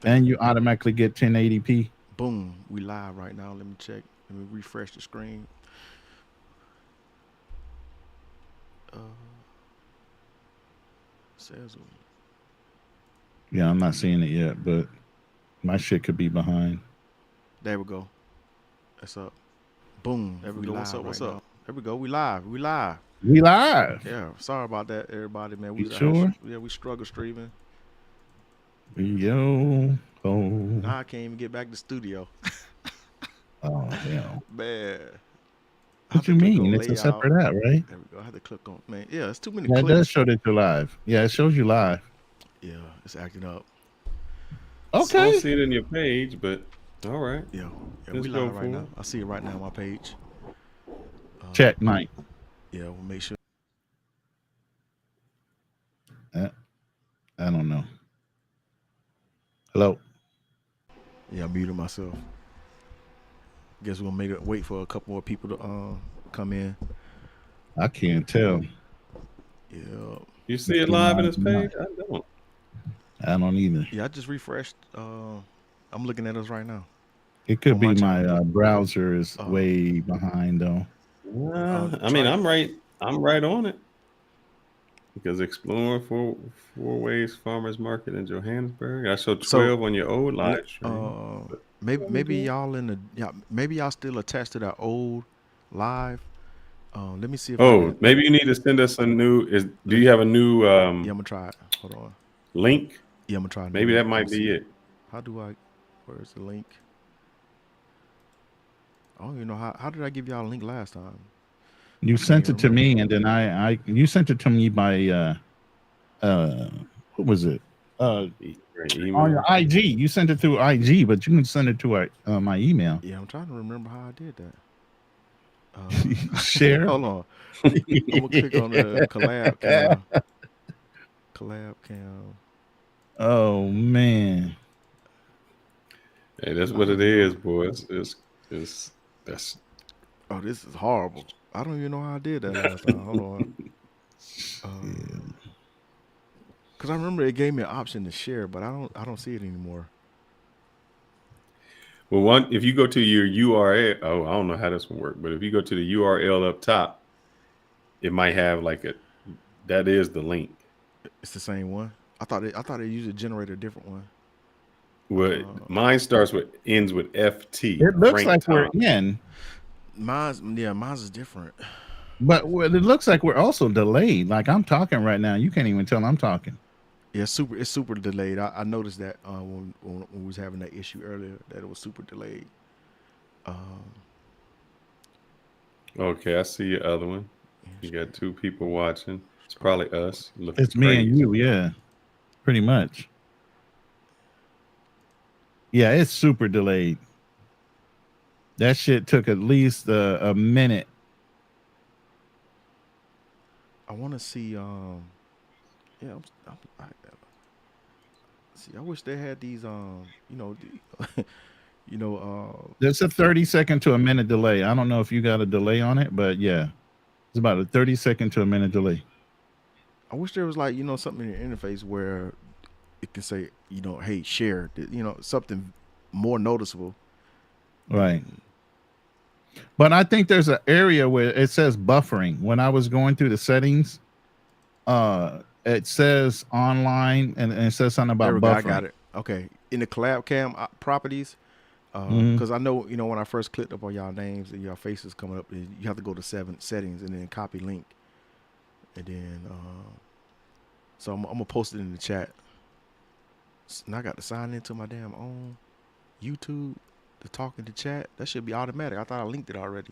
think And you automatically get 1080p. boom, we live right now. Let me check. Let me refresh the screen. Uh, says Yeah, I'm not seeing it yet, but my shit could be behind. there we go. That's up. Boom, There we we go. What's live up? right What's up? now. There we go. We live. We live. We live. Yeah, sorry about that, everybody. Man, we You was out here. sure? Yeah, we struggle streaming. Yo. Oh. Now I can't even get back to studio. Oh hell. Man, I have What to you click mean? on It's a layout. separate app, right? There we go. I had to click on. Man, yeah, it's too many Yeah, it does clicks. show that you're live. Yeah, it shows you live. Yeah, it's acting up. I don't Okay. see it in your page, but all right. Yeah, yeah, we Let's go live right for now. it. I see it right now on my page. Check Mike. Yeah, we'll make sure. Uh, I don't know. Hello. Yeah, I muted myself. Guess we're gonna make it wait for a couple more people to come in. I can't tell Yeah, You see it between live in live his and not. page? I don't. I don't either. yeah. I just refreshed. I'm looking at us right now It could on my be my channel. browser is Uh, way behind though. I mean, try. I'm right. I'm right on it because exploring four ways farmers market in Johannesburg. I showed So 12 on your old le- live stream. But what we maybe doing? y'all in the yeah maybe y'all still attached to that old live. Let me see if I Oh, can. maybe you need to send us a new. Do Let, you have a new yeah, I'm gonna try it. Hold on. link? Yeah, I'm gonna try a new Maybe link. that Let me might be see. it. How do I? Where's the link? I don't even know how did I give y'all a link last time? You I can't sent even it to remember. me, and then you sent it to me by uh what was it? Your On your email. IG. You sent it through IG, but you can send it to my email. Yeah, I'm trying to remember how I did that. Share. Hold on. I'm gonna click on the collab cam. Collab cam. Oh man. Hey, that's I what don't it even know. is, boys. It's that's Oh, this is horrible. I don't even know how I did that last time. Hold on. Cause I remember it gave me an option to share, but I don't see it anymore. well. One, if you go to your URL, oh, I don't know how this one work, but if you go to the URL up top, it might have like a that is the link. It's the same one. I thought it usually generated a different one. What mine starts with ends with FT, It looks Frank like we're Thomas. in, Mine's is different. but it looks like we're also delayed. Like I'm talking right now. You can't even tell I'm talking. Yeah, it's super delayed. I noticed that when we was having that issue earlier that it was super delayed. Okay, I see your other one. Yeah, You got two scroll, people watching. It's scroll probably us looking It's me and crazy. you, yeah. Pretty much. Yeah, it's super delayed. That shit took at least a minute. I want to see. Yeah, see. I wish they had these. You know. There's a 30-second to a minute delay. I don't know if you got a delay on it, but yeah, it's about a 30-second to a minute delay. I wish there was like something in your interface where it can say hey share something more noticeable. Right. But I think there's an area where it says buffering. When I was going through the settings, it says online and it says something There about we go. I buffering. got it. Okay, in the collab cam properties. Hmm. Because I know when I first clicked up on y'all names and your faces coming up, you have to go to settings and then copy link, and then so I'm gonna post it in the chat. And I got to sign into my damn own YouTube to talk in the chat. That should be automatic. I thought I linked it already.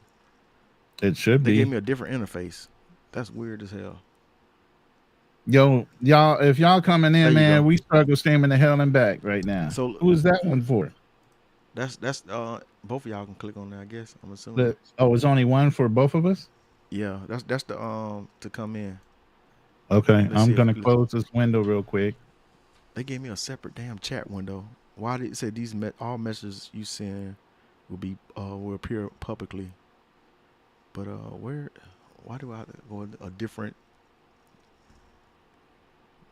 It should They gave be. me a different interface. That's weird as hell. Yo, y'all, if y'all coming There in, you man, go. we struggle streaming the hell and back right now. So Who is that one for? that's both of y'all can click on that. I guess I'm assuming. It's only one for both of us? Yeah, that's the to come in. Okay, Let's I'm see if gonna close this window real quick. they gave me a separate damn chat window. Why did it say these all messages you send will appear publicly? But where? Why do I have to go in a different?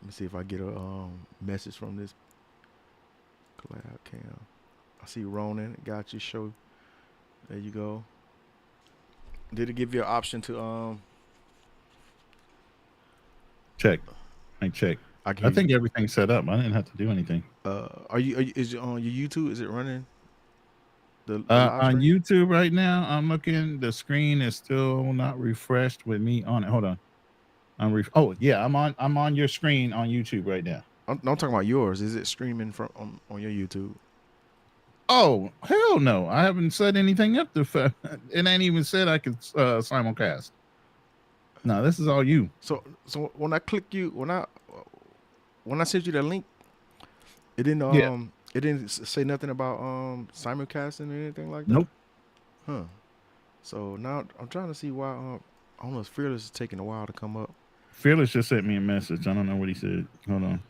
Let me see if I get a message from this collab cam. I see Ronan. Got you. Show. There you go. Did it give you an option to Check. I check. I I think everything's set up. I didn't have to do anything. are you is it on your YouTube? Is it running the live On stream? YouTube right now, I'm looking. The screen is still not refreshed with me on it. Hold on. Oh yeah, I'm on your screen on YouTube right now. I'm talking about yours. Is it streaming from on your YouTube? Oh hell no! I haven't said anything up to. It ain't even said I could simulcast. No, this is all you. So when I click you when I sent you that link, it didn't Yeah. it didn't say nothing about simulcasting or anything like that. Nope. Huh. So now I'm trying to see why I don't know if Fearless is taking a while to come up. Fearless just sent me a message. I don't know what he said. Hold on.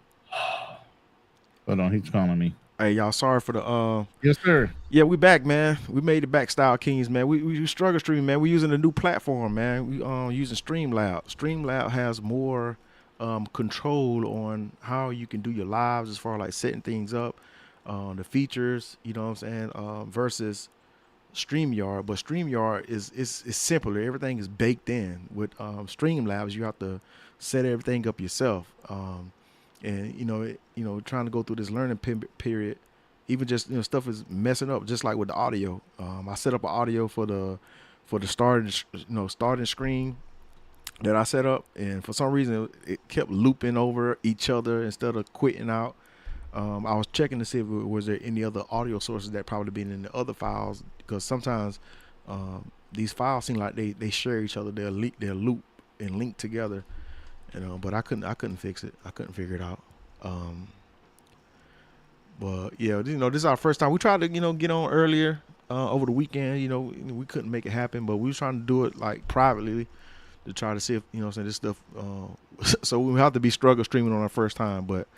Hold on. He's calling me. Hey y'all, sorry for the Yes, sir. yeah, we back, man. We made it back, Style Kings, man. We struggle stream, man. We using a new platform, man. We using Streamlab. Streamlab has more control on how you can do your lives as far as like setting things up, the features, you know what I'm saying, versus StreamYard. But StreamYard is simpler. Everything is baked in. With Streamlabs, you have to set everything up yourself. And trying to go through this learning period, even just stuff is messing up, just like with the audio. I set up an audio for the starting screen that I set up, and for some reason it kept looping over each other instead of quitting out. I was checking to see if was there any other audio sources that probably been in the other files, because sometimes these files seem like they share each other. They'll loop and link together. But I couldn't fix it. I couldn't figure it out. But yeah, this is our first time. We tried to, get on earlier over the weekend. We couldn't make it happen, but we was trying to do it like privately to try to see if, this stuff. So we have to be struggle streaming on our first time. But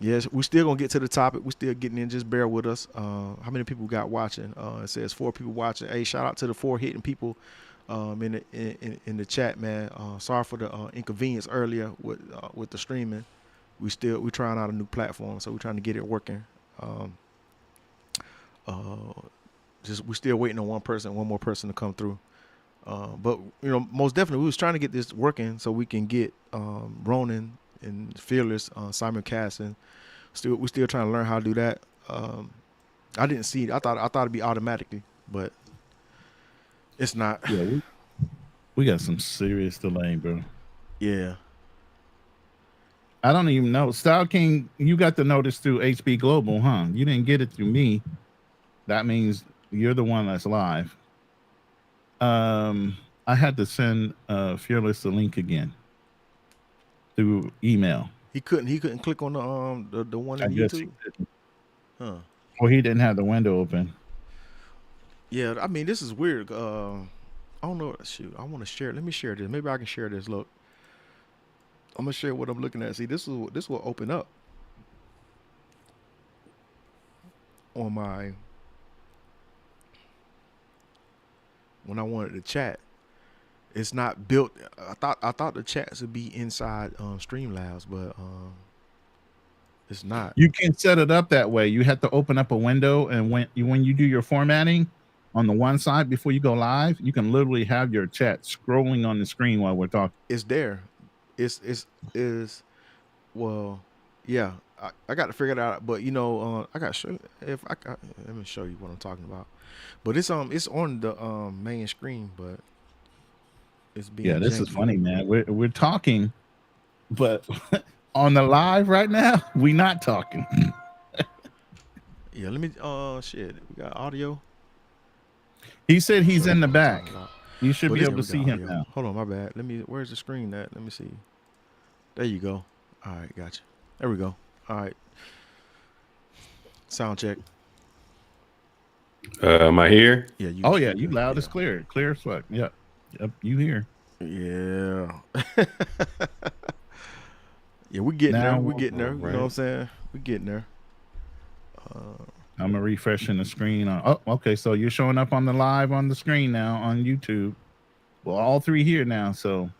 yes, we still gonna get to the topic. We still getting in. Just bear with us. How many people got watching? It says 4 people watching. Hey, shout out to the 4 hitting people. In the chat, man. Sorry for the inconvenience earlier with the streaming. We're trying out a new platform, so we're trying to get it working. We're still waiting on one more person to come through. But most definitely, we was trying to get this working so we can get Ronan and Fearless simulcasting. We're still trying to learn how to do that. I didn't see it. I thought it'd be automatically, but it's not. Yeah, we got some serious delay, bro. Yeah. I don't even know. Style King, you got the notice through HB Global, huh? You didn't get it through me. That means you're the one that's live. I had to send Fearless the link again through email. He couldn't click on the one in YouTube. Huh. Or he didn't have the window open. Yeah, I mean, this is weird. I don't know. Shoot, I want to share. Let me share this. Maybe I can share this. Look, I'm gonna share what I'm looking at. See, this will open up on my when I wanted to chat. It's not built. I thought the chats would be inside Streamlabs, but it's not. You can set it up that way. You have to open up a window, and when you do your formatting on the one side before you go live, you can literally have your chat scrolling on the screen while we're talking. It's there. It's well, yeah. I got to figure it out, but I got to show let me show you what I'm talking about. But it's on the main screen, but it's being this janky. is funny, man. We're talking, but on the live right now, we're not talking. Yeah, let me shit. We got audio. He said he's in the back. You should But be this- able to see him now. Hold on, my bad. Where's the screen at? Let me see. There you go. All right, gotcha. There we go. All right. Sound check. Am I here? Yeah. You, Oh yeah, you loud as clear as fuck. Yep, you here. Yeah. Yeah, we getting Now there. We getting there. You right. know what I'm saying? We getting there. I'm refreshing the screen. Okay, so you're showing up on the live on the screen now on YouTube. Well, all 3 here now, so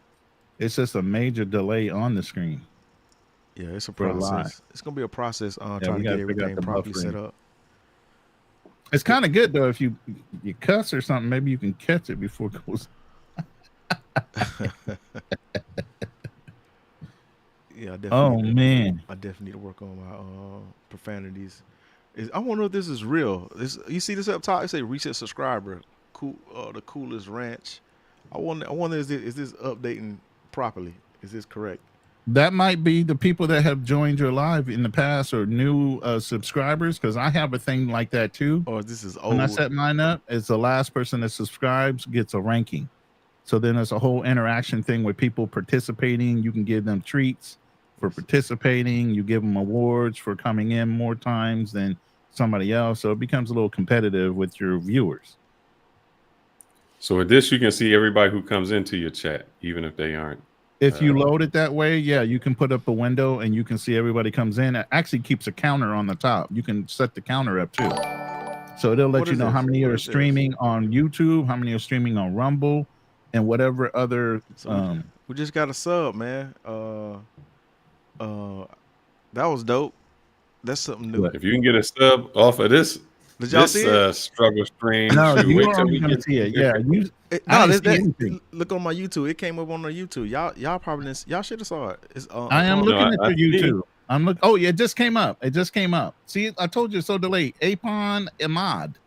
it's just a major delay on the screen. Yeah, it's a for a live. process. It's gonna be a process Yeah, trying we to get gotta figure out everything the properly set buffering. up. It's kind of good though if you cuss or something, maybe you can catch it before it goes. Yeah, I definitely. Oh man, I definitely need to work on my profanities. I want to know if this is real. You see this up top? It say recent subscriber, cool, the coolest ranch. I wonder is this updating properly? Is this correct? that might be the people that have joined your live in the past or new subscribers, because I have a thing like that too. Or this is When I old? set mine up, it's the last person that subscribes gets a ranking. So then there's a whole interaction thing with people participating. You can give them treats for participating. You give them awards for coming in more times than somebody else. So it becomes a little competitive with your viewers. So with this, you can see everybody who comes into your chat, even if they aren't. If you load it that way, yeah, you can put up a window and you can see everybody comes in. It actually keeps a counter on the top. You can set the counter up too. So it'll let What you is know how this? many What are is this? streaming on YouTube, how many are streaming on Rumble, and whatever other. So we just got a sub, man. That was dope. That's something new. What? If you can get a sub off of this, Did y'all see it? struggle stream, No, shoot, you wait are till only we gonna get see it. Yeah, you. No, I didn't see anything. look on my YouTube. It came up on the YouTube. Y'all probably didn't, y'all should have saw it. It's I am on- looking No, I at your see it. YouTube. I'm look. Oh yeah, it just came up. It just came up. See, I told you it's so delayed. Apon Ahmad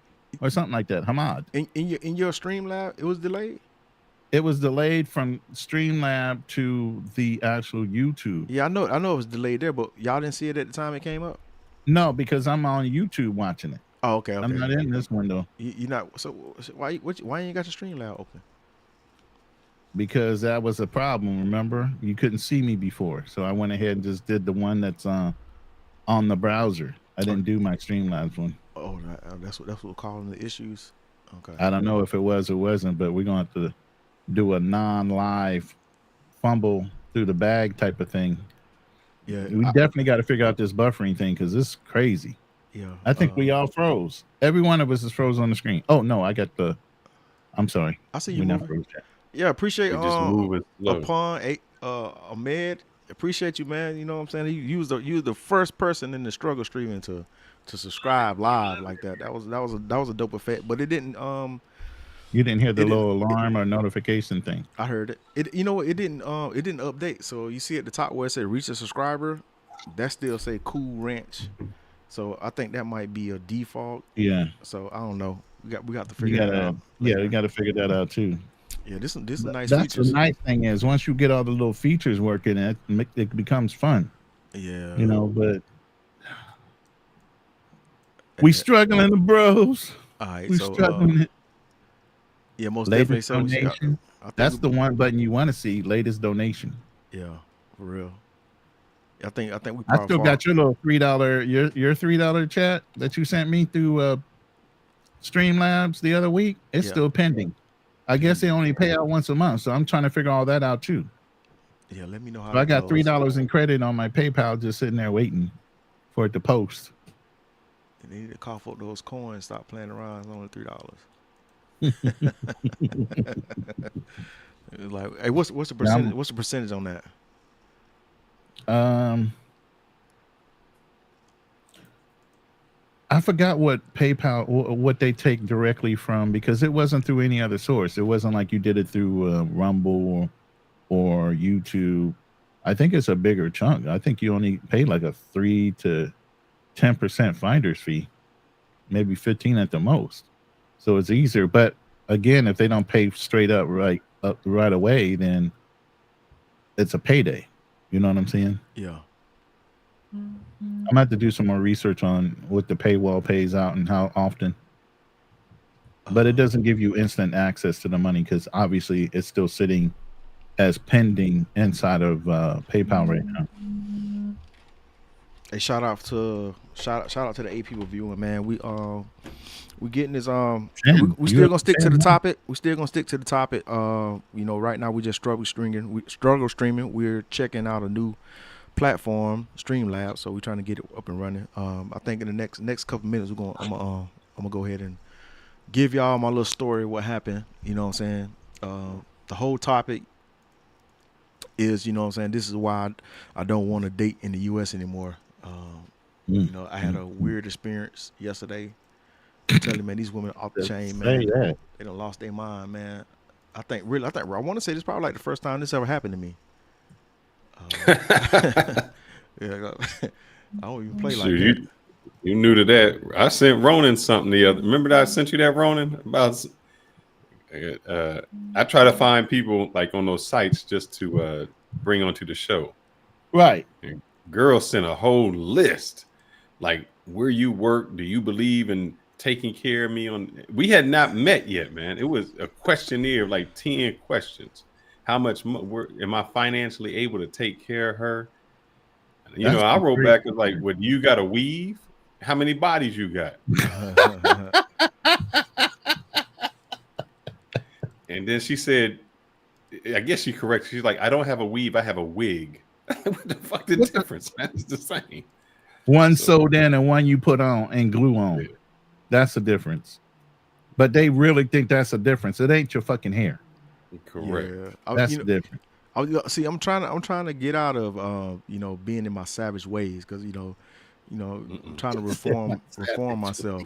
or something like that. Hamad. in your Streamlab. It was delayed. It was delayed from Streamlab to the actual YouTube. Yeah, I know it was delayed there, but y'all didn't see it at the time it came up. No, because I'm on YouTube watching it. Oh, okay. I'm not in this window You not so why you ain't got your Streamlab open? because that was a problem. Remember, you couldn't see me before, so I went ahead and just did the one that's on the browser. I didn't do my Streamlabs one. Oh, that's what we're calling the issues. Okay. I don't know if it was or wasn't, but we're going to have to do a non-live fumble through the bag type of thing. Yeah, We definitely got to figure out this buffering thing because it's crazy. yeah. I think we all froze. Every one of us is froze on the screen. Oh no, I got the. I'm sorry. I see We you not moving. froze yet. Yeah, appreciate We just move it slow. upon Ahmed. Appreciate you, man. You know what I'm saying? You was the first person in the struggle streaming to subscribe live like that. That was a dope effect, but it didn't You didn't hear the It- little alarm or notification thing. I heard it. It it didn't update. So you see at the top where it said reach a subscriber, that still say Cool Ranch. So I think that might be a default. Yeah, So I don't know. We got to you figure that gotta. out. Yeah, you got to figure that out too. Yeah, this is nice That's features. the nice thing is once you get all the little features working, it becomes fun. Yeah. You know, but we struggling, bros. All right. We So struggling. yeah, most definitely. Latest So donation. I think That's the one button you want to see. Latest donation. Yeah, for real. I think we I probably still got your little $3 your $3 chat that you sent me through Streamlabs the other week. It's Yeah. still pending. I guess they only pay out once a month, so I'm trying to figure all that out too. Yeah, let me know how. So I that got goes. $3 in credit on my PayPal just sitting there waiting for it to post. And they need to cough up those coins. Stop playing around. It's only $3. It's like, hey, what's the percentage? What's the percentage on that? I forgot what PayPal what they take directly from because it wasn't through any other source. It wasn't like you did it through Rumble or YouTube. I think it's a bigger chunk. I think you only pay like a 3 to 10% finder's fee, maybe 15 at the most. So it's easier. But again, if they don't pay straight up right away, then it's a payday. You know what I'm saying? Yeah. I'm gonna have to do some more research on what the paywall pays out and how often. But it doesn't give you instant access to the money because obviously it's still sitting as pending inside of PayPal right now. Hey, shout out to the 8 people viewing, man. We getting this we still gonna stick to the topic. We still gonna stick to the topic. You know, right now we just struggle streaming. We're checking out a new platform, Streamlabs, so we're trying to get it up and running. I think in the next couple minutes I'm gonna go ahead and give y'all my little story of what happened. You know what I'm saying? The whole topic is, you know what I'm saying, this is why I don't want to date in the U.S. anymore. You know, I had a weird experience yesterday. I'm telling you, man, these women off the chain, Say man. that. They done lost their mind, man. I want to say this probably like the first time this ever happened to me. Yeah, I don't even play like Shoot, that. you new to that. I sent Ronan something the other. Remember that I sent you that, Ronan? About I try to find people like on those sites just to bring onto the show. Right. And girls sent a whole list, like where you work. Do you believe in taking care of me? We had not met yet, man. It was a questionnaire of like 10 questions. How much am I financially able to take care of her? You know, That's I some wrote crazy back and like, "What you got a weave? How many bodies you got?" And then she said, "I guess she correct." She's like, "I don't have a weave. I have a wig." What the fuck the difference, man? It's the same. One So- sewed in and one you put on and glue on. Yeah. That's the difference. But they really think that's a difference. It ain't your fucking hair. Correct. Yeah. That's You the know, difference. see, I'm trying to get out of you know, being in my savage ways, because I'm trying to reform myself,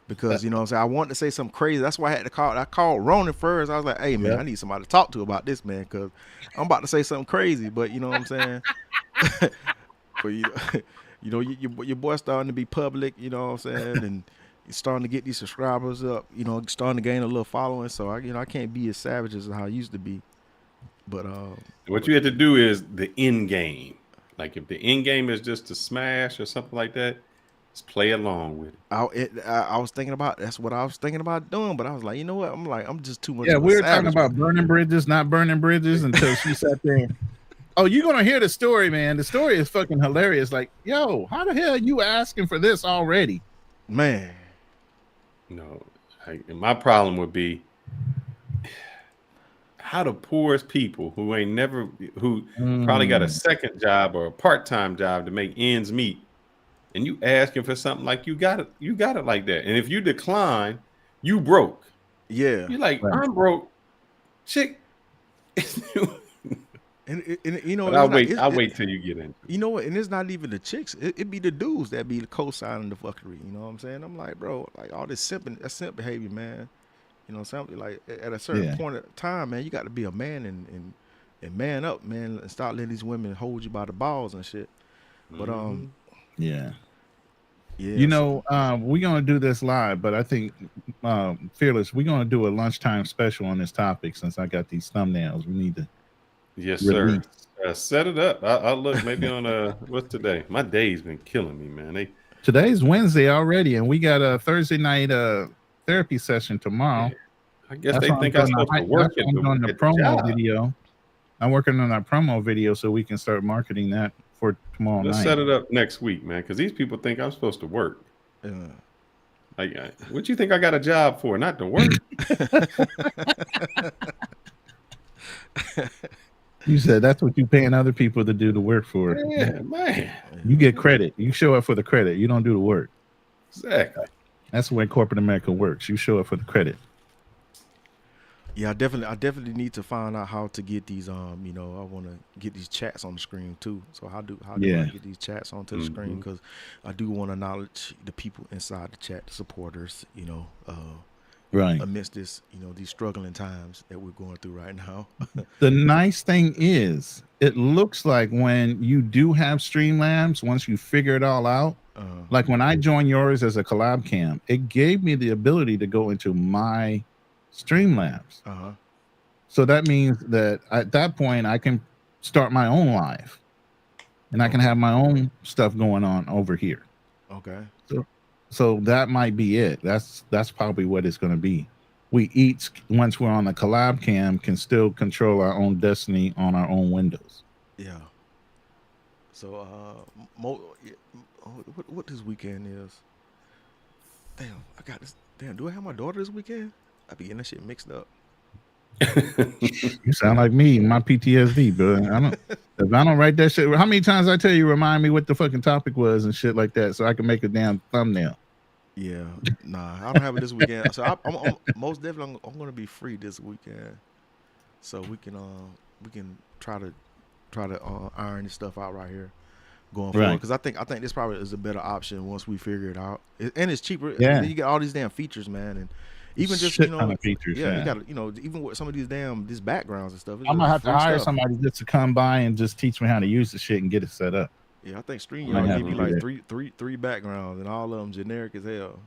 because you know what I'm saying, I wanted to say something crazy. That's why I called Ronan first. I was like, hey man, I need somebody to talk to about this, man, because I'm about to say something crazy, but you know what I'm saying. But your boy starting to be public, you know what I'm saying, and he's starting to get these subscribers up, you know, starting to gain a little following. So I can't be as savage as how I used to be. But What you have to do is the end game. Like if the end game is just to smash or something like that, just play along with it. I was thinking about, that's what I was thinking about doing, but I was like, you know what? I'm just too much. Yeah, of a we were talking savage, about man. burning bridges, not burning bridges, until she sat there. Oh, you're gonna hear the story, man. The story is fucking hilarious. Like, yo, how the hell are you asking for this already? Man. No, my problem would be how the poorest people who probably got a second job or a part-time job to make ends meet, and you asking for something like you got it like that. And if you decline, you broke. Yeah. You're like, Right. I'm broke, chick. And you know, But I'll wait till you get in. You know what? And it's not even the chicks. It be the dudes that be co-signing the fuckery. You know what I'm saying? I'm like, bro, like all this that's simp behavior, man. You know, something like at a certain point of time, man, you got to be a man and man up, man, and stop letting these women hold you by the balls and shit. But yeah. yeah. You know, we're gonna do this live, but I think Fearless, we're gonna do a lunchtime special on this topic since I got these thumbnails. We need to. Yes, release. sir. Set it up. I'll look maybe on what's today? My day's been killing me, man. Today's Wednesday already, and we got a Thursday night therapy session tomorrow. Yeah. I guess That's they why think I'm I'm doing supposed to work I'm doing the at promo job. video. I'm working on our promo video so we can start marketing that for tomorrow Let's night. set it up next week, man, because these people think I'm supposed to work. Like, what you think I got a job for? Not to work. You said that's what you paying other people to do the work for. Yeah, man. You get credit. You show up for the credit. You don't do the work. Exactly. That's the way corporate America works. You show up for the credit. Yeah, I definitely need to find out how to get these you know, I want to get these chats on the screen too. So how do I get these chats onto the screen, because I do want to acknowledge the people inside the chat, the supporters, you know, right, amidst this, you know, these struggling times that we're going through right now. The nice thing is, it looks like when you do have Streamlabs, once you figure it all out, like when I joined yours as a collab cam, it gave me the ability to go into my Streamlabs. So that means that at that point I can start my own live, and I can have my own stuff going on over here. Okay. So that might be it. That's probably what it's going to be. We each, once we're on the collab cam, can still control our own destiny on our own windows. Yeah. So what this weekend is? Damn, I got this. Damn, do I have my daughter this weekend? I be getting that shit mixed up. You sound like me, my PTSD, but if I don't write that shit. How many times I tell you, remind me what the fucking topic was and shit like that, so I can make a damn thumbnail. Yeah, nah, I don't have it this weekend. So I'm most definitely I'm gonna be free this weekend, so we can try to try to iron this stuff out right here going Right. forward, because I think this probably is a better option once we figure it out, and it's cheaper. Yeah. You get all these damn features, man, and even just Shit ton of features. yeah, Yeah. you got even with some of these backgrounds and stuff. I'm gonna have to free hire stuff. somebody just to come by and just teach me how to use the shit and get it set up. Yeah, I think might StreamYard have give you to do like that. three backgrounds, and all of them generic as hell.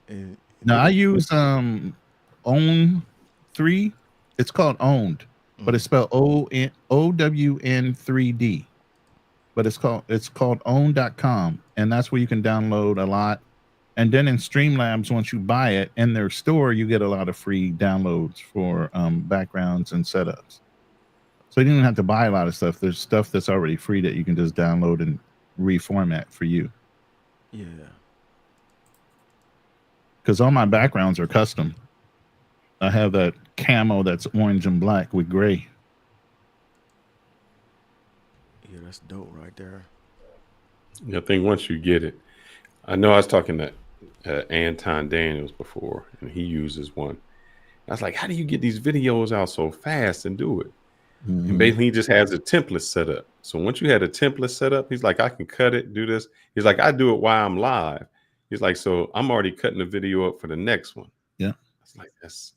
and Now I use Own 3. It's called Owned, but it's spelled OWN 3D. But it's called own.com, and that's where you can download a lot. And then in Streamlabs, once you buy it in their store, you get a lot of free downloads for backgrounds and setups. So you don't even have to buy a lot of stuff. There's stuff that's already free that you can just download and reformat for you. yeah, Because all my backgrounds are custom. I have that camo that's orange and black with gray. yeah, that's dope right there. I think once you get it, I know I was talking to Anton Daniels before, and he uses one. I was like, how do you get these videos out so fast and do it? Mm-hmm. And basically, he just has a template set up. So once you had a template set up, he's like, I can cut it, do this. He's like, I do it while I'm live. He's like, so I'm already cutting the video up for the next one. Yeah. It's like, that's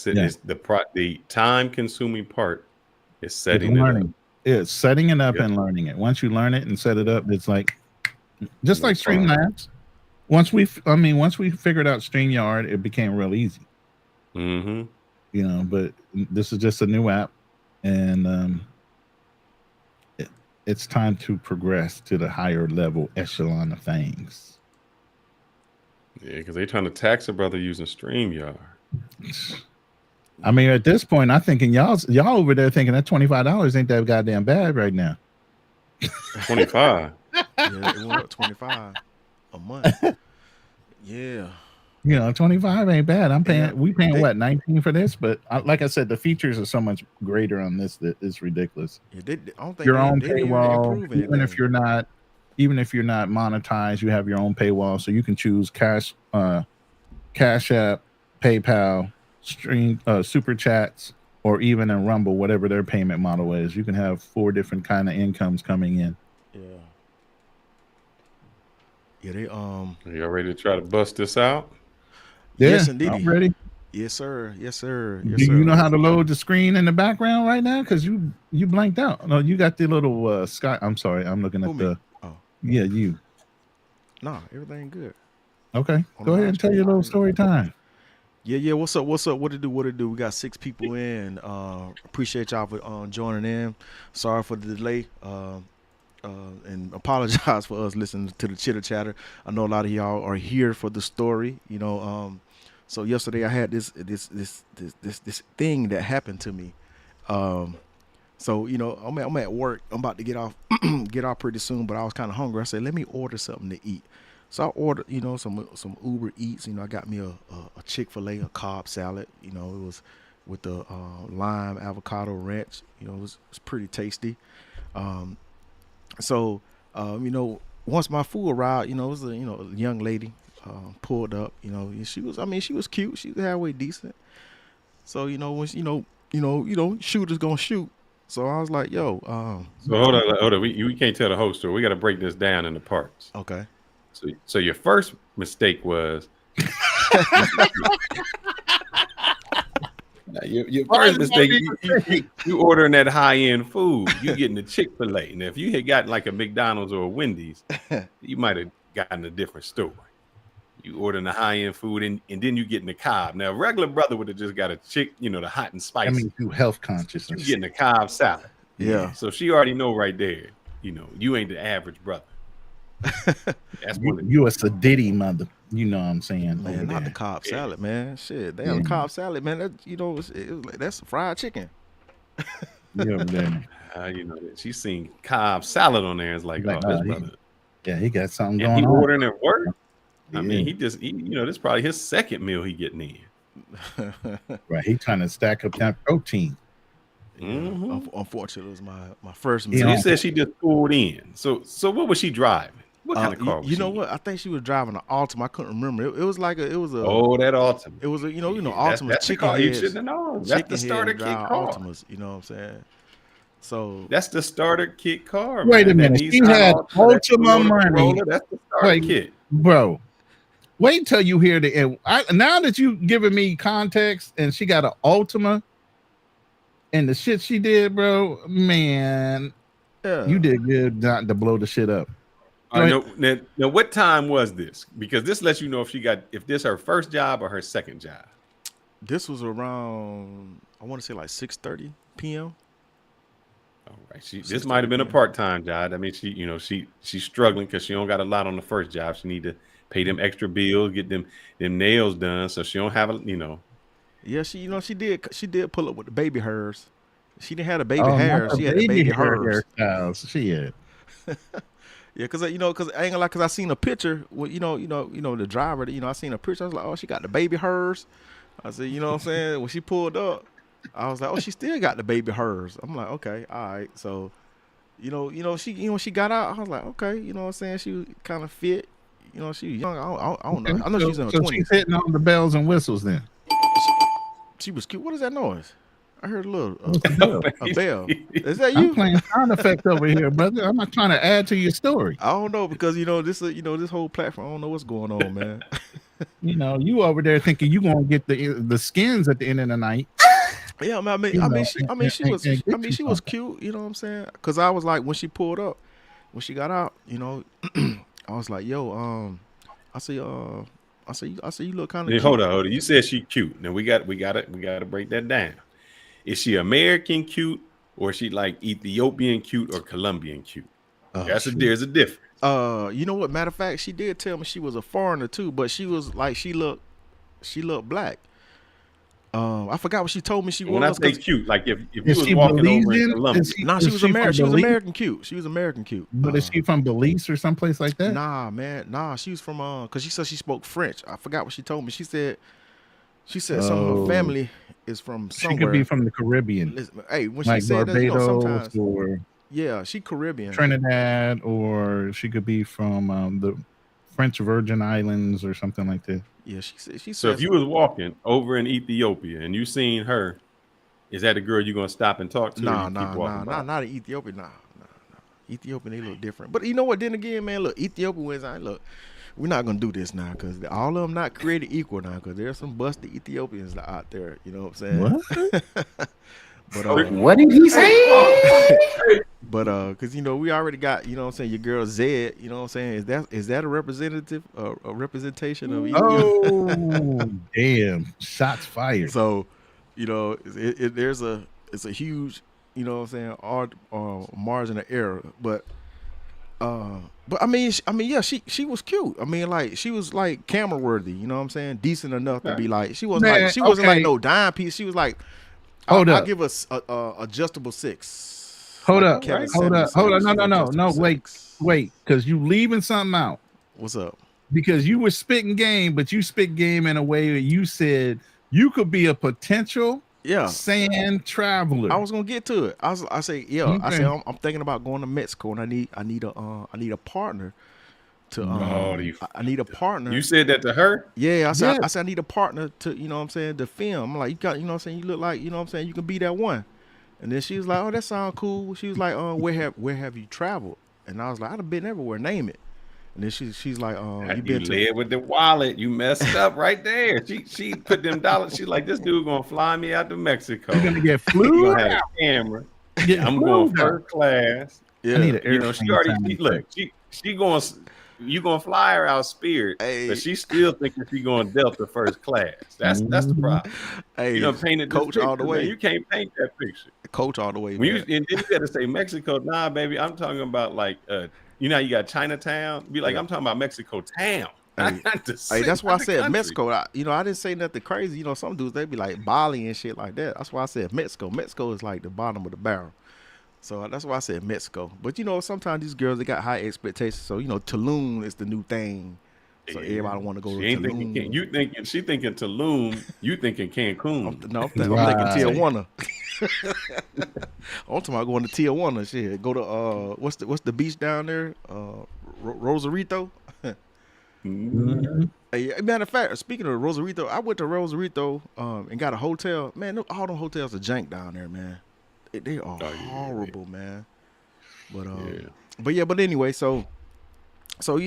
it. Yeah. It's the time consuming part is setting it up. It's setting it up Yep. and learning it. Once you learn it and set it up, it's like just like That's fine. Streamlabs. Once we figured out StreamYard, it became real easy. Mm-hmm. You know, but this is just a new app, and it's time to progress to the higher level echelon of things. Yeah, because they're trying to tax a brother using StreamYard. I mean, at this point, I'm thinking y'all over there thinking that $25 ain't that goddamn bad right now. 25. Yeah, it went up 25 a month. Yeah, You know, 25 ain't bad. I'm paying. Yeah. We paying They- what, 19 for this? But like I said, the features are so much greater on this that it's ridiculous. yeah. I don't think Your own they didn't even paywall, improve even if anything. you're not monetized, you have your own paywall, so you can choose Cash App, PayPal, Super Chats, or even in Rumble, whatever their payment model is. You can have 4 different kind of incomes coming in. Yeah, they Y'all ready to try to bust this out? Yes, Yeah, indeed. I'm ready. Yes, sir. Yes, sir. Do Yes, sir. you know how to load the screen in the background right now? Because you blanked out. No, you got the little sky. I'm sorry, I'm looking Who, at me? the. Oh. Yeah, you. Nah, everything good. Okay, On go the ahead and tell your little story time. Yeah. What's up? What it do? We got 6 people in. Appreciate y'all for joining in. Sorry for the delay. And apologize for us listening to the chitter chatter. I know a lot of y'all are here for the story. You know, so yesterday I had this thing that happened to me. So you know, I'm at work. I'm about to get off pretty soon, but I was kind of hungry. I said, let me order something to eat. So I ordered, you know, some Uber Eats. You know, I got me a Chick-fil-A, a Cobb salad. You know, it was with the lime avocado ranch. You know, it was pretty tasty. So you know, once my food arrived, you know, it was a young lady pulled up. You know, and she was cute. She was halfway decent. So you know, when shooters gonna shoot. So I was like, yo, So hold on. We can't tell the whole story. We got to break this down into parts. okay. So your first mistake was your first mistake. You ordering that high end food. You getting the Chick-fil-A. Now, if you had gotten like a McDonald's or a Wendy's, you might have gotten a different story. You ordering the high end food and then you getting the Cobb. Now, a regular brother would have just got a the hot and I spicy. mean, you health You consciousness. getting the Cobb salad. Yeah. So she already know right there. You know, you ain't the average brother. That's one of You a sedity mother. You know what I'm saying? Man, over not the there. Cobb Yeah. salad, man. Shit, damn, Yeah. Cobb salad, man. That, you know, it was like, that's fried chicken. You over there. you know, she's seen Cobb salad on there. It's like, Like, oh, this nah, brother. Yeah, he got something And he going on. ordering at work. I Yeah. mean, this is probably his second meal he getting in. Right, he trying to stack up that protein. Mhm. Unfortunately, it was my first So meal. Yeah. you said she just pulled in. So what was she driving? What kind of car was You know she? what? I think she was driving an Altima. I couldn't remember. It was like it was a Oh, that Altima. it was a Yeah, Altimas that's the chicken car you heads. shouldn't have known. That's Chicken the starter head kit drive car. Altimas. You know what I'm saying? So That's the starter kit car. Wait a man. That minute. She Nissan had Altima, that Ultima Toyota money. Corolla, that's the starter Wait, kit. bro. Wait until you hear the end. Now that you giving me context, and she got an Ultima, and the shit she did, bro. Man, yeah, you did good not to blow the shit up. All right, now, what time was this? Because this lets you know if this her first job or her second job. this was around I want to say like 6:30 p.m. All right, this might have been a part-time job. I mean, she's struggling because she don't got a lot on the first job. She need to pay them extra bills, get them nails done, so she don't have Yeah, she did pull up with the baby hers. She didn't have the baby hairs. She had the baby hers. She had. Yeah, cause I ain't gonna lie, cause I seen a picture. With, the driver. I seen a picture. I was like, oh, she got the baby hers. I said, you know what I'm saying? When she pulled up, I was like, oh, she still got the baby hers. I'm like, okay, all right. So, she got out. I was like, okay, you know what I'm saying? She was kind of fit. She was young. I don't know. I know she's in her 20s. She's hitting on the bells and whistles then. She was cute. What is that noise? I heard a little a bell. Is that you? I'm playing sound effect over here, brother. I'm not trying to add to your story. I don't know because this whole platform. I don't know what's going on, man. You over there thinking you gonna get the skins at the end of the night. Yeah, she was cute. You know what I'm saying? Because I was like, when she pulled up, when she got out, I was like, yo, I see you look kind of cute. Hold on. You said she cute. Now we got to break that down. Is she American cute, or is she like Ethiopian cute or Colombian cute? There's a difference. You know what? Matter of fact, she did tell me she was a foreigner too, but she was like she looked black. I forgot what she told me she was. When I say cute, like if you was she walking over in Belizean? Colombia. She was American. She was American cute. She was American cute. But is she from Belize or someplace like that? Nah, man. Nah, she was from because she said she spoke French. I forgot what she told me. She said some of her family is from somewhere. She could be from the Caribbean. Listen, hey, when like she said Barbados that, sometimes or yeah, she Caribbean. Trinidad, or she could be from the French Virgin Islands or something like that. Yeah, she said. So if you was walking over in Ethiopia and you seen her, is that the girl you're gonna stop and talk to? Nah, not in Ethiopia. Nah. Ethiopian, they look different. But you know what? Then again, man, look, Ethiopians. Look, we're not gonna do this now because all of them not created equal now. Because there's some busted Ethiopians out there. You know what I'm saying? What? But what did he say? But because we already got what I'm saying, your girl Zed, you know what I'm saying, is that a representative a representation of Oh damn, shots fired. So it's a huge what I'm saying margin of error, but I mean yeah, she was cute. I mean, like, she was like camera worthy, you know what I'm saying, decent enough to be like, she wasn't like no dime piece. She was like, I'll give us a adjustable 6. Hold like up. No. Wait, because you leaving something out. What's up? Because you were spitting game, but you spit game in a way that you said you could be a potential sand traveler. I was gonna get to it. I say I'm thinking about going to Mexico, and I need a partner. I need a partner. You said that to her? Yeah, I said I need a partner to, you know what I'm saying, to film. I'm like, you got, you know what I'm saying, you look like, you know what I'm saying, you can be that one. And then she was like, oh, that sounds cool. She was like, where have you traveled? And I was like, I've been everywhere, name it. And then she's like, you been led with the wallet. You messed up right there. She put them dollars. She's like, this dude gonna fly me out to Mexico. You're gonna get flew out. Have a camera. I'm going first class. Yeah, I need an she already she going. You gonna fly her out Spirit, but she still thinking she going Delta first class. That's the problem. Hey, painted coach picture, all the way. Man. You can't paint that picture. Coach all the way. And then you got to say Mexico. Nah, baby, I'm talking about like you got Chinatown. Be like, I'm talking about Mexico town. Hey, that's why I said country. Mexico. I didn't say nothing crazy. Some dudes, they be like Bali and shit like that. That's why I said Mexico. Mexico is like the bottom of the barrel. So that's why I said Mexico. But sometimes these girls, they got high expectations. So Tulum is the new thing. So everybody want to go to Tulum. She thinking Tulum. You thinking Cancun? I'm thinking Tijuana. I'm talking about going to Tijuana. Shit, go to what's the beach down there? Rosarito. Mhm. Hey, matter of fact, speaking of Rosarito, I went to Rosarito and got a hotel. Man, all them hotels are jank down there, man. They are Oh yeah, horrible, man. But yeah. but anyway, so I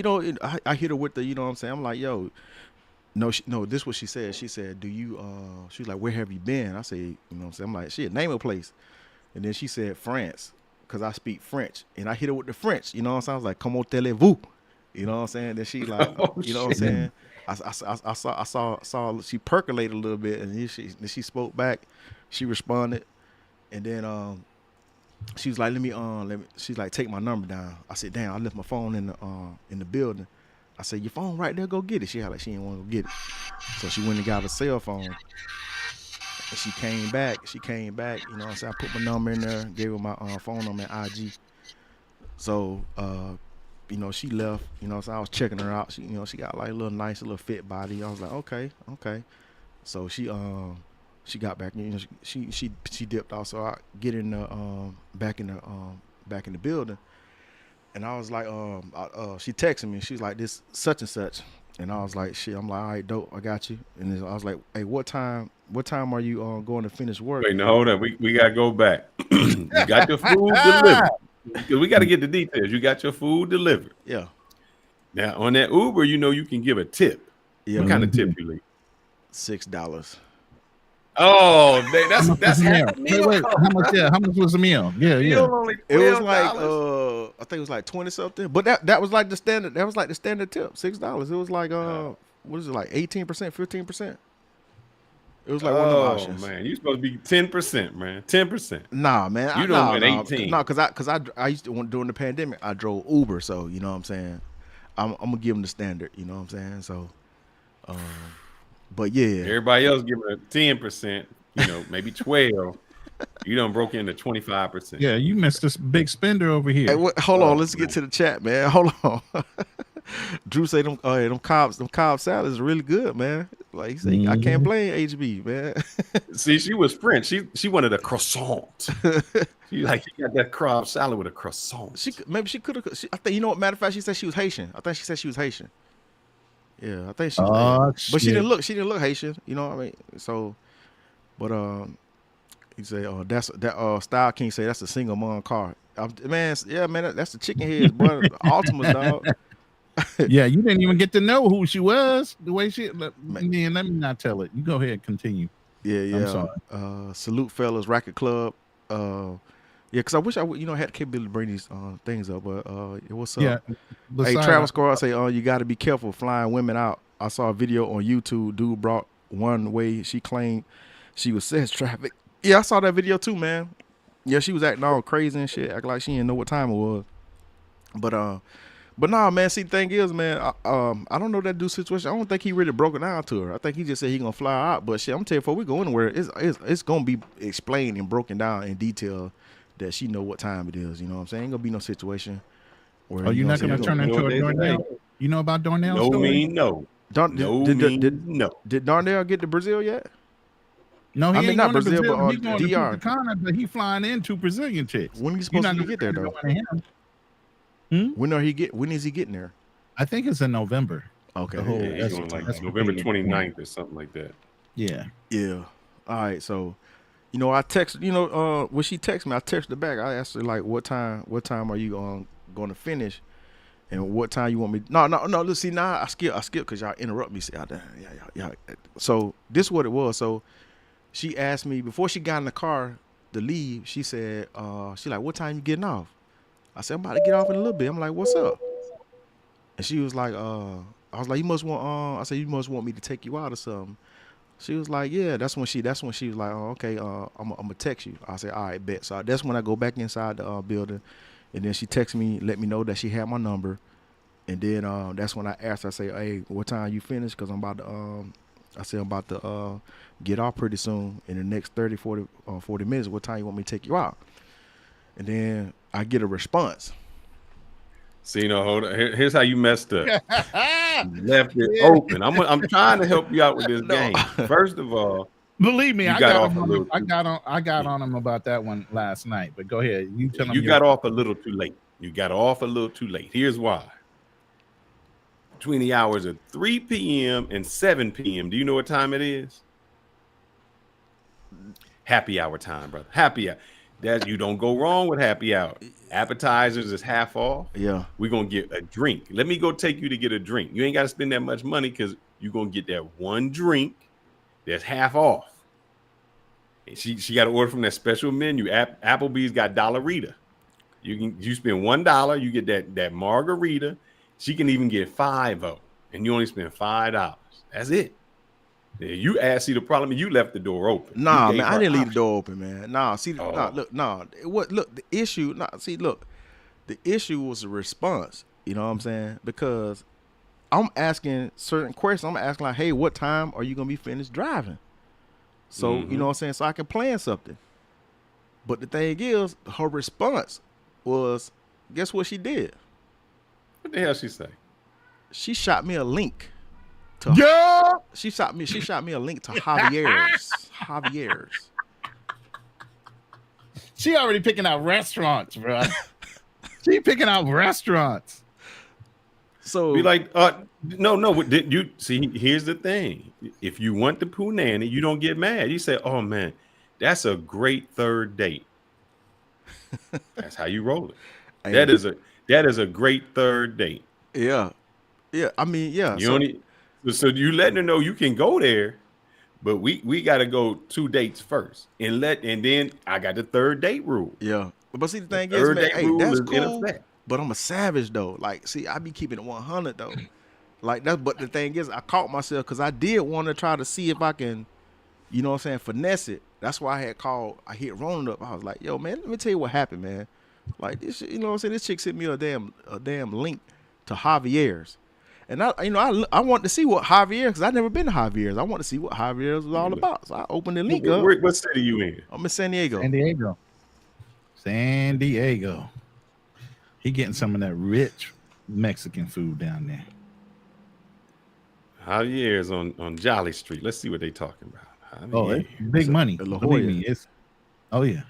hit her with the, you know what I'm saying. I'm like, yo, no, no, this is what she said. She said, do you? She's like, where have you been? I say, you know what I'm saying. I'm like, shit, name a place. And then she said France, because I speak French, and I hit her with the French. You know what I'm saying. I was like, comment allez-vous? You know what I'm saying. Then she like, Oh you know what I'm shit. saying. I saw she percolated a little bit, and then she spoke back. She responded, and then she was like, let me. She's like, take my number down. I said, damn, I left my phone in the building. I said, your phone right there, go get it. She had like she didn't want to go get it, so she went and got a cell phone. And she came back. You know what I'm saying. I put my number in there, gave her my phone number and IG. So you know, she left. You know, so I was checking her out. She, you know, she got like a little nice, little fit body. I was like, okay. So she got back. You know, she dipped off. So I get in the back in the building, and I was like, she texted me. She's like, this such and such, and I was like, shit. I'm like, all right, dope. I got you. And then I was like, hey, what time are you going to finish work? Wait, no, hold on. We gotta go back. You got your food delivered. Because we got to get the details. You got your food delivered. Yeah. Now on that Uber, you know you can give a tip. Yeah. What kind of tip you leave? $6. Oh, that's Meal. Wait, how much? Yeah, how much was the meal? Yeah. It was like I think it was like 20 something. But that was like the standard. That was like the standard tip, $6. It was like what is it, like 18%, 15%? It was like one of the options. Man, you supposed to be 10%, man. 10%. Nah, man. You don't win 18. No, because I used to, during the pandemic, I drove Uber, so you know what I'm saying. I'm gonna give them the standard, you know what I'm saying. So, but yeah, Everybody else giving a 10%, you know, maybe 12. You done broke into 25%. Yeah, you missed this big spender over here. Hey, hold on, let's get to the chat, man. Hold on. Drew say them Cobb salads is really good, man. Like he said, I can't blame HB, man. See, she was French. She wanted a croissant. She got that Cobb salad with a croissant. Maybe she could have. I think, you know what? Matter of fact, she said she was Haitian. I think she said she was Haitian. Yeah, I think she was. But she didn't look. She didn't look Haitian. You know what I mean? So, but he said, that Style King say that's a single mom car. Man, that's the chicken heads, bro. Ultimates, dog. Yeah, you didn't even get to know who she was. The way man, let me not tell it. You go ahead, continue. Yeah. I'm sorry. Salute fellas, Racket Club. Yeah, because I wish I would, had the capability to bring these things up. But what's up? Yeah. Hey, Travis Squad say, you got to be careful flying women out. I saw a video on YouTube. Dude brought one way. She claimed she was sex trafficked. Yeah, I saw that video too, man. Yeah, she was acting all crazy and shit, acting like she didn't know what time it was. But nah, man. See, the thing is, man, I don't know that dude's situation. I don't think he really broke it down to her. I think he just said he gonna fly out. But shit, I'm telling you, before we go anywhere, it's gonna be explained and broken down in detail that she know what time it is. You know what I'm saying? Ain't gonna be no situation where. Oh, you're not gonna turn into a Darnell? You know about Darnell? No story? mean no. No. Did Darnell get to Brazil yet? No, he ain't not going to Brazil, Brazil. but He's going DR. to Punta Cana, but he flying in two Brazilian chicks. When are you supposed to get there, though? When is he getting there? I think it's in November. Okay. Yeah, he's going like November 29th or something like that. Yeah. Yeah. All right. So, I text. When she texted me, I texted her back. I asked her like, "What time are you going to finish, and what time you want me?" No. Let's see. Now I skip because y'all interrupt me. Say, yeah. So this is what it was. So she asked me before she got in the car to leave. She said, "She like, what time you getting off?" I said, "I'm about to get off in a little bit." I'm like, "What's up?" And she was like, I was like, "You must want." I said, "You must want me to take you out or something." She was like, "Yeah." That's when she was like, "Oh, okay. I'm gonna text you." I said, "All right, bet." So that's when I go back inside the building, and then she texted me, let me know that she had my number, and then that's when I asked her. I say, "Hey, what time you finish?" Because I'm about to I'm about to get off pretty soon in the next 30, 40 minutes. What time you want me to take you out? And then I get a response. See, hold on. Here's how you messed up. You left it open. I'm trying to help you out with this game. First of all, believe me, I got on him about that one last night. But go ahead, you tell him. You got off a little too late. Here's why. between the hours of 3 p.m. and 7 p.m. Do you know what time it is? Happy hour time, brother. Happy hour. That you don't go wrong with happy hour. Appetizers is half off. Yeah. We're gonna get a drink. Let me go take you to get a drink. You ain't got to spend that much money because you're gonna get that one drink that's half off. And she got to order from that special menu. Applebee's got Dollarita. You spend $1, you get that margarita. She can even get 5-0, and you only spend $5. That's it. Yeah, you asked. See, the problem is you left the door open. Nah, man, I didn't leave the door open, man. Nah, see, look, the issue. Nah, see, look, the issue was the response. You know what I'm saying? Because I'm asking certain questions. I'm asking like, hey, what time are you gonna be finished driving? So you know what I'm saying? So I can plan something. But the thing is, her response was, guess what she did? What the hell she say? She shot me a link. She shot me a link to Javier's. She already picking out restaurants, bro. She picking out restaurants. So be like, no. Did you see? Here's the thing: if you want the punani, you don't get mad. You say, "Oh man, that's a great third date." That's how you roll it. That is a great third date. Yeah. I mean, yeah. So you letting her know you can go there, but we got to go 2 dates first, and then I got the third date rule. Yeah, but see the thing is, man, hey, that's cool. But I'm a savage though. Like, see, I be keeping it 100 though. Like that. But the thing is, I caught myself because I did want to try to see if I can, you know what I'm saying, finesse it. That's why I hit Ronan up. I was like, yo, man, let me tell you what happened, man. Like this, you know what I'm saying? This chick sent me a damn link to Javier's. And I want to see what Javier's, because I've never been to Javier's. I want to see what Javier's was all about. So I opened the link up. What city you in? I'm in San Diego. San Diego. He getting some of that rich Mexican food down there. Javier's on Jolly Street. Let's see what they talking about. It's big money. Believe me, yeah.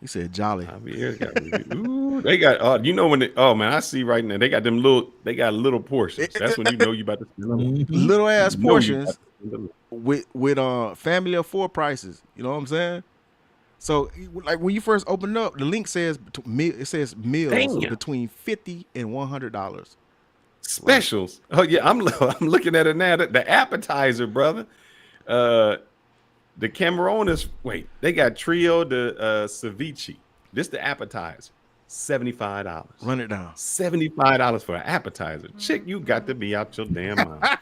He said Jolly. Ooh, they got you know when I see right now they got little portions. That's when you know you about to little ass portions with family of 4 prices. You know what I'm saying? So like when you first open up, the link says meals between $50 and $100. Specials. Oh yeah, I'm looking at it now. The appetizer, brother. The Camarones, they got trio de ceviche. This the appetizer, $75. Run it down. $75 for an appetizer. Chick, you got to be out your damn mind.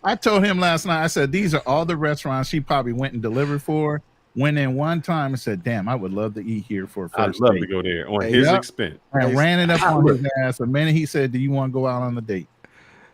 I told him last night, I said, these are all the restaurants she probably went and delivered for. Went in one time and said, damn, I would love to eat here for a first I'd love date. to go there on his expense. I ran it up on his ass the minute he said, do you want to go out on the date?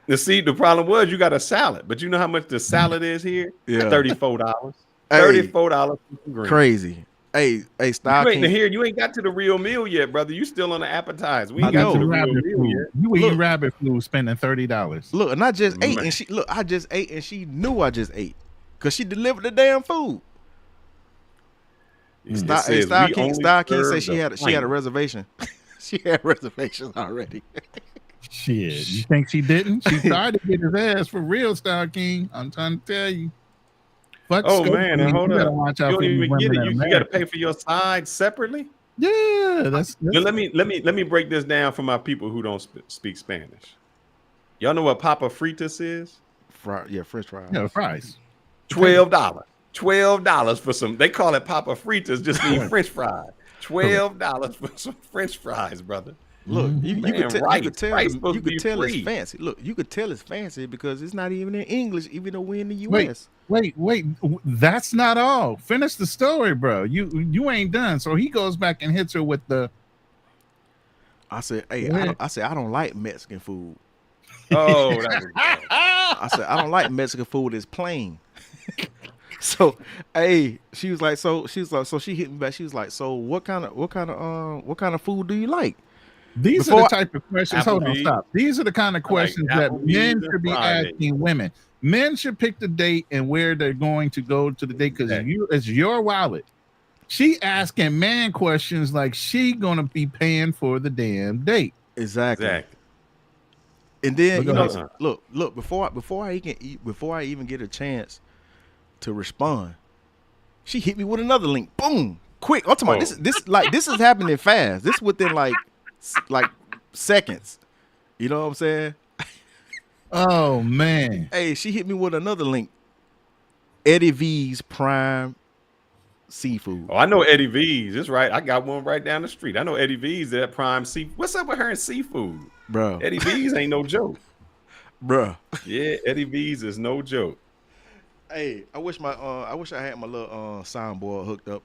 The problem was you got a salad, but you know how much the salad is here? Yeah. $34. $34 for crazy. Hey, stop. You ain't got to the real meal yet, brother. You still on the appetizer. We ain't got to the real meal yet. You eating rabbit food, spending $30. Look, and I just ate, and I just ate, and she knew I just ate because she delivered the damn food. Star King said she had a reservation. She had reservations already. Shit, you think she didn't? She tried to get his ass for real, Star King. I'm trying to tell you. Man, hold up. You don't even get it. You got to pay for your side separately. Yeah, that's let me break this down for my people who don't speak Spanish. Y'all know what Papa Fritas is? French fries. Yeah, fries. $12 for some. They call it Papa Fritas. Just mean French fries. $12 for some French fries, brother. Look, you could tell it's fancy. Look, you could tell it's fancy because it's not even in English, even though we're in the U.S. Wait. That's not all. Finish the story, bro. You ain't done. So he goes back and hits her with the. I said, I don't like Mexican food. Oh, that was I said, I don't like Mexican food. It's plain. So, she was like, so she hit me back. She was like, so what kind of food do you like? These are the type of questions. Hold on, stop. These are the kind of questions that men should be asking women. Men should pick the date and where they're going to go to the date because it's your wallet. She asking man questions like she gonna be paying for the damn date. Exactly. And then But go ahead. look before I even get a chance to respond, she hit me with another link. Boom, quick. I'm talking about this is happening fast. This within like seconds. You know what I'm saying? Oh man. Hey, she hit me with another link. Eddie V's Prime Seafood. Oh, I know Eddie V's. That's right. I got one right down the street. I know Eddie V's at Prime Seafood. What's up with her and seafood? Bro. Eddie V's ain't no joke. Bruh. Yeah, Eddie V's is no joke. Hey, I wish I had my little soundboard hooked up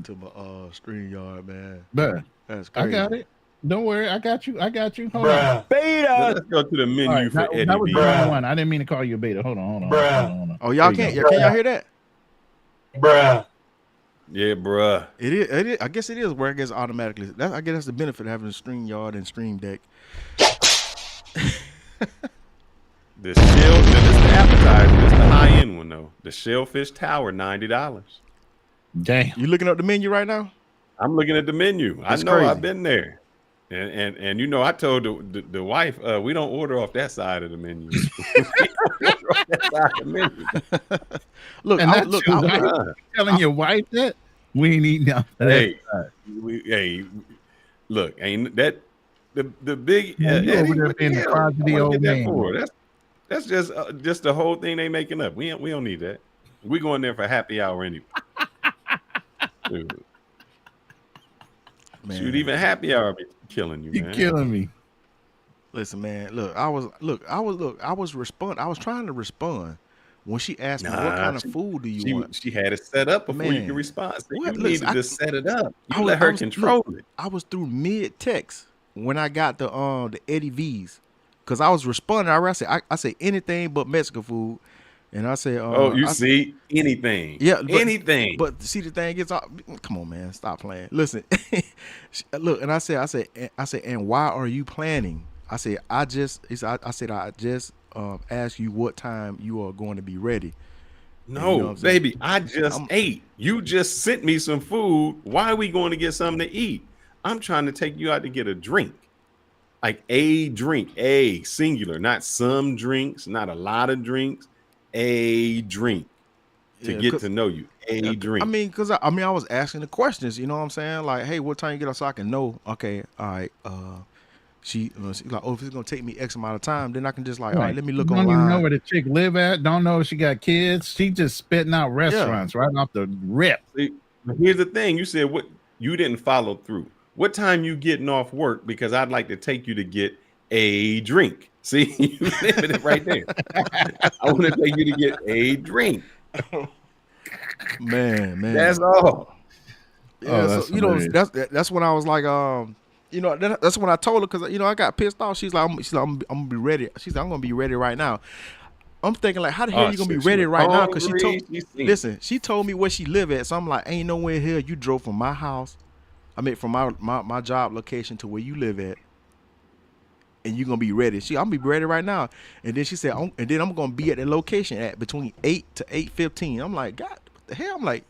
to my StreamYard, man. But That's I crazy. got it. Don't worry, I got you. Hold on. Let's go to the menu for Eddie that was V. the wrong one. I didn't mean to call you a beta. Hold on. Oh, y'all There can't. you Can y'all hear that? Yeah, bruh. It is. I guess it is where it gets automatically. I guess that's the benefit of having a StreamYard and Stream Deck. This is the appetizer. This is the high end one though. The Shellfish Tower, $90. Damn. You looking up the menu right now? I'm looking at the menu. That's I know crazy. I've been there. And you know, I told the wife, we don't order off that side of the menu. We don't order off that side of the menu. Look, And I, that's look. your I, wife? look, Telling your wife that we ain't eating out. Hey, look, ain't that the big Man, you over there what being the a hell? crotchety I wanna old get that man. for? That's just the whole thing they making up. We don't need that. We going there for happy hour anyway. Dude, man. shoot, even happy hour be killing you, You man. killing me. Listen, man. I was trying to respond when she asked me what Nah, kind of food do you want. She had it set up before you Man. could respond. So What? you Listen, needed to set it up. You I let her was- control it. I was through mid text when I got the Eddie V's, cause I was responding. I said anything but Mexican food, and I said See anything? Yeah, but- anything. But see, the thing is, come on, man, stop playing. Listen, look, and I said, and why are you planning? I said, I just asked you what time you are going to be ready. No, You know what I'm saying? baby, I just ate. You just sent me some food. Why are we going to get something to eat? I'm trying to take you out to get a drink. Like a drink, a singular, not some drinks, not a lot of drinks, a drink to Yeah, get 'cause- to know you. A drink. I mean, cause I was asking the questions. You know what I'm saying? Like, hey, what time you get up so I can know? Okay, all right. She like, oh, if it's gonna take me X amount of time, then I can just like, all right, let me look Don't even know online. where the chick live at. Don't know if she got kids. She just spitting out restaurants right off the rip. See, but here's the thing. You said what you didn't follow through. What time you getting off work? Because I'd like to take you to get a drink. See, you limited it right there. I want to take you to get a drink. Man. That's all. Yeah, that's so, you know, hilarious. that's when I was like, you know, that's when I told her, because you know I got pissed off. She's like, I'm gonna be ready. She's like, I'm gonna be ready right now. I'm thinking like, how the hell you gonna be ready right now? Because she told me where she live at. So I'm like, ain't nowhere in here. You drove from my house, from my job location to where you live at, and you gonna be ready. I'm gonna be ready right now. And then she said, and then I'm gonna be at the location at between 8 to 8:15. I'm like, God, what the hell? I'm like,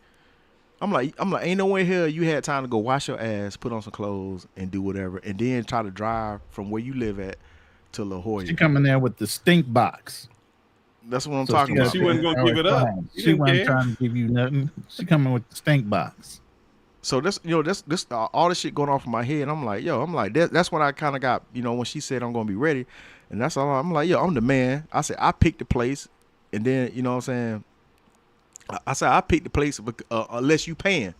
ain't nowhere here you had time to go wash your ass, put on some clothes, and do whatever, and then try to drive from where you live at to La Jolla. She coming there with the stink box. That's what I'm So talking about. She wasn't gonna give it up. She She didn't wasn't care. trying to give you nothing. She coming with the stink box. So this all this shit going off in my head. I'm like, that's when I kind of got, you know, when she said I'm gonna be ready, and that's all. I'm like, yo, I'm the man. I said I picked the place, and then you know what I'm saying. I said I picked the place unless you paying.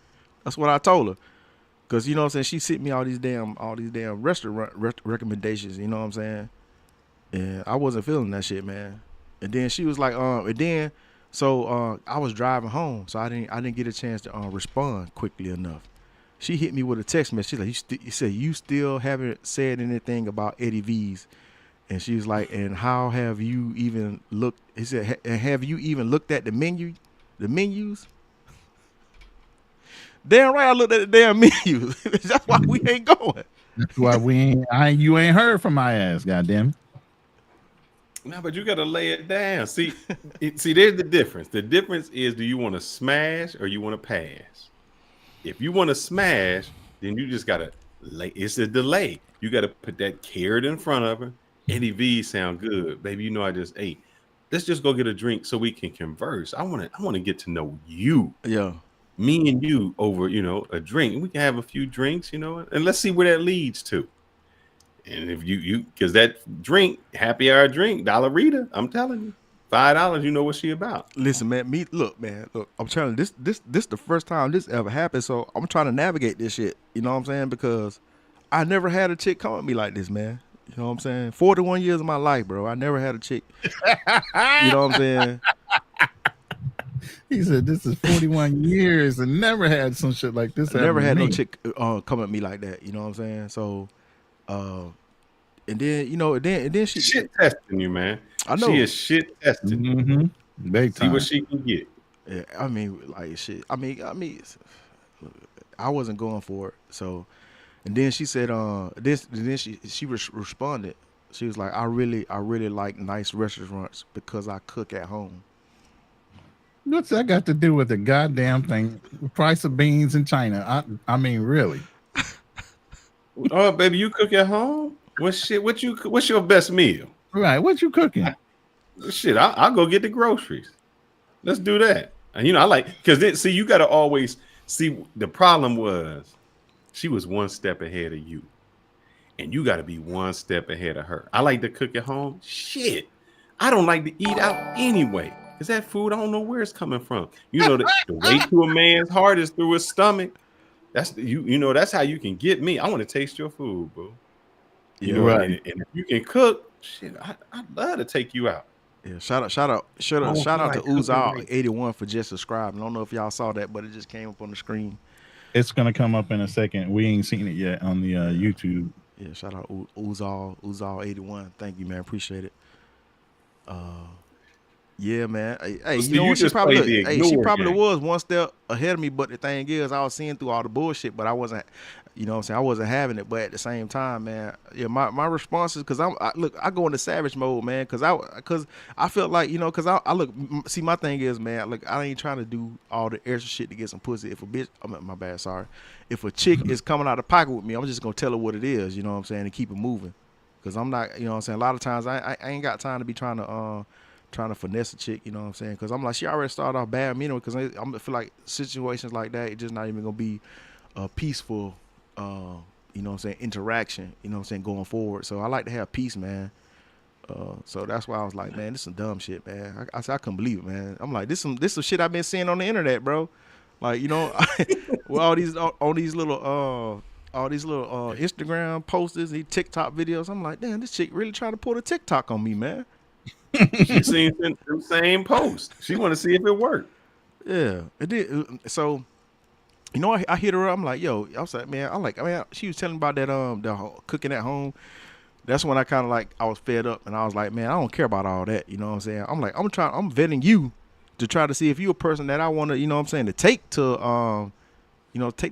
That's what I told her. Cause you know what I'm saying. She sent me all these damn restaurant recommendations. You know what I'm saying. And I wasn't feeling that shit, man. And then she was like, so I was driving home, so I didn't get a chance to respond quickly enough. She hit me with a text message. She's like, you said you still haven't said anything about Eddie V's, and she was like, and how have you even looked? He said, have you even looked at the menus? Damn right, I looked at the damn menus. That's why we ain't going. That's why you ain't heard from my ass, goddamn. No, but you got to lay it down. See, there's the difference. The difference is, do you want to smash or you want to pass? If you want to smash, then you just got to lay. It's a delay. You got to put that carrot in front of her. Eddie V sound good, baby. You know I just ate. Let's just go get a drink so we can converse. I want to get to know you, Yeah. me and you over, a drink. We can have a few drinks, and let's see where that leads to. And if you because that drink, happy hour drink, Dollarita, I'm telling you, $5, you know what she about. Listen, man. Look, man. Look, I'm telling you, this the first time this ever happened. So I'm trying to navigate this shit. You know what I'm saying? Because I never had a chick come at me like this, man. You know what I'm saying? 41 years of my life, bro. I never had a chick. You know what I'm saying? He said, "This is 41 years and never had some shit like this." I never happen to had no me." chick come at me like that. You know what I'm saying? So, and then and then she. Shit testing you, man. I know. She is shit testing. Big See time. what she can get. Yeah, I mean, like shit. I mean, I wasn't going for it. So, and then she said, then she responded. She was like, I really like nice restaurants because I cook at home. What's that got to do with the goddamn thing? The price of beans in China. I mean, really? Oh, baby, you cook at home? What's your best meal? Right? What you cooking? Shit, I'll go get the groceries. Let's do that. And I like because see, you got to always see. The problem was she was one step ahead of you, and you got to be one step ahead of her. I like to cook at home. Shit, I don't like to eat out anyway. Because that food, I don't know where it's coming from. The way to a man's heart is through his stomach. That's that's how you can get me. I want to taste your food, bro. Right. And if you can cook, shit, I'd love to take you out. Yeah, shout out to Uzal81 for just subscribing. I don't know if y'all saw that, but it just came up on the screen. It's gonna come up in a second. We ain't seen it yet on the YouTube. Yeah, shout out Uzal81. Thank you, man. Appreciate it. Yeah, man. Hey, See, you know you what? She just probably played the she ignore probably game. was one step ahead of me. But the thing is, I was seeing through all the bullshit, but I wasn't. You know what I'm saying? I wasn't having it. But at the same time, man, yeah, my response is because I go into savage mode, man, because I felt like because I look. See, my thing is, man, look, I ain't trying to do all the extra shit to get some pussy. If a bitch, my bad, sorry. If a chick is coming out of pocket with me, I'm just gonna tell her what it is. You know what I'm saying? And keep it moving. Because I'm not, you know what I'm saying? A lot of times I ain't got time to be trying to finesse a chick, you know what I'm saying? Because I'm like, she already started off bad, because I feel like situations like that, it's just not even gonna be a peaceful, you know what I'm saying, interaction, you know what I'm saying, going forward. So I like to have peace, man. So that's why I was like, man, this is some dumb shit, man. I couldn't believe it, man. I'm like, this some shit I've been seeing on the internet, bro. Like, with all these little Instagram posters, these TikTok videos. I'm like, damn, this chick really trying to pull the TikTok on me, man. She seen the same post. She want to see if it worked. Yeah, it did. So, I hit her up. I'm like, yo, I was like, man, she was telling about that the cooking at home. That's when I kind of like I was fed up, and I was like, man, I don't care about all that. You know what I'm saying? I'm like, I'm vetting you to try to see if you're a person that I want to, you know what I'm saying, to take to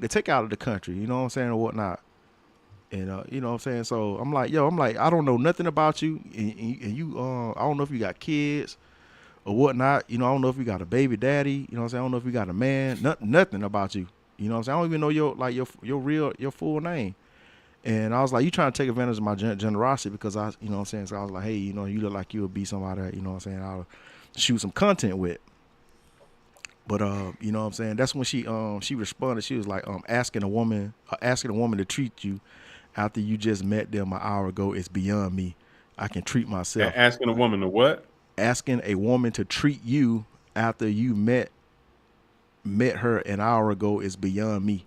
take out of the country. You know what I'm saying, or whatnot. And you know what I'm saying? So I'm like, I don't know nothing about you, and you I don't know if you got kids or whatnot. I don't know if you got a baby daddy. You know what I'm saying? I don't know if you got a man. Nothing about you. You know what I'm saying? I don't even know your full name. And I was like, you trying to take advantage of my generosity because I, you know what I'm saying? So I was like, hey, you look like you would be somebody that, you know what I'm saying, I'll shoot some content with. But you know what I'm saying? That's when she responded. She was like, asking a woman to treat you after you just met them an hour ago is beyond me. I can treat myself. Asking a woman to what? Asking a woman to treat you after you met her an hour ago is beyond me.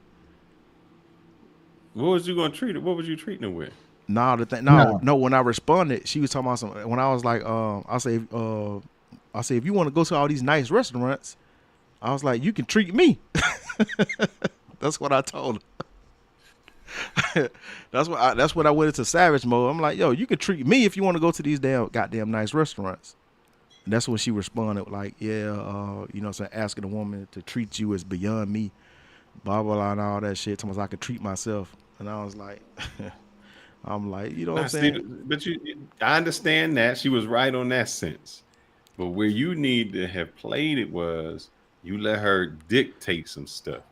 What was you gonna treat her? What was you treating her with? No. When I responded, she was talking about something. When I was like, I say if you want to go to all these nice restaurants, I was like, you can treat me. That's what I told her. That's when I went into savage mode. I'm like, yo, you can treat me if you want to go to these goddamn nice restaurants. And that's when she responded like, yeah, you know what I'm saying, asking a woman to treat you is beyond me, blah, blah, blah, and all that shit. Sometimes I could treat myself. And I was like, I'm like, you know what I'm saying? But I understand that. She was right on that sense. But where you need to have played it was you let her dictate some stuff.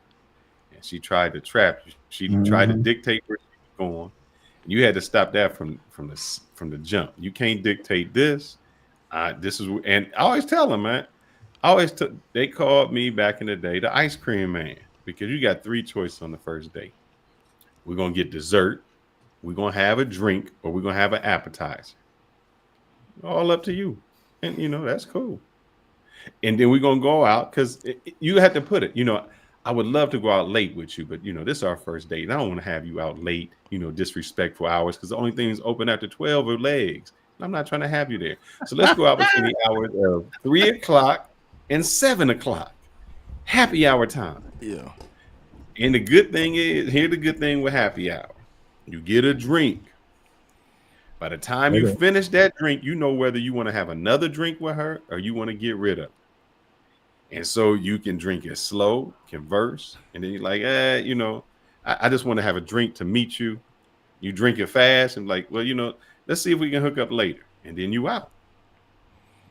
And she tried to trap you. She tried to dictate where she was going. You had to stop that from the jump. You can't dictate this. This is, and I always tell them, man. They called me back in the day the ice cream man, because you got 3 choices on the first date. We're gonna get dessert, we're gonna have a drink, or we're gonna have an appetizer. All up to you, and that's cool. And then we're gonna go out, because you have to put it. I would love to go out late with you, but this is our first date, and I don't want to have you out late, disrespectful hours, because the only things open after 12 are legs. And I'm not trying to have you there. So let's go out between the hours of 3 o'clock and 7 o'clock. Happy hour time. Yeah. And the good thing is, here's the good thing with happy hour. You get a drink. By the time you finish that drink, you know whether you want to have another drink with her or you want to get rid of her. And so you can drink it slow, converse, and then you're like, I just want to have a drink to meet you. You drink it fast and like, well, let's see if we can hook up later. And then you out.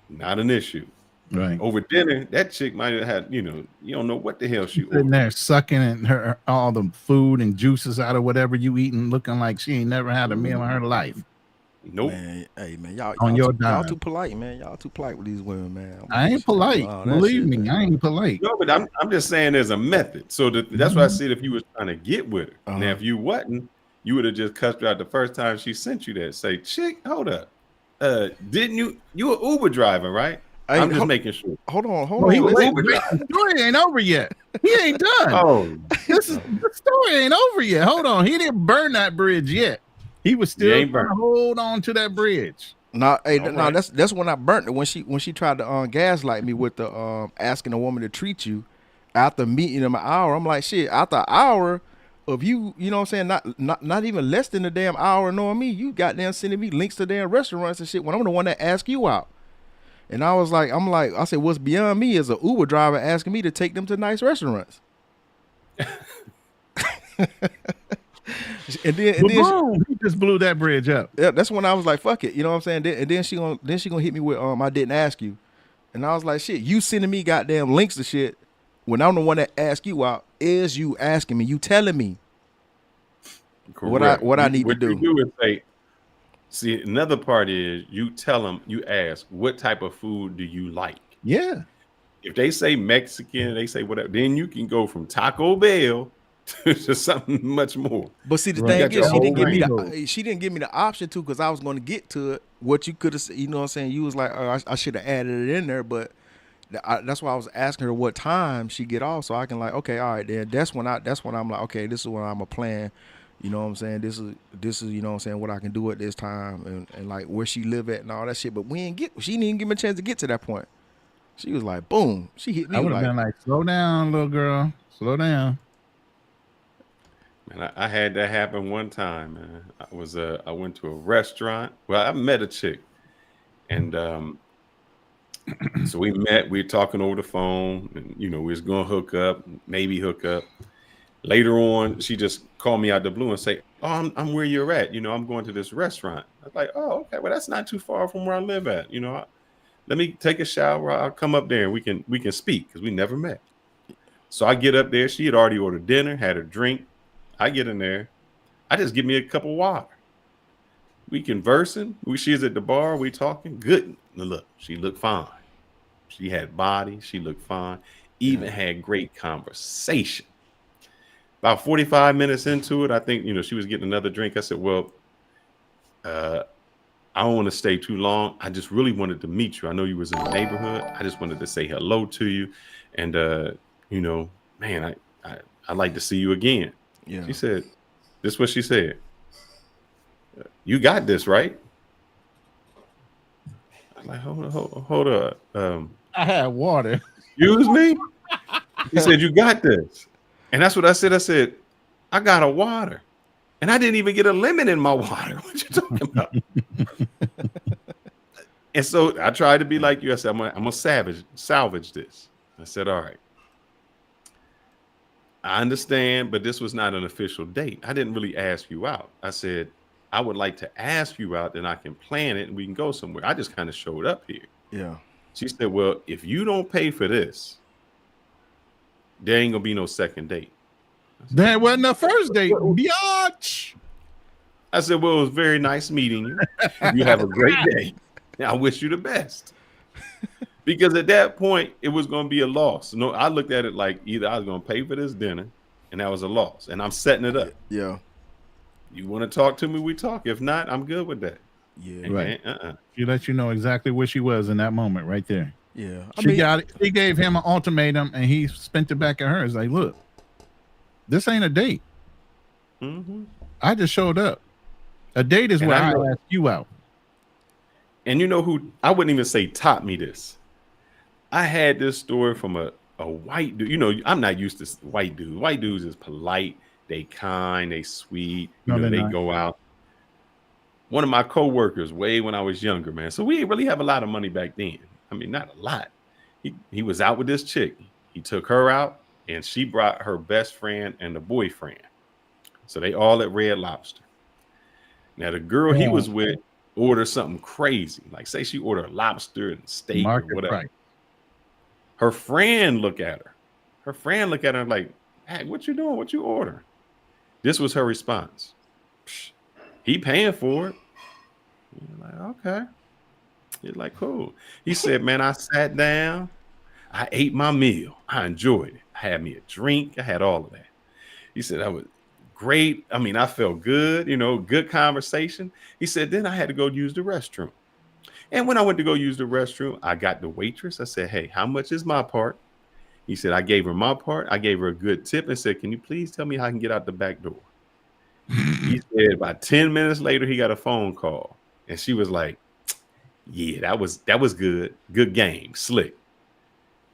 Not an issue. Right. Over dinner, that chick might have had, you don't know what the hell she sitting there sucking in her all the food and juices out of whatever you eating, looking like she ain't never had a meal in her life. Nope. Man, hey man, y'all too polite, man. Y'all too polite with these women, man. I ain't polite. Believe me, I ain't polite. No, but I'm just saying there's a method. So that's why I said if you was trying to get with her. Now, if you wasn't, you would have just cussed her out the first time she sent you that. Say, chick, hold up. Didn't you an Uber driver, right? I'm just making sure. Hold on. The story ain't over yet. He ain't done. The story ain't over yet. Hold on. He didn't burn that bridge yet. He was still trying to hold on to that bridge. That's when I burnt it. When she tried to gaslight me with the asking a woman to treat you after meeting him an hour. I'm like, shit, after an hour of you know what I'm saying, not even less than a damn hour knowing me, you goddamn sending me links to damn restaurants and shit when I'm the one that asked you out. And I was like, I said, what's beyond me is an Uber driver asking me to take them to nice restaurants. and then he just blew that bridge up. Yeah, that's when I was like, fuck it, you know what I'm saying? And then she gonna hit me with I didn't ask you. And I was like, shit, you sending me goddamn links to shit when I'm the one that asked you out, is you asking me, you telling me what I need to do. What you do is say, see, another part is you tell them, you ask, what type of food do you like? Yeah. If they say Mexican, they say whatever, then you can go from Taco Bell to something much more. But see, the thing is, she didn't give me the option to, because I was going to get to it. What you could have, you know what I'm saying? You was like, I should have added it in there, but that's why I was asking her what time she get off, so I can like, okay, all right, then that's when I'm like, okay, this is when I'm a plan. You know what I'm saying? This is you know what I'm saying, what I can do at this time and like where she live at and all that shit. But she didn't even give me a chance to get to that point. She was like, boom. She hit me. I would have been like, slow down, little girl. Slow down. Man, I had that happen one time, man. I went to a restaurant. Well, I met a chick. And so we met, we were talking over the phone, and we was gonna maybe hook up. Later on, she just called me out the blue and say, "Oh, I'm where you're at. I'm going to this restaurant." I was like, "Oh, okay. Well, that's not too far from where I live at. Let me take a shower. I'll come up there and we can speak, because we never met." So I get up there. She had already ordered dinner, had a drink. I get in there. I just give me a cup of water. We conversing. She's at the bar. We talking. Good. Look, she looked fine. She had body. She looked fine. Even had great conversation. About 45 minutes into it, I think, she was getting another drink. I said, well, I don't want to stay too long. I just really wanted to meet you. I know you was in the neighborhood. I just wanted to say hello to you. And, man, I'd like to see you again. Yeah. She said, this is what she said. You got this, right? I'm like, hold up. I had water. Excuse me? He said, you got this. And that's what I said. I said, I got a water. And I didn't even get a lemon in my water. What you talking about? And so I tried to be like you. I said, I'm gonna salvage this. I said, all right. I understand, but this was not an official date. I didn't really ask you out. I said, I would like to ask you out, then I can plan it and we can go somewhere. I just kind of showed up here. Yeah. She said, well, if you don't pay for this, there ain't gonna be no second date. That wasn't the first date, biatch. I said, well, it was very nice meeting you. You have a great day. I wish you the best. Because at that point, it was going to be a loss. No, I looked at it like either I was going to pay for this dinner, and that was a loss, and I'm setting it up. Yeah. You want to talk to me, we talk. If not, I'm good with that. Yeah. Right. She let you know exactly where she was in that moment right there. Yeah. She gave him an ultimatum, and he spent it back at her. It's like, look, this ain't a date. Mm-hmm. I just showed up. A date is where I ask you out. And you know who, I wouldn't even say taught me this. I had this story from a white dude. You know, I'm not used to white dudes. White dudes is polite. They kind. They sweet. They go out. One of my coworkers, way when I was younger, man. So we didn't really have a lot of money back then. I mean, not a lot. He was out with this chick. He took her out, and she brought her best friend and the boyfriend. So they all at Red Lobster. Now the girl he was with ordered something crazy. Like say she ordered lobster and steak or whatever. Right. Her friend look at her. Her friend look at her like, hey, what you doing? What you ordering? This was her response. He paying for it. You're like, okay. He's like, cool. He said, man, I sat down. I ate my meal. I enjoyed it. I had me a drink. I had all of that. He said, that was great. I mean, I felt good, good conversation. He said, then I had to go use the restroom. And when I went to go use the restroom, I got the waitress. I said, hey, how much is my part? He said, I gave her my part. I gave her a good tip and said, can you please tell me how I can get out the back door? He said about 10 minutes later, he got a phone call. And she was like, yeah, that was good. Good game. Slick.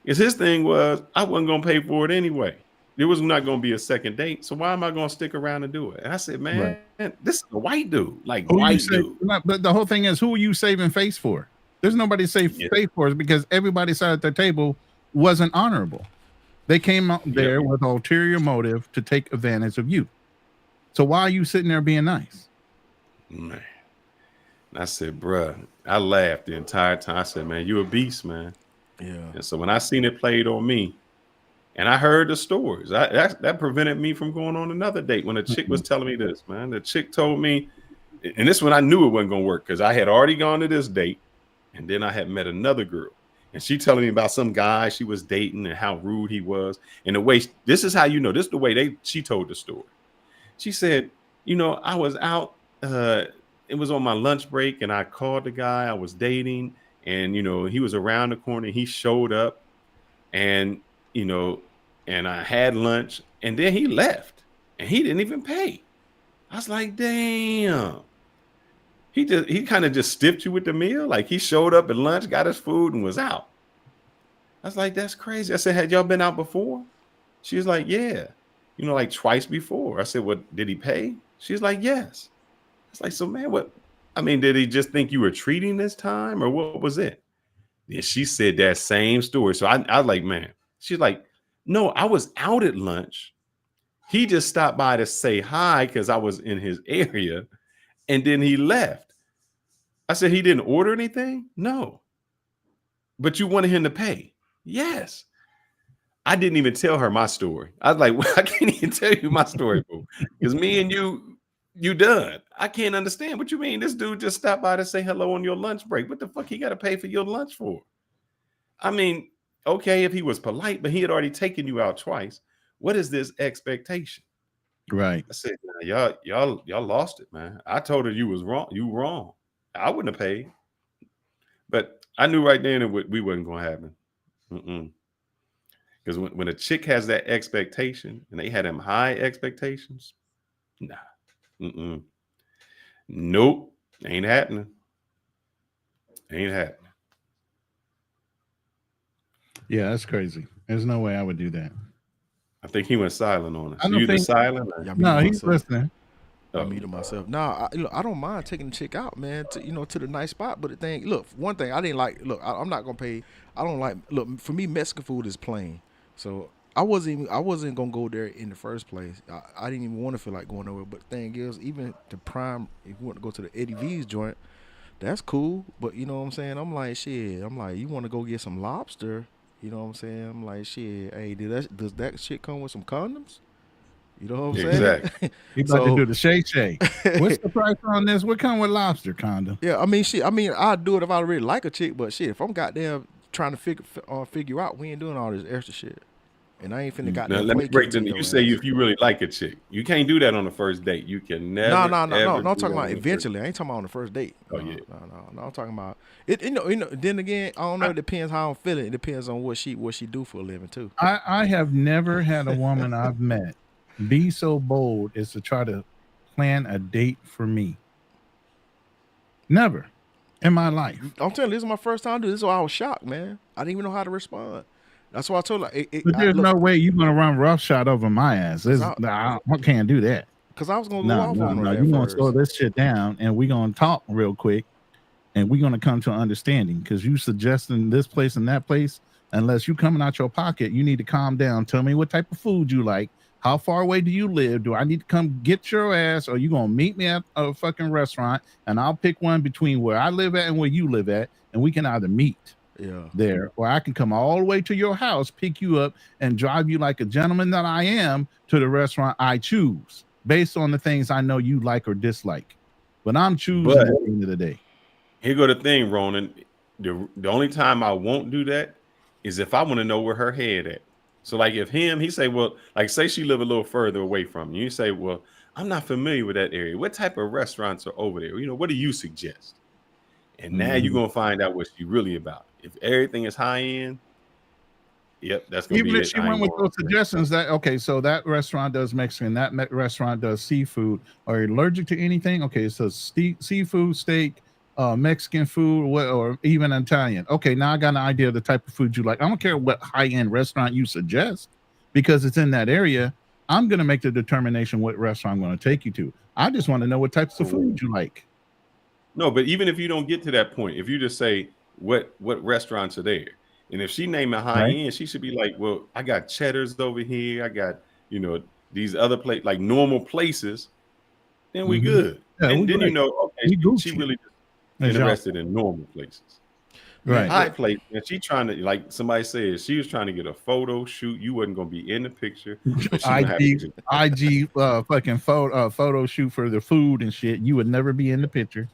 Because his thing was, I wasn't going to pay for it anyway. There was not going to be a second date. So why am I going to stick around and do it? And I said, man, this is a white dude. Like white dude. But the whole thing is, who are you saving face for? There's nobody to save face for because everybody sat at their table wasn't honorable. They came out there with ulterior motive to take advantage of you. So why are you sitting there being nice? Man. I said, bruh, I laughed the entire time. I said, man, you a beast, man. Yeah. And so when I seen it played on me, and I heard the stories, that prevented me from going on another date. When a chick was telling me this, man, the chick told me, and this one I knew it wasn't going to work because I had already gone to this date, and then I had met another girl, and she telling me about some guy she was dating and how rude he was, and the way this is how this is the way she told the story. She said, I was out, it was on my lunch break, and I called the guy I was dating, and he was around the corner. He showed up, and and I had lunch, and then he left, and he didn't even pay. I was like, damn. He kind of just stiffed you with the meal. Like he showed up at lunch, got his food, and was out. I was like, that's crazy. I said, had y'all been out before? She was like, yeah, like twice before. I said, what, did he pay? She's like, yes. It's like, so man, what? I mean, did he just think you were treating this time or what was it? And she said that same story. So I was like, man, she's like, no, I was out at lunch. He just stopped by to say hi because I was in his area. And then he left. I said, he didn't order anything? No. But you wanted him to pay? Yes. I didn't even tell her my story. I was like, well, I can't even tell you my story, boo. Because me and you done. I can't understand what you mean. This dude just stopped by to say hello on your lunch break. What the fuck he got to pay for your lunch for? I mean, okay, if he was polite, but he had already taken you out twice. What is this expectation? Right. I said, y'all lost it, man. I told her you was wrong. You wrong. I wouldn't have paid. But I knew right then that we wasn't going to happen. Because when a chick has that expectation and they had them high expectations, nah. Nope. Ain't happening. Ain't happening. Yeah, that's crazy. There's no way I would do that. I think he went silent on us. I don't think silent. No, he's listening. I muted myself. Nah, I don't mind taking the chick out, man, to the nice spot. But the thing, look, one thing I didn't like. Look, I'm not gonna pay. I don't like. Look, for me, Mexican food is plain. So I wasn't gonna go there in the first place. I didn't even want to feel like going over. But the thing is, even the prime, if you want to go to the Eddie V's joint, that's cool. But you know what I'm saying? I'm like, shit. I'm like, you want to go get some lobster? You know what I'm saying? I'm like, shit. Hey, does that shit come with some condoms? You know what I'm Exactly. saying? You about to So do the shay. What's the price on this? What come with lobster condom? yeah, I mean, shit. I mean, I'd do it if I really like a chick, but shit, if I'm goddamn trying to figure out, we ain't doing all this extra shit, and I ain't finna Now goddamn let me placate break to to you. your Say ass. if you really like a chick, you can't do that on the first date. You can No, never, no, no, no, ever no. I'm do talking that about on the first. eventually. I ain't talking about on the first date. Oh No, yeah. no. I'm talking about it. Then again, I don't know. It depends how I'm feeling. It depends on what she do for a living too. I have never had a woman I've met be so bold as to try to plan a date for me. Never in my life. I'm telling you, this is my first time doing this, so I was shocked, man. I didn't even know how to respond. That's why I told her, But there's look, no way you're gonna run roughshod over my ass. I can't do that. because I was gonna go No, off no, on her no. at You're gonna slow first. this shit down and we're gonna talk real quick and we're gonna come to an understanding because you suggesting this place and that place. Unless you coming out your pocket, you need to calm down. Tell me what type of food you like. How far away do you live? Do I need to come get your ass, or you gonna meet me at a fucking restaurant and I'll pick one between where I live at and where you live at, and we can either meet Yeah. there, or I can come all the way to your house, pick you up, and drive you like a gentleman that I am to the restaurant I choose based on the things I know you like or dislike. But I'm choosing But at the end of the day. here go the thing, Ronan. The only time I won't do that is if I want to know where her head at. So like if he say, well, like say she live a little further away from you. You say, well, I'm not familiar with that area. What type of restaurants are over there? You know, what do you suggest? And now you're gonna find out what she really about. If everything is high end, yep, that's gonna Even be if it. she I went ain't with going those suggestions that okay, so that restaurant does Mexican, that restaurant does seafood. Are you allergic to anything? Okay, so seafood, steak, Mexican food, or even Italian. Okay, now I got an idea of the type of food you like. I don't care what high-end restaurant you suggest because it's in that area. I'm gonna make the determination what restaurant I'm gonna take you to. I just want to know what types of food you like. No, but even if you don't get to that point, if you just say what restaurants are there, and if she name it high Right? end, she should be like, well, I got Cheddar's over here, I got these other like normal places, then we Mhm. good. Yeah, And we then great. okay, We she Gucci. really just As y'all. interested in normal places. Man, Right. High place, and she trying to, like somebody said, she was trying to get a photo shoot. You wasn't gonna be in the picture, but she gonna have to just IG fucking photo shoot for the food and shit. You would never be in the picture.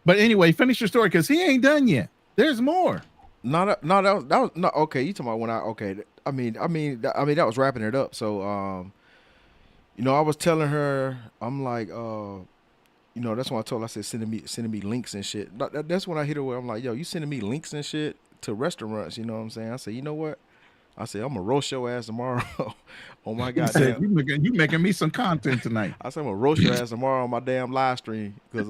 But anyway, finish your story because he ain't done yet. There's more. No, that was no okay. You talking about when I okay? I mean that was wrapping it up. So I was telling her, I'm like, that's when I told her, I said sending me links and shit. That's when I hit her where I'm like, yo, you sending me links and shit to restaurants. You know what I'm saying? I said, you know what? I said, I'm gonna roast your ass tomorrow. Oh my He said, goddamn. you making me some content tonight. I said, I'm gonna roast your ass tomorrow on my damn live stream because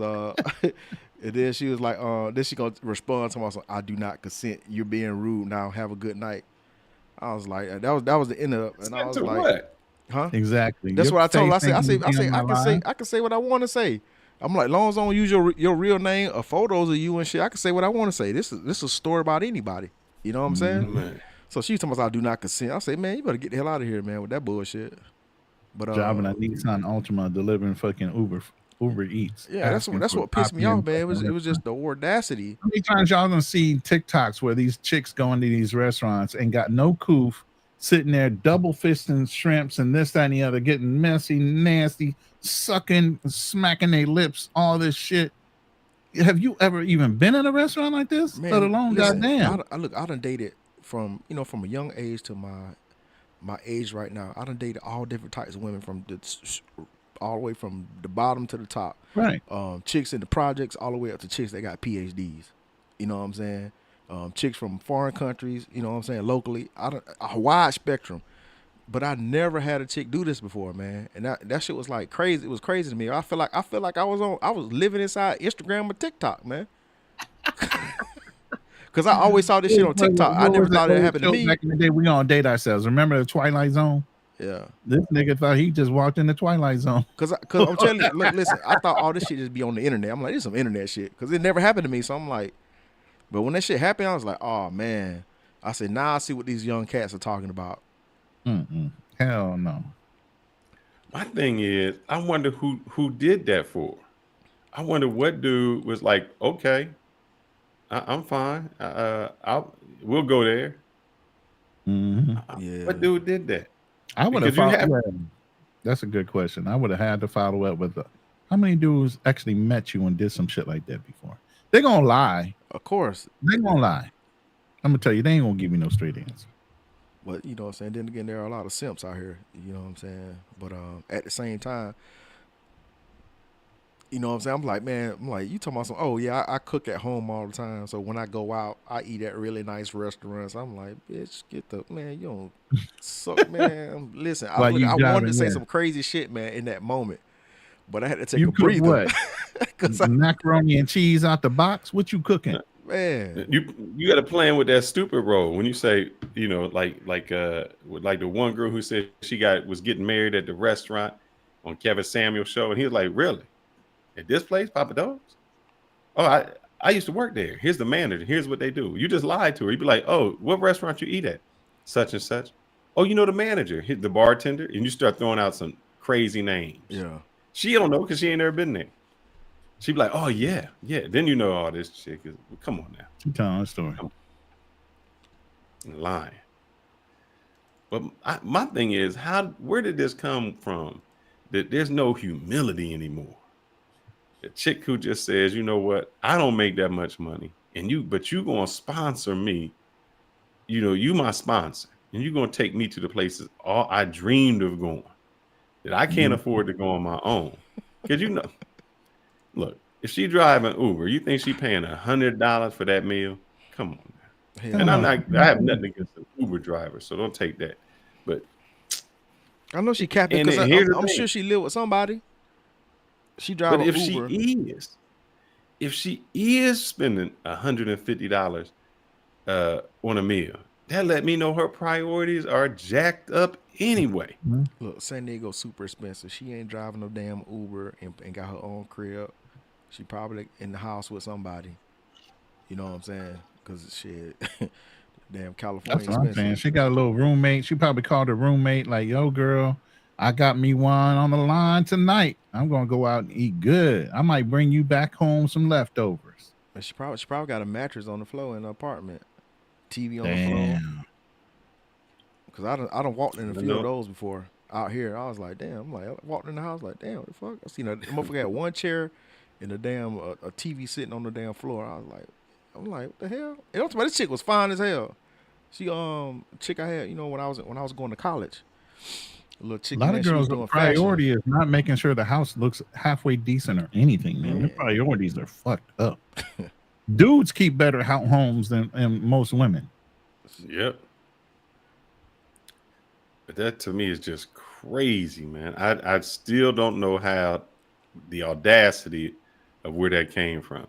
and then she was like, then she gonna respond to me, I do not consent. You're being rude. Now have a good night. I was like, that was the end of it, and I was to like, what? huh? Exactly. That's Your what I told her. I face said, ain't gonna be on my line. I can say what I want to say. I'm like, long as I don't use your real name or photos of you and shit, I can say what I want to say. This is a story about anybody. You know what I'm saying? Man. So she told me I do not consent. I say, man, you better get the hell out of here, man, with that bullshit. But Driving a Nissan Altima, delivering fucking Uber Eats. yeah, that's what pissed me off, man. It was just the audacity. How many times y'all gonna see TikToks where these chicks go into these restaurants and got no coof, sitting there double fisting shrimps and this, that, and the other, getting messy, nasty, sucking, smacking their lips, all this shit. Have you ever even been in a restaurant like this? Man, Let alone listen, goddamn. I done dated from a young age to my age right now. I done dated all different types of women from all the way from the bottom to the top. Right. Chicks in the projects all the way up to chicks that got PhDs. You know what I'm saying? Chicks from foreign countries, you know what I'm saying, locally. A wide spectrum. But I never had a chick do this before, man. And that shit was like crazy. It was crazy to me. I feel like I was living inside Instagram or TikTok, man. Cause I always saw this shit on TikTok. I never thought it happened to me. Back in the day, we gonna date ourselves. Remember the Twilight Zone? Yeah. This nigga thought he just walked in the Twilight Zone. Cause I'm telling you, look, listen, I thought all this shit just be on the internet. I'm like, this is some internet shit. Cause it never happened to me. So I'm like, but when that shit happened, I was like, oh man. I said, now I see what these young cats are talking about. Hell no. My thing is, I wonder who did that for. I wonder what dude was like, okay, I'm fine. We'll go there. Mhm. Yeah. What dude did that? I would have Because you thought. have- That's a good question. I would have had to follow up with how many dudes actually met you and did some shit like that before? They're gonna lie. Of course. They're gonna lie. I'm gonna tell you, they ain't gonna give me no straight answer. But you know what I'm saying? Then again, there are a lot of simps out here. You know what I'm saying? But at the same time, you know what I'm saying? I'm like, man, I'm like, you talking about some, oh yeah, I cook at home all the time. So when I go out, I eat at really nice restaurants. I'm like, bitch, get the man, you don't suck, man. Listen, While you I wanted to driving say where? some crazy shit, man, in that moment. But I had to take You a cook breather. what? Cause Macaroni and cheese out the box? What you cooking? man, You got to plan with that stupid role when you say, you know, like the one girl who said she was getting married at the restaurant on Kevin Samuel's show, and he was like, really, at this place, Papa Do's? Oh, I used to work there. Here's the manager. Here's what they do. You just lied to her. You'd be like, oh, what restaurant you eat at? Such and such. Oh, you know the manager, the bartender, and you start throwing out some crazy names. yeah. She don't know because she ain't never been there. She'd be like, oh, yeah. Then you know all this chick is, come on now. She telling a story. Lying. But my thing is, where did this come from? That there's no humility anymore. The chick who just says, you know what, I don't make that much money, but you gonna sponsor me. You know, you my sponsor, and you're gonna take me to the places all I dreamed of going that I can't afford to go on my own. Because you know, look, if she driving Uber, you think she paying $100 for that meal? Come on now. Hell And no. I have nothing against the Uber driver, so don't take that. But I know she capping and because here's the I'm thing. sure she live with somebody. She drive But an if Uber. if she is spending $150 on a meal, that let me know her priorities are jacked up anyway. Look, San Diego super expensive. She ain't driving no damn Uber and got her own crib. She probably in the house with somebody. You know what I'm saying? Because shit, damn California That's what I'm saying. expensive. She got a little roommate. She probably called her roommate like, yo, girl, I got me one on the line tonight. I'm gonna go out and eat good. I might bring you back home some leftovers. And she probably got a mattress on the floor in the apartment, TV on the floor. Damn. Cause I done walked in a I few know. of those before out here. I was like, damn. I'm like, I walked in the house like, damn, what the fuck? I seen a motherfucker had one chair and a damn a TV sitting on the damn floor. I'm like, what the hell? And ultimately, this chick was fine as hell. She chick I had, you know, when I was going to college. A little chick. A lot man, of she was girls' doing fashion. priority is not making sure the house looks halfway decent or anything, man. Their Man. priorities are fucked up. Dudes keep better homes than most women. Yep. But that to me is just crazy, man. I still don't know how the audacity of where that came from.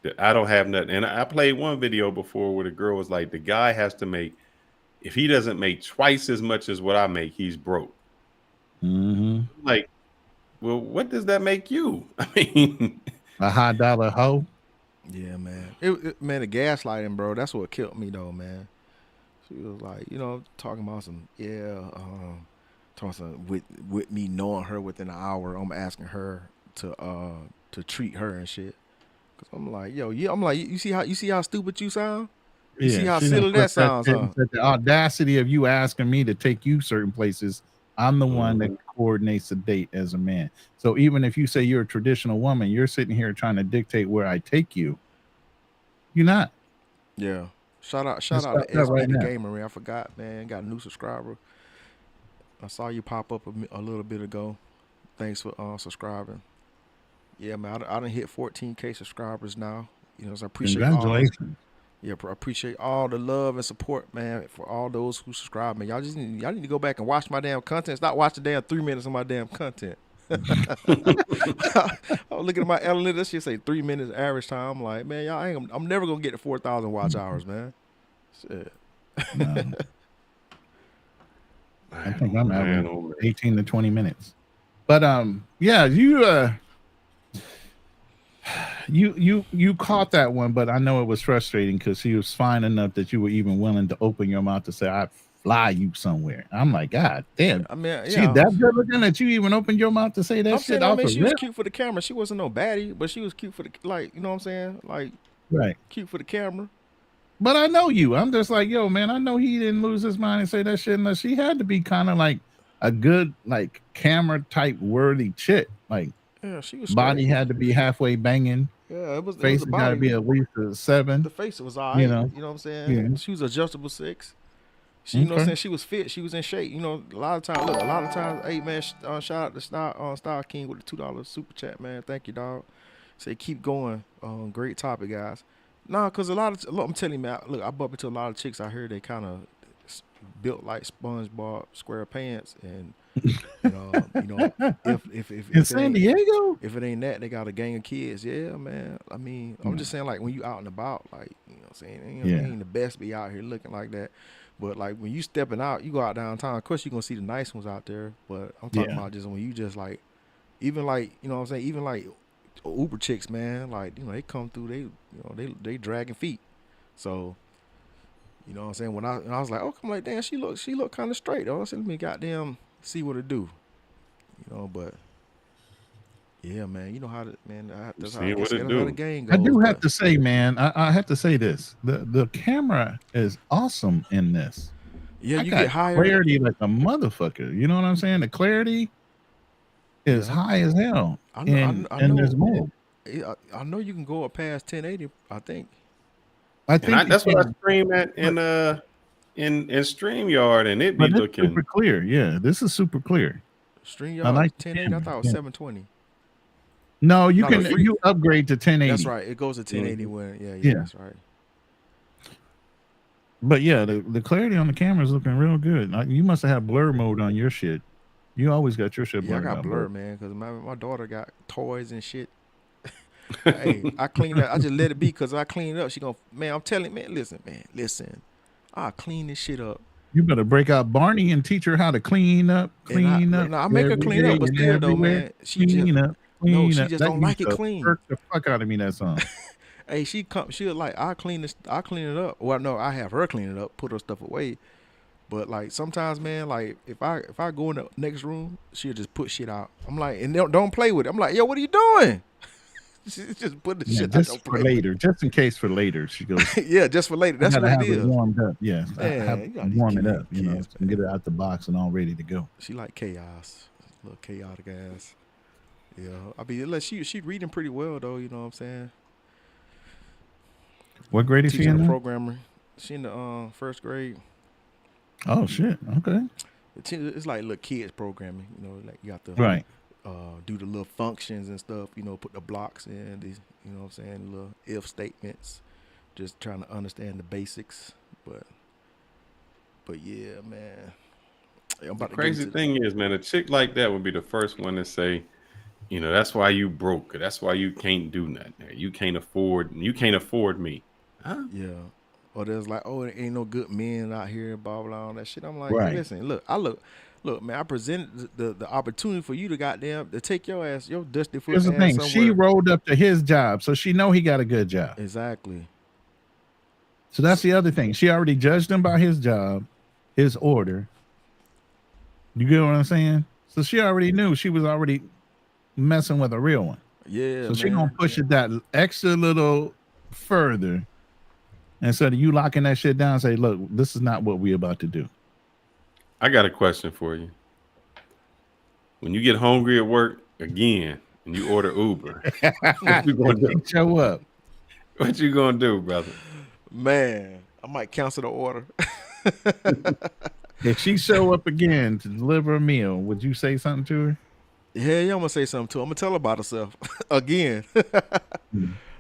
That I don't have nothing. And I played one video before where the girl was like, the guy has to make, if he doesn't make twice as much as what I make, he's broke. Mm-hmm. Like, well, what does that make you? I mean, A high dollar hoe. Yeah, man. Man, the gaslighting, bro. That's what killed me, though, man. She was like, you know, talking about some, talking some with me knowing her within an hour. I'm asking her to treat her and shit. Cause I'm like, yo, yeah. I'm like, you see how stupid you sound? You see how she silly done that flipped sounds, shit huh? and said the audacity of you asking me to take you certain places. I'm the one Mm-hmm. that coordinates the date as a man. So even if you say you're a traditional woman, you're sitting here trying to dictate where I take you. You're not. Yeah. Shout out Let's to stop that SB right the now. Gamer, man. I forgot, man. Got a new subscriber. I saw you pop up a little bit ago. Thanks for subscribing. Yeah, man. I done hit 14K subscribers now. You know, so I appreciate all. Congratulations. Yeah, I appreciate all the love and support, man, for all those who subscribe, man. Y'all need to go back and watch my damn content. Stop watching damn 3 minutes of my damn content. I was looking at my analytics. That shit say 3 minutes average time. I'm like, man, I'm never gonna get to 4,000 watch hours, man. Shit. No. I think I'm averaging 18 to 20 minutes. But yeah, you caught that one, but I know it was frustrating because she was fine enough that you were even willing to open your mouth to say, I'd fly you somewhere. I'm like, God damn. I mean, She yeah. that good looking that you even opened your mouth to say that I'm shit saying, off I mean, the she was rip? cute for the camera. She wasn't no baddie, but she was cute for the, like, you know what I'm saying? Like, Right. cute for the camera. But I know you. I'm just like, yo, man, I know he didn't lose his mind and say that shit unless she had to be kind of like a good like camera type worthy chick. Like Yeah, she was body straight. had to be halfway banging. Yeah, it was Face the has got to be body. at least a 7. The face was all You right. know. You know what I'm saying? Yeah. She was adjustable 6. She, you know what I'm Okay. saying? She was fit. She was in shape. You know, a lot of times, look, a lot of times, hey man, shout out to Star King with the $2 super chat, man. Thank you, dog. Say keep going. Great topic, guys. Nah, cause look, I'm telling you, man. Look, I bump into a lot of chicks out here. They kind of built like SpongeBob SquarePants, and In if it San ain't Diego. if it ain't that, they got a gang of kids. Yeah, man. I mean, I'm just saying, like, when you out and about, like, you know what I'm saying? Yeah. It ain't the best be out here looking like that. But, like, when you stepping out, you go out downtown, of course, you're going to see the nice ones out there. But I'm talking Yeah. about just when you just, like, even, like, you know what I'm saying? Even, like, Uber chicks, man, like, you know, they come through, they dragging feet. So, you know what I'm saying? When I was like, oh, I'm like, damn, she look kind of straight. Oh, I said, let me goddamn see what it do. You know, but yeah, man, you know how to, man. That's how, I See guess what it that's how the do. game goes. I do have but- to say, man, I have to say this. The camera is awesome in this. Yeah, I you got get higher. clarity like a motherfucker. You know what I'm saying? The clarity is Yeah. high as hell. I know- And I and know. there's more. I know you can go up past 1080. I think. I think And that's you what I can, stream at in StreamYard, and it be but it's looking. super clear. Yeah, this is super clear. StreamYard I like the 1080. I camera, thought it was yeah. 720. No, you No, the can free- you upgrade to 1080. That's right. It goes to 1080 when. Yeah, Yeah. that's right. But yeah, the clarity on the camera is looking real good. Like, you must have had blur mode on your shit. You always got your shit Yeah, I blurred got out, blurred, man, because my daughter got toys and shit. Hey, I clean that. I just let it be because I clean it up. She gonna, man. I'm telling, man. Listen. I clean this shit up. You better break out Barney and teach her how to clean up. And I make her every clean up, day but and still though, everywhere. man, she just Clean up. she just That don't like used it to clean. irk the fuck out of me, that song. Hey, she was like, I clean it up. Well, no, I have her clean it up, put her stuff away. But like sometimes, man, like if I go in the next room, she'll just put shit out. I'm like, and don't play with it. I'm like, yo, what are you doing? She just put the Yeah, shit out. just Don't for play with later, just in case for later. She goes, it. Yeah, just for later. That's I gotta what it have is. it warmed up. Yeah, Man, have you it got these warm it up, you know, kids, and get it out the box and all ready to go. She like chaos, a little chaotic ass. Yeah, I mean, like she reading pretty well though. You know what I'm saying? What grade is she Teaching in a now? programmer. She in the first grade. Oh shit. Okay. It's like little kids programming. You know, like you got to Right. do the little functions and stuff. You know, put the blocks in. These, you know what I'm saying? Little if statements. Just trying to understand the basics. But yeah, man. I'm The about to get crazy into thing is, man, a chick like that would be the first one to say, you know, that's why you broke. That's why you can't do nothing. You can't afford me. Huh? Yeah. Or there's like, oh, there ain't no good men out here, blah blah, all that shit. I'm like, Right. listen, look, man, I presented the opportunity for you to goddamn to take your dusty foot Here's the ass thing. somewhere. She rolled up to his job, so she know he got a good job. Exactly. So that's the other thing. She already judged him by his job, his order. You get what I'm saying? So she already knew she was already messing with a real one. Yeah. So she man. gonna push it that extra little further. Instead of you locking that shit down, say, look, this is not what we about to do. I got a question for you. When you get hungry at work again and you order Uber, what you gonna do? Show up. What you gonna do, brother? Man, I might cancel the order. If she show up again to deliver a meal, would you say something to her? Yeah, I'm gonna say something to her. I'm gonna tell her about herself again.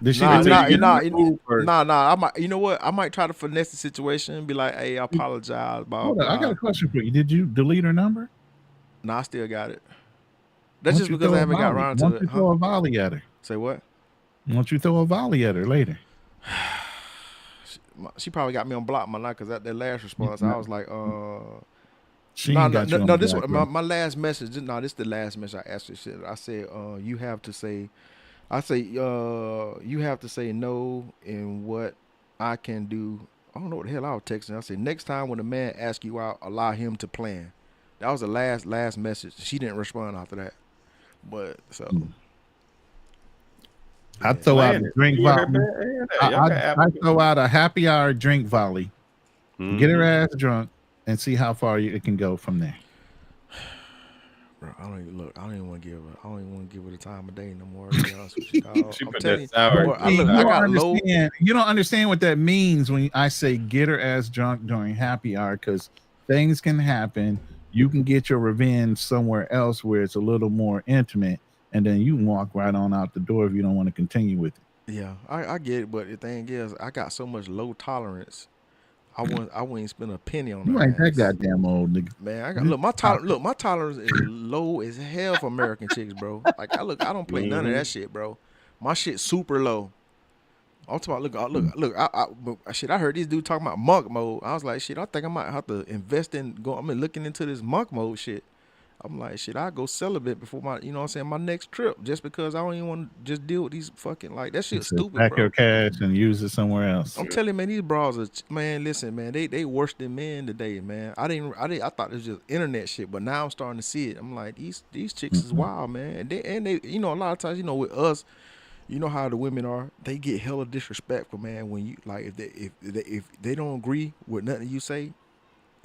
Did she Nah, really nah, get nah, it? I might. You know what? I might try to finesse the situation and be like, "Hey, I apologize." Blah, Hold on, I blah. got a question for you. Did you delete her number? Nah, I still got it. That's Why just don't you because throw I a haven't got volley? around Why to don't it. you Huh? throw a volley at her? Say what? Why don't you throw a volley at her later? She probably got me on block my night because that last response, I was like, She no, ain't got you on no, the this black one, list. my last message. No, this is the last message I asked her. Shit, I said, you have to say, you have to say no in what I can do. I don't know what the hell I was texting. I said, next time when a man asks you out, allow him to plan. That was the last message. She didn't respond after that. But so. I throw out a Plan it. drink You heard volley. that? Yeah, y'all got I applicants. throw out a happy hour drink volley. Get her Mhm. ass drunk and see how far it can go from there. Bro, I don't even look. I don't even want to give her. I don't even want to give her the time of day no more. To be honest with you, dog. She I'm put telling that you, sour. bro. I See, look. you I don't got low. understand. You don't understand what that means when I say get her ass drunk during happy hour, because things can happen. You can get your revenge somewhere else where it's a little more intimate, and then you can walk right on out the door if you don't want to continue with it. Yeah, I get it, but the thing is, I got so much low tolerance. I wouldn't even spend a penny on You her ain't that ass. goddamn old, nigga. Man, I got You stop it. my tolerance is low as hell for American chicks, bro. Like I don't play none of that shit, bro. My shit super low. I'm talking about look. Shit, I heard these dudes talking about monk mode. I was like, shit, I think I might have to invest in go. I'm looking into this monk mode shit. I'm like, shit, I go celibate before my, you know what I'm saying, my next trip, just because I don't even want to just deal with these fucking like that shit Said, stupid, pack bro. your cash and use it somewhere else. I'm telling you, man, these bras are, man, listen, man, they worse than men today, man. I thought it was just internet shit, but now I'm starting to see it. I'm like, these chicks is wild, man. And they, you know, a lot of times, you know, with us, you know how the women are, they get hella disrespectful, man. When you like, if they don't agree with nothing you say,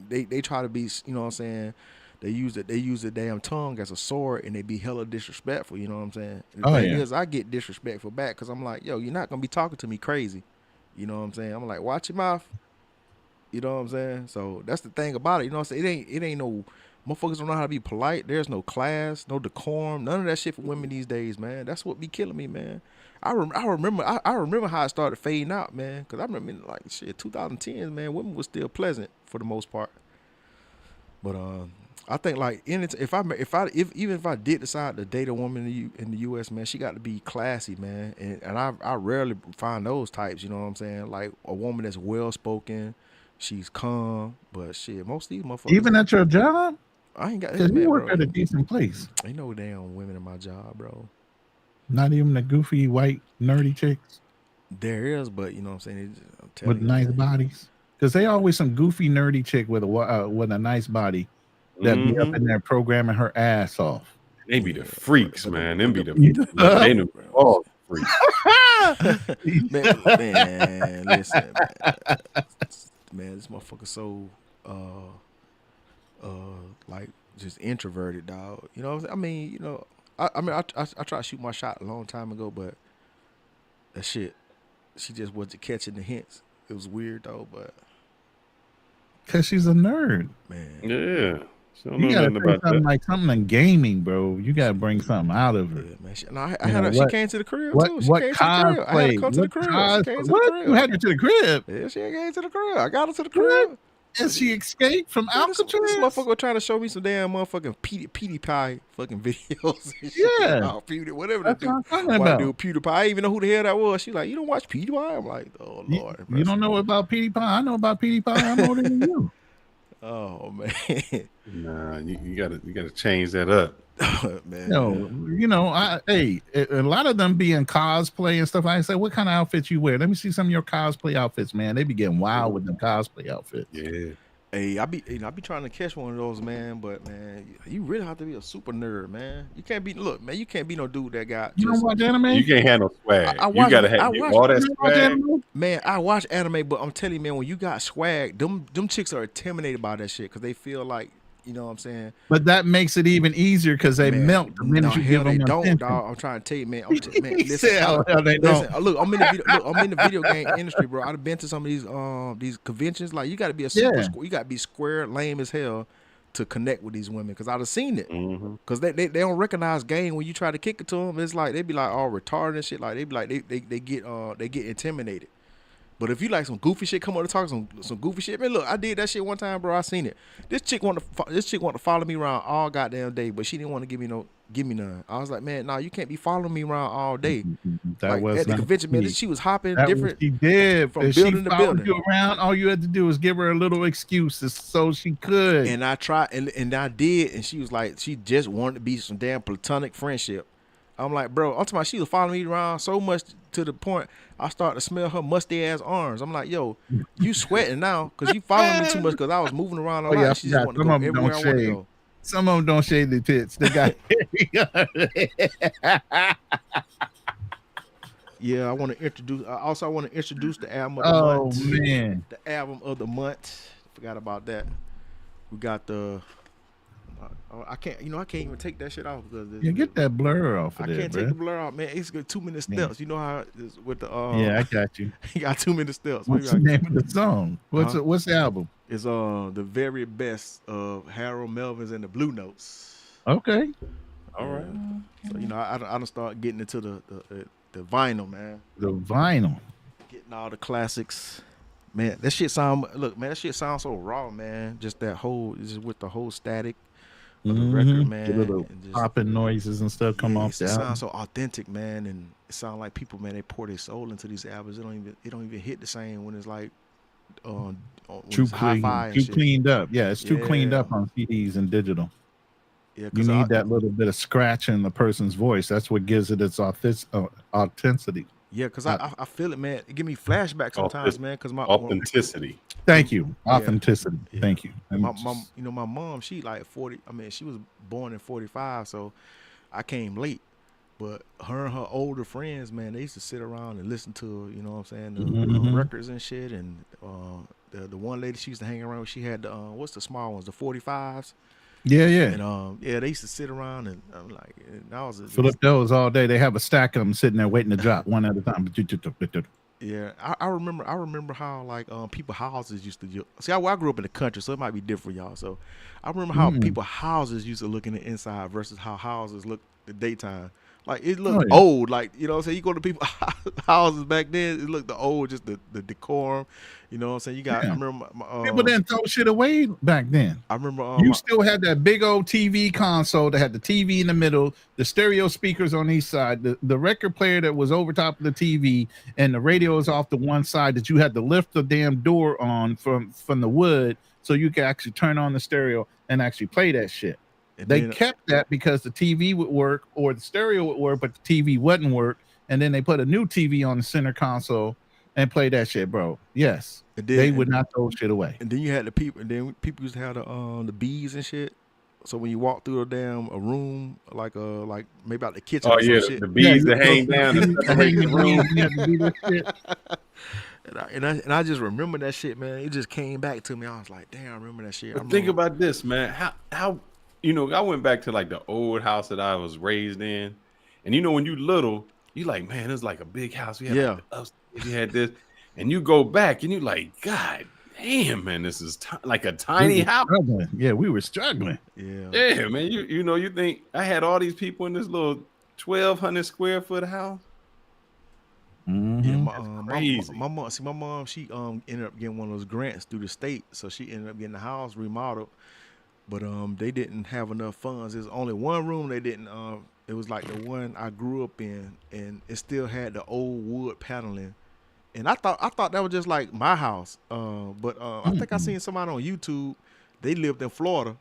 they try to be, you know what I'm saying. They use the damn tongue as a sword, and they be hella disrespectful. You know what I'm saying? The Oh thing yeah. is, I get disrespectful back because I'm like, yo, you're not gonna be talking to me crazy. You know what I'm saying? I'm like, watch your mouth. You know what I'm saying? So that's the thing about it. You know what I'm saying? It ain't no motherfuckers don't know how to be polite. There's no class, no decorum, none of that shit for women these days, man. That's what be killing me, man. I remember how it started fading out, man. Cause I remember like shit, 2010s, man. Women was still pleasant for the most part. But I think like even if I did decide to date a woman in the U.S., man, she got to be classy, man. And I rarely find those types. You know what I'm saying? Like a woman that's well spoken, she's calm. But shit, most of these motherfuckers, Even at your job, I ain't got because man, you work bro. at a decent place. Ain't no damn women in my job, bro. Not even the goofy white nerdy chicks There is, but you know what I'm saying. I'm telling with you, nice man. bodies. Because they always some goofy nerdy chick with a nice body that be up in there programming her ass off. They be the freaks, man. Them be the Yeah. they know all freaks. man, listen, man, this motherfucker so like just introverted, dog. You know what I'm saying? I mean, you know, I tried to shoot my shot a long time ago, but that shit, she just wasn't catching the hints. It was weird though, but Because she's a nerd. man, Yeah. She don't You know gotta nothing say about something that. like something in gaming, bro. You gotta bring something out of her. yeah, man. I had her. She came to the crib too. She What came to the crib. I had her cosplay? come to the crib. She came to the What? crib. You had her to the crib? Yeah, she came to the crib. I got her to the What? crib. And she escaped from Man, this Alcatraz? motherfucker was trying to show me some damn motherfucking PewDiePie fucking videos and shit. Yeah. Oh, whatever That's that what I'm dude. talking White about. dude PewDiePie. I didn't even know who the hell that was. She like, you don't watch PewDiePie? I'm like, oh Lord. You don't know about PewDiePie? I know about PewDiePie. I'm older than you. Oh man. Nah, you gotta change that up. Man. No, you know, a lot of them be in cosplay and stuff. Like I say, what kind of outfits you wear? Let me see some of your cosplay outfits, man. They be getting wild with them cosplay outfits. Yeah. Hey, I be trying to catch one of those, man. But man, you really have to be a super nerd, man. You can't be you can't be no dude that got. You don't watch anime? You can't handle swag. I You watch- gotta I have watch- all that You don't watch swag. anime? Man, I watch anime, but I'm telling you, man, when you got swag, them chicks are intimidated by that shit because they feel like, you know what I'm saying? But that makes it even easier because they Man, melt the minute you give them they don't, attention. dog. I'm trying to tell you, man. Man, He listen, said, "Oh, hell, they listen. don't." Look, I'm in the video game industry, bro. I've been to some of these conventions. Like, you got to be you got to be square, lame as hell to connect with these women. Because I've seen it. Because they don't recognize game when you try to kick it to them. It's like they be like all retarded and shit. Like they be like they get intimidated. But if you like some goofy shit, come on to talk some goofy shit, man. Look, I did that shit one time, bro. I seen it. This chick want to follow me around all goddamn day, but she didn't want to give me none. I was like, man, nah, you can't be following me around all day. That like, was at the not convention, man. me. She was hopping That different. was she did from If building she to followed building. you around, all you had to do was give her a little excuses so she could. And I tried, and I did, and she was like, she just wanted to be some damn platonic friendship. I'm like, bro, I'm talking about she was following me around so much to the point I started to smell her musty ass arms. I'm like, yo, you sweating now because you following me too much because I was moving around a lot. yeah, She just wanted to go everywhere I want to go. Some of them don't shave their tits. They got. Yeah, I want to introduce. I want to introduce the album of the month. Oh man, The album of the month. Forgot about that. We got the I can't. I can't even take that shit off because Yeah, get that blur off of I there, can't take bro. the blur out, man. It's got too many Yeah. steps. You know how it is with the Yeah, I got you. you got too many steps. What's the name of the song? What's Huh? what's the album? It's the very best of Harold Melvins and the Blue Notes. Okay. All right. So I don't start getting into the vinyl, man. The vinyl. Getting all the classics. Man, that shit sound man, that shit sounds so raw, man. Just that whole just with the whole static of the record, Mhm. man. The little and just, popping noises and stuff come off it the album. sounds so authentic, man, and it sounds like people, man, they pour their soul into these albums. It don't even hit the same when it's like when Too it's hi-fi clean, and too shit. cleaned up. Yeah, it's too cleaned Yeah. up on CDs and digital. Yeah, You because need that little bit of scratch in the person's voice. That's what gives it its authenticity. I feel it, man. It give me flashbacks sometimes, man. Because Authenticity. Thank you. Yeah. Authenticity. Yeah. Thank you. my mom, she like 40. I mean, she was born in 45, so I came late. But her and her older friends, man, they used to sit around and listen to, you know what I'm saying, the Mhm. records and shit. And the one lady she used to hang around with, she had the what's the small ones, the 45s. Yeah, yeah. And they used to sit around and I'm like, and I was Fill up those all day. They have a stack of them sitting there waiting to drop one at a time. Yeah, I remember how like people houses used to see. I grew up in the country, so it might be different, y'all. So I remember how people houses used to look in the inside versus how houses look the daytime. Like it looked old, like you know what I'm saying. You go to people houses back then, it looked the old, just the decorum. You know what I'm saying. You got. I remember people didn't throw shit away back then. I remember you still had that big old TV console that had the TV in the middle, the stereo speakers on each side, the record player that was over top of the TV, and the radio was off the one side that you had to lift the damn door on from the wood so you could actually turn on the stereo and actually play that shit. And they kept that because the TV would work or the stereo would work, but the TV wouldn't work. And then they put a new TV on the center console and play that shit, bro. Yes. They would not throw shit away. And then you had the people, and then people used to have the bees and shit. So when you walk through a room, like maybe out the kitchen. Oh yeah, the bees that hang down and separate the room. And I just remember that shit, man. It just came back to me. I was like, damn, I remember that shit. But think about this, man. How I went back to like the old house that I was raised in, and when you little, you like, man, it's like a big house. We had like the upstairs, you had this, and you go back and you like, God damn, man, this is like a tiny house. Struggling. Yeah, we were struggling. Yeah, man. You think I had all these people in this little 1,200 square foot house? Yeah, crazy. my mom, she ended up getting one of those grants through the state, so she ended up getting the house remodeled. But they didn't have enough funds. There's only one room they didn't. It was like the one I grew up in, and it still had the old wood paneling. And I thought that was just like my house. But I think I seen somebody on YouTube. They lived in Florida,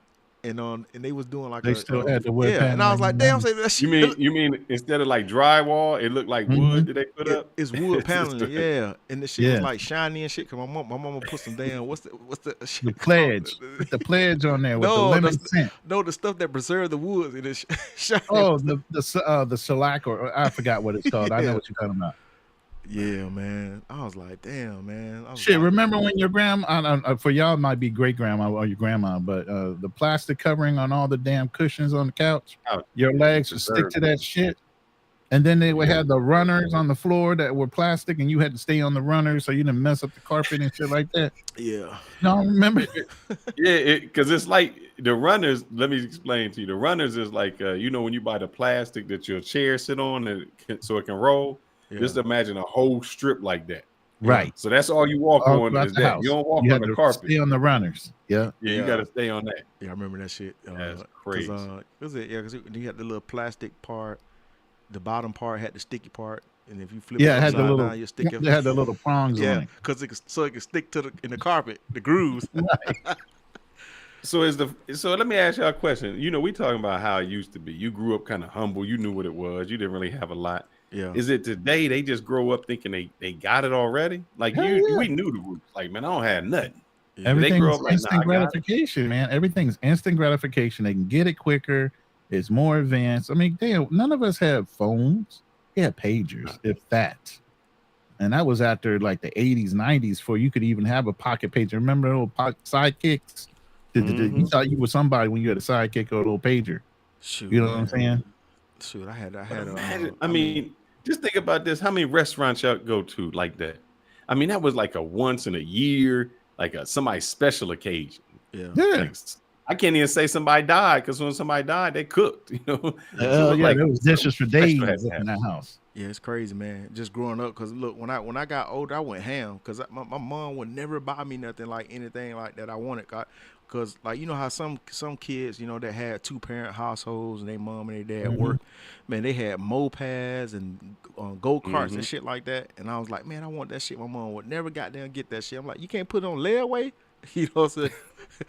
and they was doing like they still had the wood paneling. And I was like, damn, say that shit. You mean instead of like drywall, it looked like wood that they put up? It's wood paneling, yeah. And the shit was like shiny and shit. Cause my mama put some damn what's the shit the pledge, the pledge on there with the lemon scent. No, the stuff that preserved the woods and it's shiny. Oh, the shellac, or I forgot what it's called. I know what you're talking about. Yeah, man. I was like, damn, man. Shit, remember when your grandma, for y'all it might be great grandma or your grandma, but the plastic covering on all the damn cushions on the couch, your legs would stick to that shit. And then they would have the runners on the floor that were plastic, and you had to stay on the runners so you didn't mess up the carpet and shit like that. Yeah. No, remember? Yeah, because it's like the runners. Let me explain to you. The runners is like, when you buy the plastic that your chair sit on so it can roll. Yeah. Just imagine a whole strip like that. Right. So that's all you walk on is that. House. You don't walk on the carpet. Stay on the runners. Yeah. You got to stay on that. Yeah, I remember that shit. That's crazy. Because you had the little plastic part. The bottom part had the sticky part, and if you flip it had the little down, you stick it. They had the little prongs on it. Because it can stick in the carpet, the grooves. Right. So let me ask y'all a question. We talking about how it used to be. You grew up kind of humble. You knew what it was. You didn't really have a lot. Yeah. Is it today they just grow up thinking they got it already? Like we knew the roots. Like, man, I don't have nothing. Yeah. Everything's instant gratification, man. Everything's instant gratification. They can get it quicker. It's more advanced. I mean, damn, none of us have phones. We had pagers, if that. And that was after like the 80s, 90s, before you could even have a pocket pager. Remember the little sidekicks? You thought you were somebody when you had a sidekick or a little pager. Shoot, You know man. what I'm saying? Shoot, I had Imagine, I mean, just think about this. How many restaurants y'all go to like that? I mean, that was like a once in a year, like a somebody's special occasion. yeah. Like, I can't even say somebody died because when somebody died, they cooked. You know, Hell yeah, like there was dishes for days special had to in that house. Yeah, it's crazy, man. Just growing up, cause look, when I got older, I went ham, cause my mom would never buy me nothing like anything like that I wanted, cause like you know how some kids, you know, that had 2-parent households and their mom and their dad worked, man, they had mopeds and go karts and shit like that, and I was like, man, I want that shit. My mom would never goddamn get that shit. I'm like, you can't put it on layaway. You know what I'm saying?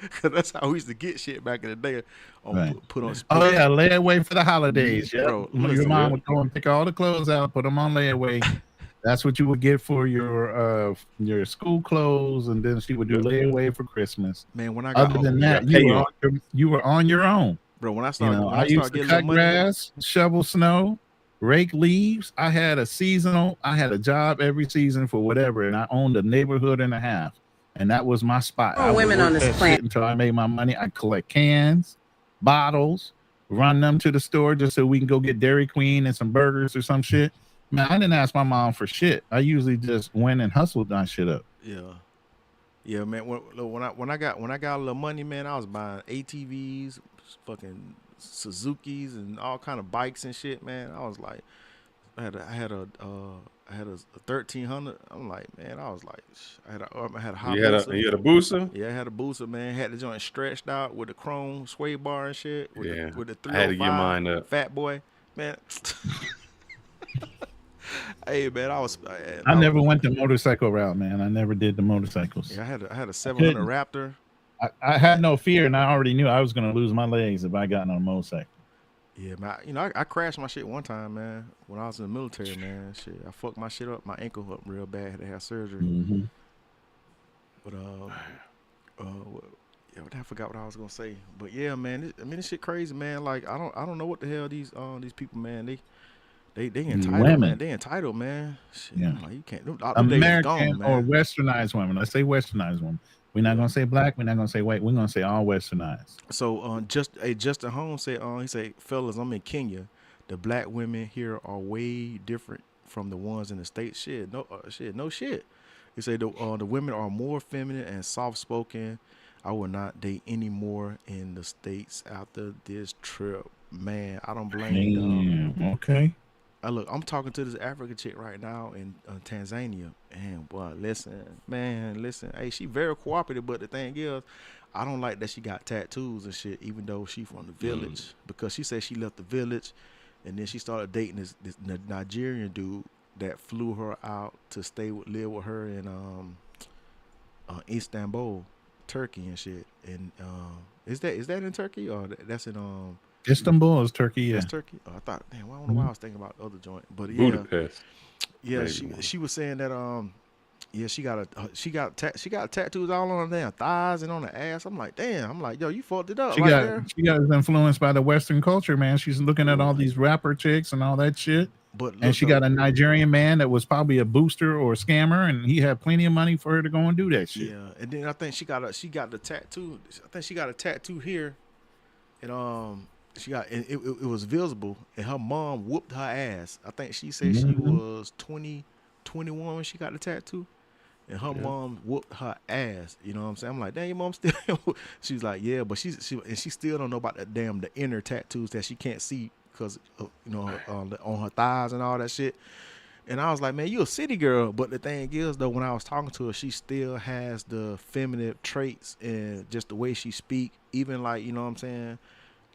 Because that's how we used to get shit back in the day. Put on. Oh yeah, layaway for the holidays. Yeah, Bro, your listen, mom would go and pick all the clothes out, put them on layaway. That's what you would get for your school clothes, and then she would do layaway for Christmas. Man, when I got Other than that, you were on your own. bro. When I started, I used to cut grass, shovel snow, rake leaves. I had a job every season for whatever, and I owned a neighborhood and a half. And that was my spot. Oh, women on this planet. Until I made my money, I'd collect cans, bottles, run them to the store just so we can go get Dairy Queen and some burgers or some shit. Man, I didn't ask my mom for shit. I usually just went and hustled that shit up. Yeah, man. When I got a little money, man, I was buying ATVs, fucking Suzukis, and all kind of bikes and shit, man. I was like, I had a 1300. I'm like, man, I was like, I had a hot you had a booster? Yeah, I had a booster, man. Had the joint stretched out with the chrome sway bar and shit. With the 305 I had to get mine up. Fat Boy, man. Hey, man, I never went the motorcycle route, man. I never did the motorcycles. Yeah, I had a 700 Raptor. I had no fear, and I already knew I was going to lose my legs if I got on a motorcycle. Yeah, man. You know, I crashed my shit one time, man. When I was in the military, man. Shit, I fucked my shit up, my ankle up real bad. Had to have surgery. But I forgot what I was gonna say. But yeah, man. This shit crazy, man. Like I don't know what the hell these people, man. They entitled, women. man. They entitled, man. Shit, Yeah. like, you can't. American gone, man. or westernized women. Let's say westernized women. We're not gonna say black. We're not gonna say white. We're gonna say all westernized. So Justin Holmes said, he said, fellas, I'm in Kenya. The black women here are way different from the ones in the States. No shit. He said the women are more feminine and soft spoken. I will not date anymore in the States after this trip. Man, I don't blame them. Okay. Look, I'm talking to this African chick right now in Tanzania, and boy, listen. Hey, she very cooperative, but the thing is, I don't like that she got tattoos and shit, even though she from the village, because she said she left the village, and then she started dating this Nigerian dude that flew her out to live with her in Istanbul, Turkey and shit. And is that in Turkey or that's in Istanbul is Turkey, yeah. That's Turkey. Oh, I thought, damn, I don't know why I was thinking about the other joint, but yeah, Budapest. Yeah, she was saying that she got tattoos all on her damn thighs and on her ass. I'm like, damn. I'm like, yo, you fucked it up. She got influenced by the Western culture, man. She's looking at all these rapper chicks and all that shit. And she got a Nigerian man that was probably a booster or a scammer, and he had plenty of money for her to go and do that shit. Yeah, and then I think she got the tattoo. I think she got a tattoo here, and it was visible, and her mom whooped her ass. I think she said she was 21 when she got the tattoo, and her mom whooped her ass. You know what I'm saying? I'm like, damn, your mom still. She's like, yeah, but she still don't know about the inner tattoos that she can't see because on her thighs and all that shit. And I was like, man, you a city girl. But the thing is, though, when I was talking to her, she still has the feminine traits and just the way she speak. Even like, you know what I'm saying?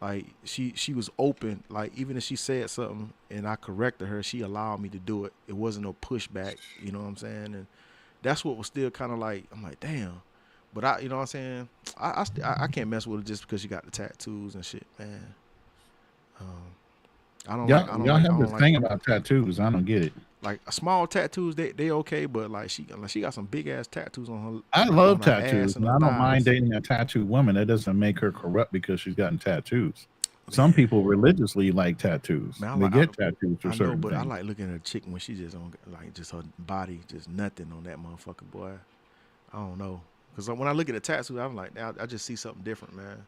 Like she was open. Like even if she said something and I corrected her, she allowed me to do it. It wasn't no pushback. You know what I'm saying? And that's what was still kind of like, I'm like, damn. But you know what I'm saying? I can't mess with her just because she got the tattoos and shit, man. Y'all have this thing about tattoos. I don't get it. Like small tattoos, they okay, but like she got some big ass tattoos on her. I love tattoos, and I don't mind dating a tattooed woman. That doesn't make her corrupt because she's gotten tattoos. Some people religiously like tattoos. Man, they get tattoos for certain but things. I like looking at a chick when she just on like just her body, just nothing on that motherfucker, boy. I don't know. Because when I look at a tattoo, I'm like, now I just see something different, man.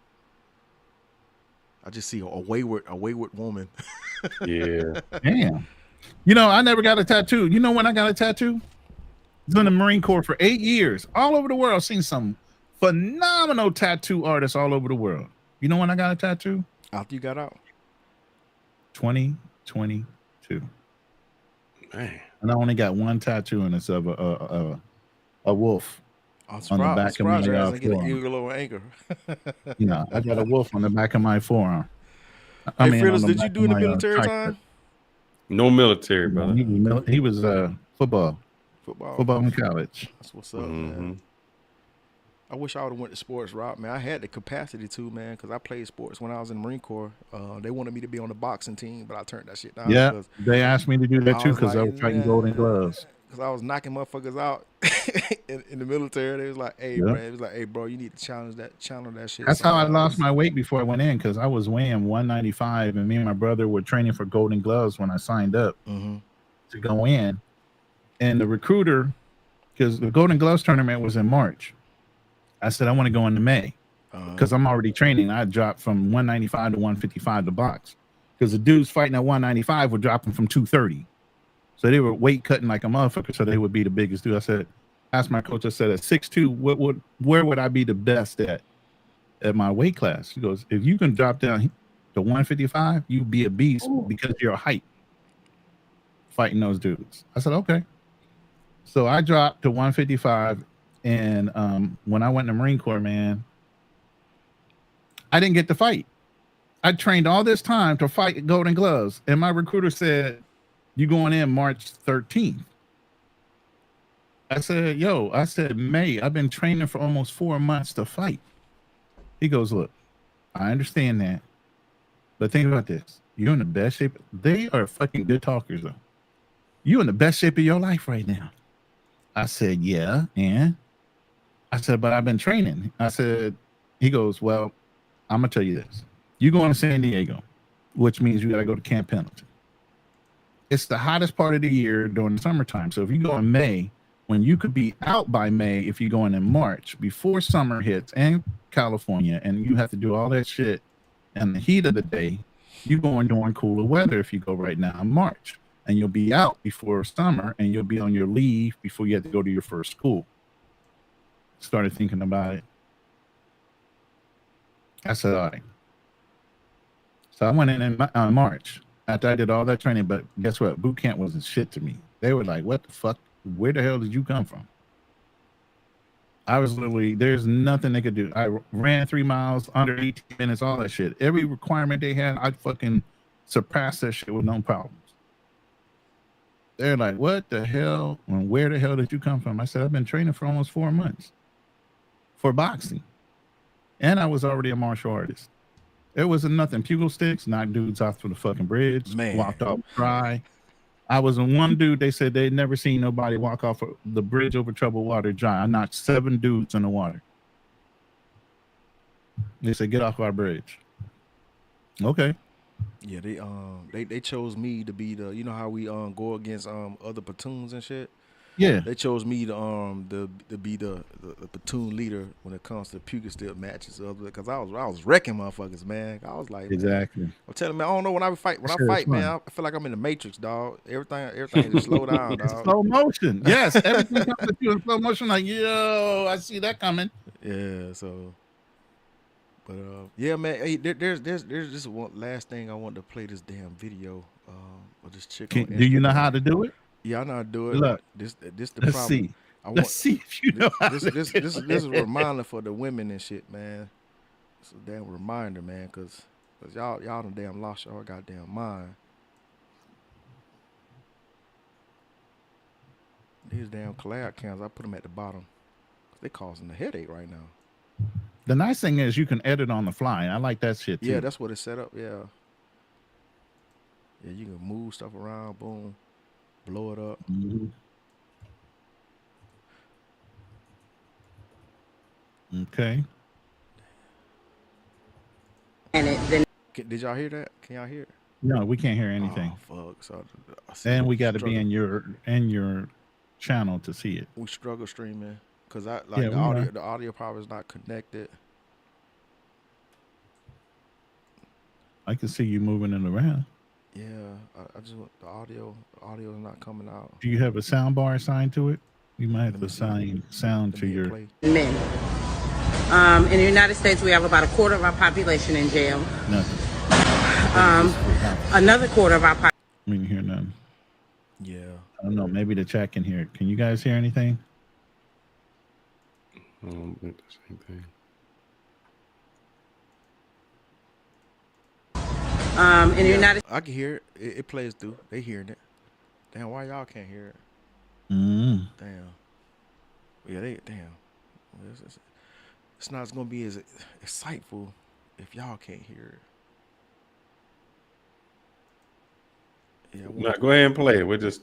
I just see a wayward woman. Yeah. Damn. You know, I never got a tattoo. You know when I got a tattoo? I was in the Marine Corps for 8 years, all over the world. Seen some phenomenal tattoo artists all over the world. You know when I got a tattoo? After you got out. 2022. Man. And I only got one tattoo, and it's of a wolf on the back of my get an forearm. eagle or anchor. Yeah, I got a wolf on the back of my forearm. Hey, Fearless, did you do in the military time? No military, brother. He was football in college. That's what's up, man. I wish I would have went to sports route, man. I had the capacity to, man, because I played sports when I was in the Marine Corps. They wanted me to be on the boxing team, but I turned that shit down. Yeah, they asked me to do that too because I was fighting Golden Gloves. Because I was knocking motherfuckers out in the military. They was like, hey, man, it was like, hey, bro, you need to challenge that shit. That's how I lost my weight before I went in, because I was weighing 195, and me and my brother were training for Golden Gloves when I signed up to go in. And the recruiter, because the Golden Gloves tournament was in March, I said, I want to go into May because I'm already training. I dropped from 195 to 155 to box because the dudes fighting at 195 were dropping from 230. So they were weight cutting like a motherfucker, so they would be the biggest dude. I said, asked my coach, I said, at 6'2", where would I be the best at my weight class? He goes, if you can drop down to 155, you'd be a beast because of your height fighting those dudes. I said, okay. So I dropped to 155. And when I went in the Marine Corps, man, I didn't get to fight. I trained all this time to fight at Golden Gloves. And my recruiter said, you going in March 13th. I said, May, I've been training for almost 4 months to fight. He goes, look, I understand that. But think about this. You're in the best shape. They are fucking good talkers, though. You're in the best shape of your life right now. I said, yeah, and I said, but I've been training. I said, he goes, well, I'm going to tell you this. You're going to San Diego, which means you got to go to Camp Pendleton. It's the hottest part of the year during the summertime. So if you go in May, when you could be out by May, if you're going in March, before summer hits and California, and you have to do all that shit in the heat of the day, you're going during cooler weather if you go right now in March. And you'll be out before summer, and you'll be on your leave before you have to go to your first school. Started thinking about it. I said, all right. So I went in March after I did all that training, but guess what? Boot camp wasn't shit to me. They were like, what the fuck? Where the hell did you come from? I was literally, there's nothing they could do. I ran 3 miles under 18 minutes, all that shit. Every requirement they had, I fucking surpassed that shit with no problems. They're like, what the hell? And where the hell did you come from? I said, I've been training for almost 4 months for boxing. And I was already a martial artist. It was nothing. Pugil sticks, knocked dudes off from the fucking bridge, walked off dry. I was in one dude, they said they'd never seen nobody walk off the bridge over troubled water dry. I knocked 7 dudes in the water. They said, get off our bridge. Okay. Yeah, they chose me to be the, you know how we go against other platoons and shit. Yeah, they chose me to be the platoon leader when it comes to Pugil stick matches, because I was wrecking motherfuckers, man. I was like, exactly. I'm telling man, I don't know when I fight, man, I feel like I'm in the Matrix, dog. Everything just slow down, dog. Slow motion, yes. Everything comes to you in slow motion. Like, yo, I see that coming. Yeah, so. But yeah, man. Hey, there's this one last thing I want to play this damn video of this chick. Do you know how to do it? Yeah, I know how to do it. Look, this the let's problem. See. Let's see if you know. This is a reminder for the women and shit, man. It's a damn reminder, man, because y'all done damn lost your goddamn mind. These damn collab cams, I put them at the bottom. They causing a headache right now. The nice thing is you can edit on the fly. I like that shit too. Yeah, that's what it's set up. Yeah. Yeah, you can move stuff around, boom, blow it up. Mm-hmm. Okay. Did y'all hear that? Can y'all hear it? No, we can't hear anything. Oh, fuck. So and we got to be in your channel to see it. We struggle streaming. because I Yeah, like we are. the audio probably is not connected. I can see you moving it around. Yeah, I just want the audio is not coming out. Do you have a sound bar assigned to it? You might have Let to me see. assign sound Let to me hit your. play. Men. In the United States, we have about a quarter of our population in jail. Nothing. Another quarter of our population. I mean, hear nothing. Yeah. I don't know. Maybe the chat can hear it. Can you guys hear anything? The same thing. In the United I can hear it. It plays through. They hearing it. Damn, why y'all can't hear it? Mm. Damn. Yeah, damn. It's not gonna be as insightful if y'all can't hear it. Yeah. Now go ahead and play it. We're just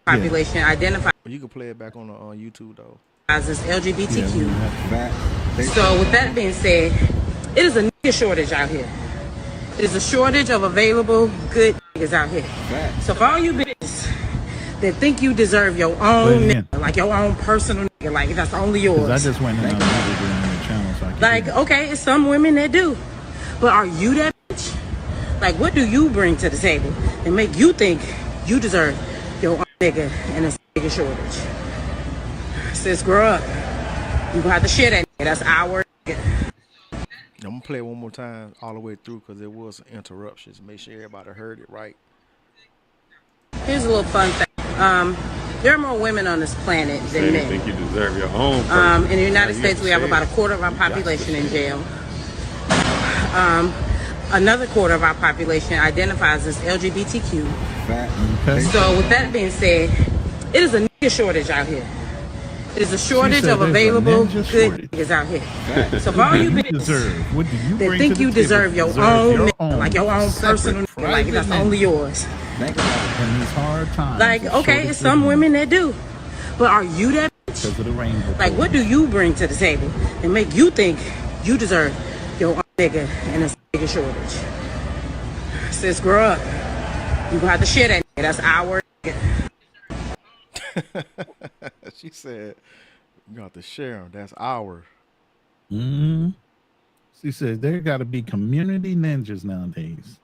population identifies You can play it back on YouTube though. as LGBTQ. Yeah, So with that being said, it is a nigga shortage out here. It is a shortage of available good niggas out here. So for all you bitches that think you deserve your own nigga, like your own personal nigga, like that's only yours. I just went in on the channel, so I can Like, okay, it's some women that do. But are you that bitch? Like, what do you bring to the table and make you think you deserve your own nigga and a nigga shortage? Sis, grow up. You gonna have to share that nigga. That's our nigga. I'm gonna play it one more time all the way through because there was some interruptions. Make sure everybody heard it right. Here's a little fun fact. There are more women on this planet than you men. think you deserve your own person. In the United Now, States, we have about a quarter of our population in jail. Another quarter of our population identifies as LGBTQ. Okay. So with that being said, it is a nigga shortage out here. It is a shortage said of there's a available ninja good shortage. niggas out here. So for all you bitches deserve? What do you that bring think to the you table? deserve your Deserve own your nigga, like your own separate, personal nigga, like private that's nigga. only yours. In these hard times. Like, the okay, shortage it's some of women that do. But are you that bitch? because of the rainbow. Like, what do you bring to the table and make you think you deserve your own nigga and a nigga shortage? Sis, grow up. You gonna have to share that nigga. That's our nigga. She said, "You got to share them. That's ours." Mm. She says there got to be community ninjas nowadays.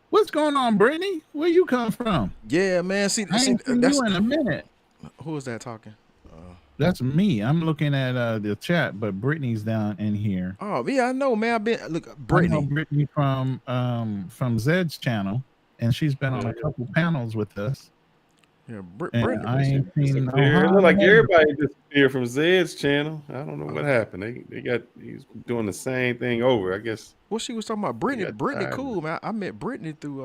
What's going on, Brittany? Where you come from? Yeah, man. See, I ain't seen that's you in a minute. who is that talking? That's me. I'm looking at the chat, but Brittany's down in here. Oh yeah, I know, man. I've been look, I know Brittany. Brittany from Zed's channel, and she's been on a couple panels with us. Yeah, And Brittany. I ain't seen no It look like high everybody disappeared from Zed's channel. I don't know what happened. He's doing the same thing over. I guess What she was talking about, Brittany. got Brittany, tired. cool, man. I met Brittany through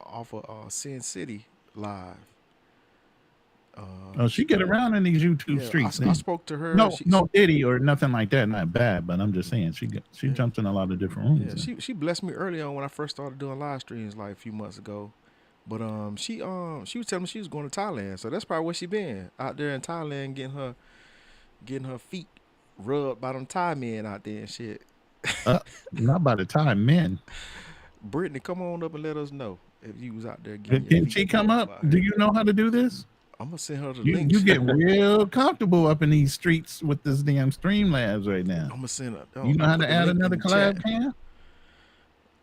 off of Sin City Live. Oh, she get around in these YouTube Yeah, streets. I spoke to her. No, no Diddy or nothing like that. Not bad, but I'm just saying she jumps in a lot of different rooms. Yeah, she blessed me early on when I first started doing live streams like a few months ago. But she was telling me she was going to Thailand, so that's probably where she been out there in Thailand getting her feet rubbed by them Thai men out there and shit. Not by the time, men. Brittany, come on up and let us know if you was out there getting your Can feet she come rubbed up? by Do her. you know how to do this? I'm gonna send her the You, link. you get real comfortable up in these streets with this damn Streamlabs right now. I'm gonna send her. You know how I'll put to the add link in another the chat. collab, Cam?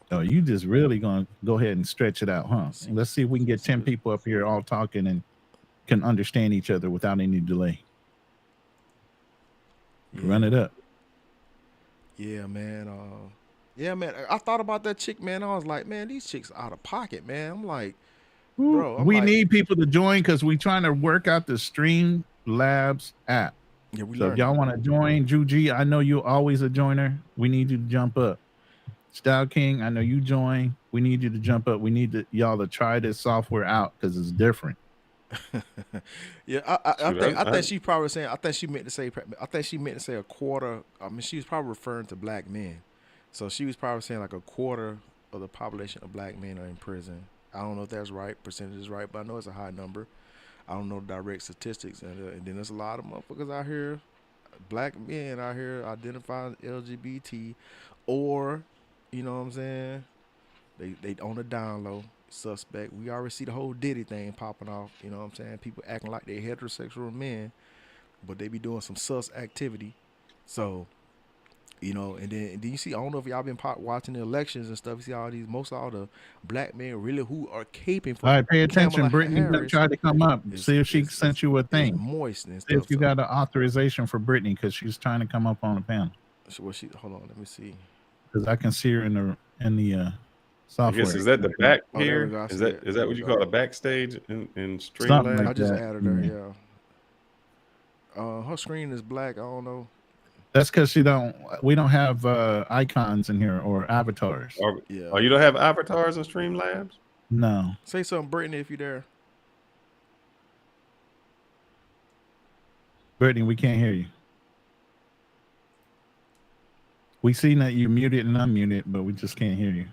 Oh, you just really gonna go ahead and stretch it out, huh? Let's see if we can get 10 people up here all talking and can understand each other without any delay. Yeah. Run it up. Yeah, man. Yeah, man. I thought about that chick, man. I was like, man, these chicks out of pocket, man. I'm like, bro. We need people to join because we're trying to work out the Streamlabs app. Yeah, we So if learned. y'all want to join, Juji, I know you're always a joiner. We need you to jump up. Style King, I know you join. We need you to jump up. We need y'all to try this software out because it's different. Yeah, I think she probably saying. I think she meant to say a quarter. I mean, she was probably referring to black men. So she was probably saying like a quarter of the population of black men are in prison. I don't know if that's right, percentage is right, but I know it's a high number. I don't know direct statistics, and then there's a lot of motherfuckers out here, black men out here identifying LGBT, or you know what I'm saying? They on the down low, suspect. We already see the whole Diddy thing popping off. You know what I'm saying? People acting like they heterosexual men, but they be doing some sus activity. So, and then you see, I don't know if y'all been watching the elections and stuff. You see most of all the black men really who are caping for All right, pay attention. Kamala Brittany Harris tried to come up. is See if she is, sent you a is thing. moist and See if stuff. you So, got an authorization for Brittany because she's trying to come up on the panel. hold on, let me see. Because I can see her in the I software. guess is that the back Oh, there we here? go. I Is see that it. is There that we what you go. call a backstage in Something Streamlabs? like I just that. added her. Yeah. Her screen is black. I don't know. That's because we don't have icons in here or avatars. Yeah. Oh, you don't have avatars in Streamlabs? No. Say something, Brittany, if you're there. Brittany, we can't hear you. We see that you're muted and unmuted, but we just can't hear you.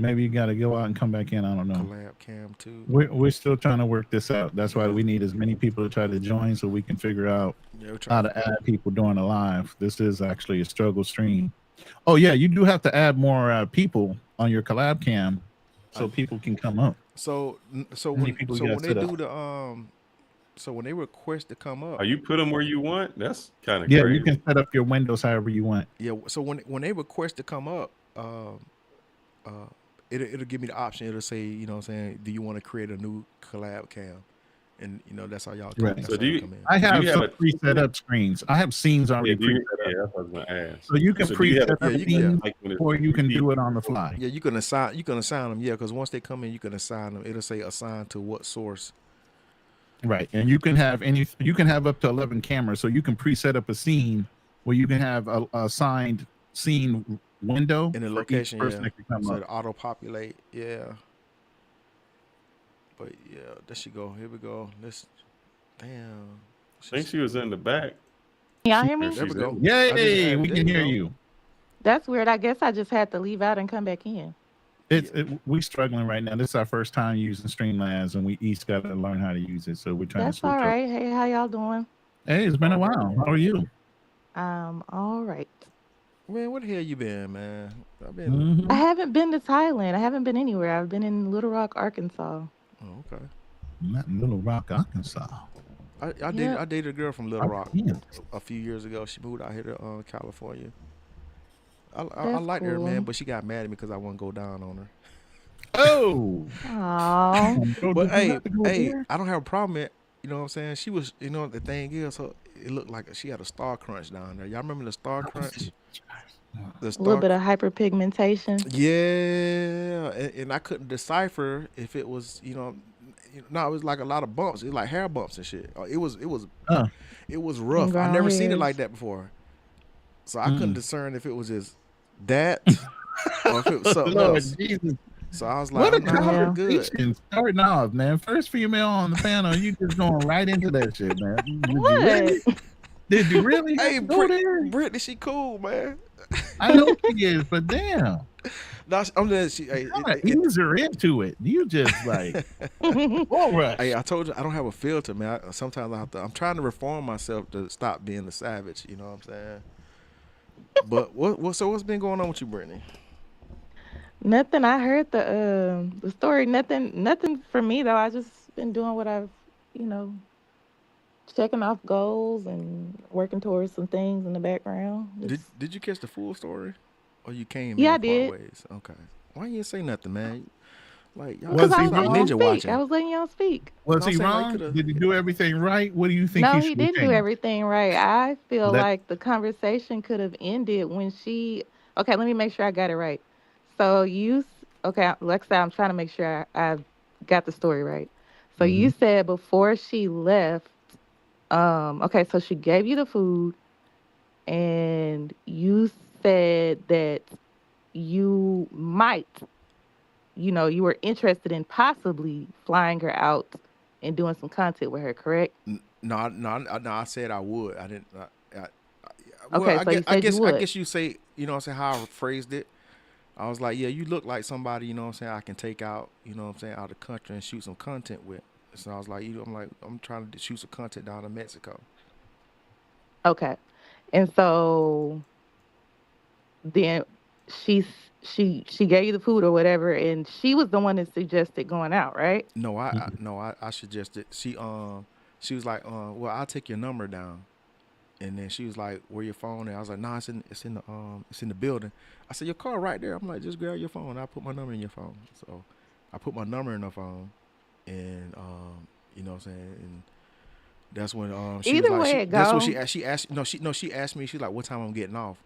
Maybe you got to go out and come back in. I don't know. Collab cam too. We're still trying to work this out. That's why we need as many people to try to join so we can figure out how to add people during the live. This is actually a struggle stream. Oh yeah, you do have to add more people on your collab cam so people can come up. So when they request to come up, Are you put them where you want? That's kind of Yeah, crazy. you can set up your windows however you want. yeah. So when they request to come up, it'll give me the option. It'll say, do you want to create a new collab cam? And that's how y'all come, Right. that's So how do y'all you- come in. I have you some have pre-set up screens. I have scenes already Yeah, pre-set up. that's what I was going to ask. So you can do you pre-set have- up you can- scenes Like when it's or you can three do it people? on the fly. Yeah, you can assign them. Yeah, because once they come in, you can assign them. It'll say assign to what source. Right. And you can have up to 11 cameras. So you can pre-set up a scene where you can have a assigned scene window In the for each location, person that can come so up. it auto populate. Yeah. But yeah, there she go. Here we go. Damn. I think she was in the back. Y'all hear me? There we She's go. in. Yay, we there can you hear go. you. That's weird. I guess I just had to leave out and come back in. We're struggling right now. This is our first time using Streamlabs, and we each got to learn how to use it. So we're trying That's to switch all up. right. Hey, how y'all doing? Hey, it's been a while. How are you? All right. Man, where the hell you been, man? I've been. Mhm. I haven't been to Thailand. I haven't been anywhere. I've been in Little Rock, Arkansas. Oh, okay. Not in Little Rock, Arkansas. I Yeah. dated a girl from Little Rock Yeah. a few years ago. She moved out here to California. I That's liked her, man, cool. but she got mad at me because I wouldn't go down on her. Oh, Oh, But hey, I don't have a problem with it. You know what I'm saying? She was, the thing is, it looked like she had a star crunch down there. Y'all remember the star crunch? The a star little bit of hyperpigmentation. Yeah, and I couldn't decipher if it was, no, it was like a lot of bumps. It was like hair bumps and shit. It was Huh. rough. I brown never seen it hairs. like that before. So I couldn't discern if it was just that or if it was something Lord else. Jesus. So I was like, What a I'm not good. conversation starting off, man. First female on the panel, you just going right into that shit, man. What? Did you really have Hey, to go there? Brittany, she cool, man. I know she is, but damn. No, I'm just, hey, Ease her into it. You just like, all right. hey, I told you I don't have a filter, man. Sometimes I'm trying to reform myself to stop being the savage. You know what I'm saying? But what's been going on with you, Brittany? Nothing. I heard the story. Nothing for me though. I just been doing what I've, checking off goals and working towards some things in the background. Did you catch the full story, or you came? Yeah, in I did. part ways? Okay. Why you didn't say nothing, man? Like y'all Was Because I he was letting wrong? y'all ninja speak. watching. I was letting y'all speak. Was I'm he saying, like, wrong? coulda- Did he do everything right? What do you think No, he he should didn't do change? everything right. I feel Let- like the conversation could have ended when she. Okay, let me make sure I got it right. So okay, like I said, I'm trying to make sure I got the story right. So you said before she left, okay, so she gave you the food, and you said that you might, you were interested in possibly flying her out and doing some content with her, correct? No, I said I would. I didn't. Okay, so you said you would. I guess you say, what I'm saying, how I phrased it. I was like, yeah, you look like somebody, what I'm saying, I can take out, what I'm saying, out of the country and shoot some content with. So I was like, I'm trying to shoot some content down in Mexico. Okay. And so then she gave you the food or whatever, and she was the one that suggested going out, right? No, I suggested She was like, well, I'll take your number down. And then she was like, "Where your phone?" And I was like, "Nah, it's in the building." I said, "Your car right there." I'm like, "Just grab your phone. I'll put my number in your phone." So I put my number in her phone, and you know what I'm saying. And that's when she was Either like, way it that's what go, she asked. No, she asked me. She's like, "What time I'm getting off?"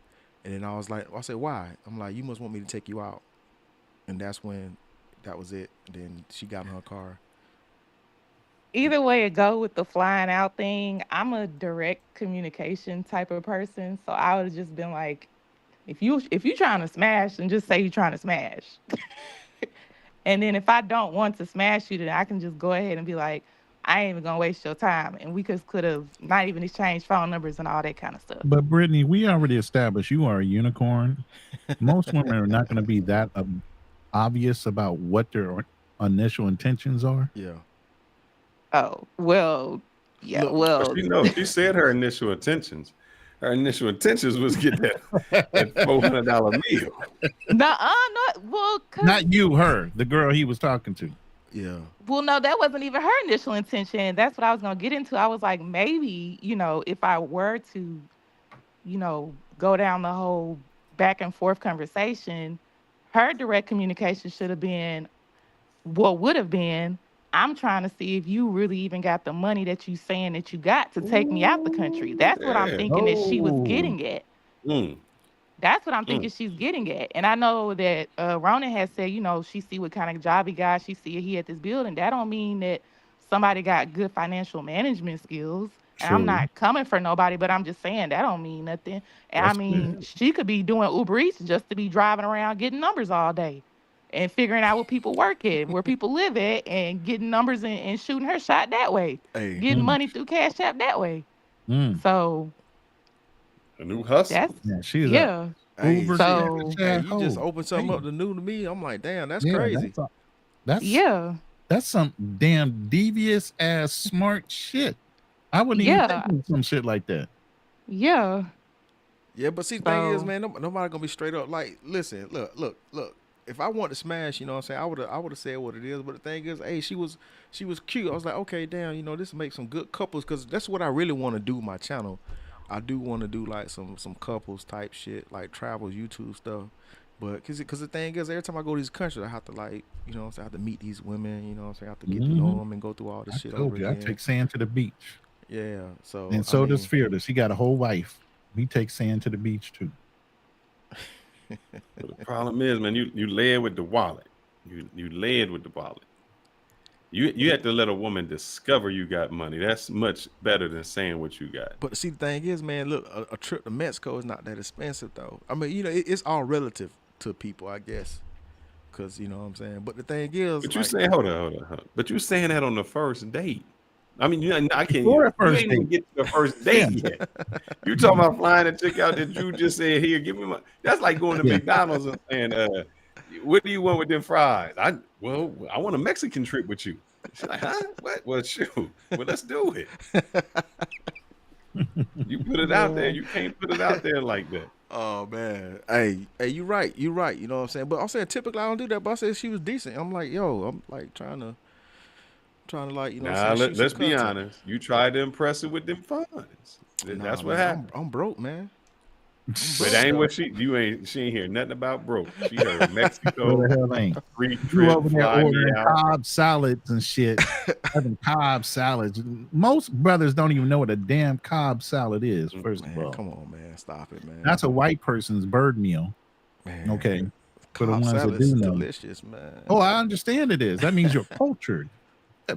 And then I was like, I said, "Why?" I'm like, "You must want me to take you out." And that's when that was it. Then she got in her car. either way it go with the flying out thing, I'm a direct communication type of person. So I would have just been like, if you trying to smash, then just say you trying to smash. And then if I don't want to smash you, then I can just go ahead and be like, I ain't even gonna waste your time. And we could have not even exchanged phone numbers and all that kind of stuff. But Brittany, we already established you are a unicorn. Most women are not going to be that obvious about what their initial intentions are. Yeah. Oh, well, yeah, Look, But well, you know, she said her initial intentions. Her initial intentions was get that $400 meal. not well, Not you, her, the girl he was talking to. yeah. well, no, that wasn't even her initial intention. That's what I was gonna get into. I was like, maybe, if I were to, go down the whole back and forth conversation, her direct communication should have been, what would have been, I'm trying to see if you really even got the money that you saying that you got to take me out the country. That's what I'm Yeah. thinking that she was Oh, getting at. Mm, That's what I'm mm. thinking she's getting at. And I know that Ronan has said, she see what kind of job he got. She see he at this building. That don't mean that somebody got good financial management skills. And I'm true. not coming for nobody, but I'm just saying that don't mean nothing. And I That's mean, good. she could be doing Uber Eats just to be driving around getting numbers all day and figuring out what people work at, where people live at, and getting numbers and shooting her shot that way, Hey. getting Mm, money through Cash App that way. mm. So A new hustle. that's, Yeah, she's a yeah. Hey, Uber shit. So, Hey, cash you just hoe. opened something up Hey, to new to me. I'm like, damn, that's yeah, crazy. that's yeah. that's some damn devious ass smart shit. I wouldn't even Yeah. think of some shit like that. Yeah. Yeah, but see, the thing is, So, man, nobody gonna be straight up. Like, listen, look. If I want to smash, you know what I'm saying, I would have said what it is. But the thing is, hey, she was cute. I was like, okay, damn, this makes some good couples, because that's what I really want to do. My channel, I do want to do like some couples type shit, like travels, YouTube stuff. But because the thing is, every time I go to these countries, I have to like, you know what I'm saying, I have to meet these women, you know what I'm saying, I have to get to know Hmm. them and go through all this I shit told over you, I again. take Sand to the beach, Yeah, so and I so does mean, Fearless. He got a whole wife. He takes Sand to the beach too. But the problem is, man, you led with the wallet. You led with the wallet. You have to let a woman discover you got money. That's much better than saying what you got. but see, the thing is, man, look, a trip to Mexico is not that expensive, though. I mean, it's all relative to people, I guess, because you know what I'm saying. But the thing is, But you like, saying, hold on. But you saying that on the first date. I mean, I can't. Before the You first ain't even date. get to the first Yeah, date yet. You talking about flying a chick out that you just said, "Here, give me my." That's like going to yeah. McDonald's and saying, "What do you want with them fries?" I want a Mexican trip with you. She's like, "Huh? What? Well, shoot. Well, let's do it." You put it out there. yeah. You can't put it out there like that. oh man, hey, you right, you right. You know what I'm saying. But I'm saying typically I don't do that. But I said she was decent. I'm like, yo, I'm like trying to like, you know what Now I'm saying, shoot some let's be content. honest. You tried to impress her with them funds. Nah, That's what man, happened. I'm broke, man. I'm But broke that ain't though. what she ain't hear nothing about broke. She heard Where Mexico, the hell ain't free you trip, over there fly me ordering out. Cobb salads and shit? Having Cobb salads. Most brothers don't even know what a damn Cobb salad is. First of Man, all, come on, man, stop it, man. that's a white person's bird meal. Man, Okay, for the Cobb ones that salads do is know. delicious, man. Oh, I understand it is. That means you're cultured.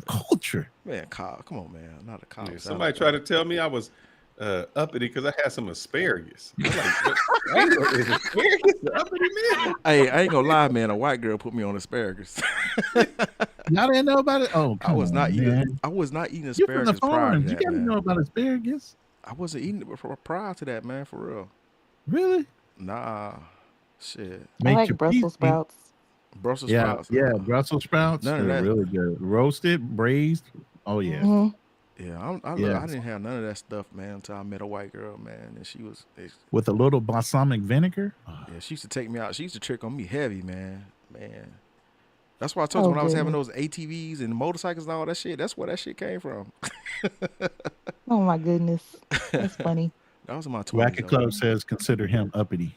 Culture. Man, Cobb, come on, man, not a Cobb Yeah, salad. somebody tried to tell me I was uppity because I had some asparagus. I'm like, what? Is asparagus the uppity meal? Hey, I ain't gonna lie, man. A white girl put me on asparagus. Y'all didn't know about it? Oh, I come was not on, eating. man. I was not eating You're from the asparagus prior to farms. You that, gotta man. know about asparagus. I wasn't eating it prior to that, man. For real. Really? Nah, shit. I Makes like you Brussels peachy. sprouts. Brussels Yeah, sprouts. yeah. Nah, Brussels sprouts, none of they're that. really good. Roasted, braised. Oh yeah, Hmm. Yeah, look, I yes. didn't have none of that stuff, man, until I met a white girl, man, and With a little balsamic vinegar. yeah, she used to take me out. She used to trick on me heavy, man. That's why I told you Oh when I was having goodness. those ATVs and motorcycles and all that shit. That's where that shit came from. Oh my goodness. That's funny. That was in my 20s Racket though. Club says consider him uppity.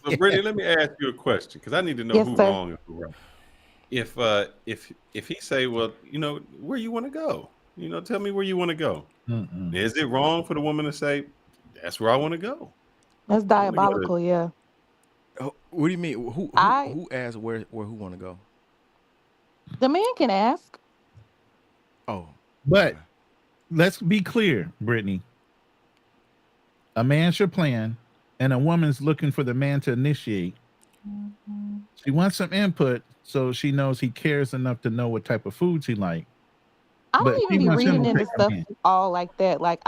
So, Brittany, let me ask you a question because I need to know Yes, who sir. wrong and who right. If he say, well, where you want to go, tell me where you want to go. Mm-mm. Is it wrong for the woman to say, that's where I want to go? That's I want to go to. diabolical, yeah. Oh, what do you mean? I Who asked where who want to go? the man can ask. Oh, But okay. let's be clear, Brittany. A man should plan, and a woman's looking for the man to initiate. She wants some input so she knows he cares enough to know what type of foods he like. I But don't even she be wants him reading to into take her stuff hand. all like that. Like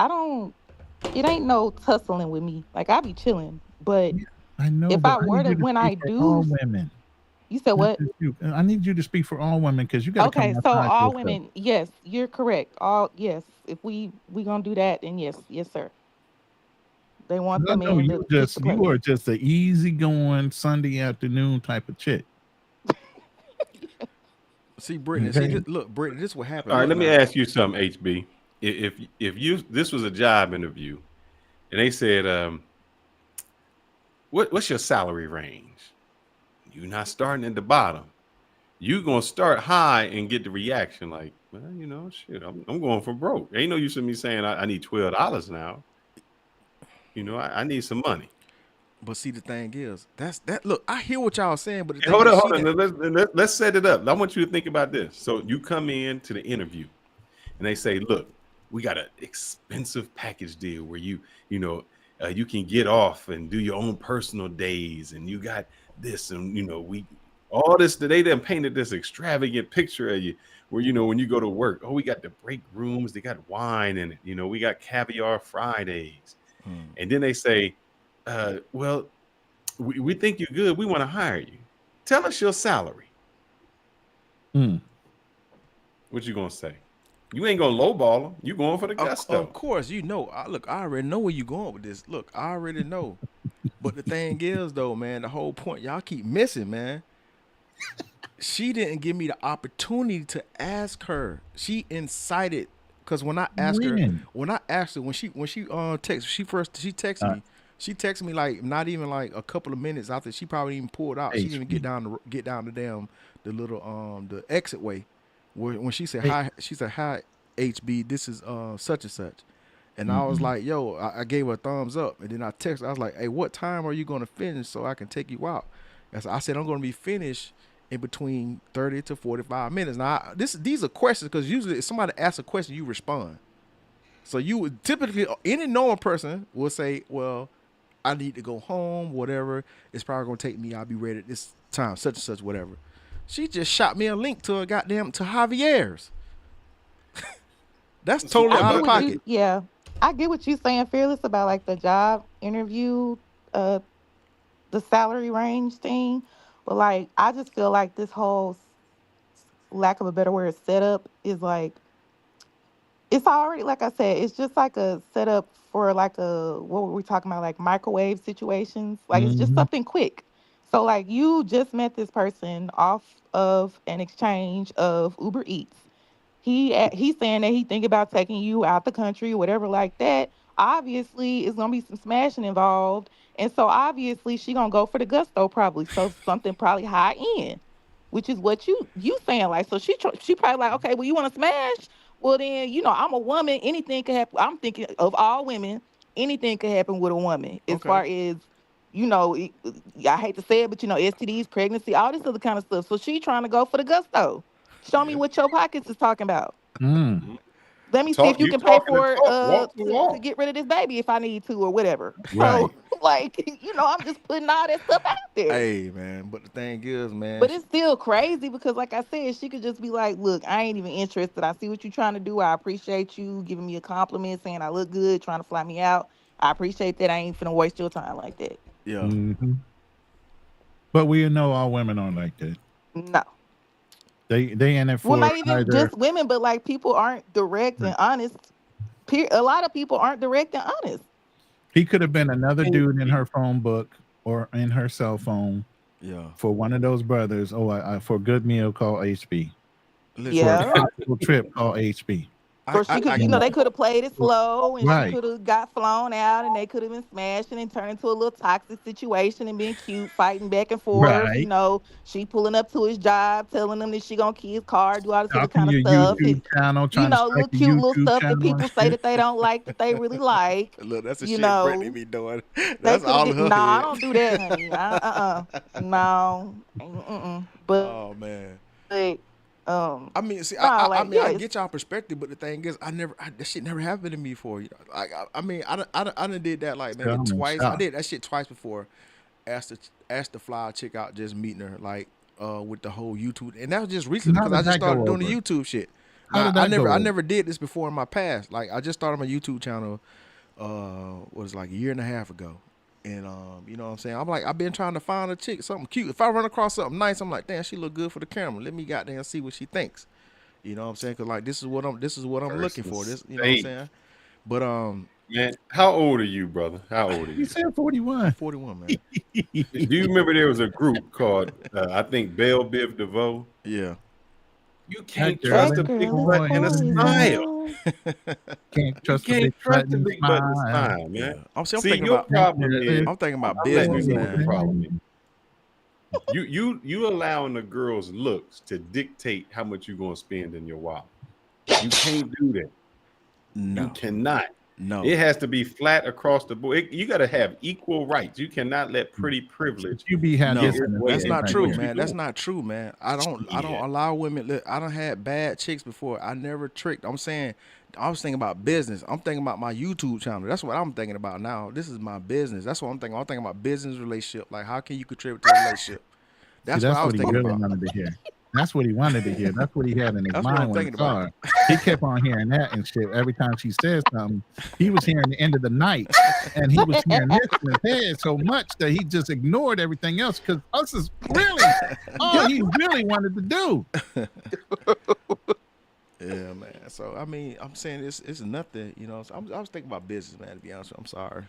it ain't no tussling with me. Like I be chilling. But I know, if but I I were need to you to when speak I for all do, women. you said Not what? just you. I need you to speak for all women because you got to come Okay, so outside all yourself. women, yes, you're correct. All yes. If we gonna do that, then yes, yes, sir. They 'Cause want I the know man to pick the you place. are just the easygoing Sunday afternoon type of chick. See, Brittany. See, Okay. look, Brittany. This what happened. All right, Look let me now. ask you something, HB. If you this was a job interview and they said, what's your salary range? You're not starting at the bottom. You gonna start high and get the reaction like, well, shit, I'm going for broke. Ain't no use in me saying I need $12 now. I need some money. But see, the thing is, that's that. Look, I hear what y'all saying, but the And thing is, hold she on. didn't. Let's set it up. I want you to think about this. So you come in to the interview, and they say, "Look, we got an expensive package deal where you can get off and do your own personal days, and you got this, and we all this. They done painted this extravagant picture of you, where when you go to work, oh, we got the break rooms, they got wine in it, we got caviar Fridays, Hmm. and then they say, well, we think you're good. We want to hire you. Tell us your salary." Mm. What you gonna say? You ain't gonna lowball them. You going for the Of gusto. course, look, I already know where you going with this. Look, I already know. But the thing is, though, man, the whole point y'all keep missing, man. She didn't give me the opportunity to ask her. She incited because When? she texted Uh, me. She texted me like not even like a couple of minutes after she probably even pulled out. She didn't even HB. get down the damn the little the exit way where when she said Hey, hi, she said hi HB, this is such and such. And I was mm-mm. like, yo, I gave her a thumbs up. And then I texted, I was like, hey, what time are you going to finish so I can take you out? I said, I'm going to be finished in between 30 to 45 minutes. Now, these are questions because usually if somebody asks a question, you respond. So you would typically, any normal person will say, well, I need to go home, whatever. It's probably going to take me, I'll be ready at this time, such and such, whatever. She just shot me a link to Javier's. That's So totally I what? out get of But what you pocket. yeah. I get what you saying, Fearless, about like the job interview, uh the salary range thing. But like I just feel like this whole lack of a better word setup is like it's already like I said, it's just like a setup for like a what were we talking about, like microwave situations. Like it's just Mhm. something quick. So like you just met this person off of an exchange of Uber Eats. He's saying that he think about taking you out the country, whatever like that. Obviously, it's gonna be some smashing involved, and so obviously she gonna go for the gusto probably. So something probably high end, which is what you saying like. So she probably like, okay, well you want to smash? Well then, I'm a woman. Anything could happen. I'm thinking of all women. Anything could happen with a woman as Okay. far as I hate to say it, but STDs, pregnancy, all this other kind of stuff. So she trying to go for the gusto. Show me Yeah. what your pockets is talking about. Mm. Let me see if talk. you You can pay talking the for it talk. Walk the to walk. get rid of this baby if I need to or whatever. So Right. like, I'm just putting all that stuff out there. Hey man, but the thing is, man, But it's still crazy because like I said, she could just be like, look, I ain't even interested. I see what you're trying to do. I appreciate you giving me a compliment, saying I look good, trying to fly me out. I appreciate that. I ain't finna waste your time like that. yeah, Mhm. But we know all women aren't like that. No. They in it Well, for not even either. just women, but like people aren't direct and honest. A lot of people aren't direct and honest. He could have been another And dude in her phone book or in her cell phone, Yeah. for one of those brothers, for a good meal, call HB. Listen, For a Yeah. possible trip, call HB. I, Or she could, I, you know, they could have played it slow and she Right. could have got flown out and they could have been smashing and turned into a little toxic situation and being cute, fighting back and forth. You Right. know, she pulling up to his job, telling him that she gonna key his car, do all this other Stopping kind of your stuff. YouTube channel, You trying to know, strike little a cute little YouTube stuff that channel and people say shit. that they don't like, that they really like. look, that's the You shit Brittany know, be doing. they That's could have all did. in her No, I head. don't do that, honey. No. Mm-mm. Oh man. But I mean, see, no, I like mean, I yes. get y'all perspective, but the thing is, that shit never happened to me before. You know? Like, I mean, I done did that like Still, maybe I'm in twice. I shock. did that shit twice before. Asked the fly chick out, just meeting her, like, with the whole YouTube, and that was just recently How because I did just that started go doing the over? YouTube shit. How Now, did that go I over? never did this before in my past. Like, I just started my YouTube channel, was like a year and a half ago. And you know what I'm saying? I'm like, I've been trying to find a chick, something cute. If I run across something nice, I'm like, damn, she look good for the camera. Let me goddamn see what she thinks. You know what I'm saying? Cause like this is what I'm looking for. This, you know what I'm saying? But Man, how old are you, brother? How old are You you? said 41. 41, man. Do you remember there was a group called I think Belle Biv DeVoe? Yeah. You can't That trust That a girl big is girl is butt and a poison. smile. Can't You trust a can't big trust a button big butt and a smile. smile, Yeah. man. I'm See, thinking your about problem is I'm thinking about I'm letting you business, know what the man. problem is. You allowing the girl's looks to dictate how much you're gonna spend in your wallet. You can't do that. You No. cannot. No. It has to be flat across the board. You got to have equal rights. You cannot let pretty privilege You be No, having that's not right true, there. man. That's not true, man. I don't Yeah. allow women. Look, I don't had bad chicks before. I never tricked. I'm saying, I was thinking about business. I'm thinking about my YouTube channel. That's what I'm thinking about now. This is my business. That's what I'm thinking. I'm thinking about business, relationship. Like, how can you contribute to the relationship? See, That's what that's I was what he thinking really about. wanted to hear. That's what he wanted to hear. That's what he had in his That's what I'm mind when he thinking saw about. her. He kept on hearing that and shit. Every time she said something, he was hearing the end of the night, and he was hearing this in his head so much that he just ignored everything else because us is really all he really wanted to do. Yeah, man. So I mean, I'm saying it's nothing. You know, I was thinking about business, man. To be honest, I'm sorry.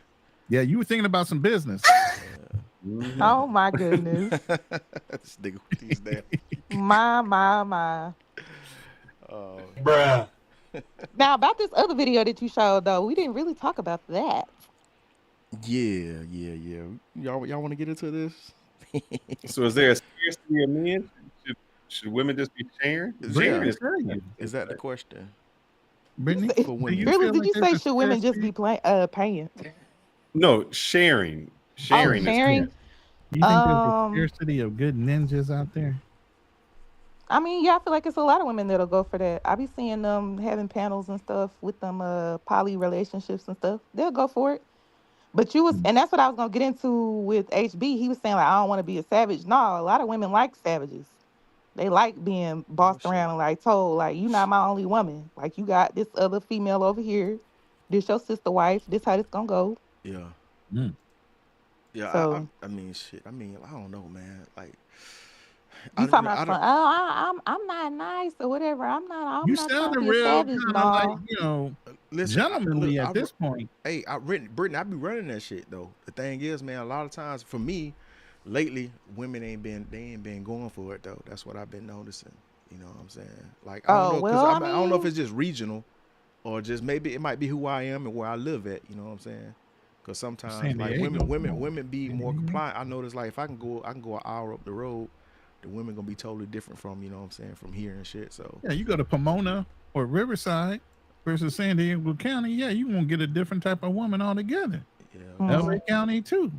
Yeah, you were thinking about some business. Mhm. Oh my goodness. This nigga with these damn. My. Oh, Now about this other video that you showed though, we didn't really talk about that. yeah. Y'all want to get into this? So is there a scarcity of men? Should women just be sharing? Sharing is crazy. Is that the question? Brittany, say- For do women. you Really, feel did like you there's say a should women just scarcity? be paying? No, sharing. Oh, Sharing is sharing. crazy. Do you think there's a Um, scarcity of good ninjas out there? I mean, yeah, I feel like it's a lot of women that'll go for that. I be seeing them having panels and stuff with them poly relationships and stuff. They'll go for it. But you was, Mm. and that's what I was gonna get into with HB. He was saying like, I don't want to be a savage. No, a lot of women like savages. They like being bossed shit. around and like told like, you not my only woman. Like you got this other female over here. This your sister wife. This how this gonna go. Yeah. Mm. Yeah. So I mean, shit. I mean, I don't know, man. Like, you talking about I some, don't. I'm not nice or whatever. I'm You not trying to sounded be a real savage. kind of like, No. Listen, gentlemanly at this point. Hey, Brittany, I be running that shit though. The thing is, man, a lot of times for me, lately, women ain't been going for it though. That's what I've been noticing. You know what I'm saying? Like, I don't Oh know, well, I don't know if it's just regional, or just maybe it might be who I am and where I live at. You know what I'm saying? Because sometimes San like Diego, come on. women be San more Diego. compliant. I notice like if I can go an hour up the road, the women gonna be totally different from, you know what I'm saying, from here and shit. So Yeah, you go to Pomona or Riverside versus San Diego County. Yeah, you won't get a different type of woman altogether. yeah. Mhm. LA County too.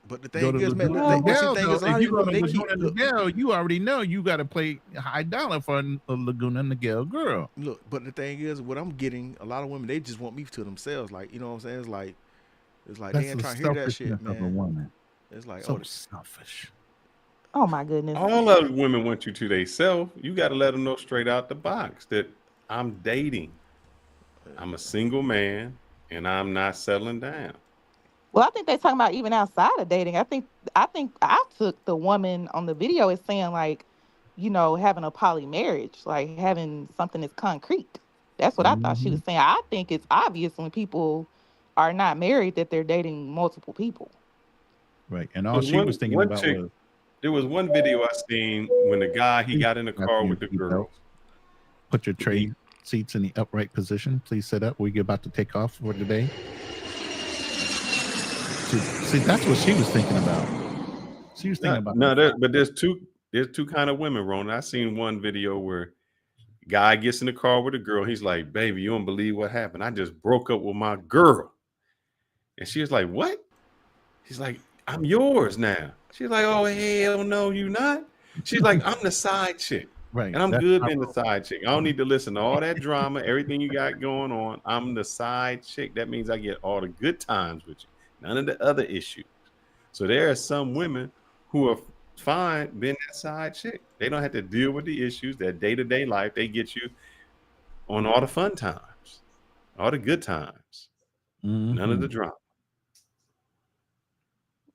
But the Go thing to is, man, Laguna but see, Niguel, the thing though, is, a lot if of you these go women, to they keep Laguna Niguel, you already know you got to pay high dollar for a Laguna Niguel girl. look, but the thing is, what I'm getting, a lot of women, they just want me to themselves. Like, you know what I'm saying? It's like they That's ain't the trying to hear that selfishness shit, of a man. woman. It's like, So oh, selfish. Oh my goodness. All other women want you to themselves. You got to let them know straight out the box that I'm dating. I'm a single man and I'm not settling down. Well, I think they're talking about even outside of dating. I think I took the woman on the video as saying like, you know, having a poly marriage, like having something that's concrete. That's what I thought she Mhm. was saying. I think it's obvious when people are not married that they're dating multiple people. Right. And all Because she was thinking one about chick, was There was one video I seen when the guy he got in the Strap car in with your the seatbelt. girls. Put your tray seats in the upright position. Please sit up. We're about to take off for the day. See, that's what she was thinking about. She was thinking about But there's two kind of women, Ron. I seen one video where guy gets in the car with a girl. He's like, "Baby, you don't believe what happened. I just broke up with my girl." And she was like, "What?" He's like, "I'm yours now." She's like, "Oh, hell no, you not." She's like, "I'm the side chick. right. And I'm That's good not being the wrong. side chick. I don't need to listen to all that drama, everything you got going on. I'm the side chick. That means I get all the good times with you, none of the other issues." So there are some women who are fine being that side chick. They don't have to deal with the issues, that day-to-day life. They get you on all the fun times, all the good times, none of the Mhm. drama.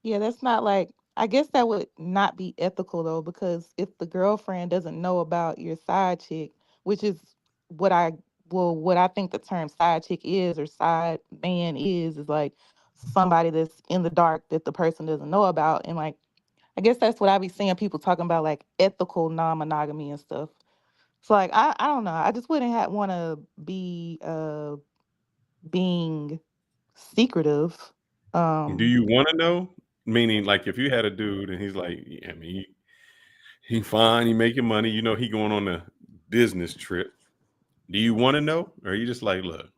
Yeah, that's not like, I guess that would not be ethical though, because if the girlfriend doesn't know about your side chick, which is what I what I think the term side chick is, or side man is like somebody that's in the dark that the person doesn't know about. And like, I guess that's what I be seeing people talking about, like ethical non-monogamy and stuff. So like, I don't know. I just wouldn't want to be being secretive. Do Um you want to know? Meaning, like, if you had a dude and he's like, yeah, I mean, he fine, he making money, he going on a business trip. Do you want to know? Or are you just like, look,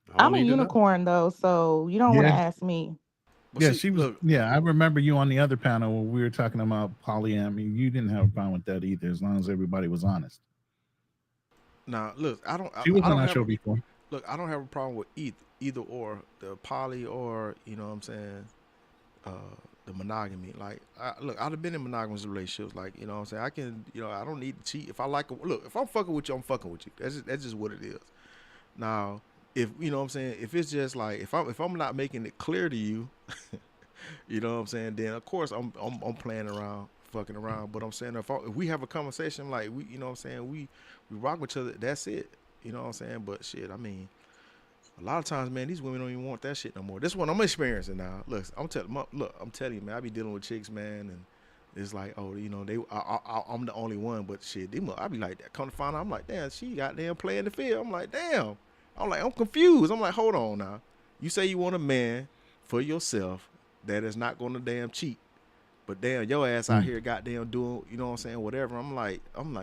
I don't I'm a need to know? unicorn though, so you don't want Yeah, to ask me. But yeah. see, She was. look, Yeah, I remember you on the other panel when we were talking about polyamory. You didn't have a problem with that either, as long as everybody was honest. now look, She was I on don't our have show a before. look. I don't have a problem with either or the poly or what I'm saying, uh, the monogamy. Like, look, I've been in monogamous relationships. Like, what I'm saying, I can, I don't need to cheat. If I like, look, if I'm fucking with you, I'm fucking with you. That's just what it is. Now, if what I'm saying, if it's just like if I'm not making it clear to you, what I'm saying, then of course I'm playing around, fucking around. But I'm saying if we have a conversation, like what I'm saying, we rock with each other. That's it. You know what I'm saying? But shit, I mean, a lot of times, man, these women don't even want that shit no more. This one I'm experiencing now. I'm telling you, man, I be dealing with chicks, man, and it's like, oh, I'm the only one, but shit, I be like that. Come to find out, I'm like, damn, she goddamn playing the field. I'm like, damn. I'm confused. I'm like, hold on now. You say you want a man for yourself that is not gonna damn cheat, but damn, your ass out Mm. here goddamn doing, you know what I'm saying, whatever. I'm like,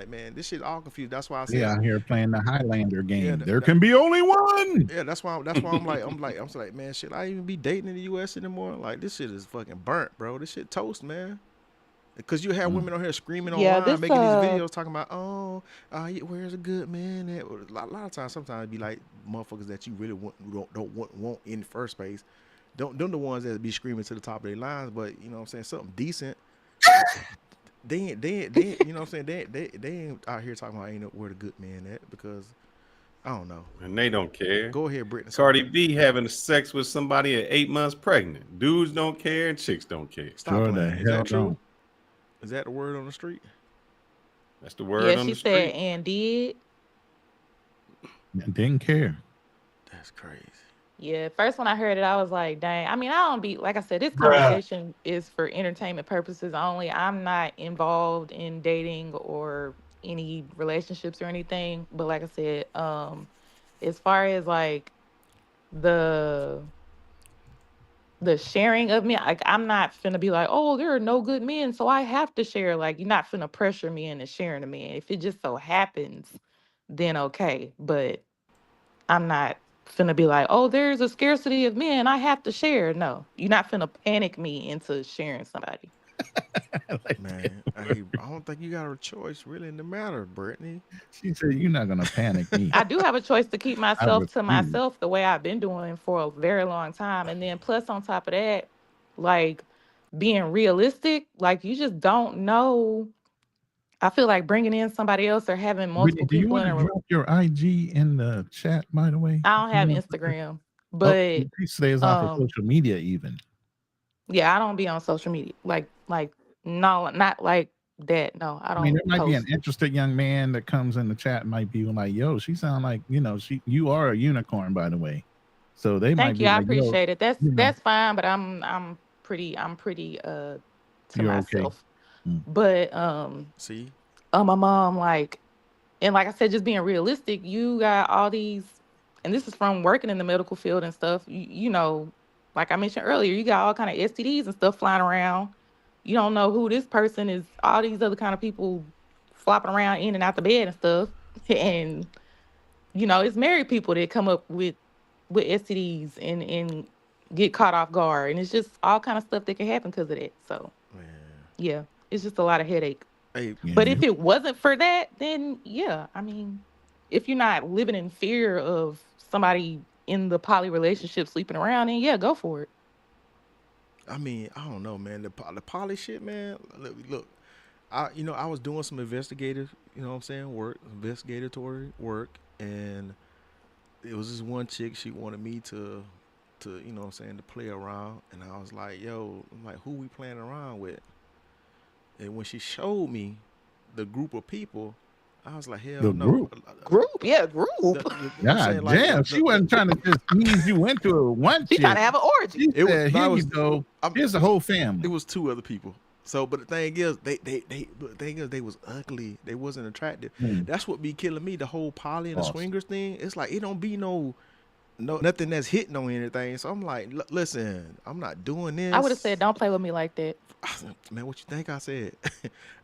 man, this shit all confused. That's why I Yeah, said, out here playing the Highlander yeah, game. There can be only one. yeah, that's why I'm like, man, shit, I even be dating in the US anymore. Like, this shit is fucking burnt, bro. This shit toast, man. Because you have Mm. women on here screaming Yeah, online, this making these videos talking about, where's a good man at? A lot of times, sometimes it be like motherfuckers that you really don't want in the first place. Don't them the ones that be screaming to the top of their lines, but you know what I'm saying, something decent. They you know what I'm saying, they ain't out here talking about ain't where the good man at, because I don't know. And they don't care. Go ahead, Brittany. Cardi B having sex with somebody at 8 months pregnant. Dudes don't care and chicks don't care. Stop Sure the playing. Is hell that true? don't. Is that the word on the street? That's the word Yeah, on she the said street. and did. Didn't care. That's crazy. Yeah, first when I heard it, I was like, dang. I mean, I don't be, like I said, this Bruh. conversation is for entertainment purposes only. I'm not involved in dating or any relationships or anything. But like I said, as far as like the sharing of me, like I'm not finna be like, oh, there are no good men, so I have to share. Like, you're not finna pressure me into sharing a man. If it just so happens, then okay. But I'm not finna be like, oh, there's a scarcity of men, I have to share. No, you're not finna panic me into sharing somebody. Like, Man, I don't think you got a choice really in the matter, Brittany. she said, "You're not gonna panic me." I do have a choice to keep I myself to refuse. myself the way I've been doing for a very long time. And then plus on top of that, like being realistic, like you just don't know. I feel like bringing in somebody else or having Whitney, multiple do you people want in to a drop your IG in the chat, by the way? I don't You have wanna put that- Instagram, Oh, but he stays off of social media even. yeah, I don't be on social media. Like no, not like that. No, I I mean, don't there might be an post. interested young man that comes in the chat and might be like, yo, she sound like, you are a unicorn, by the way. So they might Thank be you. I like, yo, appreciate it. you know, That's fine, but I'm pretty to you're okay. myself. But See, my mom, like, and like I said, just being realistic, you got all these, and this is from working in the medical field and stuff. You know, like I mentioned earlier, you got all kind of STDs and stuff flying around. You don't know who this person is. All these other kind of people flopping around in and out the bed and stuff. And you know, it's married people that come up with STDs and get caught off guard, and it's just all kind of stuff that can happen because of that. So man. yeah, it's just a lot of headache. Hey, But if it wasn't for that, then yeah, I mean, if you're not living in fear of somebody in the poly relationship sleeping around, then yeah, go for it. I mean, I don't know, man. The poly shit, man. Look, I was doing some investigative, investigatory work, and it was this one chick. She wanted me to to play around, and I was like, yo, I'm like, who we playing around with? And when she showed me the group of people, I was like, hell The no. group. Group, yeah, group. You know what I'm God saying? Like, damn, she wasn't trying to just ease you into it one She chick. trying to have an orgy. She It was- said, no, it here was- you go. I'm- Here's the whole it family. was two other people. So, but the thing is, they was ugly. They wasn't attractive. That's what be killing me. The whole poly and the Awesome. swingers thing. It's like it don't be no nothing that's hitting on anything. So I'm like, listen, I'm not doing this. I would have said, don't play with me like that. Man, what you think I said?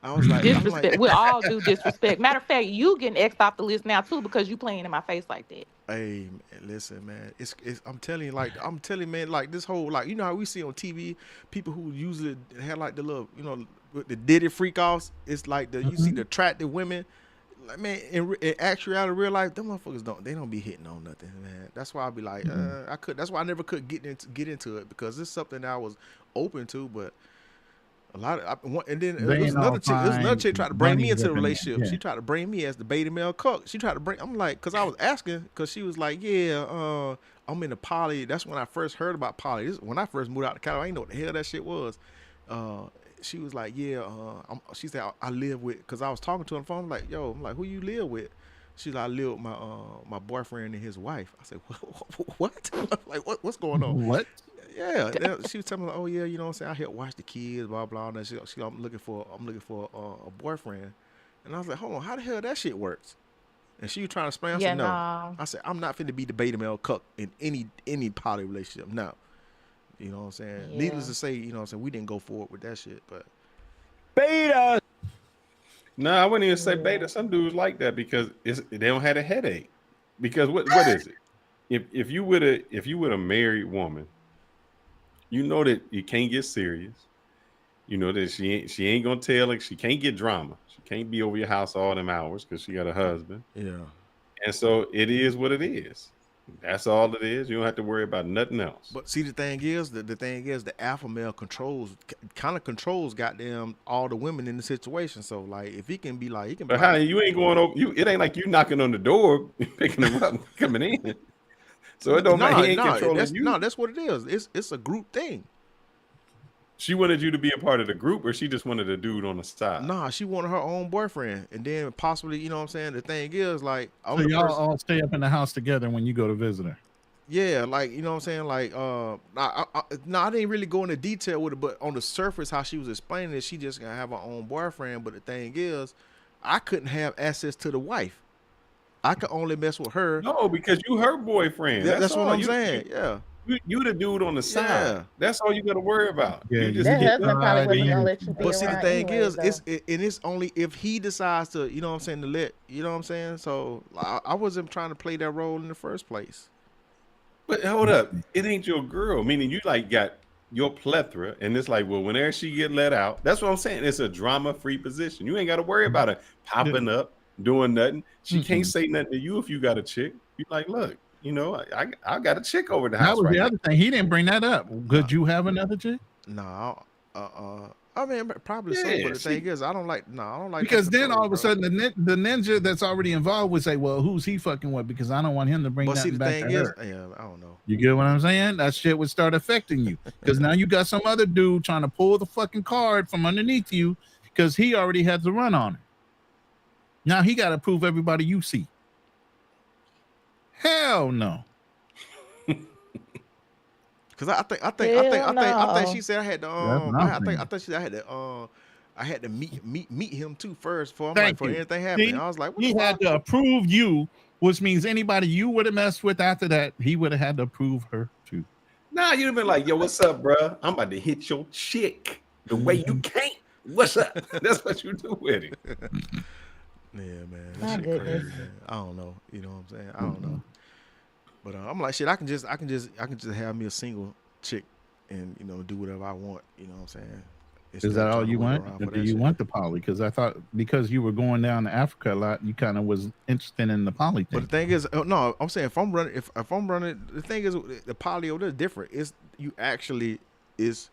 I was like, Disrespect. We all do disrespect. Matter of fact, you getting X'd off the list now too because you playing in my face like that. hey, man, listen, man. It's I'm telling you, man, like this whole, like, you know how we see on TV people who usually have like the little, with the Diddy freak offs. It's like you see the attractive women. Like, man, in actuality, real life, them motherfuckers don't be hitting on nothing, man. That's why I be like, that's why I never could get into it, because it's something that I was open to, but a lot of, and then They there's ain't another all chick. There's another fine, chick tried to bring me money into the driven, relationship. yeah. She tried to bring me as the beta male cook. She tried to bring. I'm like, cause I was asking, cause she was like, yeah, I'm in the poly. That's when I first heard about poly. When I first moved out to California, I didn't know what the hell that shit was. She was like, yeah, she said I live with, cause I was talking to her on the phone. I'm like, yo, I'm like, who you live with? She's like, I live with my boyfriend and his wife. I said, what? Like, what's going on? What? Yeah, she was telling me, like, oh yeah, you know what I'm saying, I help watch the kids, blah blah. And she I'm looking for a boyfriend, and I was like, hold on, how the hell that shit works? And she was trying to explain. I Yeah, said, no. no. I said, I'm not finna be the beta male cuck in any poly relationship. No, you know what I'm saying. Yeah. Needless to say, you know what I'm saying, we didn't go forward with that shit, but Beta. No, I wouldn't even say beta. Some dudes like that because they don't have a headache. Because what is it? If you with a married woman, you know that you can't get serious. You know that she ain't gonna tell, like, she can't get drama. She can't be over your house all them hours because she got a husband. yeah. And so it is what it is. That's all it is. You don't have to worry about nothing else. But see, the thing is, the alpha male kind of controls goddamn all the women in the situation. So like, if he can be like, he can. But honey, you ain't going over. It ain't like you knocking on the door, picking them up, coming in. So it don't matter. He ain't controlling you. No, that's what it is. It's a group thing. She wanted you to be a part of the group, or she just wanted a dude on the side. Nah, she wanted her own boyfriend, and then possibly, you know what I'm saying. The thing is, like, I'm So the y'all person- all stay up in the house together when you go to visit her. yeah, like, you know what I'm saying, like, I didn't really go into detail with it, but on the surface, how she was explaining it, she just gonna have her own boyfriend. But the thing is, I couldn't have access to the wife. I could only mess with her. No, because you her boyfriend. That's what all. I'm saying. Yeah. You the dude on the side. Yeah. That's all you got to worry about. Yeah, You you just That get husband probably wasn't gonna let you be But see, the around thing anyways, is, though. it's only if he decides to, you know what I'm saying, to let, you know what I'm saying. So I wasn't trying to play that role in the first place. But hold up, it ain't your girl. Meaning you like got your plethora, and it's like, well, whenever she get let out, that's what I'm saying. It's a drama-free position. You ain't got to worry about her popping up, doing nothing. She can't say nothing to you if you got a chick. You like, look, you know, I got a chick over the That house was right the now. other thing. He didn't bring that up. Could you have another chick? No, I mean, probably so. Yeah, But the thing is, I don't like Because that then all of a control, bro. sudden the ninja that's already involved would say, "Well, who's he fucking with?" Because I don't want him to bring But see, nothing the back thing to is, her. yeah, I don't know. You get what I'm saying? That shit would start affecting you because now you got some other dude trying to pull the fucking card from underneath you because he already had the run on it. Now he got to prove everybody you see. Hell no. Because I think Hell she said I had the That's I think she said I had the I had to meet him too first before I'm like Thank for you. anything happening. See? I was like, what He the had fuck? to approve you, which means anybody you would have messed with after that, he would have had to approve her too. Nah, you'd have been like, yo, what's up, bro? I'm about to hit your chick the way you can't. What's up? That's what you do with it. Yeah, man. That My shit goodness. crazy, man. I don't know. You know what I'm saying? I don't know. But I'm like, shit. I can just have me a single chick, and do whatever I want. You know what I'm saying? Is Instead that of all trying to you wait want? around Or for do that you shit. want the poly? Because I thought because you were going down to Africa a lot, you kind of was interested in the poly But thing. the thing is, no, I'm saying if I'm running, the thing is, the poly over there is different. It's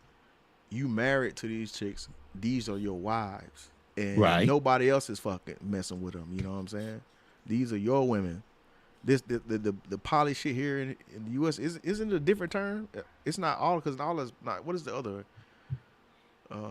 you married to these chicks. These are your wives, and Right. nobody else is fucking messing with them. You know what I'm saying? These are your women. The poly shit here in the U.S. isn't it a different term. It's not all because all is not. What is the other?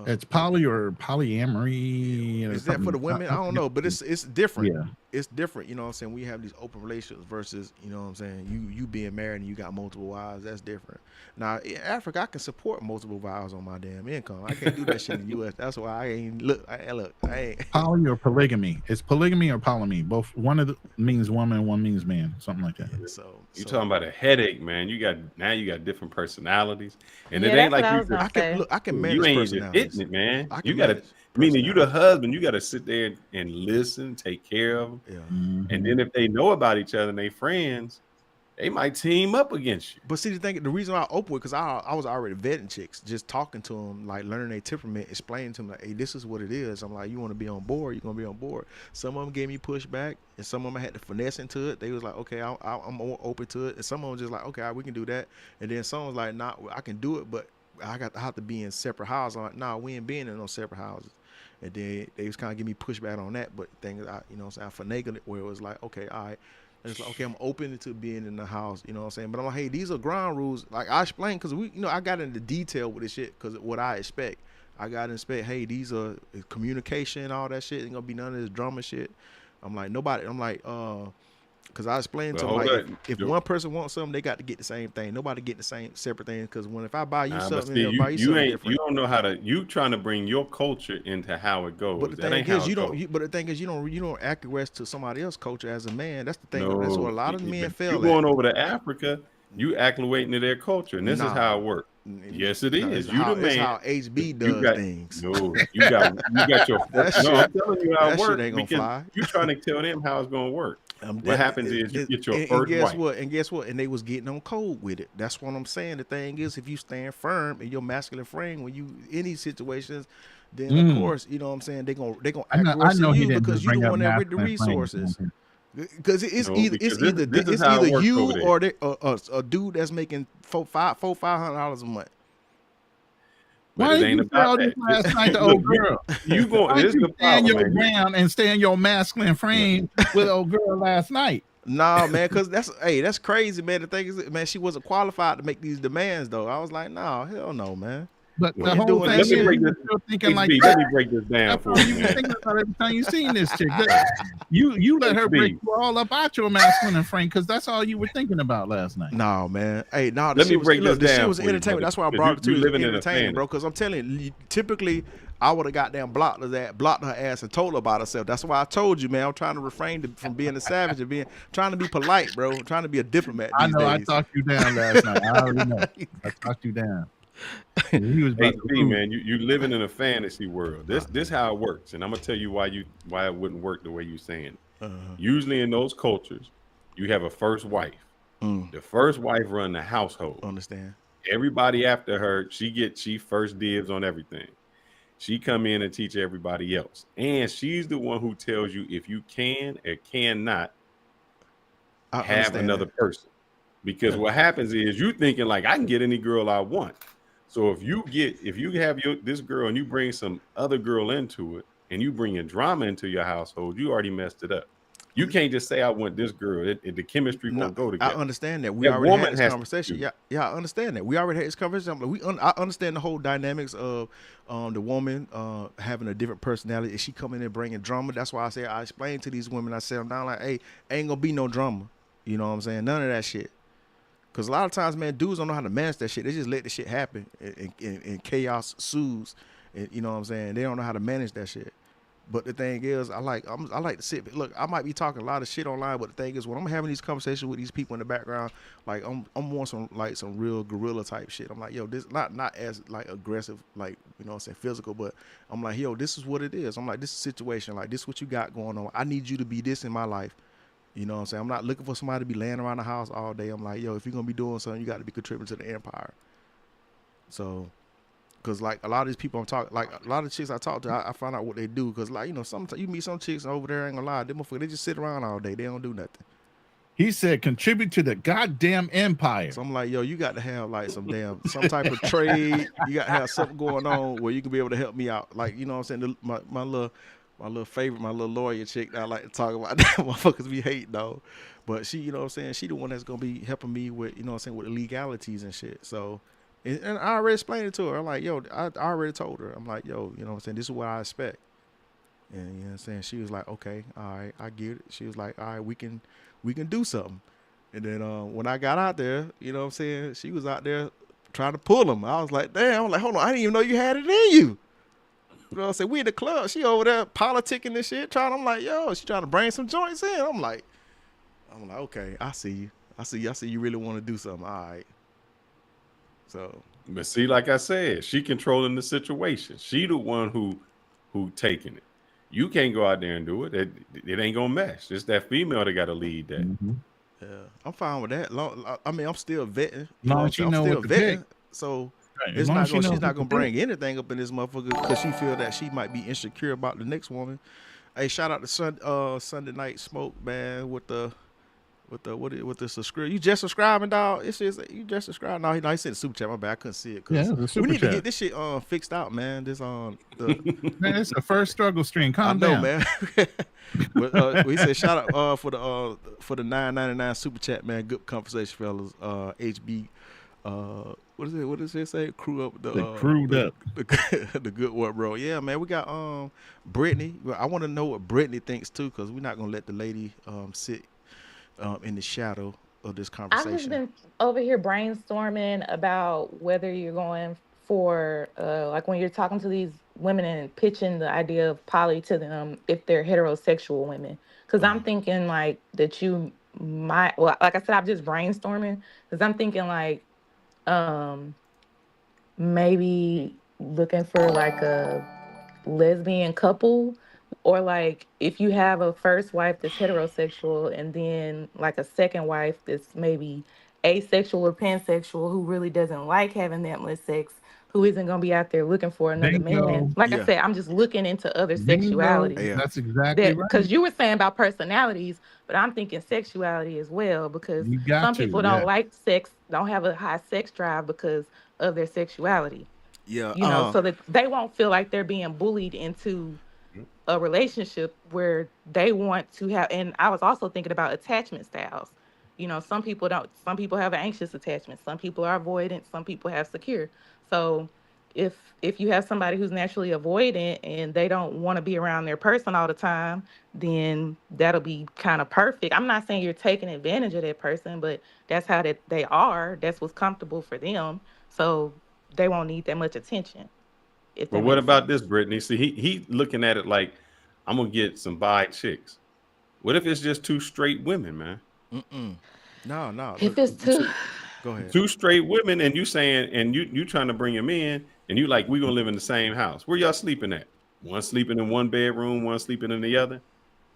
It's poly or polyamory. Or Is that for the something. women? I don't know, but it's different. Yeah. It's different. You know what I'm saying? We have these open relationships versus, you know what I'm saying, you being married and you got multiple wives. That's different. Now in Africa, I can support multiple wives on my damn income. I can't do that shit in the U.S. That's why I ain't I ain't. Poly or polygamy? It's polygamy or polymy. Both one of the means woman, one means man, something like that. So You talking about a headache, man. You got different personalities. And Yeah, it ain't that's what like I you was gonna just, say. I can manage you ain't just personalities. hitting it, man. I You can gotta, manage meaning you the personalities. husband, you gotta sit there and listen, take care of them. Yeah. Mhm. And then if they know about each other and they friends, they might team up against you. But see, the reason why I open with, because I was already vetting chicks, just talking to them, like learning their temperament, explaining to them, like, hey, this is what it is. I'm like, you want to be on board, you're going to be on board. Some of them gave me pushback, and some of them I had to finesse into it. They was like, okay, I'm more open to it. And some of them just like, okay, all right, we can do that. And then some was like, nah, I can do it, but I have to be in separate houses. I'm like, nah, we ain't being in no separate houses. And then they was kind of giving me pushback on that. But the thing is, I finagled it where it was like, okay, all right. And it's like, okay, I'm open to being in the house, you know what I'm saying? But I'm like, hey, these are ground rules. Like I explained, because I got into detail with this shit, because what I expect. I got to expect, hey, these are communication, all that shit. Ain't gonna be none of this drama shit. I'm like, because I explained But to them, hold like, up. if one person wants something, they got to get the same thing. Nobody get the same separate thing, because if I buy you But something, see, I'll buy you you something ain't, different. you don't know how to. You trying to bring your culture into how it goes. But the That thing ain't how is, it you goes. don't. But the thing is, you don't acquiesce to somebody else's culture as a man. That's the thing. No, That's what a lot of but men you fail going at. over to Africa, you acclimating to their culture, and this is how it works. Yes, it No, is. You the it's man. how HB You does got things. you got your That first. No, shit- I'm telling you how it that shit works ain't gonna because fly. you trying to tell them how it's gonna work. What That- happens is you get your and first guess wife. what? And guess what? And they was getting on cold with it. That's what I'm saying. The thing is, if you stand firm in your masculine frame when you in these situations, then of course, you know what I'm saying, they gonna I acquiesce know in he you didn't because just you bring the up one that with the masculine frames. resources. Because it's No, either because this is it's how it either works you over there. or a dude that's making $500 a month. But Why it did ain't you say about all that. this last night to Look, old girl? you going? Why This did is you the stand problem, your man. ground and stay in your masculine frame with old girl last night? Nah, man, because that's crazy, man. The thing is, man, she wasn't qualified to make these demands, though. I was like, nah, hell no, man. But We the ain't whole doing thing that is, shit. you break were this- still thinking like HB, let me break this down that's for all you, you were man. thinking about every time you seen this chick. You let her break you all up out your masculine frame because that's all you were thinking about last night. No, man. Hey, no, Let me break this the shit down was for you, entertainment. brother, That's why I 'cause brought it to you you. living in a Entertainment, fantasy. bro. Because I'm telling you, typically I would have got down blocked her ass and told her about herself. That's why I told you, man. I'm trying to refrain from being a savage and trying to be polite, bro. I'm trying to be a diplomat I these know I days. talked you down last night. I already know. I talked you down. He was about to HB, lose. man, you living in a fantasy world. This how it works, and I'm gonna tell you why it wouldn't work the way you saying. Usually in those cultures, you have a first wife. The first wife run the household. Understand? Everybody after her, she first dibs on everything. She come in and teach everybody else, and she's the one who tells you if you can or cannot I have understand another that. person. Because what happens is you thinking like I can get any girl I want. So if you have this girl and you bring some other girl into it and you bring in drama into your household, you already messed it up. You can't just say I want this girl. The chemistry won't go I together. understand that. We That already woman had this has to conversation. do. Yeah, I understand that. We already had this conversation. I'm like, I understand the whole dynamics of the woman having a different personality. Is she coming in bringing drama? That's why I explained to these women. I said, I'm down like, hey, ain't gonna be no drama. You know what I'm saying? None of that shit. Because a lot of times, man, dudes don't know how to manage that shit. They just let the shit happen, and chaos ensues. And, you know what I'm saying? They don't know how to manage that shit. But the thing is, I like to sit. Look, I might be talking a lot of shit online, but the thing is, when I'm having these conversations with these people in the background, like I'm on some real guerrilla type shit. I'm like, yo, this not as like aggressive, like, you know what I'm saying, physical, but I'm like, yo, this is what it is. I'm like, this is a situation, like this is what you got going on. I need you to be this in my life. You know what I'm saying? I'm not looking for somebody to be laying around the house all day. I'm like, yo, if you're gonna be doing something, you got to be contributing to the empire. So. Cause like a lot of these people I'm talking, like a lot of chicks I talk to, I find out what they do. Cause like, you know, sometimes you meet some chicks over there, ain't gonna lie, they motherfuckers, they just sit around all day, they don't do nothing. He said, contribute to the goddamn empire. So I'm like, yo, you got to have like some type of trade. You got to have something going on where you can be able to help me out. Like, you know what I'm saying? My little favorite, my little lawyer chick that I like to talk about, that motherfuckers be hate though. But she, you know what I'm saying? She the one that's gonna be helping me with, you know what I'm saying, with the legalities and shit. So. And I already explained it to her. I'm like, yo, I already told her. I'm like, yo, you know what I'm saying? This is what I expect. And you know what I'm saying? She was like, okay, all right, I get it. She was like, all right, we can do something. And then when I got out there, you know what I'm saying? She was out there trying to pull him. I was like, damn, I'm like, hold on, I didn't even know you had it in you. You know what I'm saying? We in the club. She over there politicking and shit. I'm like, yo, she trying to bring some joints in. I'm like, okay, I see you. I see you really want to do something. All right. So, but see, like I said, she controlling the situation. She the one who taking it. You can't go out there and do it. It ain't gonna mesh. It's that female that got to lead that. Mm-hmm. Yeah, I'm fine with that. I mean, I'm still vetting. Long she know what to pick. So Right. she's not gonna bring anything up in this motherfucker because she feel that she might be insecure about the next woman. Hey, shout out to Sunday Night Smoke, man, with the subscribe. You just subscribing, dog? It says you just subscribed. No, he sent a super chat. My bad, I couldn't see it. Yeah, we need to get this shit fixed out, man. This man, it's the first struggle stream. Calm down, man. But we said shout out for the $9.99 super chat, man. Good conversation, fellas. HB, what is it? What does it say? Crew up the good work, bro. Yeah, man. We got Brittany. I want to know what Brittany thinks too, because we're not gonna let the lady sit in the shadow of this conversation. I've just been over here brainstorming about whether you're going for like when you're talking to these women and pitching the idea of poly to them if they're heterosexual women, because I'm thinking like that you might, well, like I said, I'm just brainstorming because I'm thinking like maybe looking for like a lesbian couple, or like if you have a first wife that's heterosexual and then like a second wife that's maybe asexual or pansexual who really doesn't like having that much sex, who isn't going to be out there looking for another man. Like I said, I'm just looking into other sexualities. Yeah. That's exactly right. Because you were saying about personalities, but I'm thinking sexuality as well, because some people don't like sex, don't have a high sex drive because of their sexuality. Yeah. You know, so that they won't feel like they're being bullied into a relationship where they want to have. And I was also thinking about attachment styles. You know, some people have an anxious attachment, some people are avoidant, some people have secure. So if you have somebody who's naturally avoidant and they don't want to be around their person all the time, then that'll be kind of perfect. I'm not saying you're taking advantage of that person, but that's how they are. That's what's comfortable for them. So they won't need that much attention. But what about this, Brittany? See, he looking at it like, I'm gonna get some bi chicks. What if it's just two straight women, man? No. If it's two, go ahead. Two straight women, and you saying, and you trying to bring them in, and you like, we gonna live in the same house. Where y'all sleeping at? One sleeping in one bedroom, one sleeping in the other.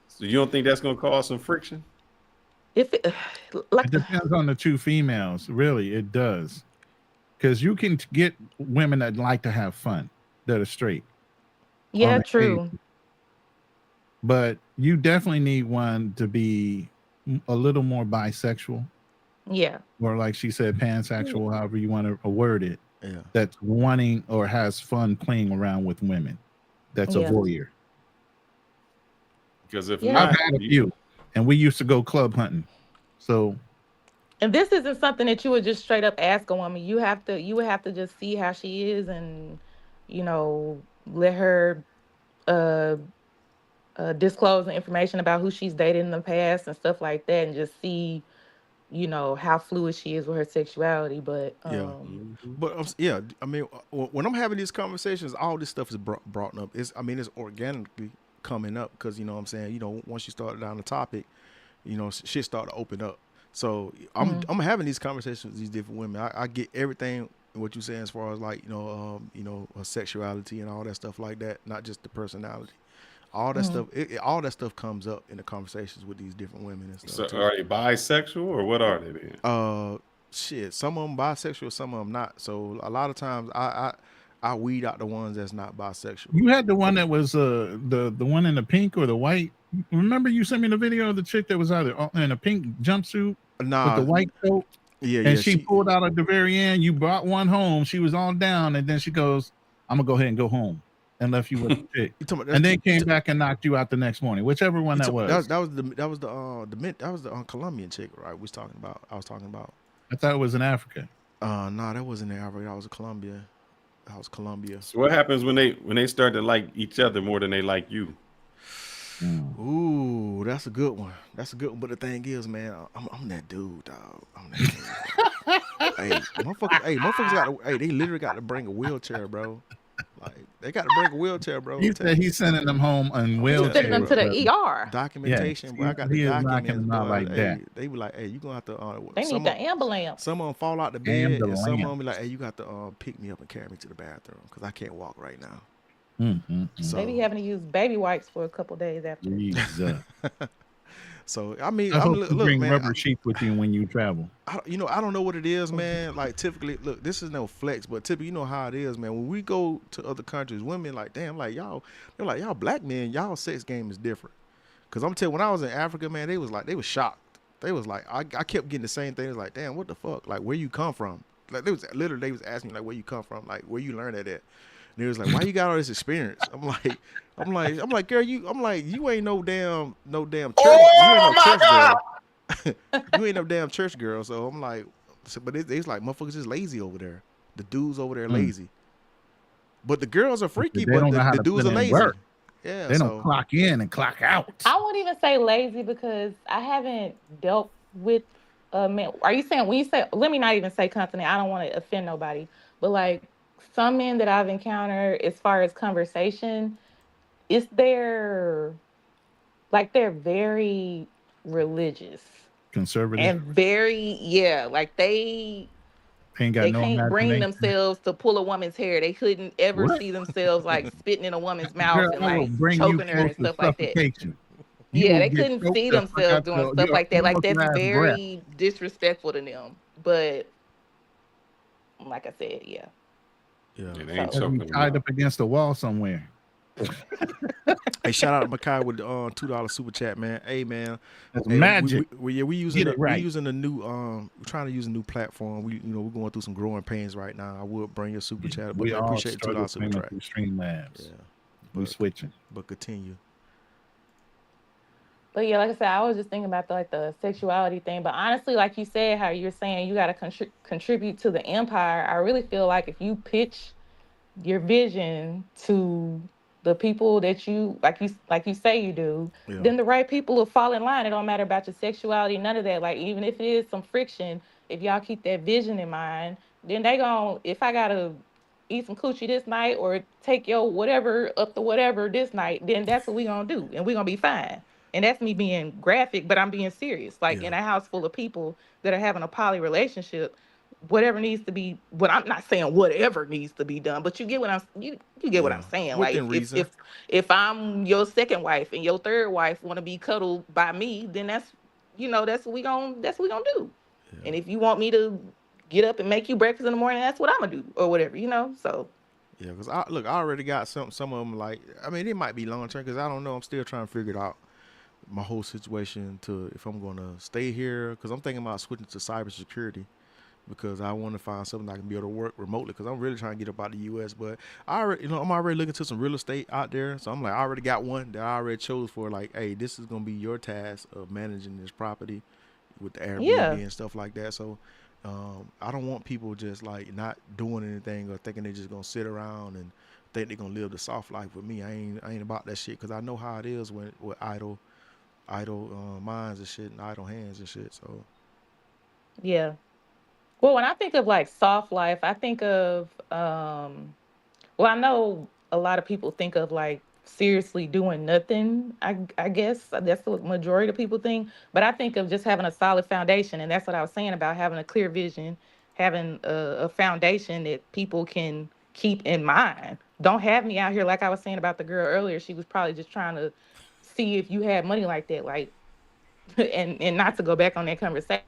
So you don't think that's gonna cause some friction? It depends on the two females. Really, it does. Because you can get women that like to have fun, that are straight. Yeah, true. But you definitely need one to be a little more bisexual. Yeah. Or like she said, pansexual, however you want to word it. Yeah. That's wanting or has fun playing around with women. That's a voyeur. Because if I've had a few, and we used to go club hunting. So. And this isn't something that you would just straight up ask a woman. You would have to just see how she is and, you know, let her disclose the information about who she's dated in the past and stuff like that, and just see, you know, how fluid she is with her sexuality. But Yeah. Mhm. But yeah, I mean, when I'm having these conversations, all this stuff is brought up. I mean, it's organically coming up because you know what I'm saying. You know, once you start down the topic, you know, shit start to open up. So I'm having these conversations with these different women. I get everything what you're saying as far as like you know, sexuality and all that stuff like that, not just the personality. All that stuff, all that stuff comes up in the conversations with these different women and So stuff too. are they bisexual or what are they then? Shit, some of them bisexual, some of them not. So a lot of times I weed out the ones that's not bisexual. You had the one that was the one in the pink or the white. Remember you sent me the video of the chick that was either in a pink jumpsuit with Nah, the white coat, yeah, and yeah, she pulled out at the very end. You brought one home. She was all down, and then she goes, "I'm gonna go ahead and go home," and left you with the chick, You talking about and then came back and knocked you out the next morning. Whichever one that was. that was the Colombian chick, right? We was talking about. I was talking about. I thought it was in Africa. Nah, that wasn't in Africa. That was Colombia. That was Colombia. So what happens when they start to like each other more than they like you? Ooh, that's a good one. That's a good one. But the thing is, man, I'm that dude, dog. I'm that dude. Motherfuckers got to, they literally got to bring a wheelchair, bro. Like they got to bring a wheelchair, bro. He said he's sending them home in He's sending them wheelchairs. to the bro. ER. Documentation, Yes, bro. I got he the is knocking documents, them out boy. like that. They be like, hey, you gonna have to. They need the ambulance. Some of them fall out the bed, and some of Ambulance. them be like, hey, you got to pick me up and carry me to the bathroom because I can't walk right now. So, They be having to use baby wipes for a couple days after. Jesus. so I mean, I hope look, you bring man. rubber sheets with you when you travel. I don't know what it is, man. Like typically, look, this is no flex, but typically, you know how it is, man. When we go to other countries, women like, damn, like y'all, they're like, y'all black men, y'all sex game is different. Cause I'm telling you, when I was in Africa, man, they was shocked. They was like, I kept getting the same thing. It's like, damn, what the fuck? Like, where you come from? Like, they was asking me like, where you come from? Like, where you learn that at? And they was like, why you got all this experience? I'm like, girl, you ain't no damn church. You ain't no church girl. You ain't no damn church girl. So I'm like, but it's like motherfuckers just lazy over there. The dudes over there lazy. But the girls are freaky, They but don't know how the to dudes put are in lazy. work. Yeah, They don't clock in and clock out. I won't even say lazy because I haven't dealt with a man. Are you saying when you say? Let me not even say continent. I don't want to offend nobody, but like some men that I've encountered, as far as conversation, it's they're very religious Conservative. and very like they Ain't got they no can't bring imagination. themselves to pull a woman's hair. They couldn't ever What? see themselves like spitting in a woman's mouth Girl, and I will like bring you choking her close and to stuff like that. suffocation. You Yeah, will they get couldn't choked see up. I themselves got doing your stuff like that. Like almost that's last breath. very disrespectful to them. But like I said, yeah. Yeah. It ain't So- Have choking you them tied out. up against the wall somewhere? Hey, shout out to Makai with the $2 super chat, man. Hey, man. That's Hey, magic. we using Get it right. we using a new we're trying to use a new platform. We're going through some growing pains right now. I would bring your super chat, but We I all appreciate the struggle $2 super payment chat. through Streamlabs. Yeah, We but- switching. but continue. But yeah, like I said, I was just thinking about the sexuality thing. But honestly, like you said, how you're saying you got to contribute to the empire. I really feel like if you pitch your vision to the people that you like you say you do, Yeah. then the right people will fall in line. It don't matter about your sexuality, none of that. Like even if it is some friction, if y'all keep that vision in mind, then they gon' if I gotta eat some coochie this night or take your whatever up to whatever this night, then that's what we gonna do, and we gonna be fine. And that's me being graphic, but I'm being serious. Like Yeah. in a house full of people that are having a poly relationship, whatever needs to be, what I'm not saying whatever needs to be done, but you get what you get what I'm Yeah. saying. Within Like reason. if I'm your second wife and your third wife want to be cuddled by me, then that's that's what we gonna do. Yeah. And if you want me to get up and make you breakfast in the morning, that's what I'm gonna do or whatever. So Yeah, because I already got some of them. Like, I mean, it might be long term because I don't know. I'm still trying to figure it out. My whole situation to if I'm gonna stay here because I'm thinking about switching to cybersecurity because I want to find something I can be able to work remotely because I'm really trying to get up out of the U.S. But I'm already looking to some real estate out there. So I'm like, I already got one that I already chose for. Like, hey, this is gonna be your task of managing this property with the Airbnb Yeah. and stuff like that. So I don't want people just like not doing anything or thinking they're just gonna sit around and think they're gonna live the soft life with me. I ain't about that shit because I know how it is with idle minds and shit and idle hands and shit. So Yeah. Well, when I think of like soft life, I think of well, I know a lot of people think of like seriously doing nothing. I guess that's what majority of people think. But I think of just having a solid foundation, and that's what I was saying about having a clear vision, having a foundation that people can keep in mind. Don't have me out here like I was saying about the girl earlier. She was probably just trying to see if you had money like that, like, and not to go back on that conversation,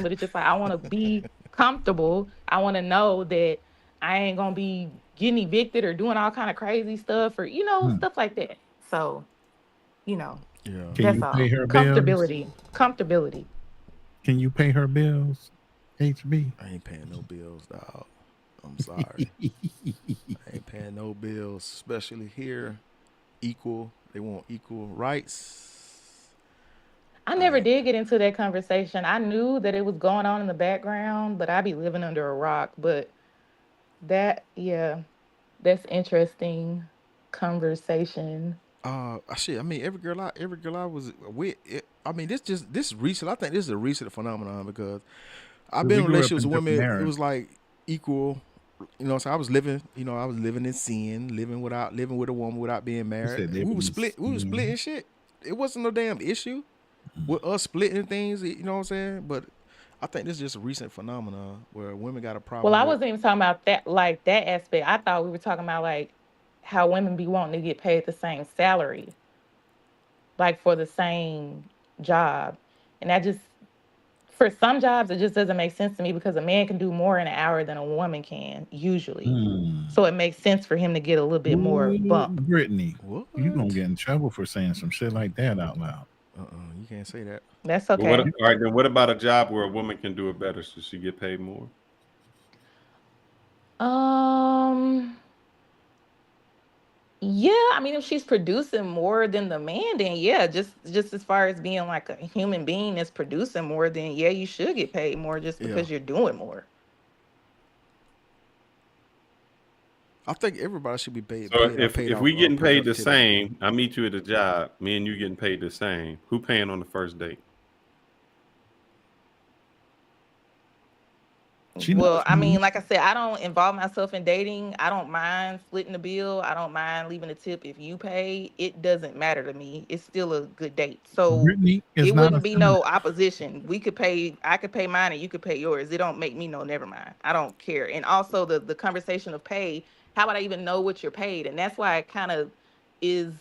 but it's just like I want to be comfortable. I want to know that I ain't gonna be getting evicted or doing all kind of crazy stuff or Hmm. stuff like that. So you know, Yeah. Can that's you pay all. her bills? Comfortability. Can you pay her bills? HB. I ain't paying no bills, dog. I'm sorry. I ain't paying no bills, especially here. Equal. They want equal rights. I I never ain't. did get into that conversation. I knew that it was going on in the background, but I be living under a rock. But yeah, that's interesting conversation. Shit. I mean, every girl I was with. I mean, this is recent. I think this is a recent phenomenon because I've been We in grew up relationships in with different women. It eras. was like equal. So I was living in sin, living with a woman without being You married. said We living was is. split. We was splitting shit. It wasn't no damn issue with us splitting things. You know what I'm saying? But I think this is just a recent phenomenon where women got a Well, problem I with. wasn't even talking about that, like that aspect. I thought we were talking about like how women be wanting to get paid the same salary, like for the same job. And that just, for some jobs, it just doesn't make sense to me because a man can do more in an hour than a woman can, usually. Hmm. So it makes sense for him to get a little bit more Ooh, bump. Brittany, you gonna What? get in trouble for saying some shit like that out loud. You can't say that. That's But what? okay. All right, then what about a job where a woman can do it better? Should she get paid more? Um, Yeah, I mean, if she's producing more than the man, then yeah, just as far as being like a human being that's producing more, then yeah, you should get paid more just Yeah, because you're doing more. I think everybody should be paid So paid if off we getting paid the productivity. same, I meet you at a job, me and you getting paid the same. Who paying on the first date? She knows Well, I me. mean, like I said, I don't involve myself in dating. I don't mind splitting the bill. I don't mind leaving a tip if you pay. It doesn't matter to me. It's still a good date. So Brittany is it not a wouldn't be no feminist. opposition. I could pay mine and you could pay yours. It don't make me no, never mind. I don't care. And also the conversation of pay, how would I even know what you're paid? And that's why it kind of is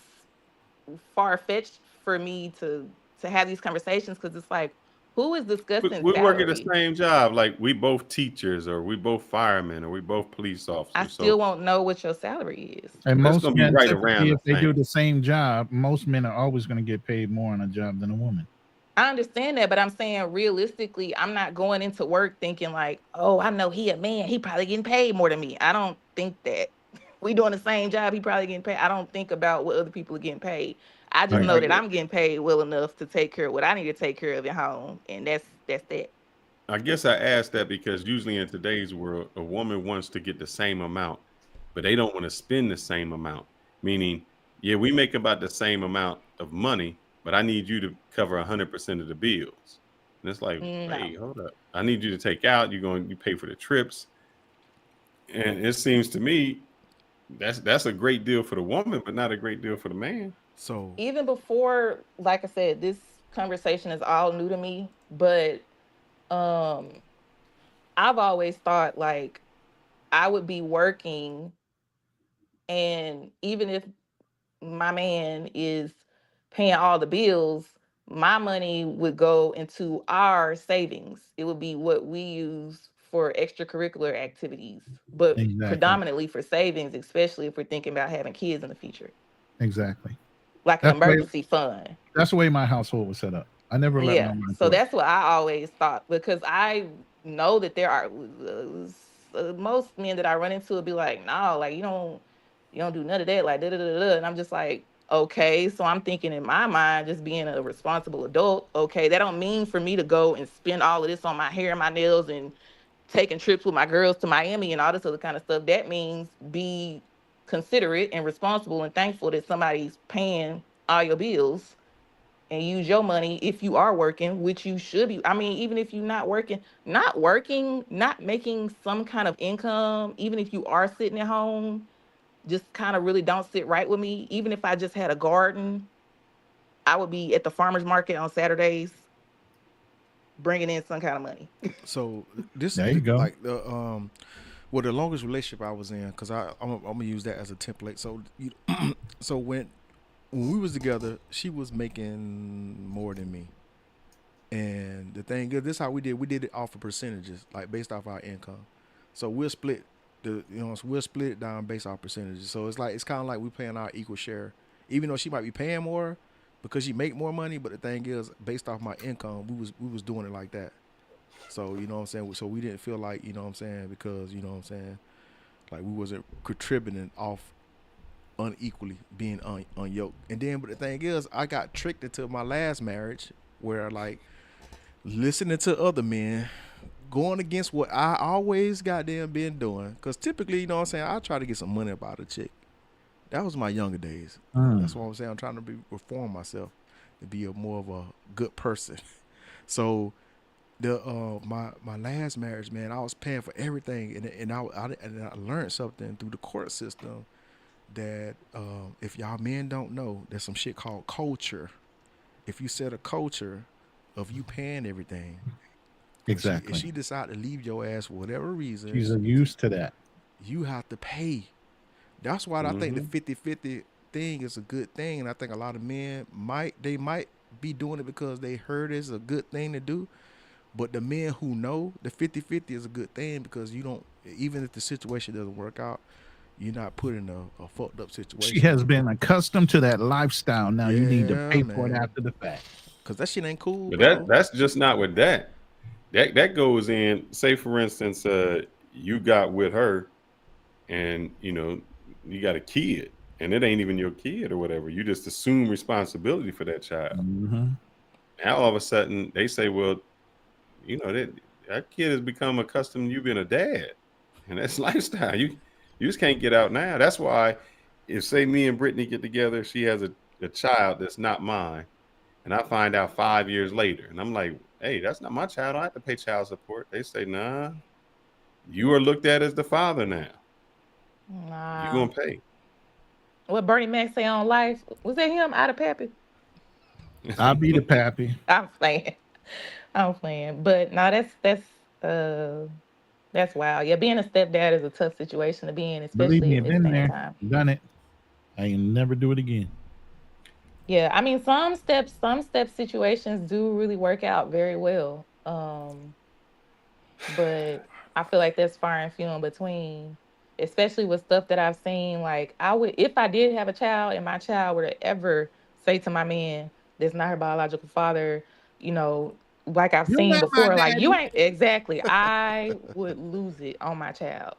far fetched for me to have these conversations because it's like, who is discussing We work at the salary? same job, like we both teachers, or we both firemen, or we both police I officers. So still won't know what your salary is. And that's most gonna be men, right around typically, the if they do same. the same job, most men are always going to get paid more on a job than a woman. I understand that, but I'm saying realistically, I'm not going into work thinking like, oh, I know he a man. He probably getting paid more than me. I don't think that. We doing the same job. He probably getting paid. I don't think about what other people are getting paid. I just I, Right. know I that get I'm getting paid well enough to take care of what I need to take care of at home, and that's that. I guess I asked that because usually in today's world, a woman wants to get the same amount, but they don't want to spend the same amount. Meaning, yeah, we make about the same amount of money, but I need you to cover 100% of the bills. And it's like, No. wait, hold up. I need you to take out. You pay for the trips, and it seems to me that's a great deal for the woman, but not a great deal for the man. So Even before, like I said, this conversation is all new to me, but um I've always thought like I would be working, and even if my man is paying all the bills, my money would go into our savings. It would be what we use for extracurricular activities, but Exactly. predominantly for savings, especially if we're thinking about having kids in the future, Exactly. like an That's the way. emergency fund. That's the way my household was set up. I never let my Yeah. wife So work. that's what I always thought because I know that there are most men that I run into will be like, no, like you don't do none of that, like da da da da. And I'm just like, okay. So I'm thinking in my mind, just being a responsible adult, okay, that don't mean for me to go and spend all of this on my hair and my nails and taking trips with my girls to Miami and all this other kind of stuff. That means be considerate and responsible and thankful that somebody's paying all your bills. and use your money if you are working, which you should be. I mean, even if you're not working, not making some kind of income, even if you are sitting at home, just kind of really don't sit right with me. Even if I just had a garden, I would be at the farmer's market on Saturdays bringing in some kind of money. So this There you go. like well, the longest relationship I was in, because I'm gonna use that as a template. So so when we was together, she was making more than me. And the thing is, this is how we did it off of percentages, like based off our income. So we'll split we'll split it down based off percentages. So it's kind of like we paying our equal share, even though she might be paying more because she make more money. But the thing is, based off my income, we was doing it like that. So you know what I'm saying. So we didn't feel like, you know what I'm saying, because you know what I'm saying, like we wasn't contributing off unequally, being unyoked. And then, but the thing is, I got tricked into my last marriage where like listening to other men, going against what I always goddamn been doing. Because typically, you know what I'm saying, I try to get some money about a chick. That was my younger days. That's what I'm saying. I'm trying to reform myself to be more of a good person. So my last marriage, man, I was paying for everything, and I learned something through the court system that if y'all men don't know, there's some shit called culture. If you set a culture of you paying everything, Exactly. if she decide to leave your ass for whatever reason, She's used to that. you have to pay. That's why I think the 50-50 thing is a good thing, and I think a lot of men might be doing it because they heard it's a good thing to do. But the men who know the 50-50 is a good thing, because you don't, even if the situation doesn't work out, you're not put in a fucked up situation. She has been accustomed to that lifestyle. Now you need to Yeah, pay for it man. after the fact. Because that shit ain't cool, But bro. that's just not with that. That goes in. Say for instance, you got with her, and you got a kid, and it ain't even your kid or whatever. You just assume responsibility for that child. Mm-hmm. Now all of a sudden they say, well, that kid has become accustomed to you being a dad, and that's lifestyle. You just can't get out now. That's why, if say me and Brittany get together, she has a child that's not mine, and I find out 5 years later, and I'm like, hey, that's not my child. I have to pay child support. They say, nah, you are looked at as the father now. You're Nah. gonna pay. What Bernie Mac say on Life? Was that him? Out of Pappy? I'll be the pappy. I'm playing. I'm playing. But no, that's wild. Yeah, being a stepdad is a tough situation to be in, Believe especially me, at I've this been same there, time. done it. I can never do it again. Yeah, I mean some step situations do really work out very well. But I feel like that's far and few in between, especially with stuff that I've seen. Like I would, if I did have a child and my child were to ever say to my man that's not her biological father, you know, like I've You're seen not my before, like you daddy. ain't exactly, I would lose it on my child.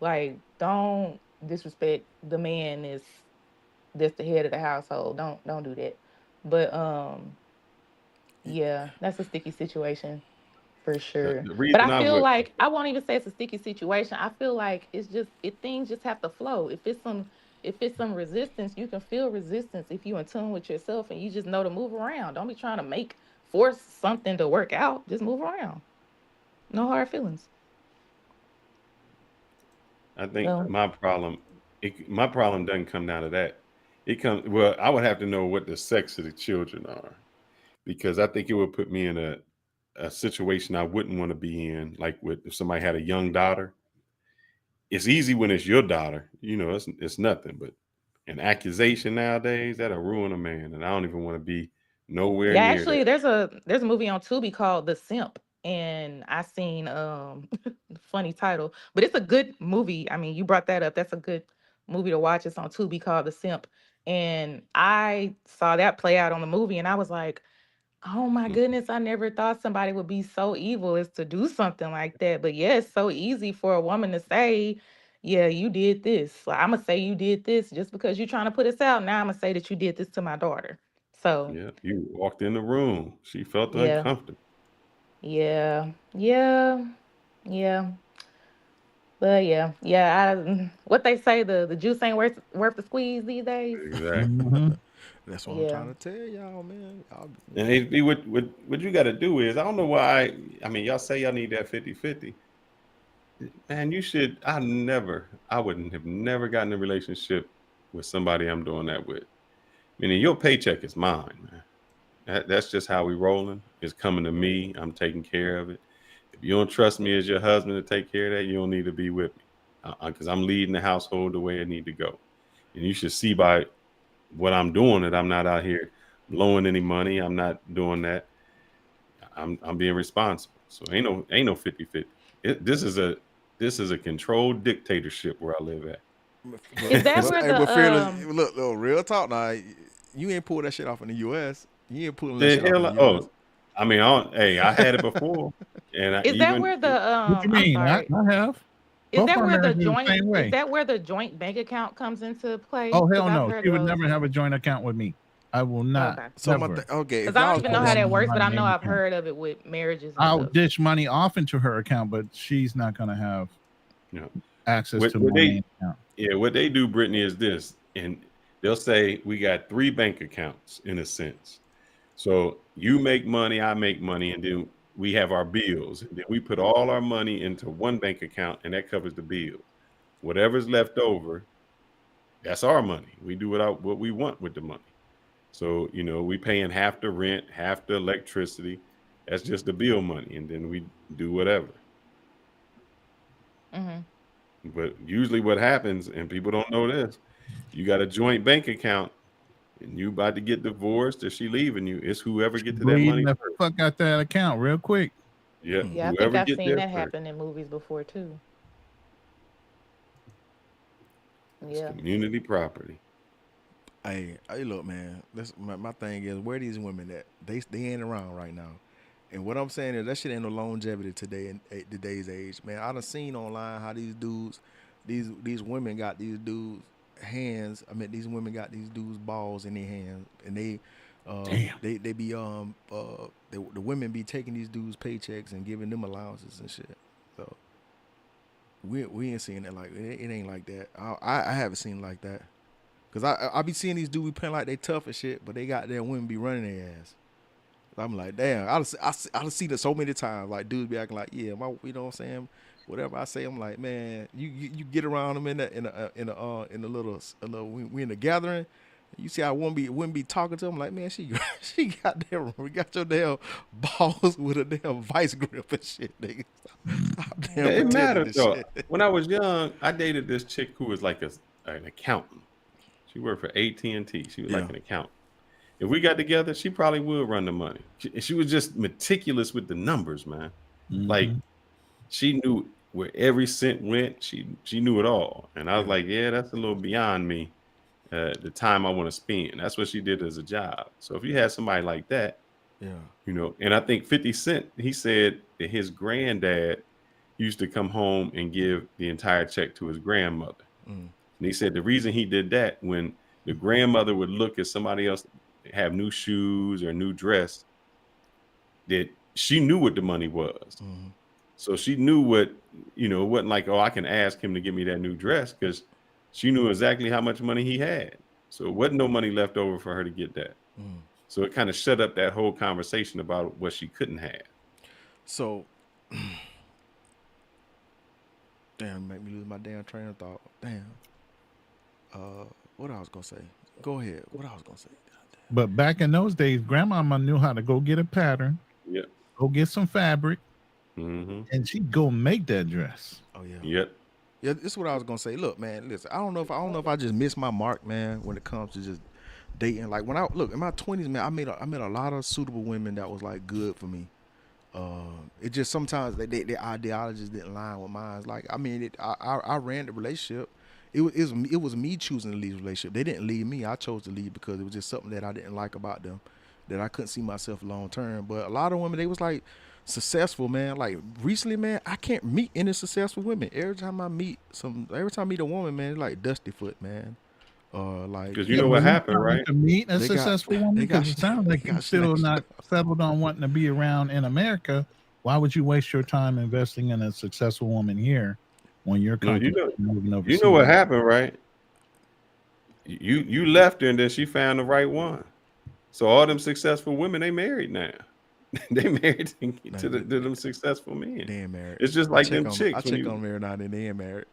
Like, don't disrespect the man that's the head of the household. Don't do that. But yeah, that's a sticky situation for sure. The But reason I I feel would, like I won't even say it's a sticky situation. I feel like it's just things just have to flow. If it's some resistance, you can feel resistance if you in tune with yourself and you just know to move around. Don't be trying to force something to work out. Just move around. No hard feelings. I think So my problem doesn't come down to that. It comes, well, I would have to know what the sex of the children are, because I think it would put me in a situation I wouldn't want to be in. Like if somebody had a young daughter, it's easy when it's your daughter, it's nothing. But an accusation nowadays, that'll ruin a man, and I don't even want to be nowhere yeah, near actually that. there's a movie on Tubi called The Simp. And I seen funny title, but it's a good movie. I mean, you brought that up. That's a good movie to watch. It's on Tubi called The Simp. And I saw that play out on the movie and I was like, oh my Mhm. goodness, I never thought somebody would be so evil as to do something like that. But yeah, it's so easy for a woman to say, yeah, you did this. Like, I'm gonna say you did this just because you're trying to put us out. Now I'm gonna say that you did this to my daughter. So Yeah, you walked in the room, she felt yeah, uncomfortable. yeah, yeah, yeah. But yeah, yeah. What they say, the juice ain't worth the squeeze these days. Exactly. Mm-hmm. That's what I'm Yeah. trying to tell y'all, man. And HB, what you got to do is, I don't know why. I mean, y'all say y'all need that 50-50. Man, you should. I wouldn't have never gotten a relationship with somebody I'm doing that with. Meaning your paycheck is mine, man. That's just how we rolling. It's coming to me. I'm taking care of it. If you don't trust me as your husband to take care of that, you don't need to be with me, because I'm leading the household the way it need to go. And you should see by what I'm doing that I'm not out here blowing any money. I'm not doing that. I'm being responsible. So ain't no 50-50. This is a controlled dictatorship where I live at. Is that where Hey, the but fearless, look, real talk now. You ain't pull that shit off in the U.S. You ain't pulling that The shit off hell, in the U.S. I mean, I had it before, and is that where the What you I'm mean? sorry. I have. Is Both that our where the marriages the joint same way. is that where the joint bank account comes into play? Oh 'Cause hell I've no! heard She would those. never have a joint account with me. I will not. Okay. So Never. okay, Because if I y'all don't was even know I how want that works, but I money know I've anytime. heard of it with marriages and I'll stuff. dish money off into her account, but she's not going to have you know, access what, to what my they main account. what they do, Brittany, is this, and they'll say we got 3 bank accounts in a sense. So you make money, I make money, and then we have our bills. And then we put all our money into one bank account, and that covers the bill. Whatever's left over, that's our money. We do what we want with the money. So, we paying half the rent, half the electricity. That's just the bill money. And then we do whatever. Hmm. But usually what happens, and people don't know this, you got a joint bank account and you about to get divorced or she leaving you. It's whoever get to that Bleeding money the first. fuck out that account real quick. Yeah, Yeah, I think whoever I've get seen there that first. happen in movies before too. It's Yeah. community property. Hey, look, man. This my thing is, where these women at? They ain't around right now. And what I'm saying is that shit ain't no longevity today in today's age, man. I done seen online how these dudes, these women got these dudes hands. I mean, these women got these dudes balls in their hands, and Damn. they be the women be taking these dudes paychecks and giving them allowances and shit. So we ain't seeing that like it ain't like that. I haven't seen it like that. Cause I be seeing these dudes be playing like they tough and shit, but they got their women be running their ass. I'm like, damn. I seen it so many times. Like dudes be acting like, yeah, you know what I'm saying? Whatever I say, I'm like, man, you get around them in a little we in a gathering. You see, I wouldn't be talking to them like, man, she got your damn balls with a damn vice grip and shit, nigga. Stop damn It pretending matters this though. shit. When I was young, I dated this chick who was like an accountant. She worked for AT&T. She was like Yeah. an accountant. If we got together, she probably would run the money. She was just meticulous with the numbers, man. Like Mhm. she knew where every cent went. She knew it all. And I was like, yeah, that's a little beyond me. The time I want to spend. That's what she did as a job. So if you had somebody like that, Yeah. and I think 50 Cent, he said that his granddad used to come home and give the entire check to his grandmother. Mm. And he said the reason he did that, when the grandmother would look at somebody else have new shoes or new dress, that she knew what the money was. Mm. So she knew what, it wasn't like, oh, I can ask him to give me that new dress, because she knew exactly how much money he had. So it wasn't no money left over for her to get that. Mm. So it kind of shut up that whole conversation about what she couldn't have. So, damn, make me lose my damn train of thought. Damn. What I was gonna say? Go ahead. What I was gonna say? But back in those days, grandmama knew how to go get a pattern, Yep. go get some fabric, Mm-hmm. and she'd go make that dress. Oh yeah. Yep. Yeah, this is what I was gonna say. Look, man, listen. I don't know if I just missed my mark, man, when it comes to just dating. Like when I look in my 20s, man, I met a lot of suitable women that was like good for me. It just sometimes their ideologies didn't line with mine. Like I mean, I ran the relationship. It was me choosing to leave the relationship. They didn't leave me. I chose to leave because it was just something that I didn't like about them, that I couldn't see myself long term. But a lot of women, they was like successful, man. Like recently, man, I can't meet any successful women. Every time I meet a woman, man, it's like Dusty Foot, man. Like Because you know what happened, right? To meet a They got- successful woman, they got- because it sounds like they you're got still snatched not settled on wanting to be around in America. Why would you waste your time investing in a successful woman here when you're No, you know- contemplating moving overseas? You know what happened, right? You left her and then she found the right one. So all them successful women, they married now. They married to them successful men. They ain't married. It's just like them chicks. I check on married now, then they ain't married.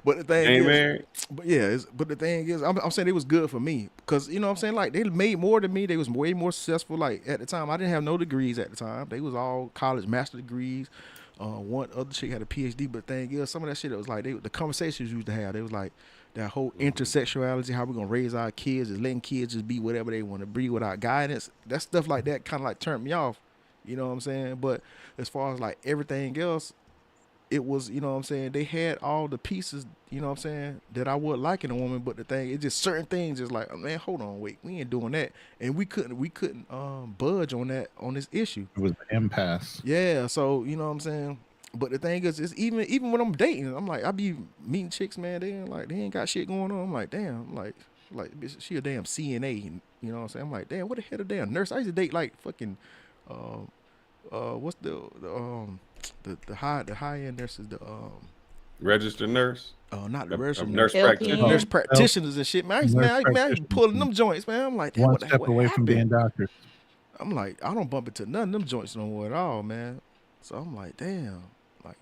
But the thing ain't is, married. but yeah, but the thing is, I'm saying it was good for me because you know what I'm saying, like they made more than me. They was way more successful. Like at the time, I didn't have no degrees at the time. They was all college master degrees. One other chick had a PhD. But the thing is, some of that shit that was like the conversations we used to have. They was like that whole intersexuality, how we gonna raise our kids, is letting kids just be whatever they want to be without guidance. That stuff like that kind of like turned me off. You know what I'm saying? But as far as like everything else, it was, you know what I'm saying, they had all the pieces, you know what I'm saying, that I would like in a woman. But the thing, it's just certain things just like, man, hold on, wait, we ain't doing that. And we couldn't budge on this issue. It was an impasse. Yeah, so you know what I'm saying? But the thing is, it's even when I'm dating, I'm like, I be meeting chicks, man, they ain't got shit going on. I'm like, damn, I'm like bitch, she a damn CNA, you know what I'm saying? I'm like, damn, what the hell a damn nurse? I used to date like fucking what's the high end nurses, the registered nurse. not the registered nurse LPN. practitioner. nurse practitioners and shit, man. I used to pulling them joints, man. I'm like, damn, One what step away from happened? being doctors. I'm like, I don't bump into none of them joints no more at all, man. So I'm like, damn, like,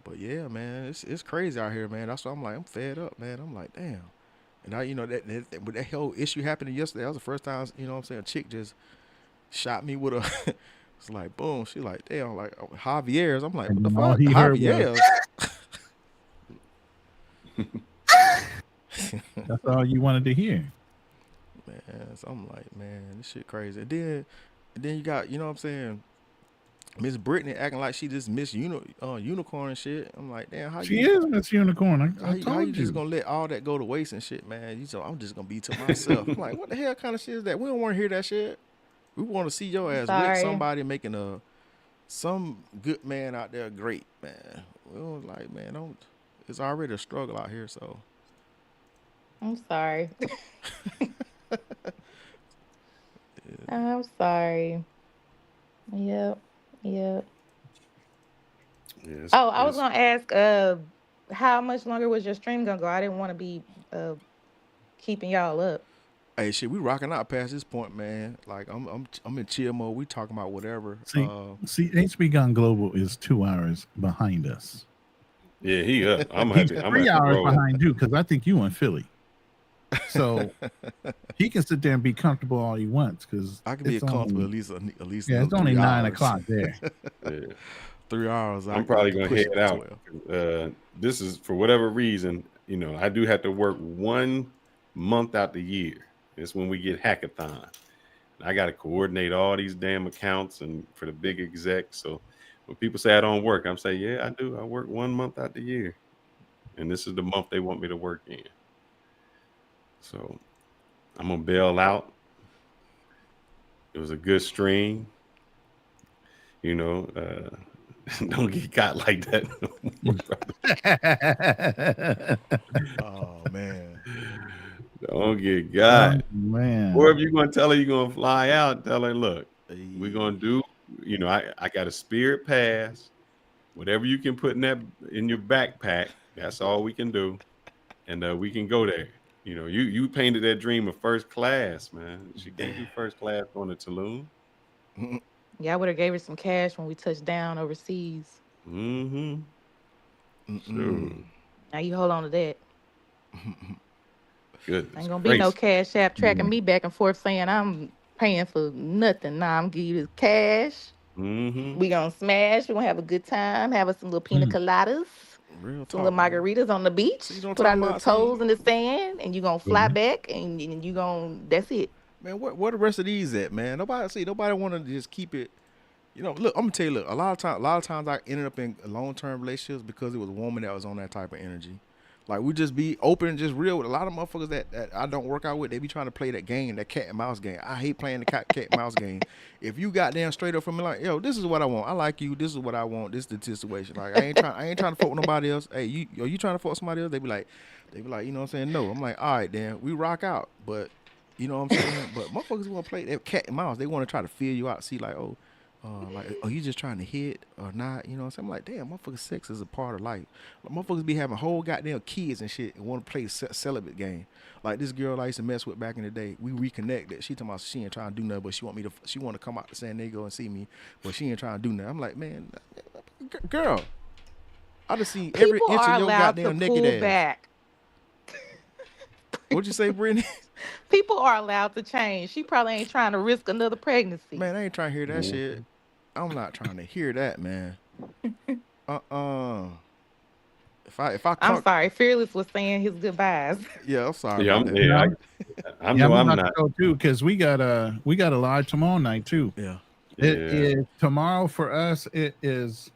but yeah, man, it's crazy out here, man. That's why I'm like, I'm fed up, man. I'm like, damn. And I, you know, that whole issue happening yesterday, that was the first time, you know what I'm saying, a chick just shot me with a, it's like, boom. She like, damn, like Javier's. I'm like, what the And all fuck? he heard was- Javier's. That's all you wanted to hear. Man, so I'm like, man, this shit crazy. And then you got, you know what I'm saying, Miss Brittany acting like she just Miss Unicorn and shit. I'm like, damn, how She you is Miss Unicorn. I how you told you. just gonna let all that go to waste and shit, man? You so I'm just gonna be to myself. I'm like, what the hell kind of shit is that? We don't want to hear that shit. We want to see your ass with Sorry. somebody making some good man out there great, man. We don't like, man, don't. It's already a struggle out here, so. I'm sorry. I'm sorry. Yep. Yeah, Oh, I was gonna ask, how much longer was your stream gonna go? I didn't want to be keeping y'all up. Hey, shit, we rocking out past this point, man. Like I'm in chill mode. We talking about whatever. See, HB Gun Global is 2 hours behind us. Yeah, he up. I'm He's happy. I'm 3 happy hours roll. behind you because I think you in Philly. So he can sit there and be comfortable all he wants because I can be comfortable at least. Yeah, it's only 3 9 hours. o'clock there. Yeah. 3 hours. I'm probably can gonna push head it to out. 12. This is for whatever reason, you know, I do have to work 1 month out the year. It's when we get hackathon. I got to coordinate all these damn accounts and for the big execs. So when people say I don't work, I'm saying, yeah, I do. I work 1 month out the year, and this is the month they want me to work in. So I'm gonna bail out. It was a good stream. You know, don't get caught like that. Oh man. Don't get got. Man. Or if you're gonna tell her you're gonna fly out, tell her, look, Hey, we're gonna do, you know, I got a spirit pass. Whatever you can put in your backpack, that's all we can do. And we can go there. You know, you painted that dream of first class, man. She can't do first class on the Tulum. Yeah, I would have gave her some cash when we touched down overseas. Mm-hmm. Mm-mm. Sure. Now you hold on to that. Goodness Ain't gonna be no gracious. cash app tracking me back and forth saying I'm paying for nothing. Nah, I'm giving you this cash. Mm-hmm. We gonna smash. We gonna have a good time. Have us some little pina coladas, Real some talk. little man. margaritas on the beach. See what I'm Put our talking little about? See? toes in the sand, and you gonna fly Mhm. back, and you gonna. That's it. Man, where the rest of these at, man? Nobody want to just keep it. You know, look, I'm gonna tell you, look, a lot of times I ended up in long-term relationships because it was a woman that was on that type of energy. Like we just be open and just real with a lot of motherfuckers that I don't work out with. They be trying to play that game, that cat and mouse game. I hate playing the cat and mouse game. If you goddamn straight up from me, like, yo, this is what I want. I like you. This is what I want. This is the situation. Like I ain't trying to fuck with nobody else. Hey, you trying to fuck with somebody else? They be like, you know what I'm saying? No. I'm like, all right, then we rock out. But you know what I'm saying? But motherfuckers want to play that cat and mouse. They want to try to feel you out. See, like, oh, like, are you just trying to hit or not? You know what I'm saying? I'm like, damn, motherfucker, sex is a part of life. Like, motherfuckers be having whole goddamn kids and shit and want to play celibate game. Like this girl I used to mess with back in the day, we reconnected. She talking about she ain't trying to do nothing, but she want to come out to San Diego and see me, but she ain't trying to do nothing. I'm like, man, girl, I just seen every People inch are of your allowed to goddamn naked pull ass. back. What'd you say, Brittany? People are allowed to change. She probably ain't trying to risk another pregnancy. Man, I ain't trying to hear that Mhm. shit. I'm not trying to hear that, man. Uh-uh. If I I'm come, sorry. Fearless was saying his goodbyes. yeah, I'm sorry Yeah, about that. Yeah, I yeah, know I'm I'm about to not. go too because we got a live tomorrow night too. Yeah. It Yeah. is tomorrow for us. It is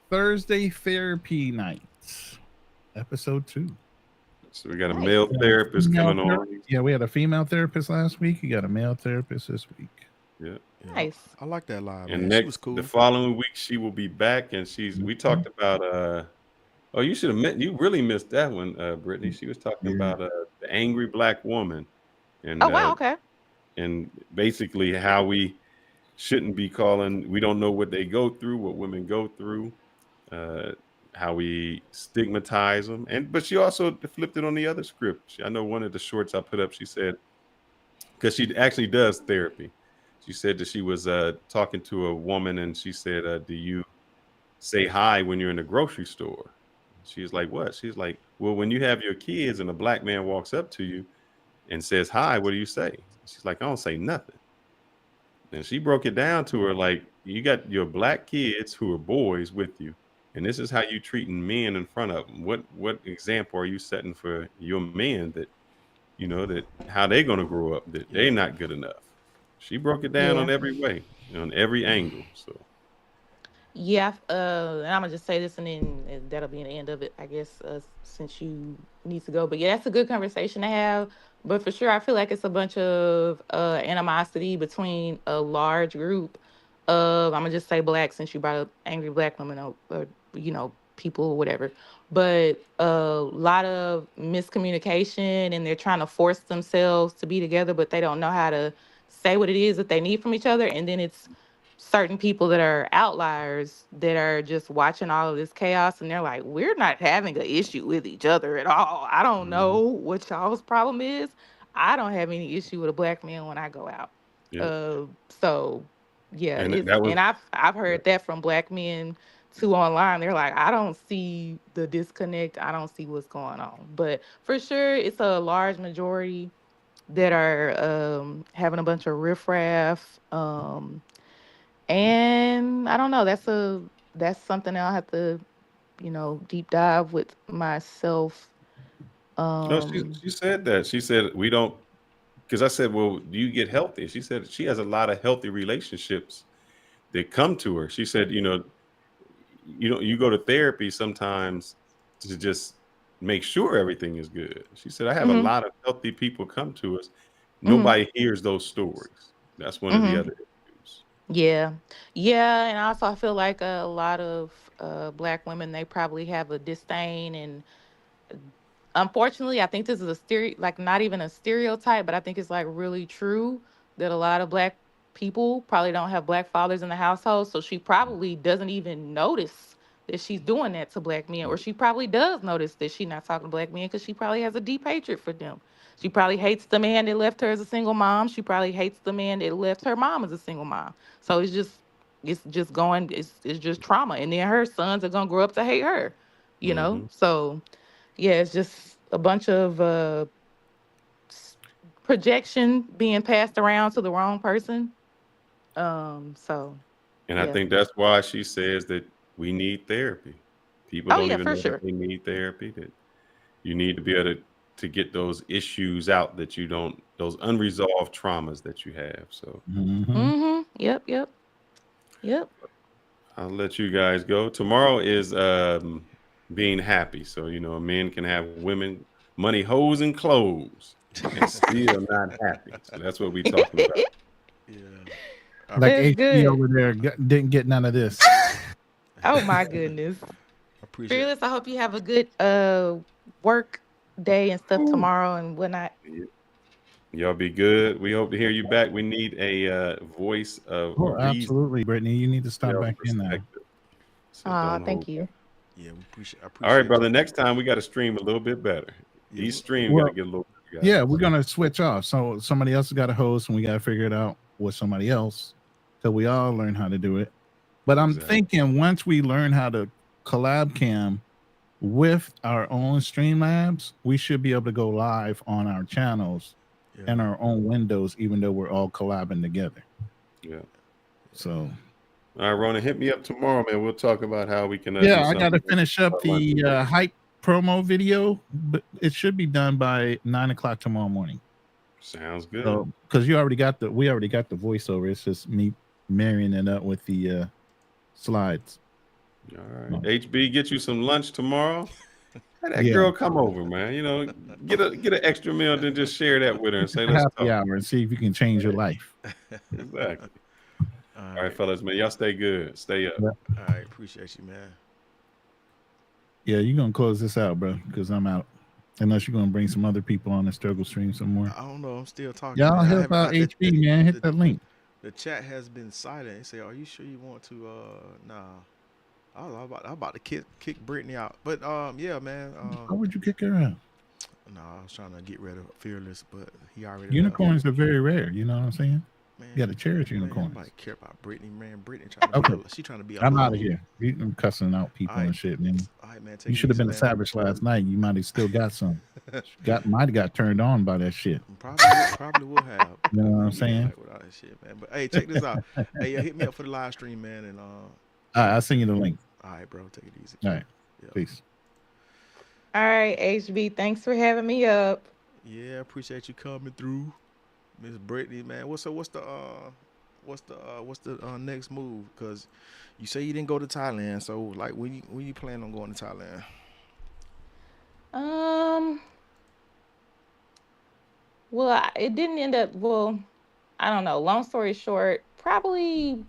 Thursday therapy nights, episode 2. So we got a Nice. male therapist Female coming on. Yeah, we had a female therapist last week. You got a male therapist this week. Yeah. Yeah. Nice. I like that live, And man. She was next cool. the following week she will be back, and we talked about oh, you should have met. You really missed that one, Brittany. She was talking Yeah. about the angry black woman, and Oh wow. Okay. and basically how we shouldn't be calling. We don't know what they go through, what women go through, how we stigmatize them, but she also flipped it on the other script. I know one of the shorts I put up. She said because she actually does therapy. She said that she was talking to a woman, and she said, "Do you say hi when you're in the grocery store?" She's like, "What?" She's like, "Well, when you have your kids and a black man walks up to you and says hi, what do you say?" She's like, "I don't say nothing." And she broke it down to her like, you got your black kids who are boys with you, and this is how you treating men in front of them. What example are you setting for your men that that how they gonna grow up, that they're not good enough? She broke it down on Yeah. every way, on every angle. So Yeah. And I'm gonna just say this, and then that'll be the end of it, I guess. Since you need to go, but yeah, that's a good conversation to have. But for sure, I feel like it's a bunch of animosity between a large group of, I'm gonna just say black, since you brought up angry black women, or people or whatever. But a lot of miscommunication, and they're trying to force themselves to be together, but they don't know how to say what it is that they need from each other. And then it's certain people that are outliers that are just watching all of this chaos, and they're like, we're not having an issue with each other at all. I don't know what y'all's problem is. I don't have any issue with a black man when I go out. yeah, So yeah, and it's, that was and I've heard that from black men too online. They're like, I don't see the disconnect. I don't see what's going on. But for sure, it's a large majority that are having a bunch of riffraff. And I don't know. That's something I'll have to, deep dive with myself. no. She said that. She said we don't, because I said, well, do you get healthy? She said she has a lot of healthy relationships that come to her. She said, you go to therapy sometimes to just make sure everything is good. She said, I have a hmm lot of healthy people come to us. hmm Nobody hears those stories. That's one of the hmm other issues. Yeah, yeah, and also I feel like a lot of black women, they probably have a disdain, and unfortunately, I think this is a like not even a stereotype, but I think it's like really true that a lot of black people probably don't have black fathers in the household. So she probably doesn't even notice that she's doing that to black men, or she probably does notice that she's not talking to black men because she probably has a deep hatred for them. She probably hates the man that left her as a single mom. She probably hates the man that left her mom as a single mom. So it's just trauma. And then her sons are gonna grow up to hate her, you know? Hmm. So yeah, it's just a bunch of s- projection being passed around to the wrong person. So And I yeah. think that's why she says that we need therapy. People Oh don't yeah, even for know that sure. they need therapy, that you need to be able to get those issues out that you don't, those unresolved traumas that you have. So Mhm. Yep, yep, yep. I'll let you guys go. Tomorrow is being happy. So, men can have women, money, hoes, and clothes and still not happy. So that's what we're talking about. Yeah. Like That's HP good. over there didn't get none of this. Oh my goodness. Appreciate it. Fearless, I hope you have a good work day and stuff Ooh. tomorrow and whatnot. Y'all be good. We hope to hear you back. We need a voice of Oh, reason, absolutely, Brittany. You need to stop back in now. perspective. So don't Thank hold you. back. Yeah, we appreciate. I All right, appreciate brother. you. Next time we got to stream a little bit better. Yeah, Each stream got to Well, get a little better, yeah, guys. we're gonna switch off. So somebody else has got a host, and we got to figure it out with somebody else till we all learn how to do it. But I'm Exactly. thinking once we learn how to collab cam with our own Streamlabs, we should be able to go live on our channels yeah. and our own windows, even though we're all collabing together. Yeah. So All right, Ronan, hit me up tomorrow, man. We'll talk about how we can. yeah, do I got to something. finish up the hype promo video, but it should be done by 9 o'clock tomorrow morning. Sounds good. So because we already got the voiceover. It's just me marrying it up with the slides. All right, HB, get you some lunch tomorrow. Have that Yeah. girl come over, man. You know, get an extra meal, then just share that with her and say, "Let's Happy talk." hour and see if you can change your life. Exactly. All right, fellas, man. Y'all stay good. Stay up. Yeah. All right, appreciate you, man. Yeah, you're gonna close this out, bro, because I'm out. Unless you're gonna bring some other people on the struggle stream some more. I don't know. I'm still talking. Y'all man. help out HB, man. Hit that link. The chat has been silent. They say, "Are you sure you want to?" Nah. I was about to kick Brittany out, but yeah, man. How would you kick her out? No, I was trying to get rid of Fearless, but he already Unicorns are very rare. You know what I'm saying? Man, You got to cherish man, unicorns. nobody care about Brittany, man. Brittany trying to Okay. she trying to be. I'm out of here. I'm cussing out people and shit, man. All right, man. Take You it should have easy, been a man. savage last night. You might have still got some. Might have got turned on by that shit. Probably will have. You know what I'm saying? Like, without that shit, man. But hey, check this out. Hey, yeah, hit me up for the live stream, man. And All right, I'll send you the link. all right, bro. Take it easy. All right. Yeah. Peace. All right, HB, thanks for having me up. Yeah, appreciate you coming through, Miss Brittany, man. What's the next move? Because you say you didn't go to Thailand, so like when you plan on going to Thailand? Well, it didn't end up. Well, I don't know. Long story short, probably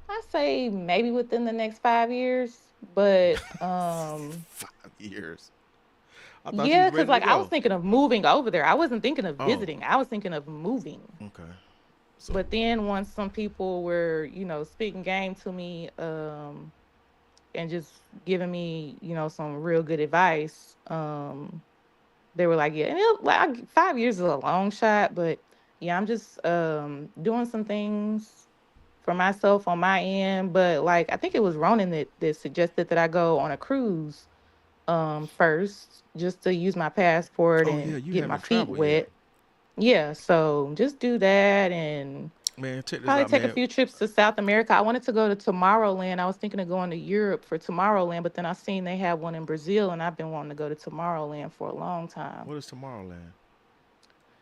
I say maybe within the next 5 years. But 5 years. I thought you yeah, was because ready like to I go. was thinking of moving over there. I wasn't thinking of Oh. visiting. I was thinking of moving. Okay. So, But then once some people were, speaking game to me, and just giving me, some real good advice, they were like, yeah, and 5 years is a long shot, but yeah, I'm just doing some things for myself on my end. But like I think it was Ronan that suggested that I go on a cruise first, just to use my passport oh yeah, and you get my haven't feet traveled wet. Yeah, so just do that and yet. Man, check this probably out, take a man. few trips to South America. I wanted to go to Tomorrowland. I was thinking of going to Europe for Tomorrowland, but then I seen they have one in Brazil, and I've been wanting to go to Tomorrowland for a long time. What is Tomorrowland?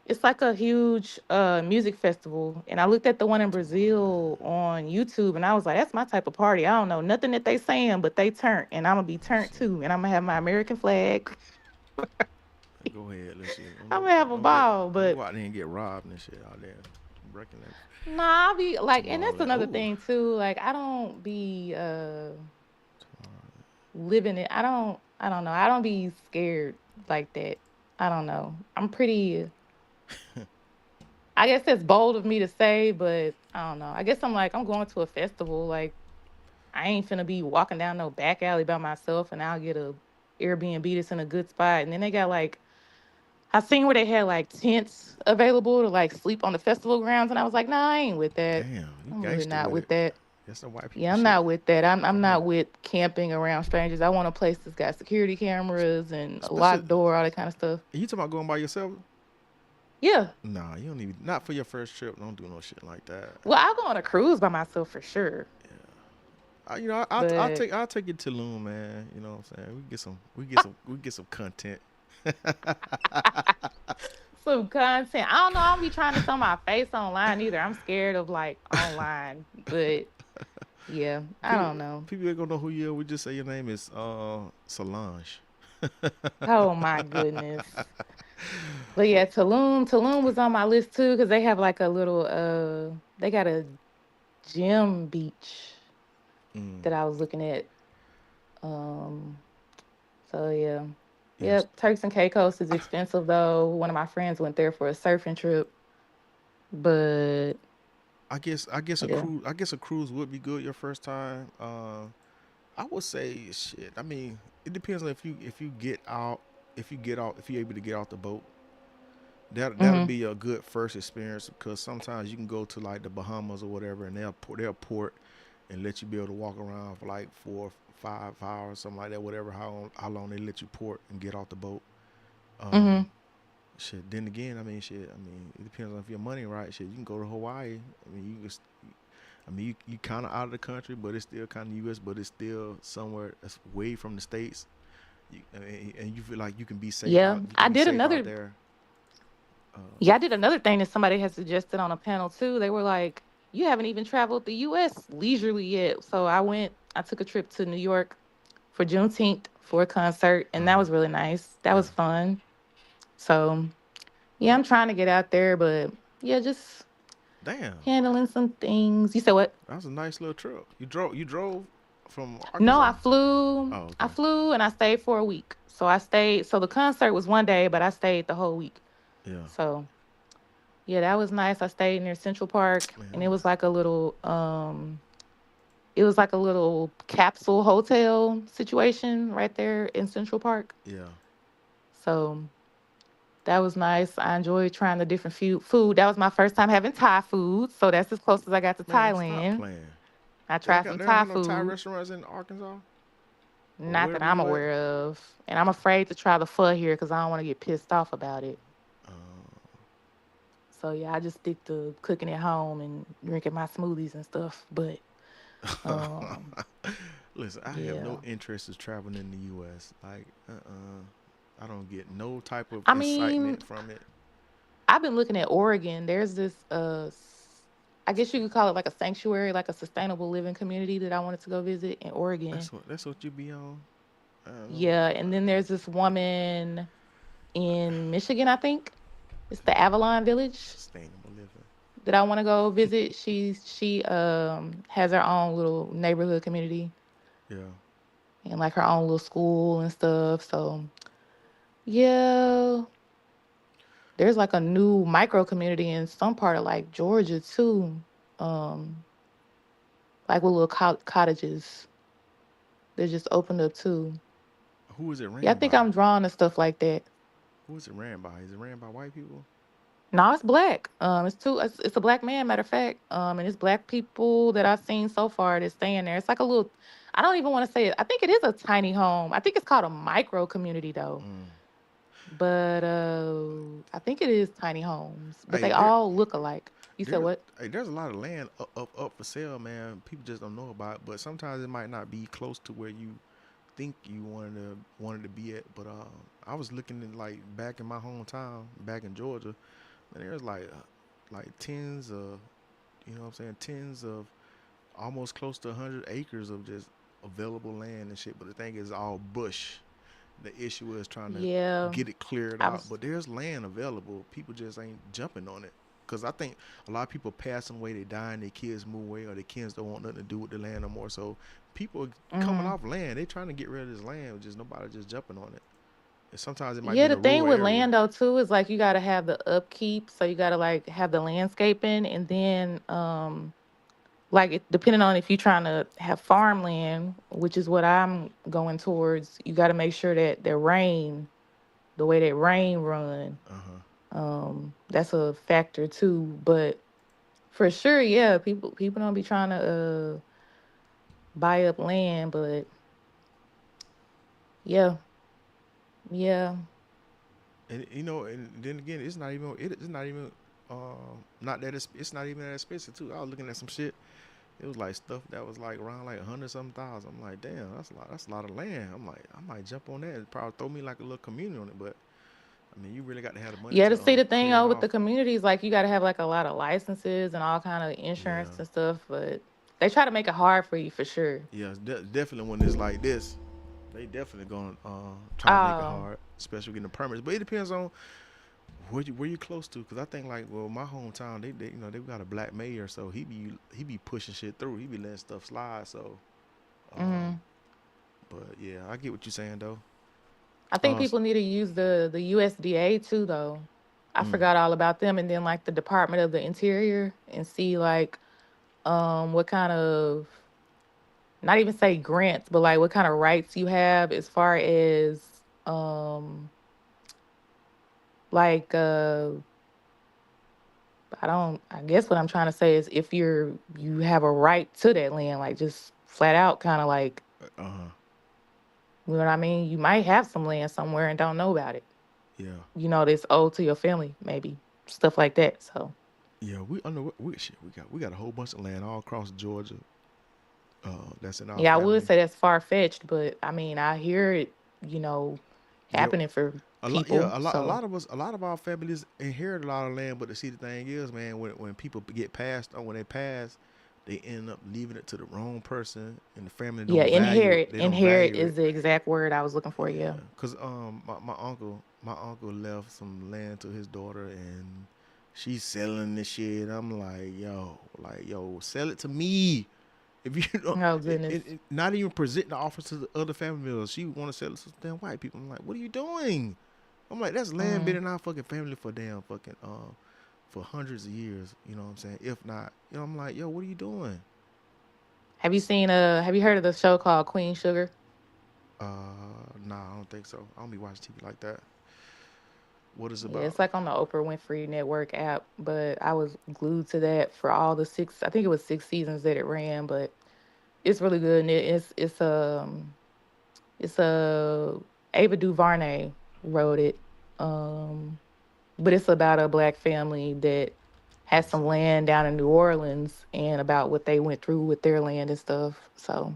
It's like a huge music festival, and I looked at the one in Brazil on YouTube, and I was like, that's my type of party. I don't know nothing that they saying, but they turnt, and I'm gonna be turnt too, and I'm gonna have my American flag. Go ahead, let's see. I'm gonna have a ball, but go out there and get robbed and shit out there. I'm breaking that. nah, I'll be like, and that's Tomorrowland. another Ooh. thing too. Like, I don't be living it. I don't know. I don't be scared like that. I don't know. I'm pretty. I guess that's bold of me to say, but I don't know. I guess I'm going to a festival. Like, I ain't finna be walking down no back alley by myself, and I'll get a Airbnb that's in a good spot. And then they got like, I seen where they had like tents available to like sleep on the festival grounds, and I was like, nah, I ain't with that. Damn, you I'm really gangster not with it. that. That's some white people. Yeah, I'm shit. not with that. I'm not with camping around strangers. I want a place that's got security cameras and a locked door, all that kind of stuff. You talking about going by yourself? Yeah. Nah, you don't even. Not for your first trip. Don't do no shit like that. Well, I'll go on a cruise by myself for sure. But- I'll take you to Tulum, man. You know what I'm saying? We get some content. Some content. I don't know. I don't be trying to show my face online either. I'm scared of like online. But yeah, I don't know. People ain't gonna know who you are. We just say your name is Solange. Oh my goodness. But yeah, Tulum was on my list too because they have like a little they got a gym beach Mm. that I was looking at. So yeah. Yes. Yep, Turks and Caicos is expensive though. One of my friends went there for a surfing trip, but I guess a yeah. cruise would be good your first time. I would say shit. I mean, it depends on if you're able to get out the boat. That'll Mhm. be a good first experience because sometimes you can go to like the Bahamas or whatever, and they'll port and let you be able to walk around for like 4 5 hours, something like that, whatever how long they let you port and get off the boat. Um, Mhm. shit. Then again, I mean, shit. I mean, it depends on if your money right. Shit, you can go to Hawaii. I mean, you kind of out of the country, but it's still kind of U.S., but it's still somewhere that's way from the states. And you feel like you can be safe Yeah. out. You can I be did safe out another there. Yeah, I did another thing that somebody had suggested on a panel too. They were like, "You haven't even traveled the US leisurely yet." So I took a trip to New York for Juneteenth for a concert, and that was really nice. That Yeah. was fun. So, yeah, I'm trying to get out there, but yeah, just Damn, handling some things. You said what? that was a nice little trip. You drove from No, Arkansas. Oh, I okay. flew and I stayed for a week. So the concert was one day, but I stayed the whole week. Yeah, So, yeah, that was nice. I stayed near Central Park man. and it was like a little capsule hotel situation right there in Central Park. Yeah. So that was nice. I enjoyed trying the different food. That was my first time having Thai food, so that's as close as I got to Man, stop Thailand. playing. I tried some They don't Thai have no Thai food, restaurants in Arkansas or not that wherever I'm you at. aware of, and I'm afraid to try the pho here because I don't want to get pissed off about it. Uh, So yeah, I just stick to cooking at home and drinking my smoothies and stuff. But um, Listen, I have yeah, no interest in traveling in the U.S. Like, I don't get no type of I mean, incitement from it. I've been looking at Oregon. There's this I guess you could call it like a sanctuary, like a sustainable living community that I wanted to go visit in Oregon. That's what you be on. I don't know. Yeah, and then there's this woman in Michigan, I think. It's the Avalon Village Sustainable living. that I want to go visit. She has her own little neighborhood community Yeah. and like her own little school and stuff. So, yeah, there's like a new micro community in some part of like Georgia too. Um like with little cottages that just opened up too. Who is it Yeah, I ran think by? I'm drawn to stuff like that. Who is it ran by? Is it ran by white people? No, it's black. It's a black man, matter of fact. And it's black people that I've seen so far that's staying there. It's like a little, I don't even want to say it. I think it is a tiny home. I think it's called a micro community though. Mm. But I think it is tiny homes, but Hey, they all look alike. You said there, what? there's a lot of land up for sale, man. People just don't know about it. But sometimes it might not be close to where you think you wanted to be at. But I was looking at like back in my hometown, back in Georgia, and there's like tens of, what I'm saying, tens of almost close to 100 acres of just available land and shit. But the thing is, all bush. The issue is trying to Yeah, get it cleared I out. was. But there's land available. People just ain't jumping on it. Cause I think a lot of people passing away, they dying, their kids move away, or their kids don't want nothing to do with the land no more. So people are coming Mhm. off land. They trying to get rid of this land, just nobody just jumping on it. And sometimes it might be Yeah, in the a rural thing with area. land though too is like you gotta have the upkeep, so you gotta like have the landscaping, and then depending on if you're trying to have farmland, which is what I'm going towards, you got to make sure that the way that rain run, Uh huh. that's a factor too. But for sure, yeah, people don't be trying to buy up land, but yeah, yeah, And and then again, it's not even not that it's not even that expensive too. I was looking at some shit. It was like stuff that was like around like 100 some thousand. I'm like, damn, that's a lot. That's a lot of land. I'm like, I might jump on that and probably throw me like a little community on it. But I mean, you really got to have the money yeah. To to see the thing clear it with off. the communities, like you got to have like a lot of licenses and all kind of Yeah, insurance and stuff, but they try to make it hard for you for sure. yeah, definitely when it's like this, they definitely gonna try to make it Oh. hard, especially getting the permits. But it depends on where you close to, because I think like my hometown, they got a black mayor, so he be pushing shit through. He be letting stuff slide. So, um, Mhm. but yeah, I get what you're saying though. I think S- people need to use the USDA too, though. I mm, forgot all about them, and then like the Department of the Interior, and see like what kind of, not even say grants, but like what kind of rights you have as far as um like I guess what I'm trying to say is if you have a right to that land, like just flat out kind of like, uh, you know what I mean? You might have some land somewhere and don't know about it. yeah, You know, that's owed to your family, maybe. Stuff like that. So yeah. I know shit. We got a whole bunch of land all across Georgia. That's in our yeah, I would family. say that's far fetched, but I mean I hear it, you know, Yeah, happening for a lot. Yeah, people. a So lot of us, a lot of our families inherit a lot of land. But the thing is, man, when people get passed on, when they pass, they end up leaving it to the wrong person, and the family yeah, don't value it. inherit. They don't Inherit value it. is the exact word I was looking for, Yeah, yeah. cause my uncle left some land to his daughter, and she's selling this shit. I'm like yo, sell it to me. If you don't, Oh goodness. not even present the offer to the other family members, she want to sell it to damn white people. I'm like, what are you doing? I'm like, that's land been Mm. in our fucking family for damn fucking for hundreds of years. You know what I'm saying? If not, I'm like, yo, what are you doing? Have you heard of the show called Queen Sugar? Nah, I don't think so. I don't be watching TV like that. What is it Yeah, about? it's like on the Oprah Winfrey Network app, but I was glued to that for all the six, I think it was 6 seasons that it ran, but it's really good. And it's Ava DuVernay wrote it. Um but it's about a black family that has Let's some see. land down in New Orleans and about what they went through with their land and stuff. So,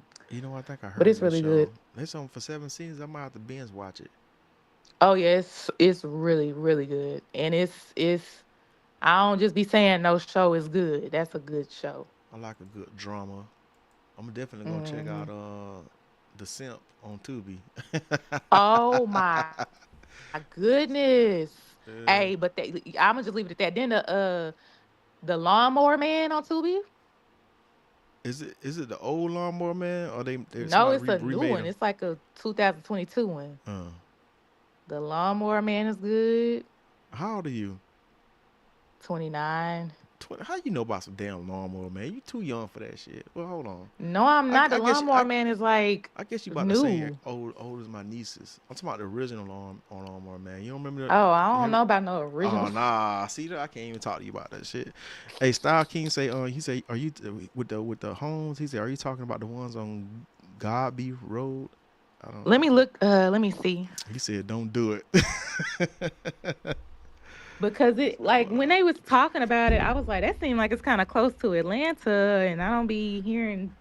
I think I but heard it's of this really good. show. It's on for 7 seasons. I might have to binge watch it. Oh yeah, it's really really good. And it's I don't just be saying no show is good. That's a good show. I like a good drama. I'm definitely gonna check Hmm. out The Simp on Tubi. Oh my goodness. Yeah. Hey, but I'm gonna just leave it at that. Then the Lawnmower Man on Tubi. Is it the old Lawnmower Man, or they No, somebody it's a new remade one. him? It's like a 2022 one. Uh, The Lawnmower Man is good. how old are you? 29. 20. How you know about some damn Lawnmower Man? You too young for that shit. Well, hold on. No, I'm I, not. The I guess Lawnmower Man is like I guess you about to say new. old as my nieces. I'm talking about the original Lawnmower Man. You don't remember Oh, I don't have, know about no oh original. nah, see that I can't even talk to you about that shit. Hey, Style King say, he say, are you with the homes? He said, are you talking about the ones on Godby Road? I don't. Let me look. Let me see. He said, don't do it. Because it like when they was talking about it, I was like, that seemed like it's kind of close to Atlanta, and I don't be hearing,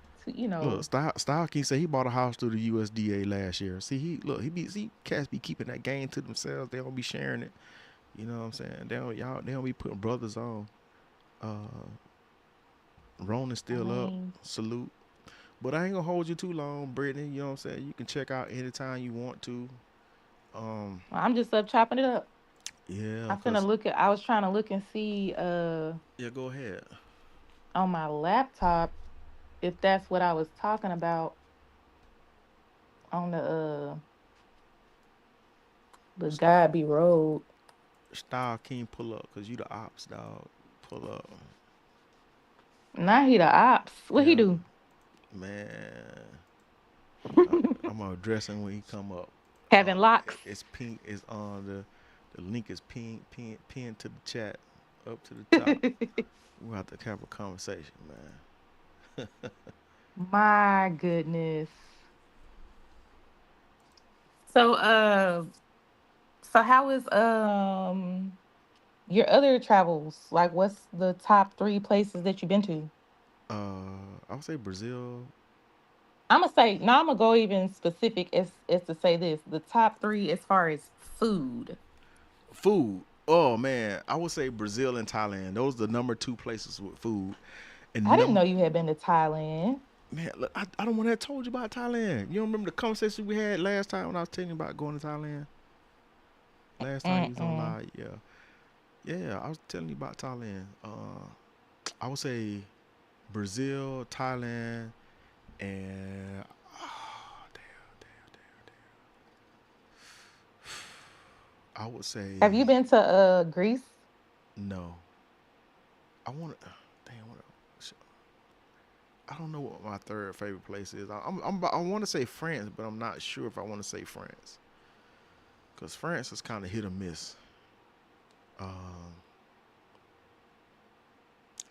Look, Style King said he bought a house through the USDA last year. See, cats be keeping that game to themselves. They don't be sharing it. You know what I'm saying? They don't be putting brothers on. Uh, Ronan's I still up. mean, Salute. But I ain't gonna hold you too long, Brittany. You know what I'm saying? You can check out anytime you want to. Um, I'm just up chopping it up. yeah, I'm finna cause look at. I was trying to look and see yeah, go ahead. on my laptop if that's what I was talking about on the Godby Road. Style King, pull up, cause you the ops, dog. Pull up. Not he the ops. What he Yeah, do? man. I, I'm gonna address him when he come up. Having locks. It's pink. It's on the link is pinned to the chat, up to the top. We'll have to have a conversation, man. My goodness. So so how is your other travels? Like what's the top three places that you've been to? I would say Brazil. I'm gonna say no, I'm gonna go even specific as to say this. The top three as far as food. Food. Oh man, I would say Brazil and Thailand. Those are the number two places with food. And I didn't know you had been to Thailand. man, look, I don't want to have told you about Thailand. You don't remember the conversation we had last time when I was telling you about going to Thailand? Last time you was on Mm-mm. live, yeah. Yeah, I was telling you about Thailand. I would say Brazil, Thailand, and oh, damn. I would say Have you been to Greece? no. I want to. Damn, what? I don't know what my third favorite place is. I want to say France, but I'm not sure if I want to say France because France is kind of hit or miss. Um,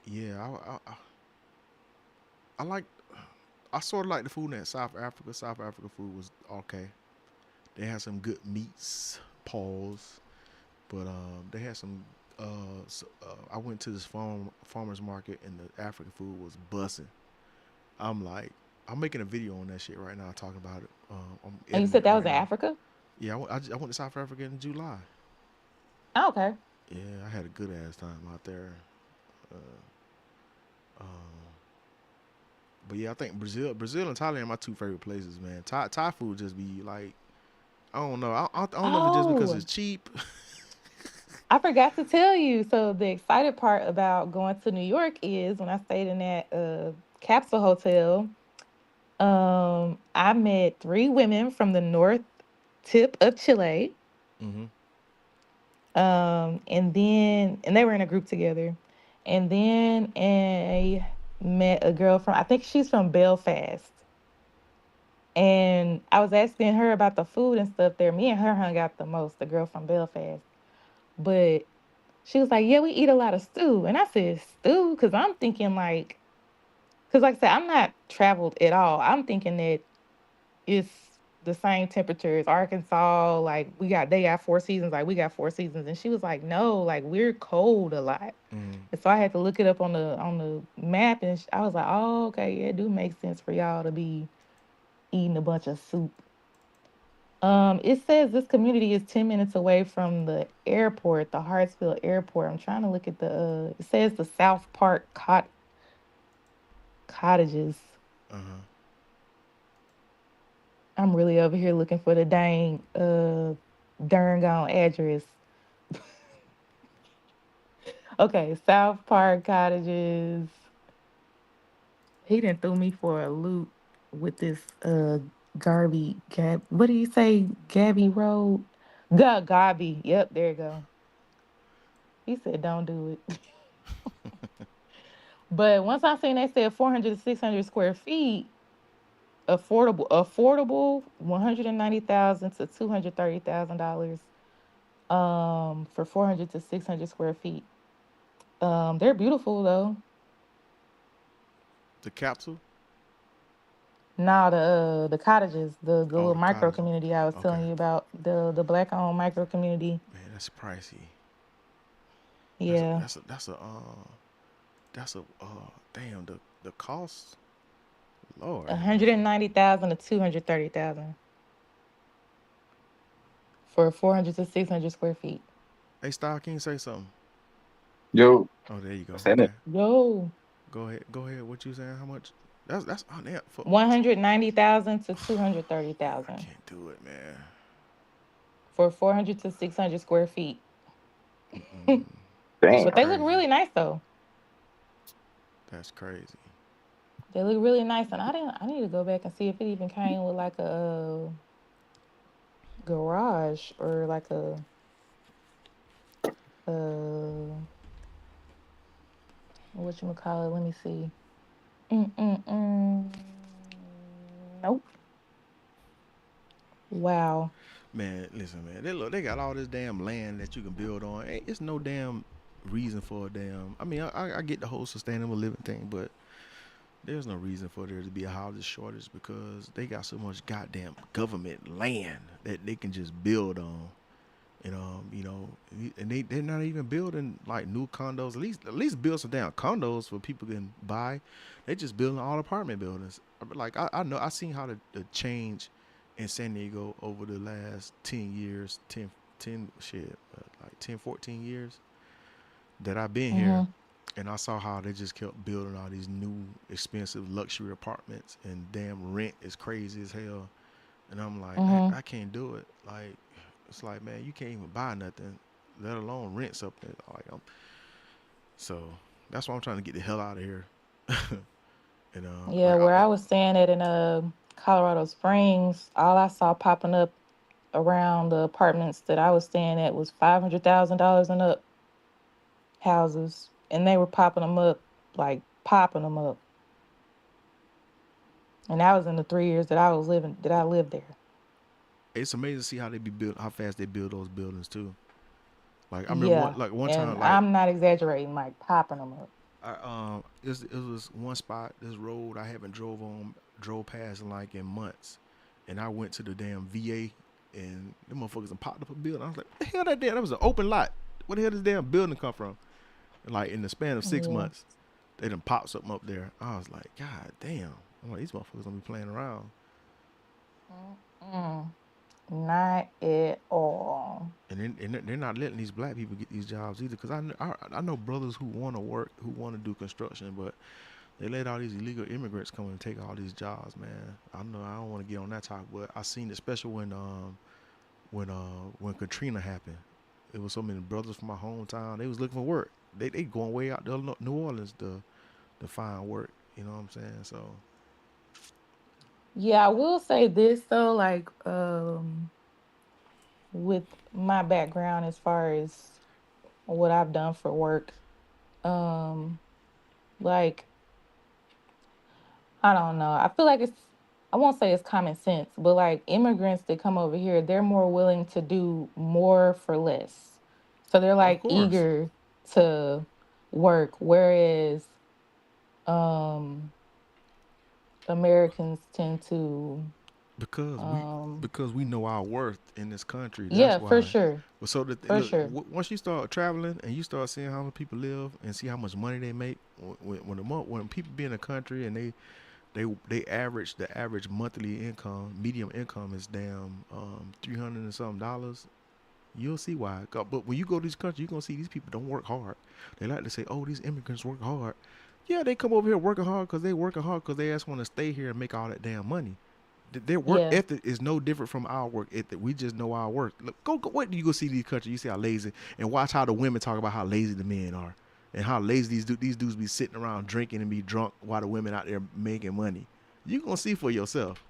yeah, I like. I sort of like the food in South Africa. South Africa food was okay. They had some good meats, pause, but they had some. I went to this farmers market and the African food was bussing. I'm like, I'm making a video on that shit right now, talking about it. I'm And you editing said it that was right in now. Africa? Yeah, I went to South Africa in July. Oh, okay. Yeah, I had a good ass time out there. Uh, um, but yeah, I think Brazil and Thailand are my two favorite places, man. Thai food just be like, I don't know. I don't know if it's just because Oh, it's cheap. I forgot to tell you. So the excited part about going to New York is when I stayed in that capsule hotel, I met three women from the north tip of Chile. Mm-hmm. And they were in a group together. And then I met a girl from, I think she's from Belfast. And I was asking her about the food and stuff there. Me and her hung out the most, the girl from Belfast. But she was like, yeah, we eat a lot of stew. And I said, stew? Because I'm thinking because like I said, I'm not traveled at all. I'm thinking that it's the same temperature as Arkansas. Like they got 4 seasons, like we got 4 seasons. And she was like, no, like we're cold a lot. Mm-hmm. And so I had to look it up on the map, and I was like, oh, okay, yeah, it do make sense for y'all to be eating a bunch of soup. It says this community is 10 minutes away from the airport, the Hartsfield Airport. I'm trying to look at it says the South Park cottages. Uh-huh. I'm really over here looking for the dang darn gone address. Okay, South Park cottages. He didn't threw me for a loop with this what do you say? Gabby Road? Gabby. Yep, there you go. He said don't do it. But once I seen they said 400 to 600 square feet, affordable, 190,000 to $230,000 for 400 to 600 square feet. They're beautiful though. The capsule. Now the cottages, the Oh, little the micro cottage. community I was Okay. telling you about, the black owned micro community. Man, that's pricey. Yeah. That's a damn the cost. Lord have mercy. 190,000 to 230,000 for 400 to 600 square feet. Hey, Star, can you say something? Yo, Oh, there you go. saying it. Okay, Yo, go ahead. Go ahead. What you saying? How much? That's oh damn. 190,000 to I 230,000 can't do it, man. for 400 to 600 square feet. Mm-mm. That's Damn. But they look crazy. really nice though. That's crazy. They look really nice, and I need to go back and see if it even came with like a garage or like a uh what you call it. Let me see. Mm-mm-mm. Nope. Wow. Man, listen, man. They got all this damn land that you can build on. It's no damn reason for a damn. I mean, I get the whole sustainable living thing, but there's no reason for there to be a housing shortage because they got so much goddamn government land that they can just build on. And and they're not even building like new condos. At least build some damn condos for people can buy. They just building all apartment buildings. Like I know I seen how the change in San Diego over the last 10 years, 10 shit, like 10, 14 years that I've been here. Mm-hmm. And I saw how they just kept building all these new expensive luxury apartments and damn rent is crazy as hell. And I'm like, Mm-hmm. I can't do it. Like, it's like, man, you can't even buy nothing, let alone rent something. Like, so that's why I'm trying to get the hell out of here. And Yeah, like, where I was staying at in Colorado Springs, all I saw popping up around the apartments that I was staying at was $500,000 and up houses, and they were popping them up, like popping them up. And that was in the 3 years that I lived there. It's amazing to see how they be built, how fast they build those buildings too. Like I remember Yeah, one time, and like I'm not exaggerating, like popping them up. it was one spot, this road I haven't drove past like in months, and I went to the damn VA, and them motherfuckers done popped up a building. I was like, what the hell that was an open lot. Where the hell does damn building come from? And like in the span of 6 months, they done popped something up there. I was like, God damn. I'm like, these motherfuckers don't be playing around. Mm, not at all. And they're not letting these black people get these jobs either. Cause I know brothers who want to work, who want to do construction, but they let all these illegal immigrants come and take all these jobs, man. I know I don't want to get on that topic, but I seen it, especially when Katrina happened. It was so many brothers from my hometown. They was looking for work. They going way out to New Orleans to find work. You know what I'm saying? So Yeah, I will say this though, like with my background as far as what I've done for work, um, like I don't know. I feel like I won't say it's common sense, but like immigrants that come over here, they're more willing to do more for less. So they're of like course, eager to work, whereas um Americans tend to because we um because we know our worth in this country. That's yeah, for why. sure. But so For look, sure. once you start traveling and you start seeing how many people live and see how much money they make, when people be in a country and they average the average monthly income, medium income is damn $300 and something dollars. You'll see why. But when you go to these countries, you're gonna see these people don't work hard. They like to say, "Oh, these immigrants work hard." Yeah, they come over here working hard because they working hard because they just want to stay here and make all that damn money. Their work Yeah. ethic is no different from our work ethic. We just know our work. Look, go. What do you go see these countries? You see how lazy, and watch how the women talk about how lazy the men are, and how lazy these dudes be sitting around drinking and be drunk while the women out there making money. You gonna see for yourself.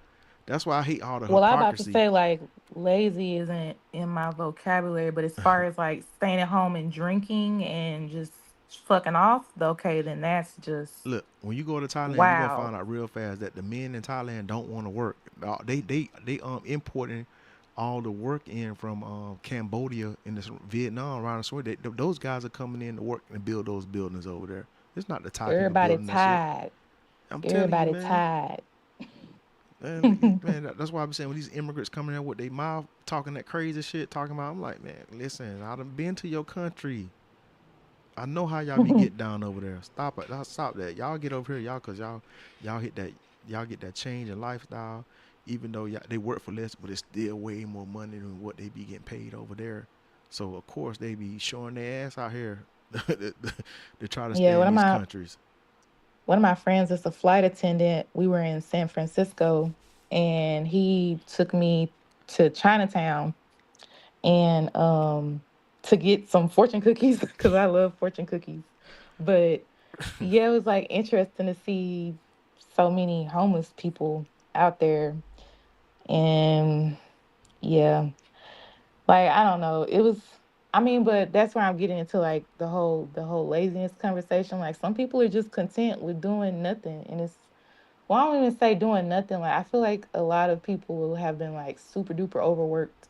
That's why I hate all the Well, I'm about to hypocrisy. say like lazy isn't in my vocabulary, but as far as like staying at home and drinking and just fucking off, okay, then that's just Look, when you go to Thailand, you're gonna wow. find out real fast that the men in Thailand don't want to work. They importing all the work in from Cambodia and this Vietnam around the story. Those guys are coming in to work and build those buildings over there. It's not the Thai people Everybody building that shit. tired. I'm telling you, Everybody man. tired. Man, that's why I'm saying when these immigrants coming in with their mouth talking that crazy shit, talking about, I'm like, man, listen, I done been to your country. I know how y'all be getting down over there. Stop it. Stop that. Y'all get over here, y'all, cause y'all hit that, y'all get that change in lifestyle. Even though y'all, they work for less, but it's still way more money than what they be getting paid over there. So of course they be showing their ass out here to try to Yeah, stay in these countries. one of my friends is a flight attendant. We were in San Francisco and he took me to Chinatown and to get some fortune cookies because I love fortune cookies. But yeah, it was like interesting to see so many homeless people out there. And yeah, like I don't know. It was I mean, but that's where I'm getting into like the whole laziness conversation. Like some people are just content with doing nothing. And it's well, I don't even say doing nothing. Like I feel like a lot of people will have been like super duper overworked.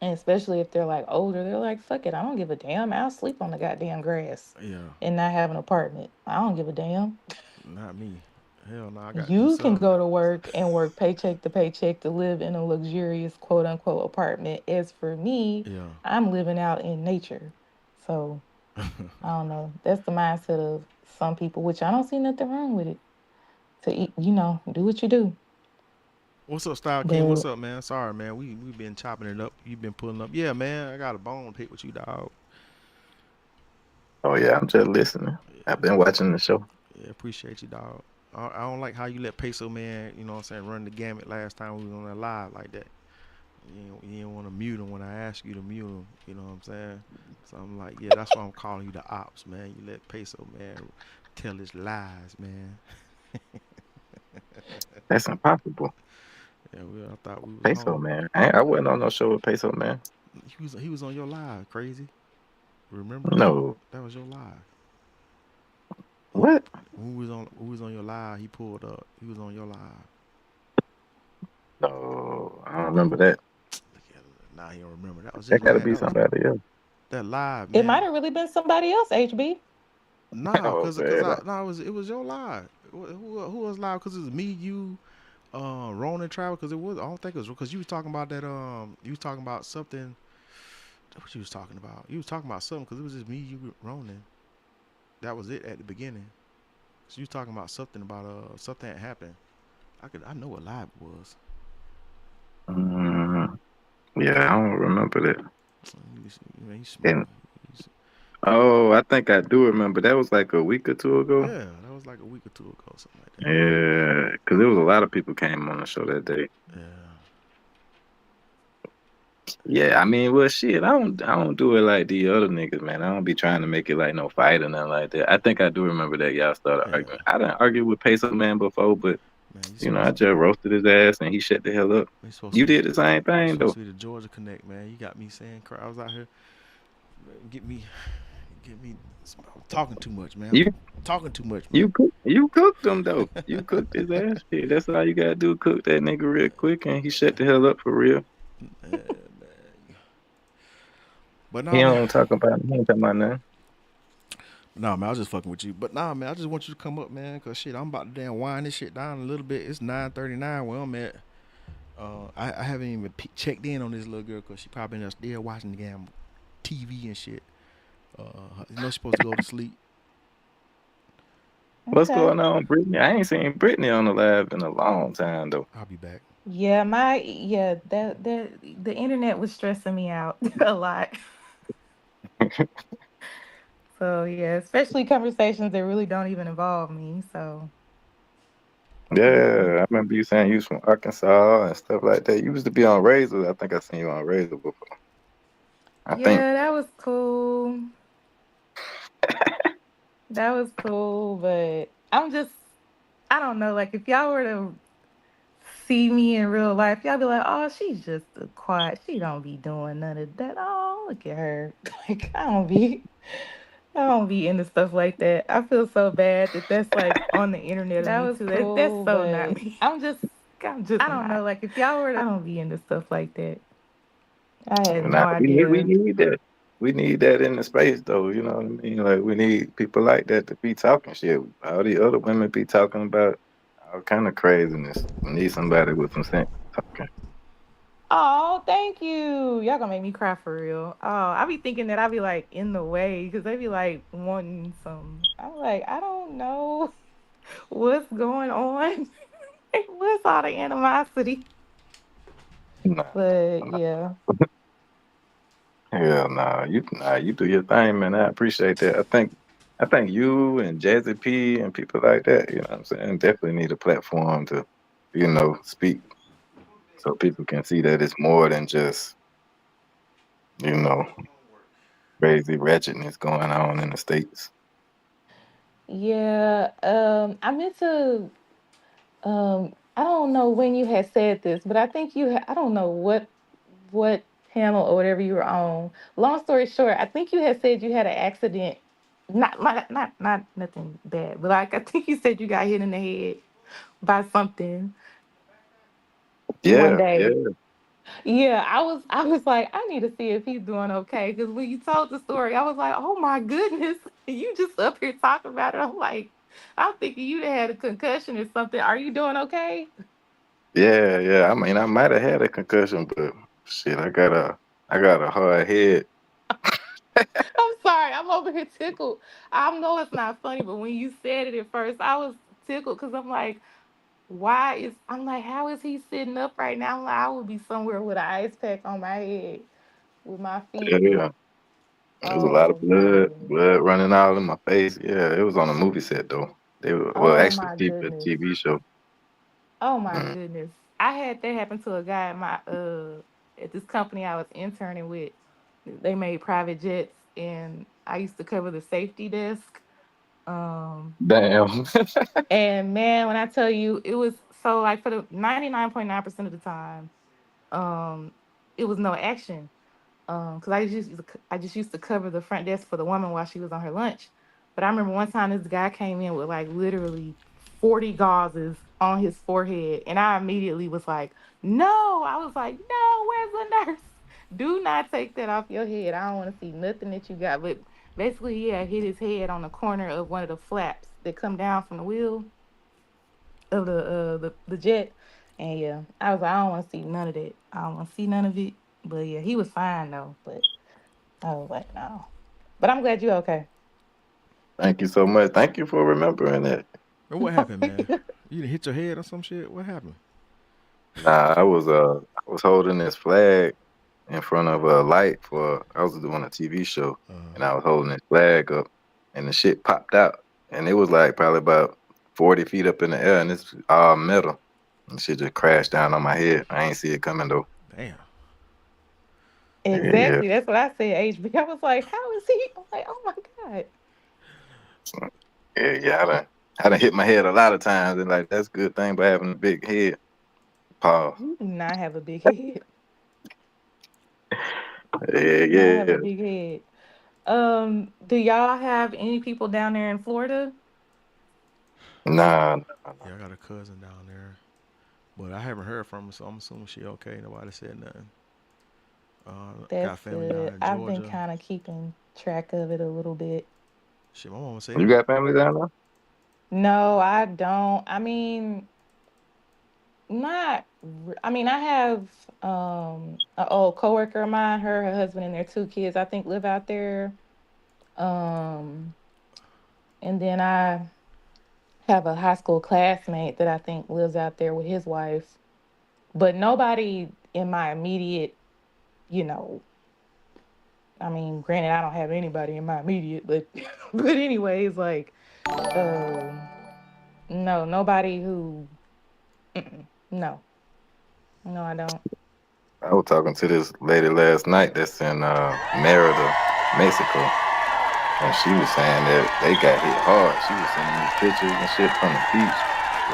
And especially if they're like older, they're like, fuck it, I don't give a damn. I'll sleep on the goddamn grass Yeah, and not have an apartment. I don't give a damn. not me. Hell no, I got to do You can something. go to work and work paycheck to paycheck to live in a luxurious quote unquote apartment. As for me, Yeah. I'm living out in nature. So I don't know. That's the mindset of some people, which I don't see nothing wrong with it. To eat, do what you do. What's up, Style King? What's But up, man? Sorry, man. We been chopping it up. You been pulling up. Yeah, man. I got a bone to pick with you, dog. Oh yeah, I'm just listening. I've been watching the show. Yeah, appreciate you, dog. I don't like how you let Peso Man, you know what I'm saying, run the gamut last time we was on that live like that. You didn't want to mute him when I asked you to mute him. You know what I'm saying? So I'm like, yeah, that's why I'm calling you the ops, man. You let Peso Man tell his lies, man. That's impossible. Yeah, I thought we was Peso home. Man. I wasn't on no show with Peso Man. He was on your live, crazy. Remember? No. That was your live. What? When we was on your live, he pulled up. He was on your live. No, I don't remember that. Look at it. Nah, he don't remember. That was That just gotta live. be somebody else. That live, It might man. have really been somebody else, HB. Nah, Oh, cause bad. it was your live. Who was live? Cause it was me, you, Ronan, Travis. Cause it was. I don't think it was because you was talking about that. You was talking about something. What you was talking about? You was talking about something because it was just me, you, Ronan. That was it at the beginning. So you was talking about something something that happened. I know what live it was. Yeah, I don't remember that. Man, And I think I do remember. That was like a week or two ago. yeah, that was like a week or two ago, something like that. Yeah, because there was a lot of people came on the show that day. Yeah. Yeah, I mean, well, shit, I don't do it like the other niggas, man. I don't be trying to make it like no fight or nothing like that. I think I do remember that y'all started arguing. I didn't argue with Peso Man before, but Man, I just roasted his ass and he shut the hell up. You did the same thing though. Supposed to be the Georgia Connect, man. You got me saying, I was out here, get me. I'm talking too much, man. Talking too much, man. You cooked him though. You cooked his ass. Shit, that's all you gotta do. Cook that nigga real quick, and he shut the hell up for real. Yeah, man. But nah, He man. ain't talking about nothing. Nah, man, I was just fucking with you. But nah, man, I just want you to come up, man, cause shit, I'm about to damn wind this shit down a little bit. It's 9:39 where I'm at. I haven't even checked in on this little girl, cause she probably in there still watching the damn TV and shit. She's supposed to go to sleep. What's going on, Brittany? I ain't seen Brittany on the live in a long time though. I'll be back. Yeah, the internet was stressing me out a lot. So yeah, especially conversations that really don't even involve me. So Yeah, I remember you saying you was from Arkansas and stuff like that. You used to be on Razor. I think I seen you on Razor before. I think. that was cool. That was cool, but I don't know, like if y'all were to see me in real life, y'all be like, oh, she's just a quiet. She don't be doing none of that. Oh, look at her. Like I don't be into stuff like that. I feel so bad that's like on the internet. That was too. cool, That's so but not me. I'm just I don't know. Like if y'all were to, I don't be into stuff like that. I had no Nah, idea. we need that. We need that in the space though. You know what I mean? Like we need people like that to be talking shit. All the other women be talking about all kind of craziness. We need somebody with some sense talking. Oh, thank you. Y'all gonna make me cry for real. Oh, I be thinking that I be like in the way because they be like wanting some. I'm like, I don't know what's going on. Like, what's all the animosity? But yeah. Hell nah. You do your thing, man. I appreciate that. I think you and Jazzy P and people like that, you know what I'm saying, definitely need a platform to, speak so people can see that it's more than just, crazy wretchedness going on in the States. Yeah, I meant to I don't know when you had said this, but I think I don't know what panel or whatever you were on. Long story short, I think you had said you had an accident. Not nothing bad, but like I think you said you got hit in the head by something one Yeah, day. yeah. Yeah, I was like, I need to see if he's doing okay. Because when you told the story, I was like, oh my goodness, you just up here talking about it. I'm thinking you had a concussion or something. Are you doing okay? Yeah. I mean, I might have had a concussion, but shit, I got a hard head. I'm sorry, I'm over here tickled. I know it's not funny, but when you said it at first, I was tickled because I'm like, I'm like, how is he sitting up right now? I'm like, I would be somewhere with an ice pack on my head with my feet Yeah. up. There was a lot of Oh my goodness. blood running all in my face. Yeah, it was on a movie set though. Oh Actually, my a goodness. TV show. Oh my Mhm. goodness. I had that happen to a guy at my at this company I was interning with. They made private jets and I used to cover the safety desk. Damn. And man, when I tell you it was So like for the 99.9% of the time, um, it was no action. Because I just used to cover the front desk for the woman while she was on her lunch. But I remember one time this guy came in with like literally 40 gauzes on his forehead, and I immediately was like, "No!" I was like, "No, where's the nurse? Do not take that off your head. I don't want to see nothing that you got." But basically, he had hit his head on the corner of one of the flaps that come down from the wheel of the jet. And yeah, I was like, I don't want to see none of that. I don't want to see none of it. But yeah, he was fine though. But I was like, no. But I'm glad you're okay. Thank you so much. Thank you for remembering that. Man, what happened, man? You done hit your head or some shit? What happened? Nah, I was holding this flag in front of a light I was doing a TV show, and I was holding this flag up, and the shit popped out, and it was like probably about 40 feet up in the air, and it's all metal, and shit just crashed down on my head. I ain't see it coming though. Damn. Exactly. That's what I said, HB. I was like, how is he? I'm like, oh my God. Yeah. I done hit my head a lot of times, and like that's a good thing by having a big head. Pause. You do not have a big head. Yeah. Have a big head. Do y'all have any people down there in Florida? Nah. Yeah, I got a cousin down there, but I haven't heard from her, so I'm assuming she okay. Nobody said nothing. Got That's family down good. in I've been Georgia. kind of keeping track of it a little bit. Shit, my mama said You got family down there? No, I don't. I mean, I have an old coworker of mine, her husband and their 2 kids, I think live out there. Um, and then I have a high school classmate that I think lives out there with his wife. But nobody in my immediate, you know, I mean, granted, I don't have anybody in my immediate, but but anyways, like, no, nobody who, no, no, I don't. I was talking to this lady last night that's in Merida, Mexico, and she was saying that they got hit hard. She was sending me pictures and shit from the beach.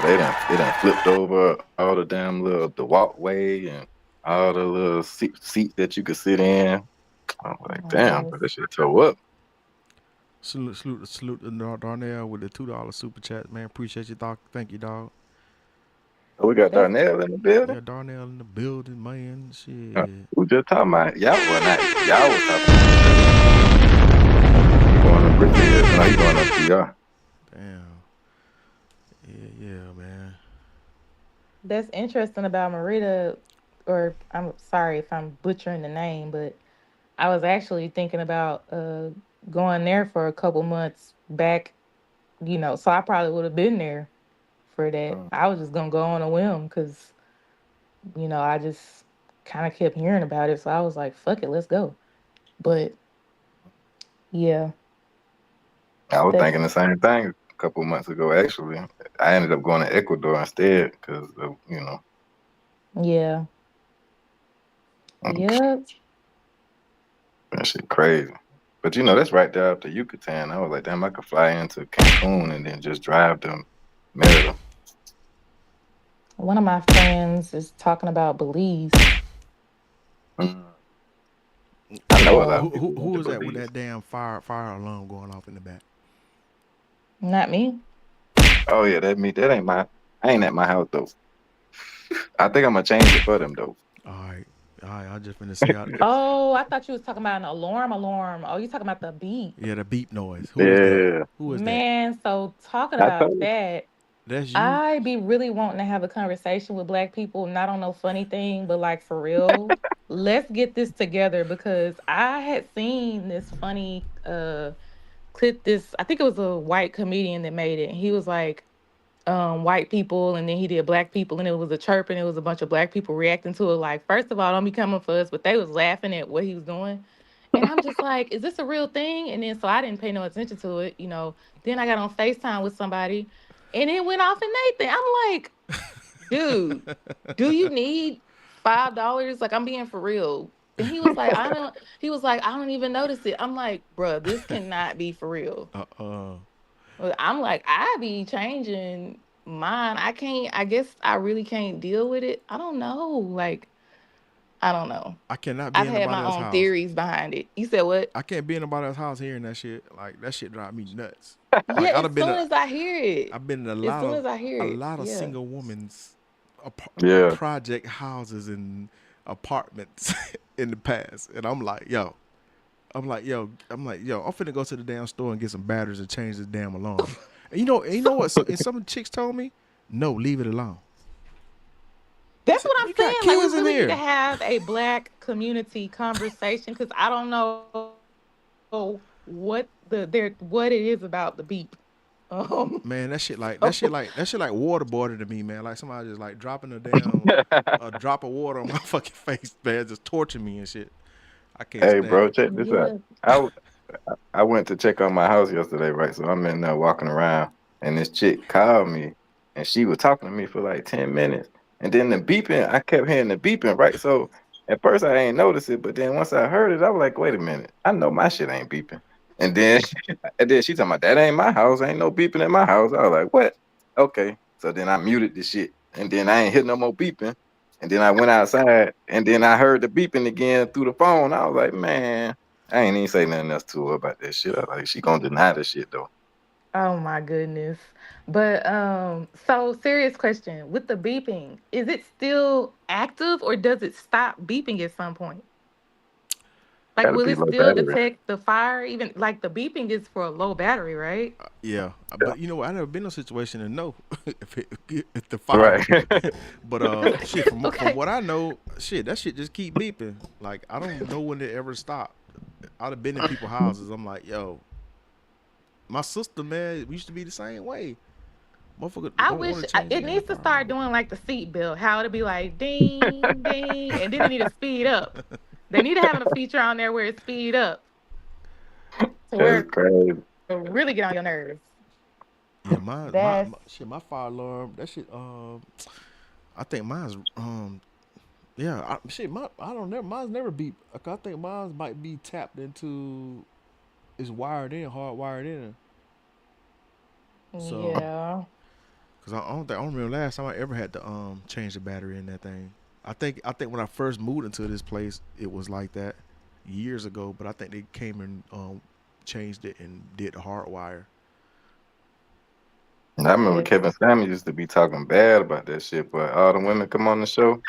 They done flipped over all the damn the walkway and all the little seats that you could sit in. I'm like, damn, but that shit tore up. salute to Darnell with the $2 super chat, man. Appreciate you, dog. Thank you, dog. Oh, we got Darnell in the building. Yeah, Darnell in the building, man. Shit. We just talking about y'all. Well, not y'all was talking about going to Brazil. Now you going to PR. Damn. Yeah, man. That's interesting about Merida, or I'm sorry if I'm butchering the name, but I was actually thinking about going there for a couple months back, so I probably would have been there for that. I was just gonna go on a whim because, I just kind of kept hearing about it. So I was like, fuck it, let's go. But yeah. I was thinking the same thing a couple months ago, actually. I ended up going to Ecuador instead because, Yeah. Yep. That shit crazy. But, that's right there after Yucatan. I was like, damn, I could fly into Cancun and then just drive to Merida. One of my friends is talking about Belize. I know a lot of Who people was that Belize. with that damn fire alarm going off in the back? Not me. Oh, yeah, that me. That ain't I ain't at my house, though. I think I'm going to change it for them, though. All right. I just finna say out. Oh, I thought you was talking about an alarm. Oh, you talking about the beep. Yeah, the beep noise. Who is that? Who is that? Man, so talking about that, That's you. I be really wanting to have a conversation with Black people, not on no funny thing, but like for real. Let's get this together because I had seen this funny clip. I think it was a white comedian that made it. And he was like, white people, and then he did Black people, and it was a chirp, and it was a bunch of Black people reacting to it. Like, first of all, don't be coming for us, but they was laughing at what he was doing. And I'm just like, is this a real thing? And then so I didn't pay no attention to it, Then I got on FaceTime with somebody and it went off in Nathan. I'm like, dude, do you need $5? Like, I'm being for real. And he was like, I don't even notice it. I'm like, bruh, this cannot be for real. I'm like, I be changing mine, I guess I really can't deal with it. I don't know. Like, I don't know. I cannot be I've in had nobody my else's own house. theories behind it. You said what? I can't be in nobody else's house hearing that shit. Like that shit drive me nuts. Yeah, Like as soon as I hear it. I've been in As soon as I hear a it. lot of Yeah. single women's Yeah. project houses and apartments in the past, and I'm like, yo, I'm finna go to the damn store and get some batteries and change this damn alarm. And you know what? And some chicks told me, no, leave it alone. That's what I'm You saying. got Like, we kids in really need to here. have a black community conversation because I don't know what what it is about the beep. Man, that shit like So waterboarding to me, man. Like somebody just like dropping a drop of water on my fucking face, man, just torturing me and shit. I can't Hey, stand bro, it. check this out. yeah. I went to check on my house yesterday, right? So I'm in there walking around, and this chick called me, and she was talking to me for like 10 minutes. And then the beeping, I kept hearing the beeping, right? So at first I ain't noticed it, but then once I heard it, I was like, wait a minute, I know my shit ain't beeping. And then and then she talking about that ain't my house, ain't no beeping in my house. I was like, what? Okay. So then I muted the shit, and then I ain't hit no more beeping. And then I went outside, and then I heard the beeping again through the phone. I was like, man. I ain't even say nothing else to her about that shit. I was like, she gonna deny the shit though. Oh my goodness. But so serious question. With the beeping, is it still active or does it stop beeping at some point? Like, Gotta will be it low still battery. detect the fire? Even like the beeping is for a low battery, right? Yeah, Yeah. but you know what? I never been in a situation to know if the fire. Right. But shit, from Okay. what I know, shit, that shit just keep beeping. Like I don't know when it ever stopped. I'd have been in people's houses. I'm like, yo, my sister, man, we used to be the same way. Motherfucker I don't wish want to change the it damn needs to fire start alarm. doing like the seatbelt, how it'll be like ding, ding, and then they need to speed up. They need to have a feature on there where it speed up to That's where crazy. it really get on your nerves. Yeah, That's my fire alarm. That shit. I think mine's yeah. I don't never mine's never beep. Like, I think mine's might be tapped into. It's wired in, hard wired in. So, yeah. cause I don't remember last time I ever had to change the battery in that thing. I think when I first moved into this place, it was like that years ago. But I think they came and changed it and did the hard wire. And I remember Yes. Kevin Samuels used to be talking bad about that shit, but all the women come on the show,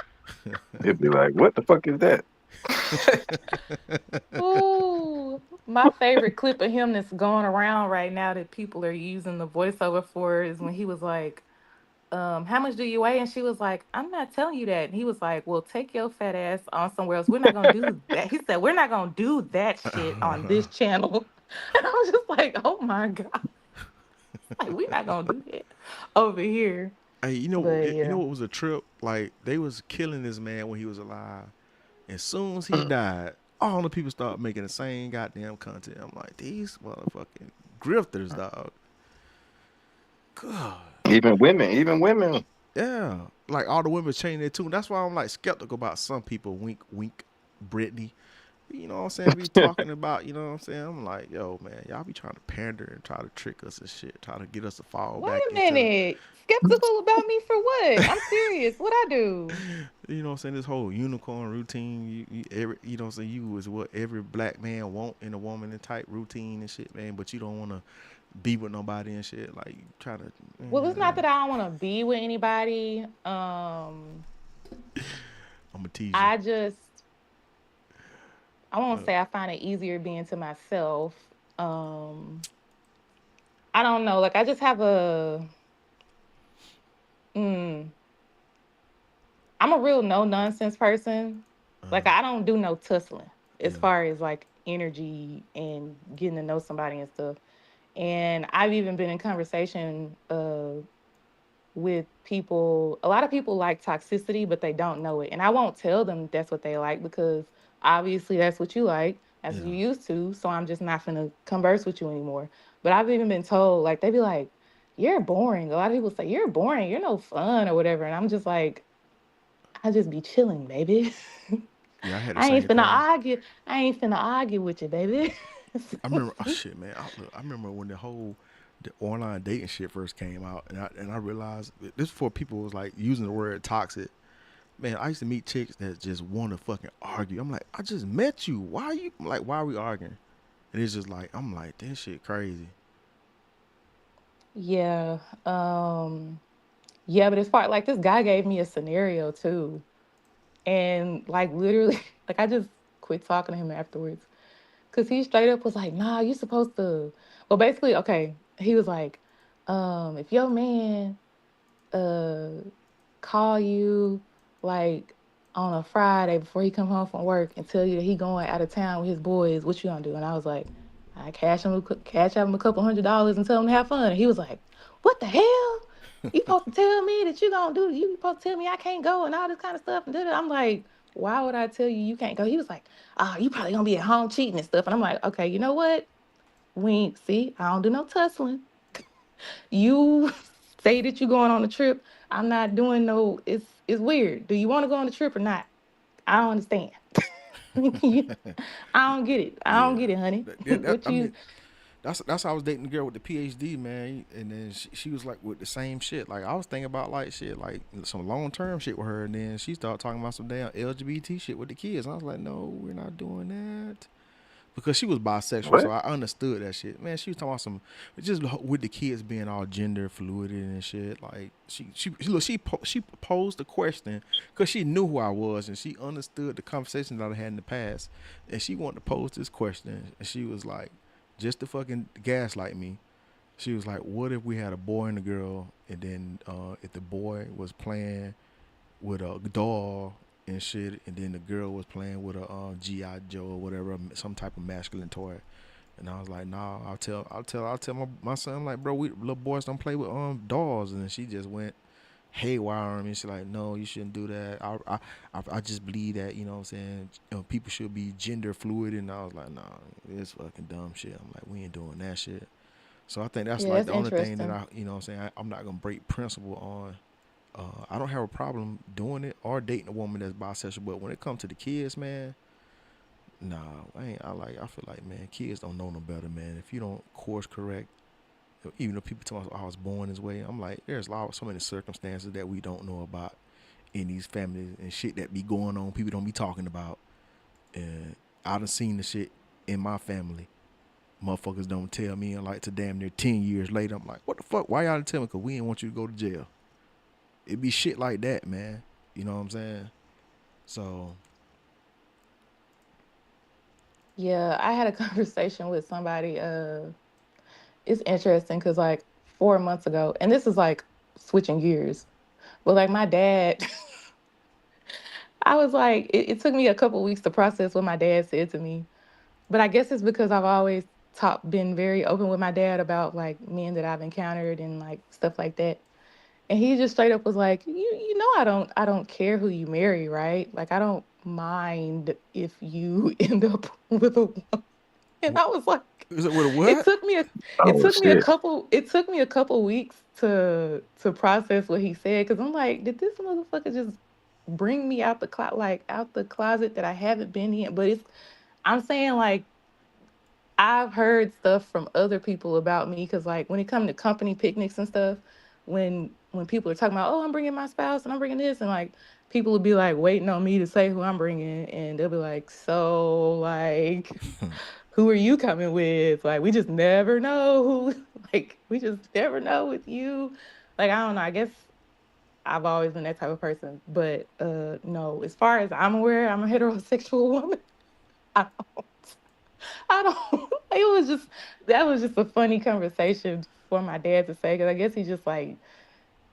they'd be like, what the fuck is that? Ooh, my favorite clip of him that's going around right now that people are using the voiceover for is when he was like, how much do you weigh? And she was like, I'm not telling you that. And he was like, well, take your fat ass on somewhere else. We're not gonna do that. He said, we're not gonna do that shit on this channel. And I was just like, oh my God. Like, we're not gonna do that over here. Hey, But you know yeah. what was a trip? Like they was killing this man when he was alive. As soon as he died, all the people start making the same goddamn content. I'm like, these motherfucking grifters, dog. God, Even women. yeah. Like all the women changing their tune. That's why I'm like skeptical about some people. Wink, wink, Brittany. You know what I'm saying? Be talking about, you know what I'm saying? I'm like, yo, man, y'all be trying to pander and try to trick us and shit, try to get us to fall Wait back a into, minute. Skeptical about me for what? I'm serious. What I do? you know what I'm saying? This whole unicorn routine. You know what I'm saying? You is what every black man want in a woman and type routine and shit, man. But you don't want to be with nobody and shit. Like you try to, Well, it's not man, that I don't want to be with anybody. I'm gonna tease you. I just I won't say I find it easier being to myself. Um, I don't know. Like I just have a mm, I'm a real no nonsense person. Like I don't do no tussling as Yeah, far as like energy and getting to know somebody and stuff. And I've even been in conversation with people. A lot of people like toxicity, but they don't know it. And I won't tell them that's what they like because obviously that's what you like, that's what yeah. you used to. So I'm just not gonna converse with you anymore. But I've even been told, like, they be like, you're boring. A lot of people say, you're boring, you're no fun or whatever. And I'm just like, I just be chilling, baby. Yeah, I had the I ain't same finna thing. argue. I ain't finna argue with you, baby. I remember, oh shit, man. I remember when the whole the online dating shit first came out, and I realized this before people was like using the word toxic. Man, I used to meet chicks that just want to fucking argue. I'm like, I just met you. Why are you like? Why are we arguing? And it's just like, I'm like, this shit crazy. Yeah. Yeah, but it's part like this guy gave me a scenario too. And like literally, like I just quit talking to him afterwards. Cause he straight up was like, nah, you supposed to well basically, okay, he was like, if your man uh call you like on a Friday before he come home from work and tell you that he going out of town with his boys, what you gonna do? And I was like, I cash him a couple $100 and tell him to have fun. And he was like, what the hell? You supposed to tell me that you supposed to tell me I can't go and all this kind of stuff. And I'm like, why would I tell you you can't go? He was like, oh, you probably gonna be at home cheating and stuff. And I'm like, okay, you know what? We ain't see, I don't do no tussling. You say that you're going on a trip. I'm not doing no. It's weird. Do you want to go on the trip or not? I don't understand. I don't get it. I don't Yeah, get it, honey. I What you? mean, that's how I was dating the girl with the PhD, man, and then she was like with the same shit. Like I was thinking about like shit, like some long term shit with her, and then she started talking about some damn LGBT shit with the kids. And I was like, no, we're not doing that. Because she was bisexual, so What? I understood that shit. Man, she was talking about some just with the kids being all gender fluid and shit. Like she posed the question because she knew who I was and she understood the conversation that I had in the past, and she wanted to pose this question, and she was like, just to fucking gaslight me. She was like, "What if we had a boy and a girl, and then if the boy was playing with a doll and shit, and then the girl was playing with a GI Joe or whatever, some type of masculine toy." And I was like, "Nah, I'll tell my son, like, bro, we little boys don't play with dolls." And then she just went haywire on me. She's like, "No, you shouldn't do that. I just believe that, you know what I'm saying, people should be gender fluid." And I was like, "Nah, it's fucking dumb shit." I'm like, "We ain't doing that shit." So I think that's Yeah, like that's the only thing that interesting. you know what I'm saying, I'm not gonna break principle on. I don't have a problem doing it or dating a woman that's bisexual, but when it comes to the kids, man, nah, I feel like, man, kids don't know no better, man. If you don't course correct, even though people tell us, "Oh, I was born this way," I'm like, there's so many circumstances that we don't know about in these families and shit that be going on. People don't be talking about, and I done seen the shit in my family. Motherfuckers don't tell me, and like to damn near 10 years later, I'm like, what the fuck? Why y'all didn't tell me? Cause we didn't want you to go to jail. It be shit like that, man. You know what I'm saying? So Yeah, I had a conversation with somebody. It's interesting because like 4 months ago, and this is like switching gears, but like my dad, I was like, it took me a couple weeks to process what my dad said to me. But I guess it's because I've always been very open with my dad about like men that I've encountered and like stuff like that. And he just straight up was like, you know, I don't care who you marry, right? Like I don't mind if you end up with a woman. And I was like, is it with a it what? took me a Oh shit. it took me a couple weeks to process what he said because I'm like, did this motherfucker just bring me out out the closet that I haven't been in? But I'm saying like I've heard stuff from other people about me because, like, when it comes to company picnics and stuff, when people are talking about, oh, I'm bringing my spouse and I'm bringing this, and like people will be like waiting on me to say who I'm bringing, and they'll be like, so like, who are you coming with? Like, we just never know who, like, we just never know with you. Like, I don't know. I guess I've always been that type of person, but no, as far as I'm aware, I'm a heterosexual woman. I I don't. It was just that was just a funny conversation for my dad to say because I guess he's just like,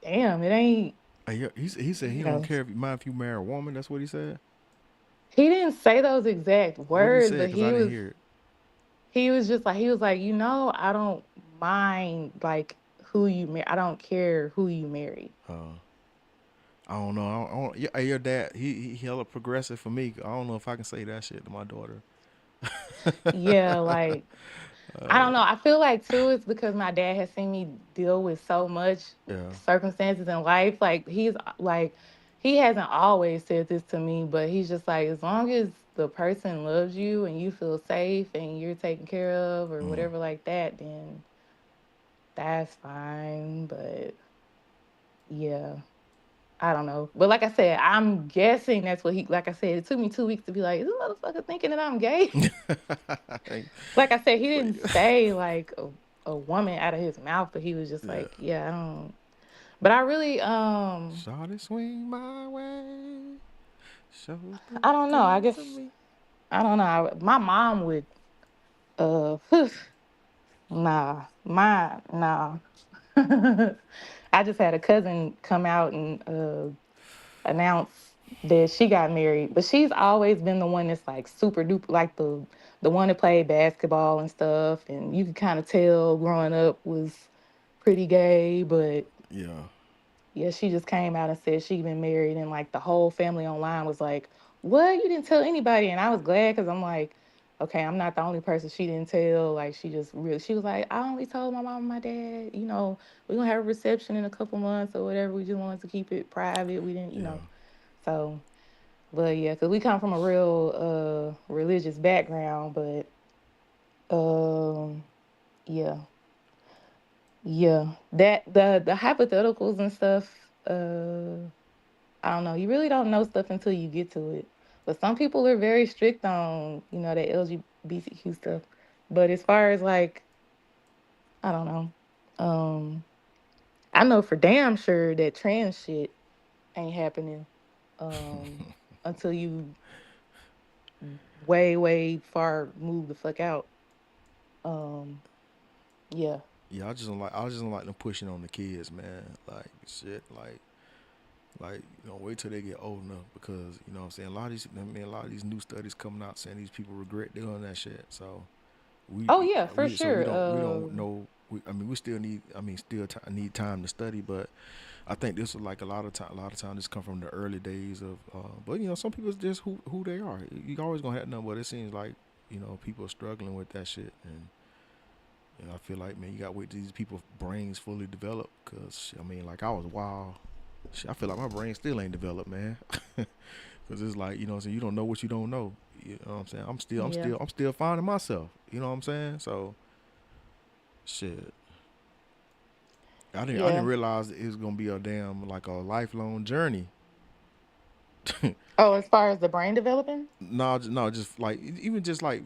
damn, it ain't. He said he You don't know, care if you mind if you marry a woman. That's what he said. he didn't say those exact What did he words, say? but Because I didn't hear it. he was just like he was like, you know, I don't mind like who you marry. I don't care who you marry. Uh, I don't know. Your dad, he hella progressive for me. I don't know if I can say that shit to my daughter. Yeah, like I don't know. I feel like too, it's because my dad has seen me deal with so much Yeah. circumstances in life. Like he's like he hasn't always said this to me, but he's just like as long as the person loves you and you feel safe and you're taken care of or Mm. whatever like that, then that's fine. But yeah, I don't know. But like I said, I'm guessing that's what he. Like I said, it took me 2 weeks to be like, is this motherfucker thinking that I'm gay? Like I said, he didn't say like a woman out of his mouth, but he was just Yeah. like, yeah, I don't. But I really, Shawty swing my way. Show I don't know. I things guess to me. I don't know. My mom would, uh, nah. I just had a cousin come out and announce that she got married, but she's always been the one that's like super duper, like the one that played basketball and stuff, and you could kind of tell growing up was pretty gay, but Yeah. yeah, she just came out and said she'd been married, and like the whole family online was like, "What? You didn't tell anybody?" And I was glad because I'm like, okay, I'm not the only person she didn't tell. Like she just really, she was like, "I only told my mom and my dad. We're gonna have a reception in a couple months or whatever. We just wanted to keep it private. We didn't, Yeah. So, but yeah, because we come from a real religious background, but um, yeah, yeah, that the hypotheticals and stuff. I don't know. You really don't know stuff until you get to it. But some people are very strict on, that LGBTQ stuff. But as far as like, I don't know. Um, I know for damn sure that trans shit ain't happening until you way, way far move the fuck out. Um, yeah. Yeah, I just don't like them pushing on the kids, man. Like shit, wait till they get old enough because what I'm saying, a lot of these new studies coming out saying these people regret doing that shit. So Oh yeah, for we sure. don't know. We still need need time to study, but I think this is like a lot of time this come from the early days of. But some people just who they are. You always gonna have nothing, but it seems like people are struggling with that shit and. I feel like, man, you got to wait till these people's brains fully develop. Because, like, I was wild. Shit, I feel like my brain still ain't developed, man. Because it's like, so you don't know what you don't know. You know what I'm saying? Yeah. I'm still finding myself. You know what I'm saying? So, shit. I Yeah. didn't realize it was going to be like a lifelong journey. Oh, as far as the brain developing? No, just like, even just like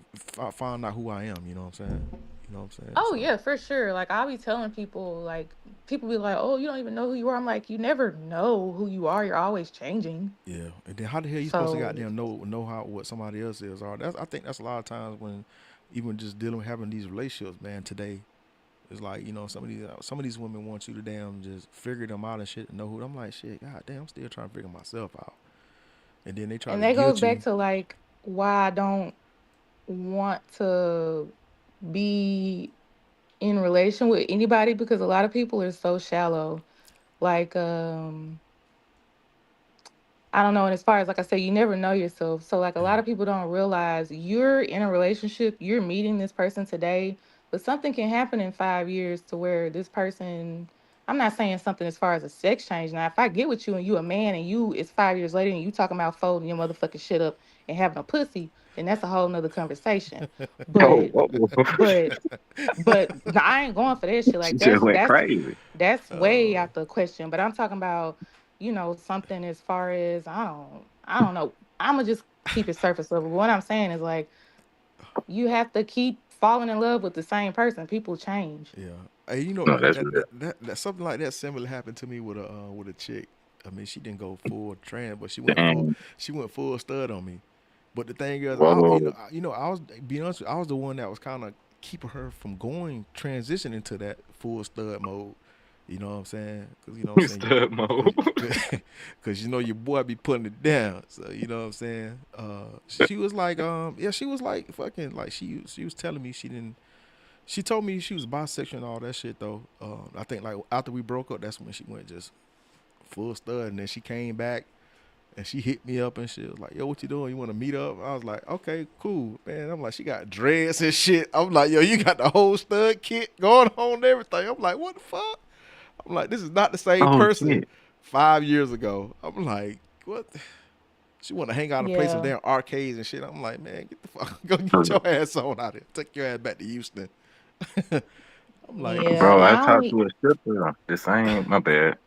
find out who I am. You know what I'm saying? You know what I'm saying? Oh So. yeah, for sure. Like I'll be telling people, like people be like, "Oh, you don't even know who you are." I'm like, "You never know who you are. You're always changing." Yeah, and then how the hell you supposed to So, goddamn know how what somebody else is? Or I think that's a lot of times when even just having these relationships, man. Today, it's like some of these women want you to damn just figure them out and shit and know who. I'm like, shit, god damn, I'm still trying to figure myself out. And then they try and to that goes guilt back you. to like why I don't want to be in relation with anybody because a lot of people are so shallow. Like I don't know. And as far as like I say, you never know yourself. So like a Yeah, lot of people don't realize you're in a relationship, you're meeting this person today, but something can happen in 5 years to where this person, I'm not saying something as far as a sex change. Now, if I get with you and you a man and you it's 5 years later and you talking about folding your motherfucking shit up and having a pussy, then that's a whole nother conversation. Oh, But whoa. but no, I ain't going for that shit. She Like just that's went that's crazy. that's way out the question. But I'm talking about, something as far as I don't know. I'ma just keep it surface level. What I'm saying is like you have to keep falling in love with the same person. People change. yeah. Hey, No, that's real. that something like that similar happened to me with a chick. She didn't go full trans, but Dang. she went full stud on me. But the thing is, Whoa. I was being honest, I was the one that was kind of keeping her from transitioning to that full stud mode. You know what I'm saying? Because Stud mode. because your boy be putting it down. So you know what I'm saying. She was like, yeah, she was like fucking like she was telling me she didn't. She told me she was bisexual and all that shit though. I think like after we broke up, that's when she went just full stud, and then she came back. And she hit me up and shit. Was like, yo, what you doing? You want to meet up? I was like, okay, cool, man. I'm like, she got dreads and shit. I'm like, yo, you got the whole stud kit going on and everything. I'm like, what the fuck? I'm like, this is not the same Oh person shit. 5 years ago. I'm like, what? She want to hang out in a place of Yeah. damn arcades and shit. I'm like, man, get the fuck, go Oh, get your ass on out here. Take your ass back to Houston. I'm like, Yeah, Bro, and I I talked only to a stripper the same. My bad.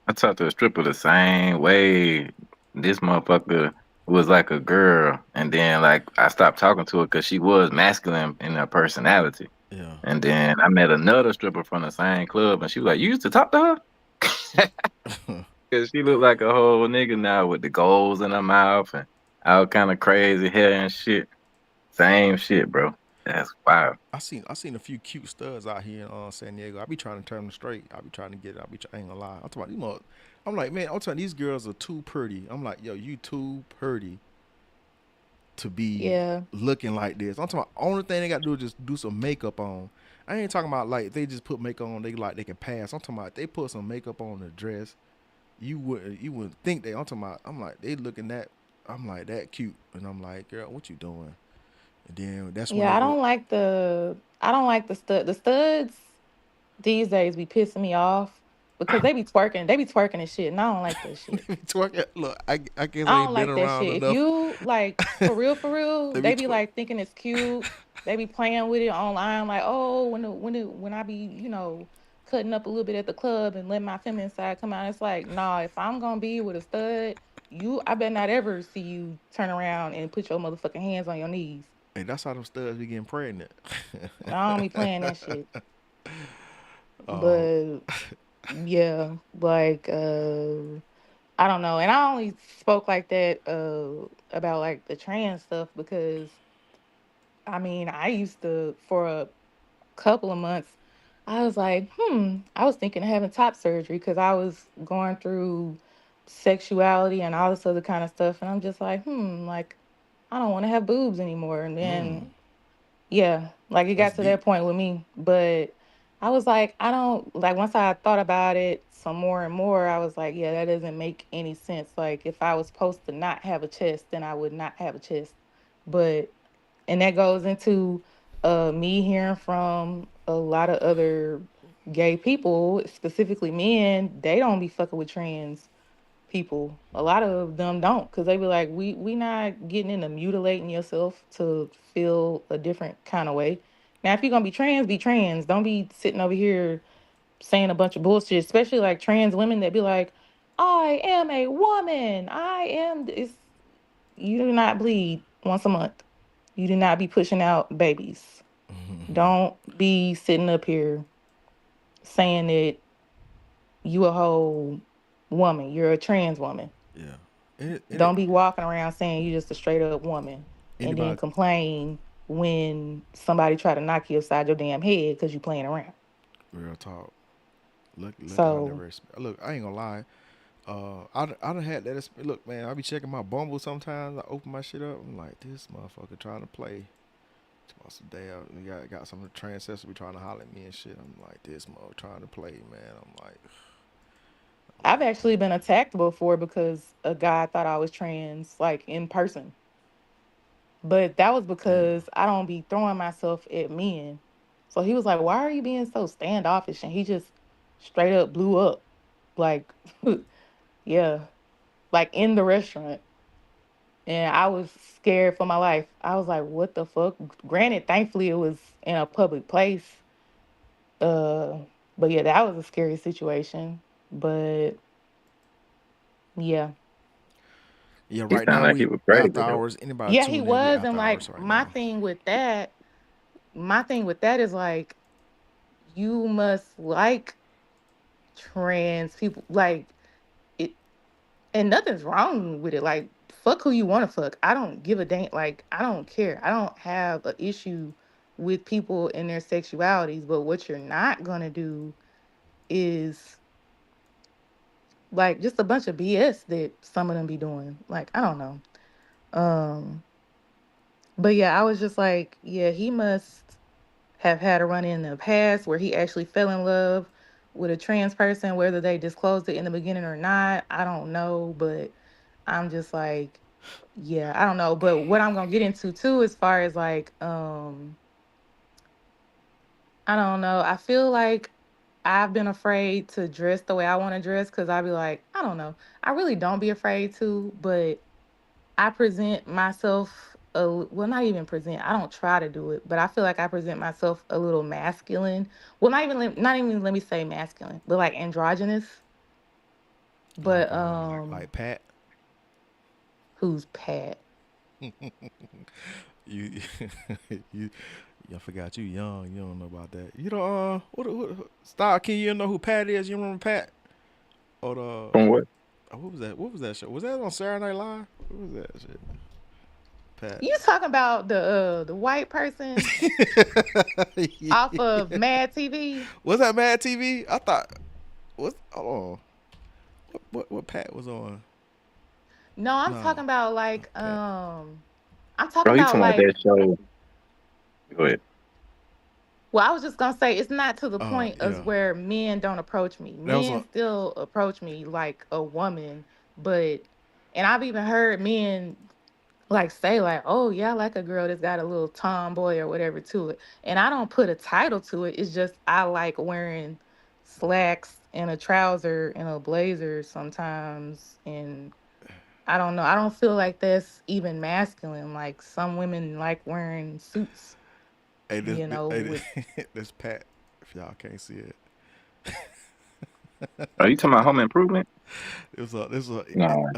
I talked to a stripper the same way. This motherfucker was like a girl, and then like I stopped talking to her because she was masculine in her personality. yeah. And then I met another stripper from the same club, and she was like, "You used to talk to her?" Because she looked like a whole nigga now with the goals in her mouth and all kind of crazy hair and shit. Same shit, bro. That's wild. I seen a few cute studs out here in San Diego. I be trying to turn them straight. I be trying to get it. I ain't gonna lie. I'm talking about I'm like, man, I'm talking these girls are too pretty. I'm like, yo, you too pretty to be yeah. looking like this. I'm talking about only thing they got to do is just do some makeup on. I ain't talking about like they just put makeup on. They like they can pass. I'm talking about they put some makeup on the dress. You wouldn't think they. I'm talking about. I'm like they looking that. I'm like that cute, and I'm like, girl, what you doing? And then that's when Yeah, they I go. don't like the studs these days be pissing me off because they be twerking and shit, and I don't like that shit. They be twerking. Look, I guess I I ain't don't been like that around shit. If enough. you like for real, They be they be twerk. like thinking it's cute. They be playing with it online, like, oh, when I be, cutting up a little bit at the club and let my feminine side come out. It's like, nah, if I'm gonna be with a stud, I better not ever see you turn around and put your motherfucking hands on your knees. Hey, that's how them studs be getting pregnant. I don't be playing that shit. Oh, But yeah, like I don't know. And I only spoke like that about like the trans stuff because I mean, I used to for a couple of months I was like, I was thinking of having top surgery because I was going through sexuality and all this other kind of stuff and I'm just like, like I don't want to have boobs anymore. And then yeah, like it that's got to deep. that point with me. But I was like, I don't like once I thought about it some more and more, I was like, yeah, that doesn't make any sense. Like if I was supposed to not have a chest, then I would not have a chest. But and that goes into me hearing from a lot of other gay people, specifically men, they don't be fucking with trans people. A lot of them don't, because they be like, we not getting into mutilating yourself to feel a different kind of way. Now, if you're gonna be trans, be trans. Don't be sitting over here saying a bunch of bullshit, especially like trans women that be like, I am a woman. I am this. You do not bleed once a month. You do not be pushing out babies. Don't be sitting up here saying that you a whole woman. You're a trans woman. Yeah. And Don't be walking around saying you just a straight up woman and then anybody complain when somebody try to knock you upside your damn head because you playing around. real talk. Look, I So never. Look, I ain't gonna lie. I done had that. Look, man, I be checking my Bumble sometimes. I open my shit up. I'm like, this motherfucker trying to play. It's damn, we got some of the transessors be trying to holler at me and shit. I'm like, this mother trying to play, man. I'm I've like, actually been attacked before because a guy thought I was trans, like in person. But that was damn. because I don't be throwing myself at men. So he was like, why are you being so standoffish? And he just straight up blew up. Like, yeah, like in the restaurant. And I was scared for my life. I was like, what the fuck? Granted, thankfully it was in a public place. Uh, but yeah, that was a scary situation. But yeah. Yeah, He right sounded now like he we was crazy after though. hours. Anybody Yeah, he tune in? We was. after And hours like right now. my thing with that is like you must like trans people. Like it and nothing's wrong with it. Like fuck who you want to fuck. I don't give a damn. Like I don't care. I don't have an issue with people and their sexualities. But what you're not gonna do is like just a bunch of BS that some of them be doing. Like I don't know. Um, but yeah, I was just like, yeah, he must have had a run in the past where he actually fell in love with a trans person, whether they disclosed it in the beginning or not. I don't know, but I'm just like, yeah, I don't know. But what I'm gonna get into too, as far as like, I don't know. I feel like I've been afraid to dress the way I want to dress because I'd be like, I don't know. I really don't be afraid to, but I present myself well, not even present. I don't try to do it, but I feel like I present myself a little masculine. Well, not even let me say masculine, but like androgynous. But like Pat. who's Pat? You, you, I forgot you young. You don't know about that. You know, what Star King, you know who Pat is? You remember Pat? Or the From what? what was that? What was that show? Was that on Saturday Night Live? What was that shit? Pat. You talking about the white person off of Mad TV? Was that Mad TV? I thought. Hold on. What Pat was on? No, I'm No, talking about like Pat. I'm talking Bro, you about talking about like, that show? Go ahead. well, I was just gonna say it's not to the point Yeah. of where men don't approach me. That was Men on. still approach me like a woman, but and I've even heard men like say like, "Oh yeah, I like a girl that's got a little tomboy or whatever to it." And I don't put a title to it. It's just I like wearing slacks and a trouser and a blazer sometimes, and I don't know. I don't feel like that's even masculine. Like some women like wearing suits, Hey, with this Pat. If y'all can't see it, Are you talking about Home Improvement? this is a No.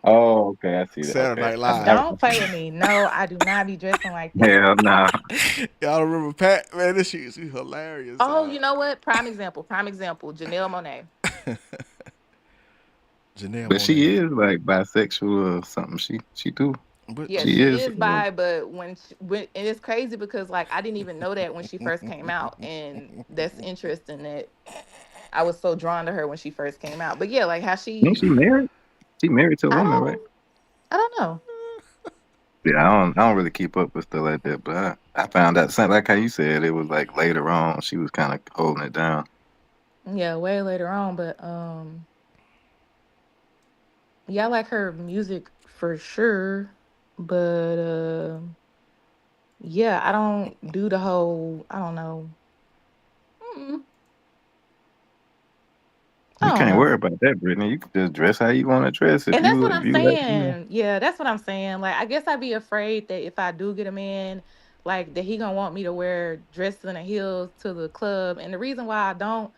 Oh, okay, I see that. Saturday Okay. Night Live. don't play with me. No, I do not be dressing like that. Hell nah. Y'all remember Pat? Man, this shit, she's hilarious. Oh, you know what? Prime example. Janelle Monáe. Janelle But she Monáe. is like bisexual or something. She do. But Yeah, She she is. is bi, but when and it's crazy because like I didn't even know that when she first came out, and that's interesting that I was so drawn to her when she first came out. But yeah, like how Ain't she married? She married to a I woman, right? don't know. Yeah, I don't really keep up with stuff like that, but I found out something like how you said it was like later on she was kind of holding it down. Yeah, way later on, but yeah, I like her music for sure, but yeah, I don't do the whole. I don't know. Mm, I You don't can't know. worry about that, Brittany. You can just dress how you want to dress. And that's what If I'm you like, you know. saying. Yeah, that's what I'm saying. Like, I guess I'd be afraid that if I do get a man, like that he gonna want me to wear dresses and heels to the club. And the reason why I don't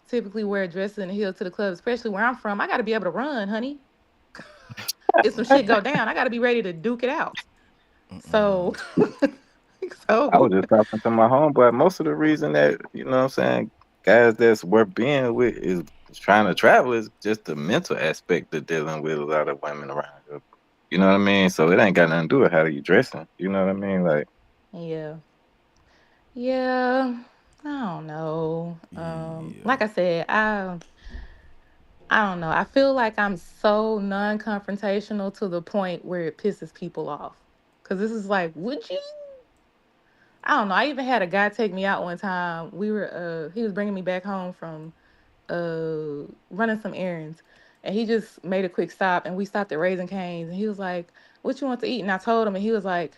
typically wear dresses and heels to the club, especially where I'm from, I gotta be able to run, honey. If some shit go down, I gotta be ready to duke it out. So, I was so just talking to my homeboy. Most of the reason that, you know what I'm saying, guys that's worth being with is trying to travel is just the mental aspect of dealing with a lot of women around here. You know what I mean? So it ain't got nothing to do with how you dressing. You know what I mean? Like, yeah, yeah. I don't know. yeah. Like I said, I don't know. I feel like I'm so non-confrontational to the point where it pisses people off. Cause this is like, would you? I don't know. I even had a guy take me out one time. He was bringing me back home from running some errands, and he just made a quick stop, and we stopped at Raising Cane's, and he was like, "What you want to eat?" And I told him, and he was like,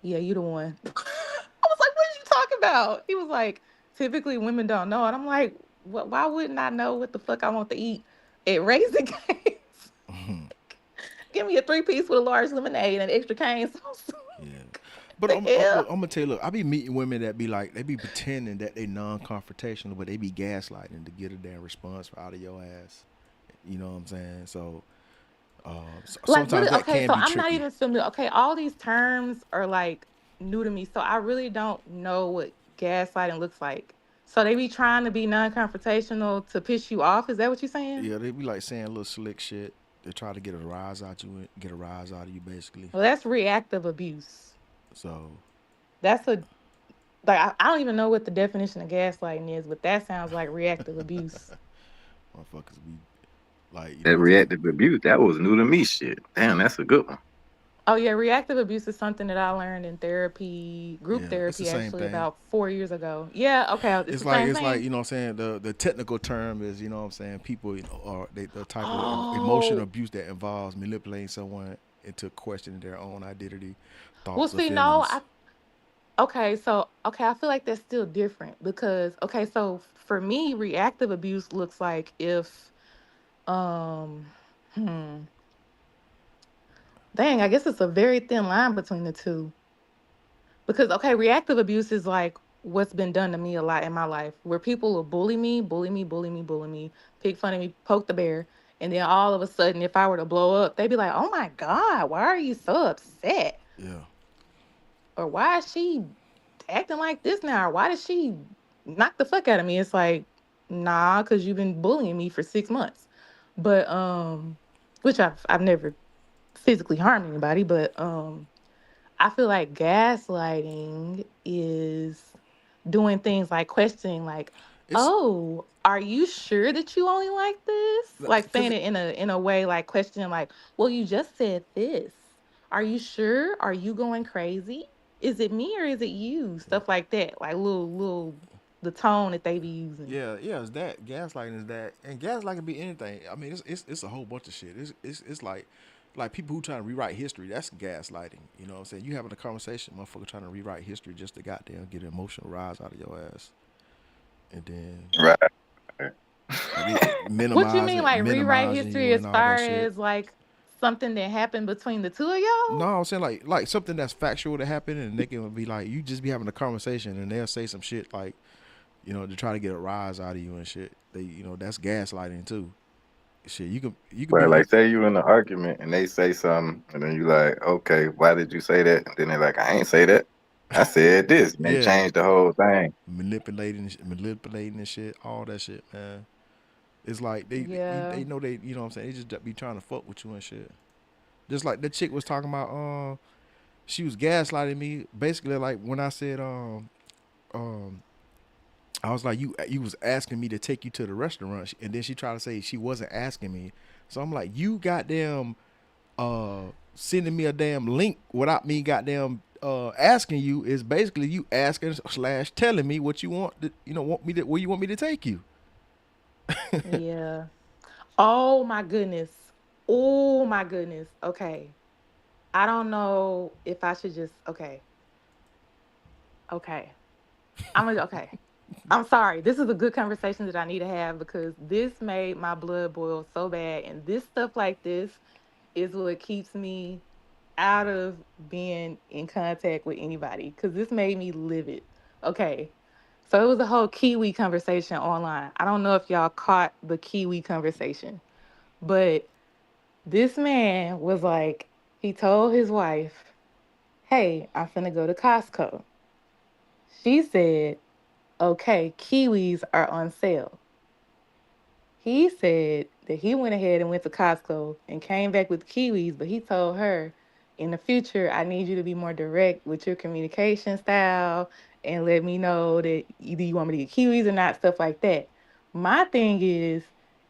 "Yeah, you the one." I was like, "What are you talking about?" He was like, "Typically women don't know," and I'm like, "What? Why wouldn't I know what the fuck I want to eat at Raising Cane's?" Give me a 3-piece with a large lemonade and extra cane sauce. Yeah. But The I'm hell? gonna tell you, look, I be meeting women that be like, they be pretending that they non-confrontational, but they be gaslighting to get a damn response out of your ass. You know what I'm saying? So, Like, sometimes what? that Okay, can so be I'm not tricky. even familiar. Okay, all these terms are like new to me, so I really don't know what gaslighting looks like. So they be trying to be non-confrontational to piss you off. Is that what you're saying? Yeah, they be like saying little slick shit. They try to get a rise out you, get a rise out of you, basically. Well, that's reactive abuse. So, That's a like I don't even know what the definition of gaslighting is, but that sounds like reactive abuse. motherfuckers be like, that reactive abuse, that was new to me shit. Damn, that's a good one. Oh yeah, reactive abuse is something that I learned in therapy, group yeah, it's the therapy same actually thing. about 4 years ago. Yeah, okay, it's It's the like same it's like thing. you know what I'm saying. The technical term is you know what I'm saying. People are the type of emotional Oh, abuse that involves manipulating someone into questioning their own identity, well, thoughts, or see, no, feelings. okay, I feel like that's still different because okay, so for me, reactive abuse looks like if um, hmm, Dang, I guess it's a very thin line between the two. Because okay, reactive abuse is like what's been done to me a lot in my life, where people will bully me, bully me, bully me, bully me, pick fun of me, poke the bear, and then all of a sudden, if I were to blow up, they'd be like, "Oh my God, why are you so upset?" Yeah. Or "Why is she acting like this now?" Or "Why did she knock the fuck out of me?" It's like, nah, because you've been bullying me for 6 months. But which I've never physically harmed anybody, but I feel like gaslighting is doing things like questioning, like, It's "Oh, are you sure that you only like this?" Like because saying it in a way like questioning, like, "Well, you just said this. Are you sure? Are you going crazy? Is it me or is it you?" Stuff like that, like little the tone that they be using. yeah, it's that gaslighting is that, and gaslighting can be anything. I mean, it's a whole bunch of shit. It's like people who trying to rewrite history. That's gaslighting. You know what I'm saying? You having a conversation, motherfucker trying to rewrite history just to goddamn get an emotional rise out of your ass, and then Right. What you mean, like rewrite minimizing history you and as all that far shit. as like something that happened between the two of y'all? No, I'm saying like something that's factual that happened, and they can be like, you just be having a conversation, and they'll say some shit like, to try to get a rise out of you and shit. That's gaslighting too. Shit, you could But be like, say you in an argument and they say something, and then you like, okay, why did you say that? And then they're like, I ain't say that. I said this, and they yeah, change the whole thing. manipulating and shit, all that shit, man. It's like Yeah. they know what I'm saying. They just be trying to fuck with you and shit. Just like the chick was talking about, she was gaslighting me basically like when I said um I was like, you was asking me to take you to the restaurant, and then she tried to say she wasn't asking me. So I'm like, you goddamn sending me a damn link without me goddamn asking you is basically you asking slash telling me what you want to, want me to where you want me to take you. Yeah. Oh my goodness. Oh my goodness. Okay. I don't know if I should just okay. Okay. Okay. I'm sorry. This is a good conversation that I need to have because this made my blood boil so bad. And this stuff like this is what keeps me out of being in contact with anybody because this made me livid. Okay. So it was a whole Kiwi conversation online. I don't know if y'all caught the Kiwi conversation, but this man was like, he told his wife, "Hey, I'm finna go to Costco." She said, "Okay, kiwis are on sale." He said that he went ahead and went to Costco and came back with kiwis, but he told her, "In the future, I need you to be more direct with your communication style and let me know that either you want me to get kiwis or not, stuff like that." My thing is,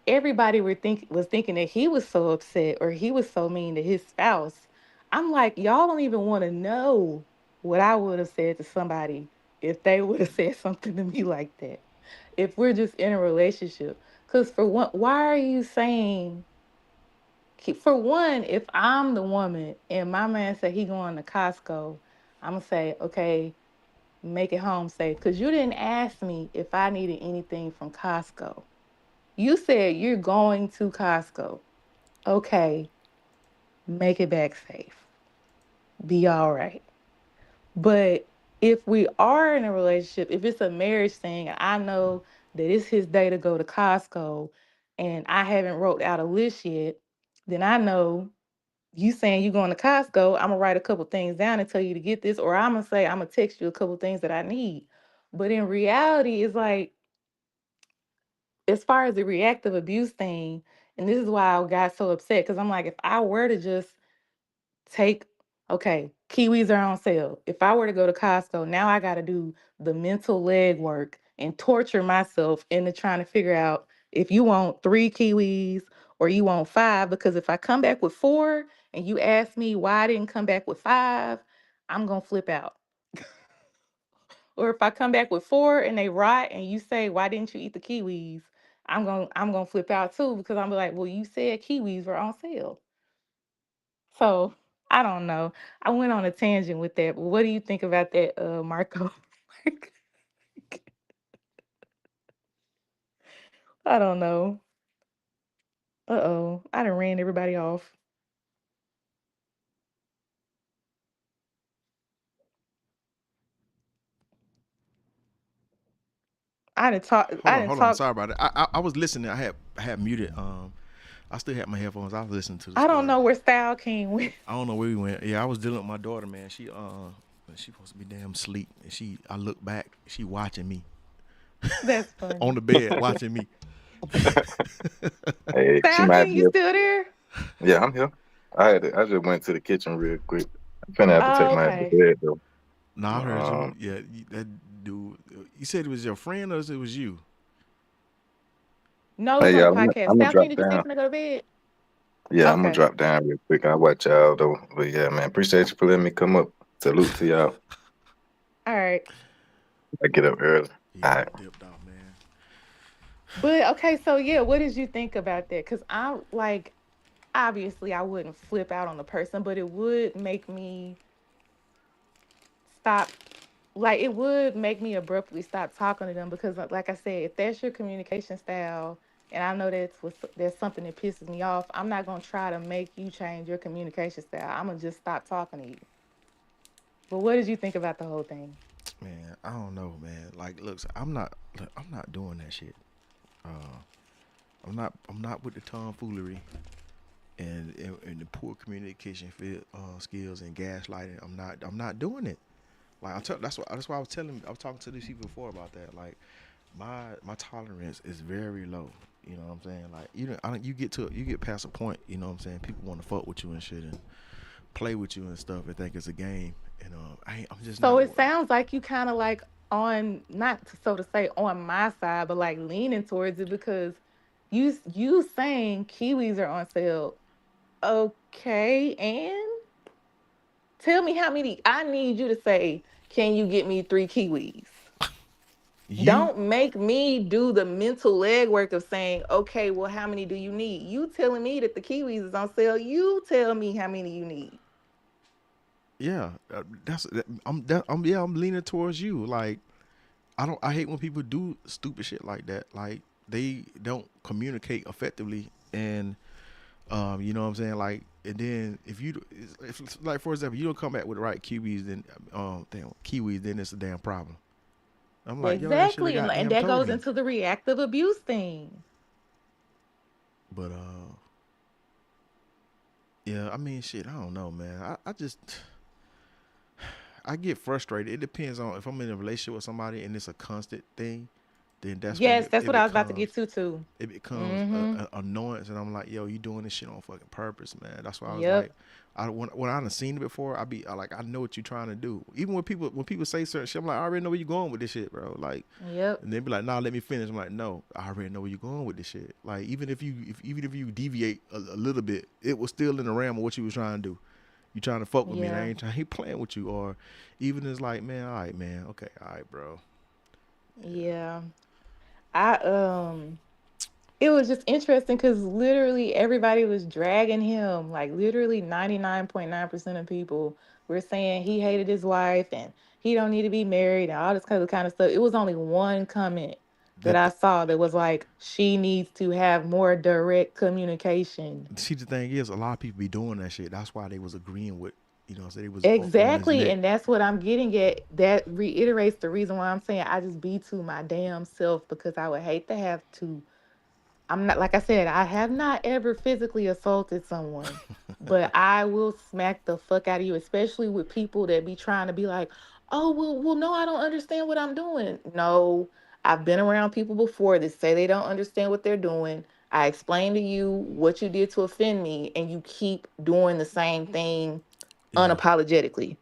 everybody was thinking that he was so upset or he was so mean to his spouse. I'm like, y'all don't even want to know what I would have said to somebody if they would have said something to me like that. If we're just in a relationship. Because for one, why are you saying, for one, if I'm the woman and my man said he going to Costco, I'm going to say, "Okay, make it home safe." Because you didn't ask me if I needed anything from Costco. You said you're going to Costco. Okay, make it back safe. Be all right. But if we are in a relationship, if it's a marriage thing, I know that it's his day to go to Costco and I haven't wrote out a list yet, then I know you saying you going to Costco, I'm gonna write a couple things down and tell you to get this, or I'm gonna say I'm gonna text you a couple things that I need. But in reality, it's like as far as the reactive abuse thing, and this is why I got so upset because I'm like, if I were to just take okay, kiwis are on sale. If I were to go to Costco, now I got to do the mental legwork and torture myself into trying to figure out if you want 3 kiwis or you want 5. Because if I come back with 4 and you ask me why I didn't come back with 5, I'm going to flip out. Or if I come back with 4 and they rot and you say, "Why didn't you eat the kiwis?" I'm going to flip out too because I'm like, "Well, you said kiwis were on sale." So I don't know. I went on a tangent with that, but what do you think about that, Marco? I don't know. Uh oh, I done ran everybody off. I didn't talk. I didn't Hold on. talk. Sorry about it. I was listening. I had muted. I still had my headphones. I was listening to the I don't story. know where Style King went. I don't know where we went. Yeah, I was dealing with my daughter, man. She supposed to be damn asleep, and I look back. She watching me That's funny. on the bed, watching me. Hey, she Style might King, be. you still there? Yeah, I'm here. I just went to the kitchen real quick. I'm finna have to take Oh, my ass to okay. bed though. Nah, I heard you. Um, Yeah, that dude. You said it was your friend, or it was you? No, it's hey, on the y'all, podcast. I'm gonna Style King, drop did you say you down. finna go to bed? Yeah, I'm gonna Okay. drop down real quick. I'll watch y'all though. But yeah, man, appreciate you for letting me come up. Salute to y'all. All right. I get up early. Yeah, All I right. dipped out, man. But okay, so yeah, what did you think about that? Because I like, obviously, I wouldn't flip out on the person, but it would make me stop. Like, it would make me abruptly stop talking to them because, like I said, if that's your communication style, and I know that's something that pisses me off, I'm not gonna try to make you change your communication style. I'm gonna just stop talking to you. But what did you think about the whole thing? Man, I don't know, man. Like, look, I'm not doing that shit. Uh, I'm not with the tomfoolery and the poor communication skills and gaslighting. I'm not doing it. Like that's why I was talking to these people before about that. Like my tolerance is very low. You know what I'm saying? Like you get past a point. You know what I'm saying? People want to fuck with you and shit and play with you and stuff and think it's a game. And I'm just So not. it sounds like you kind of like on, not to, so to say, on my side, but like leaning towards it because you saying kiwis are on sale. Okay, and tell me how many. I need you to say, can you get me 3 kiwis? You Don't make me do the mental legwork of saying, okay, well, how many do you need? You telling me that the kiwis is on sale. You tell me how many you need. yeah, I'm leaning towards you. Like I hate when people do stupid shit like that. Like they don't communicate effectively and you know what I'm saying? Like, and then if like for example, you don't come back with the right kiwis, then kiwis, then it's a damn problem. I'm like, yo, that should have Exactly. And goddamn that told goes me. into the reactive abuse thing. But yeah, I mean, shit, I don't know, man. I just I get frustrated. It depends on if I'm in a relationship with somebody and it's a constant thing, then that's when Yes, that's it what I was about to becomes get to too. it becomes Mm-hmm. a annoyance, and I'm like, yo, you doing this shit on fucking purpose, man. That's why I was Yep. like, when I done seen it before, I know what you're trying to do. Even when people say certain shit, I'm like, I already know where you're going with this shit, bro. Like, Yep. and they be like, nah, let me finish. I'm like, no, I already know where you're going with this shit. Like, even if you deviate a little bit, it was still in the realm of what you was trying to do. You trying to fuck with me, and Yeah. I ain't playing with you. Or even it's like, man, all right, man, okay, all right, bro. Yeah. I it was just interesting because literally everybody was dragging him. Like literally 99.9% of people were saying he hated his wife and he don't need to be married and all this kind of stuff. It was only one comment that That I saw that was like, she needs to have more direct communication. See, the thing is, a lot of people be doing that shit. That's why they was agreeing with, so they was on his Exactly. neck. And that's what I'm getting at. That reiterates the reason why I'm saying I just be to my damn self because I would hate to have to. I'm not, like I said, I have not ever physically assaulted someone, but I will smack the fuck out of you, especially with people that be trying to be like, oh, well, no, I don't understand what I'm doing. No, I've been around people before that say they don't understand what they're doing. I explained to you what you did to offend me, and you keep doing the same thing Yeah, unapologetically.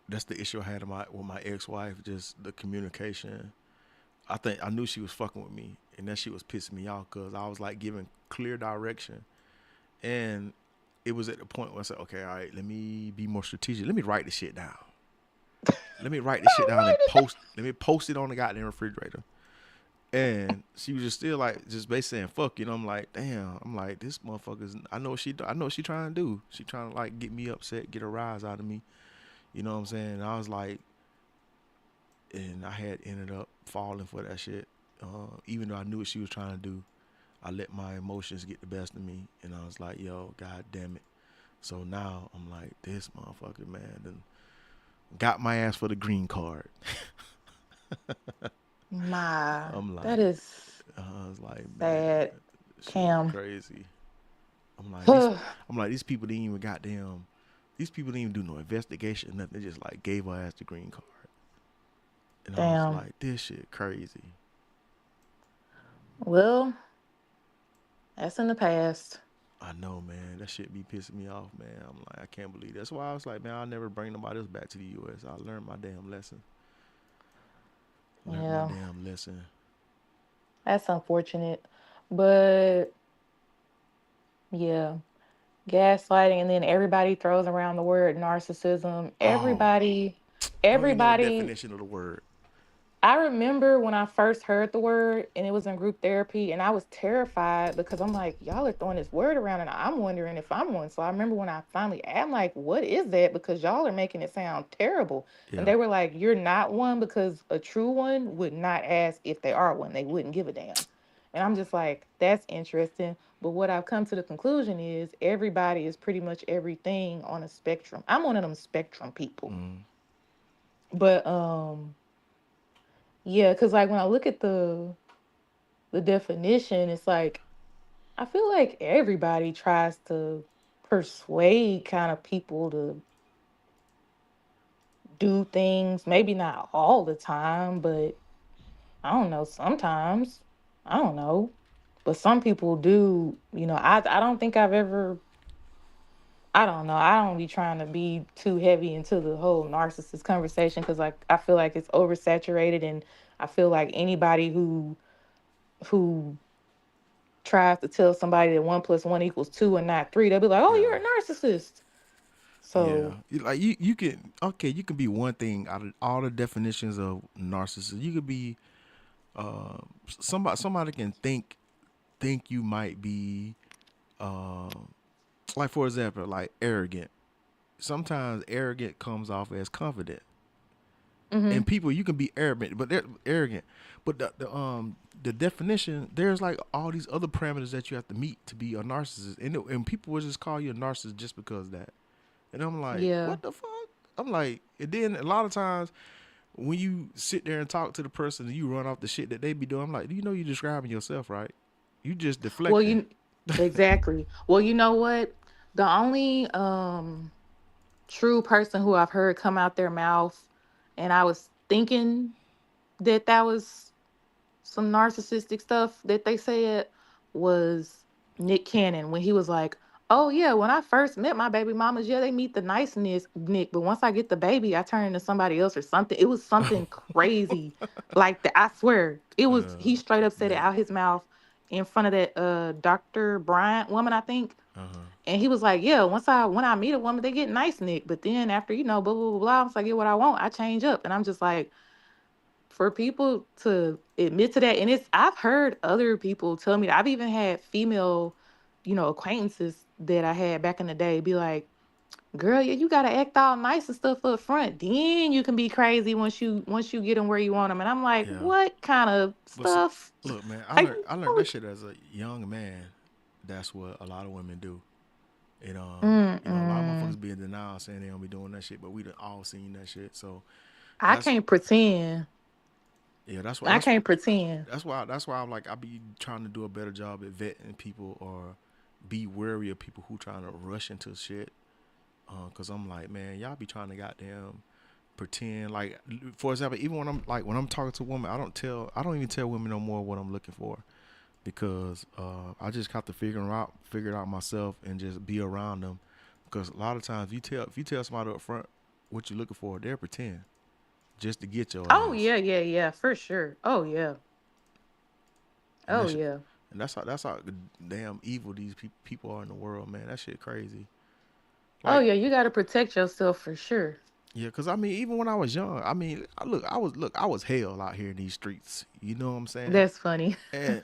that's the issue I had with my ex-wife. Just the communication. I think I knew she was fucking with me, and that shit was pissing me off because I was like giving clear direction, and it was at the point where I said, okay, all right, let me be more strategic. Let me write this shit down. Let me write this shit down and post. Let me post it on the goddamn refrigerator. And she was just still like, just basically saying fuck, I'm like, damn. I'm like, this motherfucker's. I know what she trying to do. She trying to like get me upset, get a rise out of me. You know what I'm saying? And I was like, and I had ended up falling for that shit. Even though I knew what she was trying to do, I let my emotions get the best of me, and I was like, yo, god damn it. So now I'm like, this motherfucker, man, done got my ass for the green card. Nah, I'm that like, is I was like, man, sad, shit Cam. crazy. I'm like these. I'm like these people didn't even goddamn. These people didn't even do no investigation. Nothing. They just like gave her ass the green card. And I was Damn. like, this shit crazy. Well, that's in the past. I know, man. That shit be pissing me off, man. I'm like, I can't believe it. That's why I was like, man, I'll never bring nobody else back to the U.S. I learned my damn lesson. Learned my Yeah, damn lesson. that's unfortunate. But yeah, gaslighting, and then everybody throws around the word narcissism. Oh, I don't even know the Everybody definition of the word. I remember when I first heard the word and it was in group therapy, and I was terrified because I'm like, y'all are throwing this word around and I'm wondering if I'm one. So I remember when I finally, I'm like, what is that? Because y'all are making it sound terrible. And Yeah. they were like, you're not one, because a true one would not ask if they are one. They wouldn't give a damn. And I'm just like, that's interesting. But what I've come to the conclusion is everybody is pretty much everything on a spectrum. I'm one of them spectrum people. Mm. But yeah, because like when I look at the definition, it's like I feel like everybody tries to persuade kind of people to do things, maybe not all the time, but I don't know, sometimes. I don't know. But some people do, I don't think I've ever, I don't know. I don't be trying to be too heavy into the whole narcissist conversation because like I feel like it's oversaturated, and I feel like anybody who tries to tell somebody that 1 + 1 = 2 and not 3, they'll be like, "Oh, Yeah. you're a narcissist." Yeah. So Like you can okay, you can be one thing out of all the definitions of narcissist. You could be uh somebody can think you might be uh like for example, like arrogant. Sometimes arrogant comes off as confident. hmm And people you can be arrogant, but they're arrogant. But the definition, there's like all these other parameters that you have to meet to be a narcissist. And people will just call you a narcissist just because of that. And I'm like, yeah. what the fuck? I'm like, and then a lot of times when you sit there and talk to the person and you run off the shit that they be doing, I'm like, do you know you're describing yourself, right? You just Well, deflecting. you exactly. Well, you know what? The only true person who I've heard come out their mouth, and I was thinking that was some narcissistic stuff that they said, was Nick Cannon when he was like, "Oh yeah, when I first met my baby mamas, yeah, they meet the niceness, Nick, but once I get the baby, I turn into somebody else or something." It was something crazy, like that. I swear, it was. He straight up said it Nick. out his mouth in front of that Dr. Bryant woman, I think. Uh-huh. And he was like, "Yeah, when I meet a woman, they get nice, Nick. But then after, blah blah blah blah, once I get what I want, I change up." And I'm just like, for people to admit to that, and I've heard other people tell me that. I've even had female, acquaintances that I had back in the day be like, "Girl, yeah, you gotta act all nice and stuff up front. Then you can be crazy once you get them where you want them." And I'm like, Yeah. what kind of But see, stuff look, man, are you I learned that doing? shit as a young man. That's what a lot of women do. And a lot of Mm-mm. motherfuckers be in denial saying they don't be doing that shit, but we done all seen that shit. So I that's can't pretend. yeah, that's why I can't pretend. that's why I'm like I be trying to do a better job at vetting people or be wary of people who trying to rush into shit. Cause I'm like, man, y'all be trying to goddamn pretend like, for example, even when I'm talking to a woman, I don't even tell women no more what I'm looking for because I just have to figure it out myself and just be around them. Because a lot of times if you tell somebody up front what you're looking for, they'll pretend just to get your Oh ass. yeah, yeah, yeah, for sure. Oh yeah. And Oh that's yeah. and that's how damn evil these people are in the world, man. That shit crazy. Oh Like, yeah, you got to protect yourself for sure. yeah, cause I mean, even when I was young, I mean, I was hell out here in these streets. You know what I'm saying? That's funny. And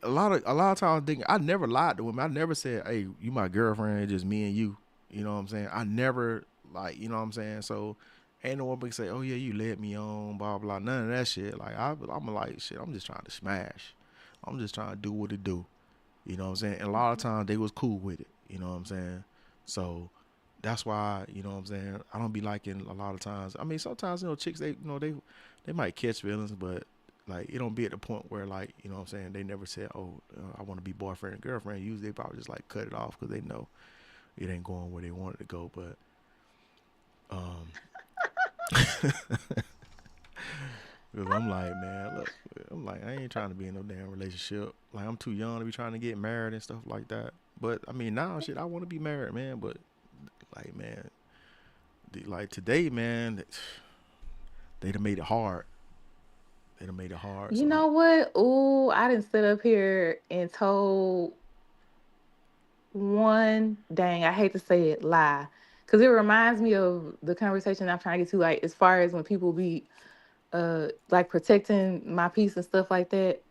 a lot of times, I never lied to women. I never said, "Hey, you my girlfriend, it's just me and you." You know what I'm saying? I never like, you know what I'm saying. So ain't no one can say, "Oh yeah, you led me on," blah blah. None of that shit. Like I'm like, shit. I'm just trying to smash. I'm just trying to do what it do. You know what I'm saying? And a lot of times they was cool with it. You know what I'm saying? So that's why, you know what I'm saying, I don't be liking a lot of times. I mean, sometimes, you know, chicks, they, you know, they might catch feelings, but like it don't be at the point where, like, you know what I'm saying, they never said, oh, I want to be boyfriend and girlfriend. Usually they probably just like cut it off because they know it ain't going where they want it to go. But um because I'm like, man, look, I'm like, I ain't trying to be in no damn relationship. Like, I'm too young to be trying to get married and stuff like that. But I mean, now shit, I want to be married, man. But like, man, like today, man, they done made it hard. They done made it hard. You So know what? Ooh, I didn't sit up here and told one dang, I hate to say it, lie. Cause it reminds me of the conversation I'm trying to get to, like as far as when people be like protecting my peace and stuff like that.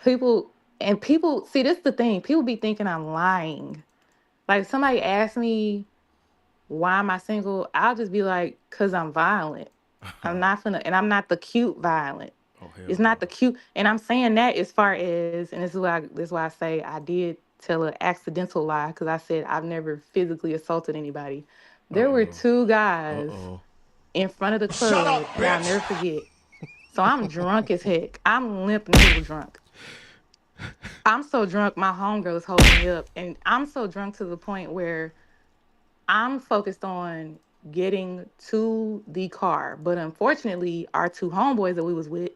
People people see, this the thing. People be thinking I'm lying. Like somebody asked me why am I single, I'll just be like, cause I'm violent. I'm not finna, and I'm not the cute violent. oh hell It's no. not the cute, and I'm saying that as far as, and this is why I say I did tell an accidental lie because I said I've never physically assaulted anybody. Uh There were oh. two Uh guys oh. in front of the Shut up, club, and I'll bitch! never forget. So I'm drunk as heck. I'm limp noodle drunk. I'm so drunk, my homegirl is holding me up, and I'm so drunk to the point where I'm focused on getting to the car. But unfortunately, our two homeboys that we was with,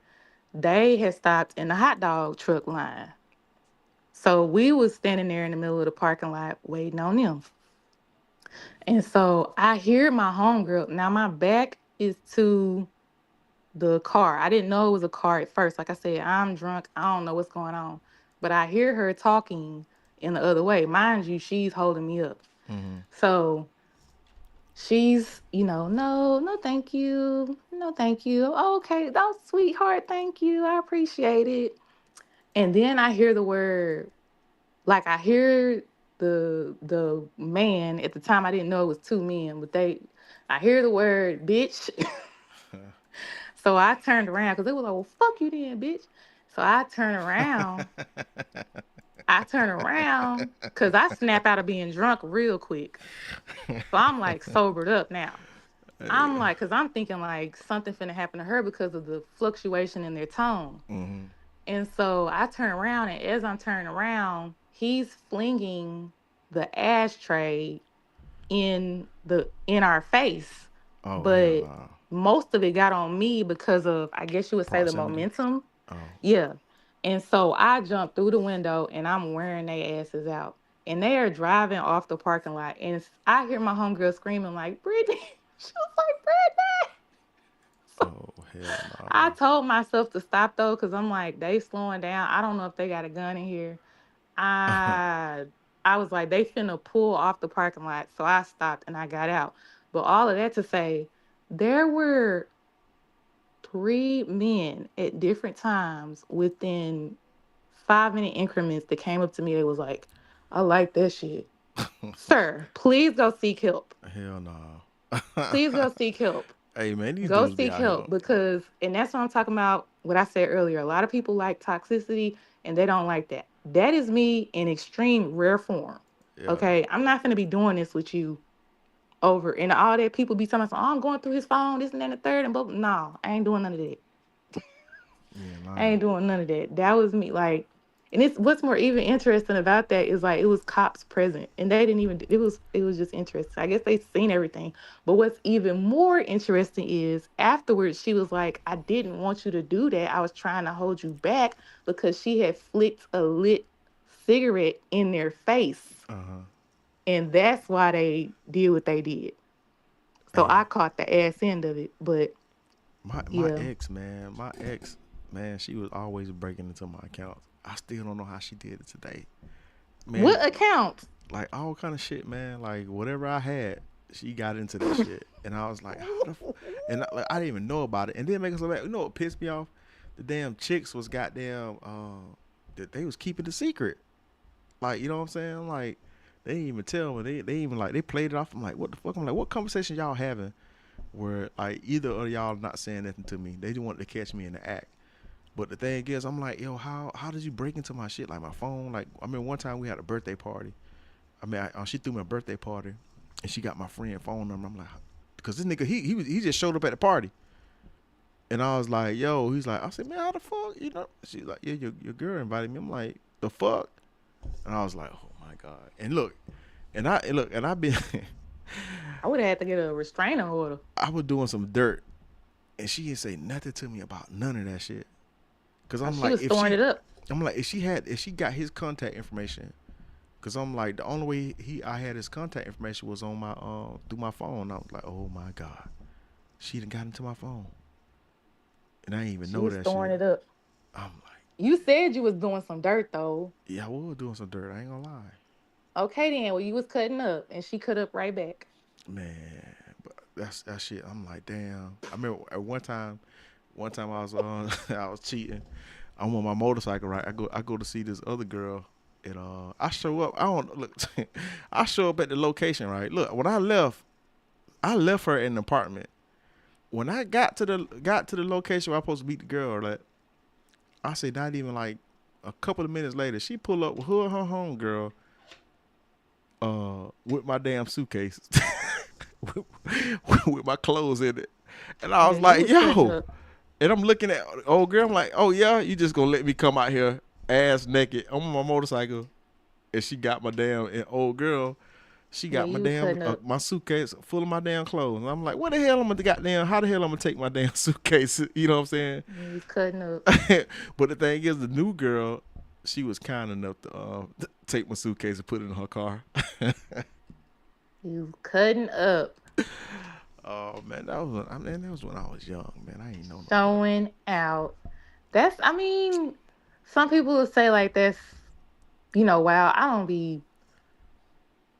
they had stopped in the hot dog truck line. So we was standing there in the middle of the parking lot waiting on them. And so I hear my homegirl. Now my back is to the car. I didn't know it was a car at first. Like I said, I'm drunk. I don't know what's going on. But I hear her talking in the other way. Mind you, she's holding me up. Mm-hmm. So she's, no, no, thank you. No, thank you. Okay, oh, sweetheart, thank you. I appreciate it. And then I hear the word, like I hear the man, at the time I didn't know it was two men, but I hear the word bitch. So I turned around because it was like, well, fuck you then, bitch. So I turn around because I snap out of being drunk real quick. So I'm like sobered up now. I'm like, because I'm thinking like something finna happen to her because of the fluctuation in their tone. Mm-hmm. And so I turn around, and as I'm turning around, he's flinging the ashtray in our face. Oh hell But no. most of it got on me because of, I guess you would say, the Proximity. momentum. Oh. Yeah. And so I jumped through the window and I'm wearing their asses out. And they are driving off the parking lot. And I hear my homegirl screaming like, Brittany. She was like, Brittany. So Oh hell I no. told myself to stop though, because I'm like, they slowing down. I don't know if they got a gun in here. I I was like, they finna pull off the parking lot. So I stopped and I got out. But all of that to say, there were three men at different times within 5-minute increments that came up to me. They was like, I like that shit. Sir, please go seek help. Hell no. Please go seek help. Hey man, these Go dudes be seek out here. help because, and that's what I'm talking about. What I said earlier, a lot of people like toxicity and they don't like that. That is me in extreme rare form. Yeah. Okay, I'm not gonna be doing this with you over and all that. People be telling us, "Oh, I'm going through his phone, this and that, and the third, and but no, I ain't doing none of that. Yeah, I lying. ain't doing none of that. That was me, like, and it's what's more even interesting about that is like it was cops present, and they didn't even. It was just interesting. I guess they seen everything, but what's even more interesting is afterwards she was like, "I didn't want you to do that. I was trying to hold you back because she had flicked a lit cigarette in their face, Uh-huh. and that's why they did what they did." So Hey, I caught the ass end of it, but my yeah. ex, man, she was always breaking into my accounts. I still don't know how she did it today. Man, What account? like all kind of shit, man. Like whatever I had, she got into that shit, and I was like, how the, and like, I didn't even know about it, and then make us look back. You know what pissed me off? The damn chicks was goddamn that they was keeping the secret. Like, you know what I'm saying? Like, they didn't even tell me. They even like they played it off. I'm like, what the fuck? I'm like, what conversation y'all having where like either of y'all not saying nothing to me? They just wanted to catch me in the act. But the thing is, I'm like, yo, how did you break into my shit? Like my phone. Like I mean, one time we had a birthday party. I mean, she threw me a birthday party, and she got my friend phone number. I'm like, because this nigga he just showed up at the party, and I was like, yo, he's like, I said, man, how the fuck, you know? She's like, yeah, your girl invited me. I'm like, the fuck, and I was like, oh my god. And look, and I've been, I would have had to get a restraining order. I was doing some dirt, and she didn't say nothing to me about none of that shit. Cause I'm She like, was throwing it up. I'm like, if she got his contact information, cause I'm like, the only way I had his contact information was on my through my phone. I was like, oh my god, she done got into my phone, and I didn't even She know was that throwing shit. it up. I'm like, You said you was doing some dirt though. yeah, I was doing some dirt. I ain't gonna lie, Okay then, well you was cutting up and she cut up right back. man. But that's that shit. I'm like, damn. I remember at one time I was I was cheating. I'm on my motorcycle, right? I go to see this other girl, and I show up. I don't look. I show up at the location, right? Look, when I left her in the apartment. When I got to the location where I supposed to meet the girl, like I say, not even like a couple of minutes later, she pull up with her and her home girl, with my damn suitcase, with my clothes in it, and I was Yeah, like, you was cutting yo. up. And I'm looking at old girl. I'm like, oh yeah, you just gonna let me come out here ass naked on my motorcycle? And she got my damn and old girl. She Yeah, got my you was damn cutting up. my suitcase full of my damn clothes. And I'm like, what the hell am I goddamn? How the hell I'm gonna take my damn suitcase? You know what I'm saying? You was cutting up. But the thing is, the new girl, she was kind enough to take my suitcase and put it in her car. You was cutting up. Oh man, that was when I was young, man. I ain't know no better. Showing out. I mean, some people will say like that's, wow, I don't be,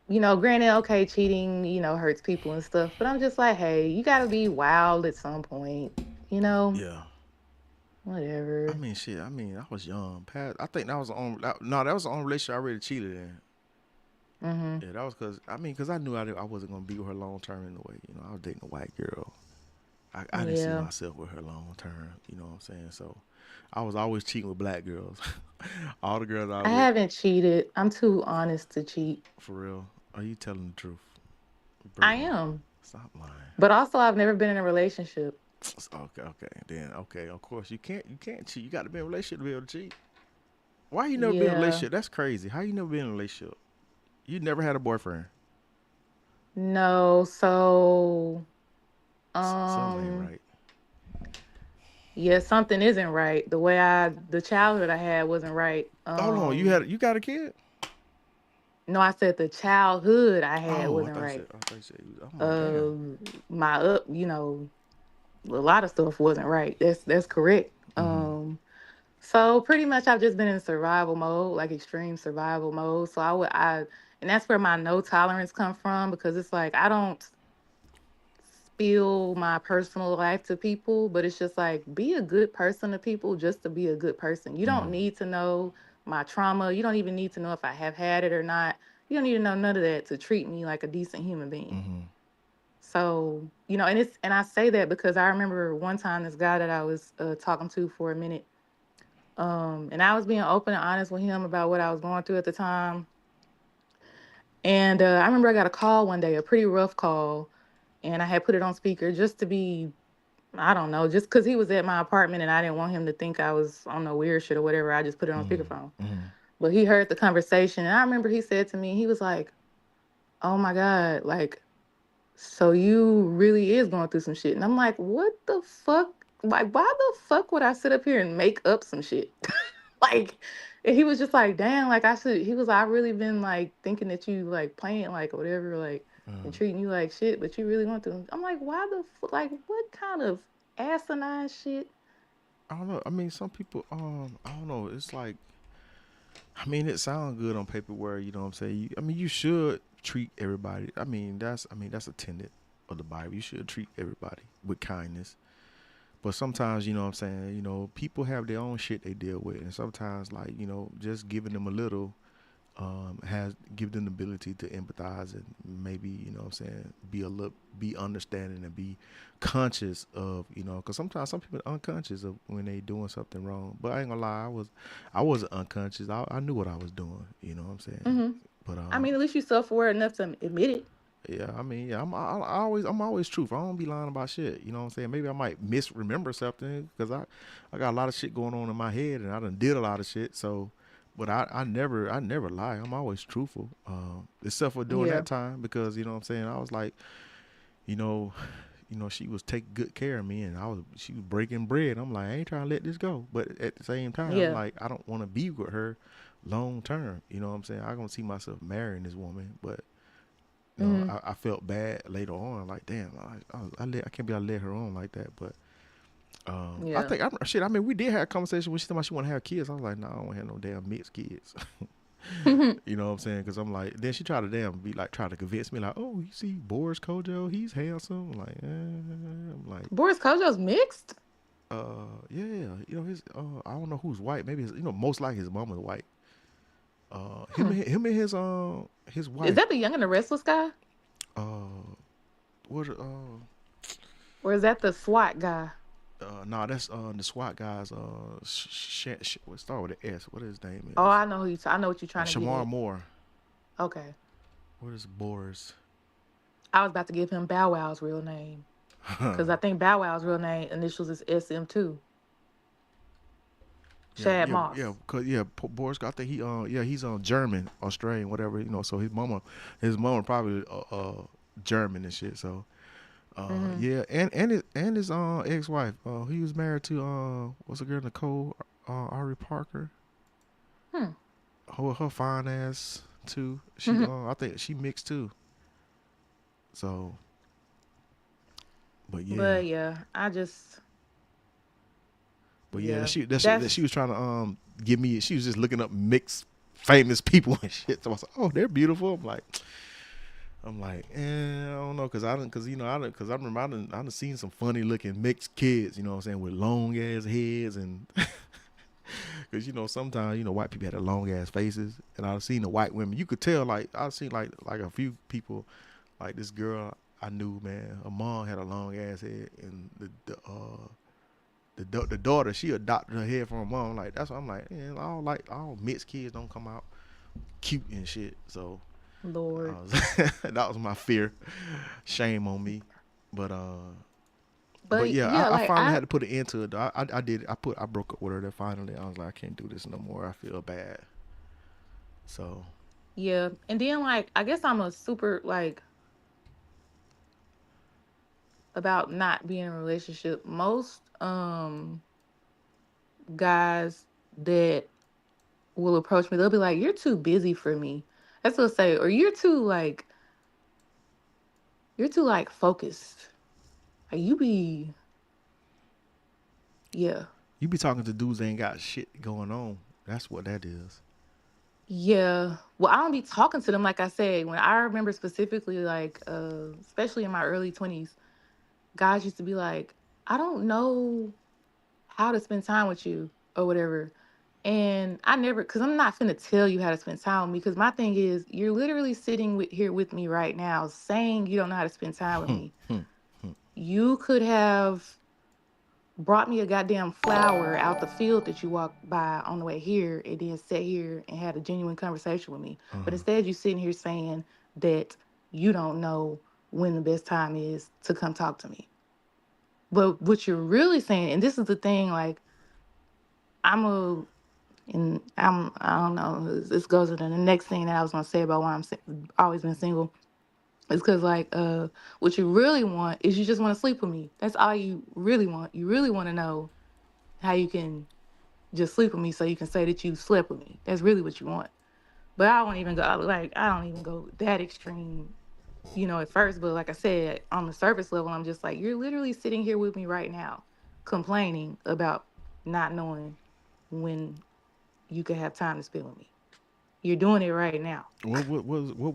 granted, okay, cheating, hurts people and stuff, but I'm just like, hey, you gotta be wild at some point, Yeah. whatever. I mean, shit. I mean, I was young. I think that was that was the only relationship I really cheated in. Mm-hmm. Yeah, that was because I knew I wasn't gonna be with her long term anyway. You know, I was dating a white girl. I didn't see Yeah. myself with her long term. You know what I'm saying? So I was always cheating with black girls. All the girls I I was with, haven't cheated. I'm too honest to cheat. for real. Are you telling the truth? I Brittany, am. stop lying. But also, I've never been in a relationship. Okay. Then okay. Of course, you can't cheat. You got to be in a relationship to be able to cheat. Why you never been in a Yeah. relationship? That's crazy. How you never been in a relationship? You never had a boyfriend. No, so, Something ain't um, right. yeah, something isn't right. The childhood I had wasn't right. Hold on, you got a kid? No, I said the childhood I had Oh, wasn't right. I thought you said. I'm like, damn. A lot of stuff wasn't right. That's correct. So pretty much I've just been in survival mode, like extreme survival mode. So and that's where my no tolerance come from, because it's like I don't spill my personal life to people, but it's just like, be a good person to people just to be a good person. You don't need to know my trauma. You don't even need to know if I have had it or not. You don't need to know none of that to treat me like a decent human being. Mm-hmm. So, and I say that because I remember one time this guy that I was talking to for a minute, and I was being open and honest with him about what I was going through at the time. And I remember I got a call one day, a pretty rough call, and I had put it on speaker just to be, I don't know, just because he was at my apartment and I didn't want him to think I was on no weird shit or whatever. I just put it on speakerphone. Mm-hmm. But he heard the conversation, and I remember he said to me, he was like, "Oh my God, like, so you really is going through some shit." And I'm like, what the fuck? Like, why the fuck would I sit up here and make up some shit? Like, and he was just like, damn, like he was like, I really been like thinking that you like playing like whatever, like, and treating you like shit, but you really want to. I'm like, why the fuck? Like, what kind of asinine shit? I don't know. I mean, some people, I don't know. It's like, I mean, it sounds good on paper where, you know what I'm saying? You should treat everybody. I mean, that's a tenet of the Bible. You should treat everybody with kindness. But sometimes, you know what I'm saying, people have their own shit they deal with. And sometimes, like, just giving them a little give them the ability to empathize and maybe, you know what I'm saying, be understanding and be conscious of, because sometimes some people are unconscious of when they doing something wrong. But I ain't gonna lie, I wasn't unconscious. I knew what I was doing, you know what I'm saying? Mm-hmm. But I mean, at least you self-aware enough to admit it. Yeah, I mean, yeah, I'm always truthful. I don't be lying about shit. You know what I'm saying? Maybe I might misremember something because I got a lot of shit going on in my head and I done did a lot of shit. So, but I never lie. I'm always truthful. Except for during Yeah. that time because you know what I'm saying. I was like, you know, she was taking good care of me and she was breaking bread. I'm like, I ain't trying to let this go. But at the same time, Yeah. like, I don't want to be with her long term. You know what I'm saying? I don't see myself marrying this woman, but Hmm. I felt bad later on. Like, damn, I can't be able to let her on like that. But I Yeah. think shit. I mean, we did have a conversation when she told me she want to have kids. I was like, no, I don't want to have no damn mixed kids. You know what I'm saying? Because I'm like, then she tried to try to convince me like, oh, you see Boris Kojo, he's handsome. I'm like, I'm like, Boris Kojo's mixed. yeah, his I don't know who's white. Maybe most likely his mom is white. Hmm. Him and his Is wife. that the Young and the Restless guy, What or is that the SWAT guy? nah, that's the SWAT guys. What start with an S? What his name Oh, is? I know who you. I know what you're trying to get Shamar at. Moore. Okay. What is Boris? I was about to give him Bow Wow's real name because I think Bow Wow's real name initials is SM2. Yeah, Shad yeah, yeah. Moss. Cause yeah, Boris. I think he's German, Australian, whatever. So his mama probably German and shit. So Hmm. yeah, and his ex wife. He was married to what's the girl Nicole Ari Parker. Hmm. Her fine ass too. She Hmm. I think she mixed too. So, but yeah, But yeah, that yeah, she that's was trying to give me. She was just looking up mixed famous people and shit. So I was like, oh, they're beautiful. I'm like, I don't know, cause I remember I done seen some funny looking mixed kids. You know what I'm saying, with long ass heads and. Cause sometimes white people had the long ass faces, and I've seen the white women. You could tell like I've seen like a few people, like this girl I knew, man. Her mom had a long ass head, and the daughter she adopted her head from her mom. Like that's what I'm like. Man, all mixed kids don't come out cute and shit. So Lord. that was my fear. Shame on me, but But yeah, yeah, I like finally had to put an end to it. I did. I broke up with her. There finally, I was like, I can't do this no more. I feel bad. So yeah, and then like I guess I'm a super like about not being in a relationship. Most guys that will approach me, they'll be like, "You're too busy for me." That's what they'll say, or you're too like focused. Like you be yeah. you be talking to dudes that ain't got shit going on. That's what that is. Yeah. Well, I don't be talking to them like I said. When I remember specifically, like, especially in my early 20s, guys used to be like, I don't know how to spend time with you or whatever. And I never, because I'm not finna tell you how to spend time with me. Because my thing is, you're literally sitting here with me right now saying you don't know how to spend time with me. You could have brought me a goddamn flower out the field that you walked by on the way here and then sat here and had a genuine conversation with me. But instead, you sitting here saying that you don't know when the best time is to come talk to me. But what you're really saying, and this is the thing, like, I don't know, this goes to the next thing that I was going to say about why always been single. It's because, like, what you really want is you just want to sleep with me. That's all you really want. You really want to know how you can just sleep with me so you can say that you slept with me. That's really what you want. But I don't even go that extreme, at first. But like I said, on the surface level, I'm just like, you're literally sitting here with me right now, complaining about not knowing when you could have time to spend with me. You're doing it right now. What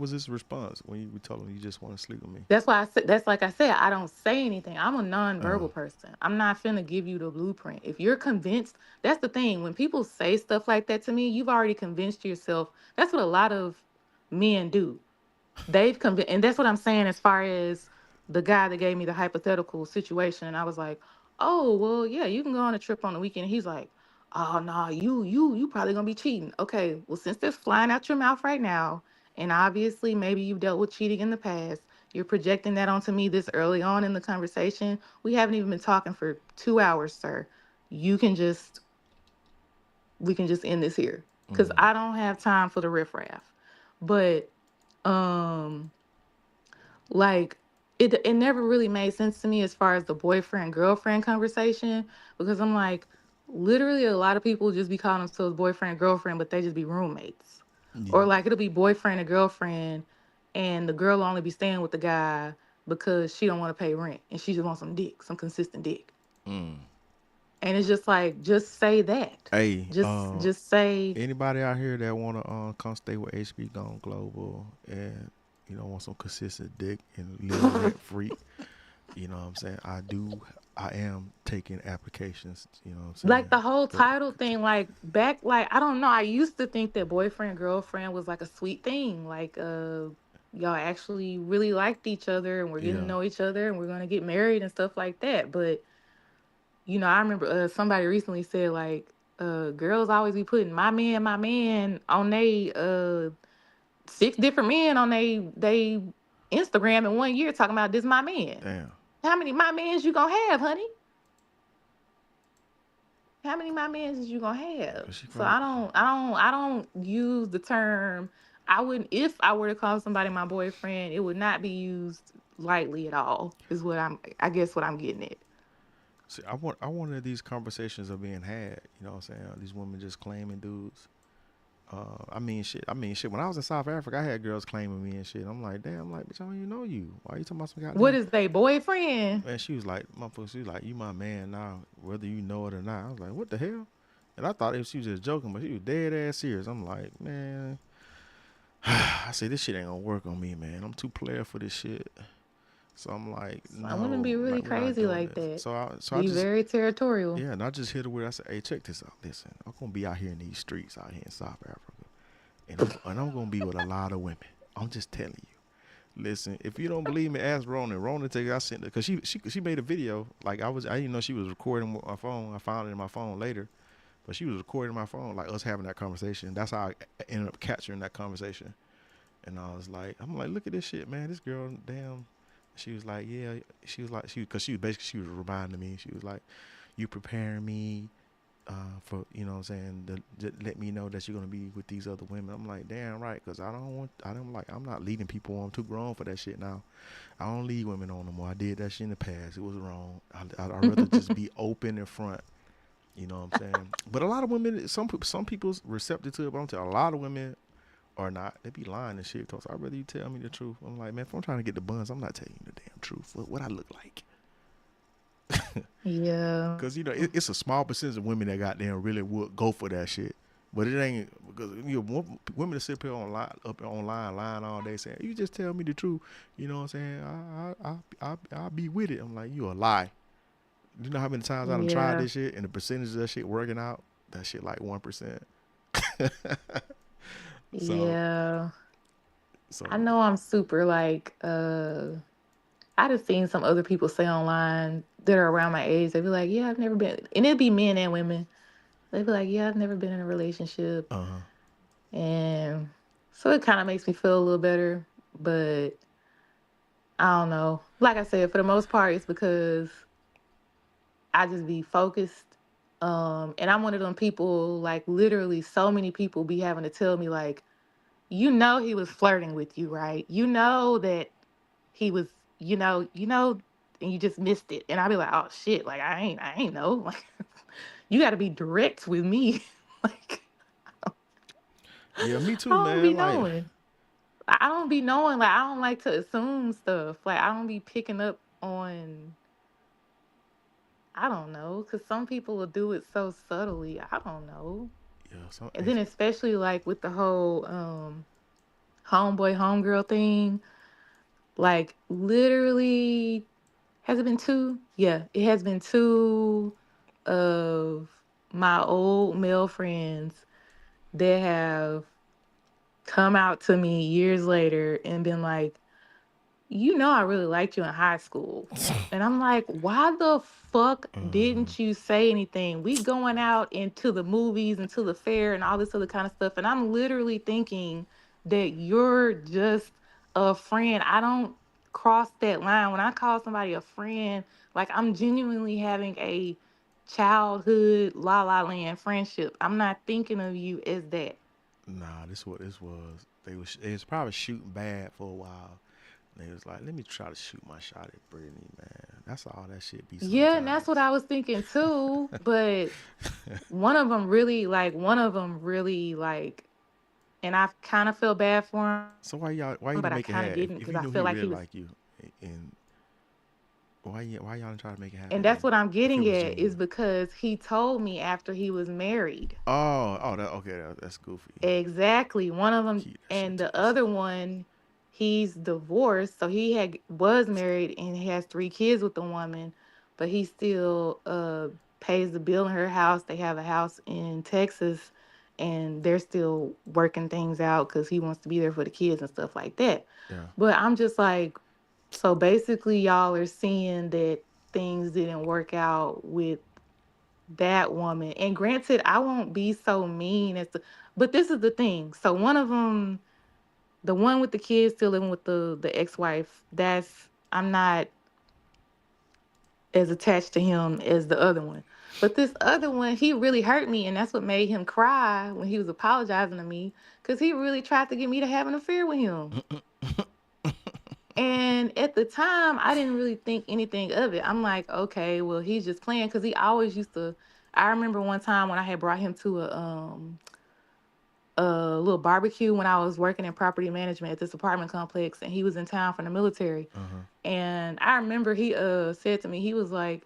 was his response when you told him you just want to sleep with me? That's why I said that's like I said, I don't say anything. I'm a Uh, nonverbal person. I'm not finna give you the blueprint. If you're convinced, that's the thing. When people say stuff like that to me, you've already convinced yourself. That's what a lot of men do. They've convinced, and that's what I'm saying as far as the guy that gave me the hypothetical situation. And I was like, oh, well, yeah, you can go on a trip on the weekend. He's like, oh no, you probably gonna be cheating. Okay, well, since that's flying out your mouth right now, and obviously maybe you've dealt with cheating in the past, You're projecting that onto me this early on in the conversation. We haven't even been talking for 2 hours, sir. You can just we can just end this here because I don't have time for the riffraff. But um, like it never really made sense to me as far as the boyfriend girlfriend conversation because I'm like, literally a lot of people just be calling themselves boyfriend and girlfriend, but they just be roommates. Yeah. Or like it'll be boyfriend and girlfriend, and the girl will only be staying with the guy because she don't want to pay rent and she just wants some dick, some consistent dick. Mm. And it's just like, just say that. Hey, Just say anybody out here that wanna come stay with HB Gone Global and want some consistent dick and live rent free, you know what I'm saying? I am taking applications, you know what I'm saying? like the whole But title thing, like back, like I don't know. I used to think that boyfriend girlfriend was like a sweet thing, like y'all actually really liked each other and we're getting to yeah, know each other and we're gonna get married and stuff like that. But I remember somebody recently said like girls always be putting my man on they 6 different men on they Instagram in 1 year talking about this my man. damn. How many my mans you gonna have, honey? How many my mans is you gonna have? She So probably I don't use the term. I wouldn't, if I were to call somebody my boyfriend, it would not be used lightly at all. Is what I guess what I'm getting at. see. I wanted these conversations are being had. You know what I'm saying? These women just claiming dudes. I mean shit. When I was in South Africa, I had girls claiming me and shit. I'm like, damn. I'm like, bitch, I don't even know you. Why you talking about some What goddamn? is they boyfriend? And she was like, motherfucker. She was like, you my man now, whether you know it or not. I was like, what the hell? And I thought she was just joking, but she was dead ass serious. I'm like, man. I said, this shit ain't gonna work on me, man. I'm too player for this shit. So I'm like, I wouldn't be no, really we're not crazy doing like this. that. So I Be just, very territorial. yeah, and I just hit her with, I said, hey, check this out. Listen, I'm gonna be out here in these streets out here in South Africa, and I'm gonna be with a lot of women. I'm just telling you. Listen, if you don't believe me, ask Ronan. Ronan, I sent her because she made a video. Like I didn't know she was recording with my phone. I found it in my phone later, but she was recording my phone, like us having that conversation. That's how I ended up capturing that conversation. And I'm like, look at this shit, man. This girl, damn. She was like, yeah. She was like, because she was reminding me. She was like, you preparing me for, you know what I'm saying, to let me know that you're going to be with these other women. I'm like, damn right, because I'm not leading people on. I'm too grown for that shit now. I don't lead women on no more. I did that shit in the past. It was wrong. I'd rather just be open in front. You know what I'm saying? But a lot of women, some people's receptive to it, but I'm telling you, a lot of women are not. They be lying and shit. So I'd rather you tell me the truth. I'm like, man, if I'm trying to get the buns, I'm not telling you the damn truth. What I look like. Yeah. Because, it's a small percentage of women that goddamn really would go for that shit. But it ain't, because women that sit here online lying all day saying, you just tell me the truth. You know what I'm saying? I'll be with it. I'm like, you a lie. You know how many times I done tried Yeah. this shit and the percentage of that shit working out? That shit like 1%. So, Yeah. so I know I'm super like I just seen some other people say online that are around my age. They be like, "Yeah, I've never been," and it'd be men and women. They be like, "Yeah, I've never been in a relationship," uh-huh. and so it kind of makes me feel a little better. But I don't know. Like I said, for the most part, it's because I just be focused. And I'm one of them people. Like literally, so many people be having to tell me like, he was flirting with you, right? You know that he was, and you just missed it. And I'd be like, oh shit, like I ain't know. Like you gotta be direct with me. Like Yeah, me I too, don't be man. Like, knowing. I don't be knowing, like I don't like to assume stuff. Like I don't be picking up on I don't know, because some people will do it so subtly. I don't know. yeah, so And then especially like with the whole homeboy homegirl thing, like literally has it been two? Yeah, it has been two of my old male friends that have come out to me years later and been like, I really liked you in high school. And I'm like, why the fuck mhm. didn't you say anything? We going out into the movies, into the fair, and all this other kind of stuff. And I'm literally thinking that you're just a friend. I don't crossed that line. When I call somebody a friend, like I'm genuinely having a childhood la la land friendship. I'm not thinking of you as that. Nah, this what this was. They was probably shooting bad for a while. And they was like, let me try to shoot my shot at Brittany, man. That's all that shit be Yeah, and that's what sometimes. I was thinking too. But one of them really like, and I kind of feel bad for him, So why but you I make it kind of happen? didn't If because you I knew feel he like he really was. like you, and why y'all didn't try to make it And happen that's then? what I'm If it getting was at is genuine. because he told me after he was married. That okay. That's goofy. Exactly. One of them, Keep that shit and to the yourself. other one, he's divorced. So he was married and he has 3 kids with the woman, but he still pays the bill in her house. They have a house in Texas, and they're still working things out because he wants to be there for the kids and stuff like that. Yeah. But I'm just like, so basically, y'all are seeing that things didn't work out with that woman. And granted, I won't be so mean as to, but this is the thing. So one of them, the one with the kids still living with the ex-wife, that's I'm not as attached to him as the other one. But this other one, he really hurt me, and that's what made him cry when he was apologizing to me, because he really tried to get me to have an affair with him. And at the time, I didn't really think anything of it. I'm like, okay, well, he's just playing because he always used to. I remember one time when I had brought him to a little barbecue when I was working in property management at this apartment complex, and he was in town from the military. Uh-huh. And I remember he said to me, he was like,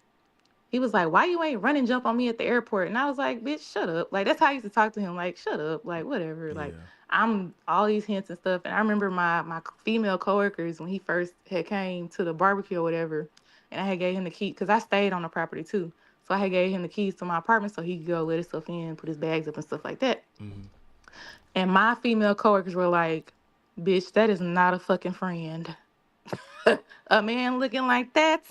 why you ain't run and jump on me at the airport? And I was like, bitch, shut up. Like, that's how I used to talk to him. Like, shut up. Like, whatever. Like, Yeah. I'm all these hints and stuff. And I remember my female coworkers when he first had came to the barbecue or whatever, and I had gave him the key because I stayed on the property too. So I had gave him the keys to my apartment so he could go let his stuff in, put his bags up and stuff like that. Mm-hmm. And my female coworkers were like, bitch, that is not a fucking friend. A man looking like that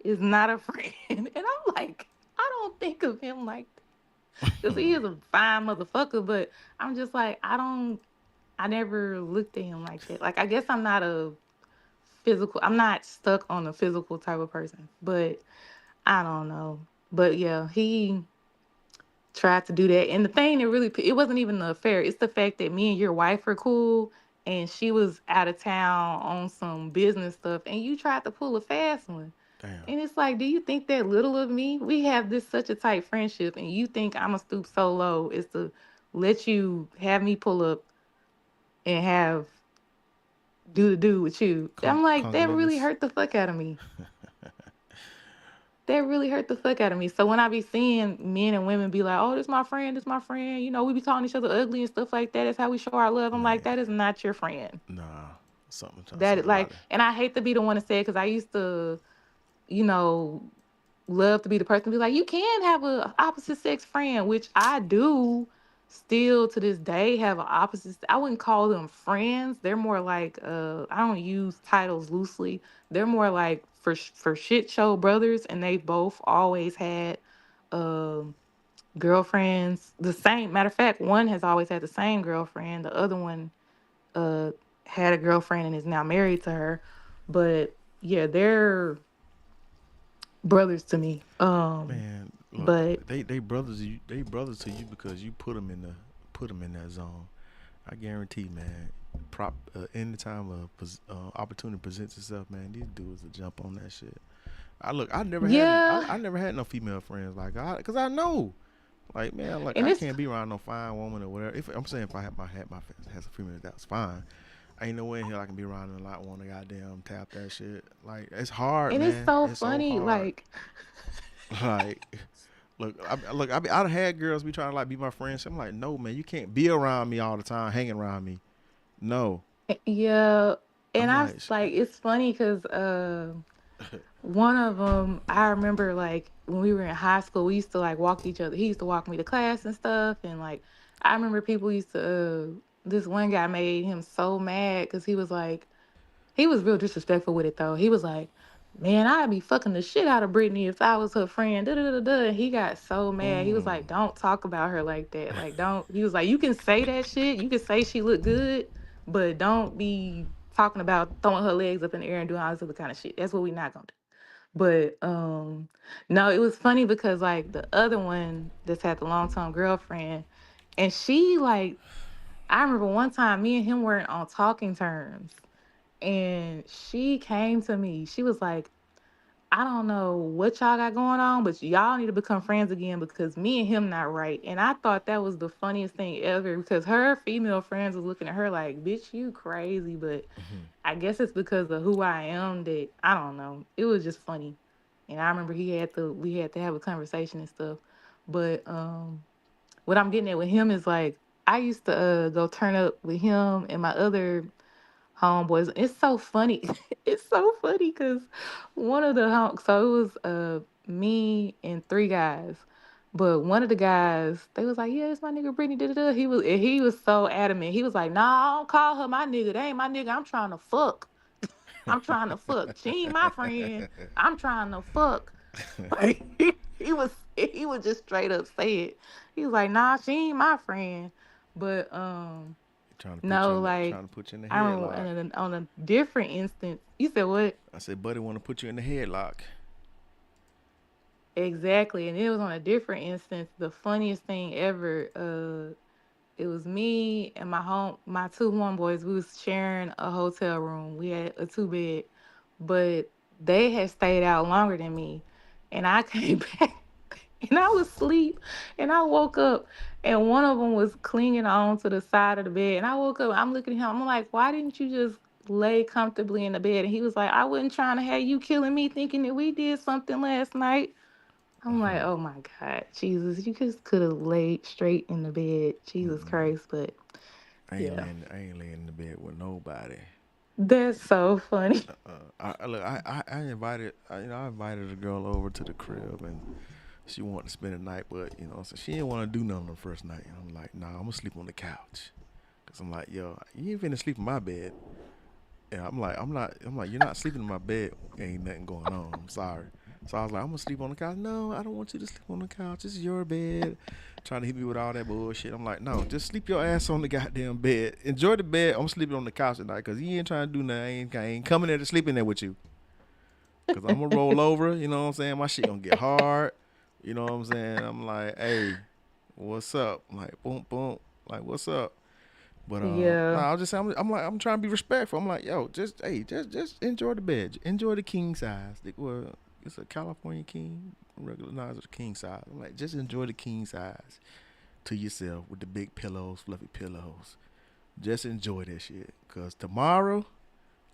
is not a friend. And I'm like, I don't think of him like that. Because he is a fine motherfucker, but I'm just like, I never looked at him like that. Like, I guess I'm not stuck on a physical type of person, but I don't know. But yeah, he tried to do that. And the thing that really, it wasn't even the affair. It's the fact that me and your wife are cool, and she was out of town on some business stuff, and you tried to pull a fast one. Damn. And it's like, do you think that little of me? We have this such a tight friendship, and you think I'm a stoop so low is to let you have me pull up and have do the do with you. I'm like, that really Congolingus. hurt the fuck out of me. That really hurt the fuck out of me. So when I be seeing men and women be like, "Oh, this my friend, this my friend," we be calling each other ugly and stuff like that. That's how we show our love. I'm like, Man. that is not your friend. Nah. Something. That is Something about like, it. and I hate to be the one to say it because I used to, you know, love to be the person to be like, you can have a opposite sex friend, which I do still to this day have an opposite. I wouldn't call them friends. They're more like I don't use titles loosely. They're more like for shit show brothers, and they both always had um girlfriends. The same matter of fact, one has always had the same girlfriend. The other one uh had a girlfriend and is now married to her. But yeah, they're brothers to me. Man, look, But they brothers. They brothers to you because you put them in that zone. I guarantee, man. Anytime opportunity presents itself, man, these dudes will jump on that shit. I never had yeah, I never had no female friends like cause I know, like man, like and I it's can't be around no fine woman or whatever. If I'm saying if I had my friends has a female, that's fine. Ain't no way in hell I can be around and not want to goddamn tap that shit. Like it's hard, and it's man. so It's so funny. hard. Like, Like, I've had girls be trying to like be my friends. I'm like, no, man, you can't be around me all the time, hanging around me. No, yeah, and I'm I like, like it's funny because one of them I remember like when we were in high school, we used to like walk each other. He used to walk me to class and stuff, and like I remember people used to. This one guy made him so mad because he was like, he was real disrespectful with it though. He was like, "Man, I'd be fucking the shit out of Brittany if I was her friend." Da, da, da, da. And he got so mad. He was mm, like, "Don't talk about her like that. Like, don't." He was like, "You can say that shit. You can say she looked good, but don't be talking about throwing her legs up in the air and doing all this other kind of shit. That's what we not gonna do. But no, it was funny because like the other one that's had the long term girlfriend, and she like I remember one time me and him weren't on talking terms, and she came to me. She was like, I don't know what y'all got going on, but y'all need to become friends again because me and him not right. And I thought that was the funniest thing ever because her female friends was looking at her like, bitch, you crazy. But I guess it's because of who I am that I don't know. It was just funny. And I remember we had to have a conversation and stuff. But what I'm getting at with him is like I used to go turn up with him and my other homeboys. It's so funny. It's so funny because one of the so it was me and three guys. But one of the guys, they was like, "Yeah, it's my nigga Brittany." Da, da, da. He was so adamant. He was like, "Nah, I don't call her my nigga. That ain't my nigga. I'm trying to fuck. I'm trying to fuck. She ain't my friend. I'm trying to fuck." Like he would just straight up say it. He was like, "Nah, she ain't my friend." But no, like trying to put you in the I remember headlock. on a different instance. You said what? I said, buddy, want to put you in the headlock. Exactly. And it was on a different instance. The funniest thing ever. It was me and my two homeboys. We was sharing a hotel room. We had a 2-bed, but they had stayed out longer than me. And I came back and I was asleep. And I woke up and one of them was clinging on to the side of the bed. And I woke up, I'm looking at him, I'm like, why didn't you just lay comfortably in the bed? And he was like, I wasn't trying to have you killing me thinking that we did something last night. I'm like, oh my God, Jesus, you just could have laid straight in the bed. Jesus Christ. But yeah, I ain't laying in the bed with nobody. that's so funny. I invited, I invited a girl over to the crib and she wanted to spend the night, but so she didn't want to do nothing the first night. And I'm like, nah, I'm gonna sleep on the couch, cause I'm like, yo, you ain't finna sleep in my bed. And I'm like, you're not sleeping in my bed. Ain't nothing going on. I'm sorry. So I was like, I'm gonna sleep on the couch. No, I don't want you to sleep on the couch. This is your bed. Trying to hit me with all that bullshit. I'm like, no, just sleep your ass on the goddamn bed. Enjoy the bed. I'm sleeping on the couch tonight because you ain't trying to do nothing. I ain't coming there to sleep in there with you. Because I'm gonna roll over. You know what I'm saying? My shit gonna get hard. You know what I'm saying? I'm like, hey, what's up? I'm like, boom, boom. Like, what's up? But Yeah, I'll just say I'm trying to be respectful. I'm like, yo, just enjoy the bed, enjoy the king size. Well, it's a California king, recognize a king size. I'm like, just enjoy the king size to yourself with the big pillows, fluffy pillows. Just enjoy that shit, cause tomorrow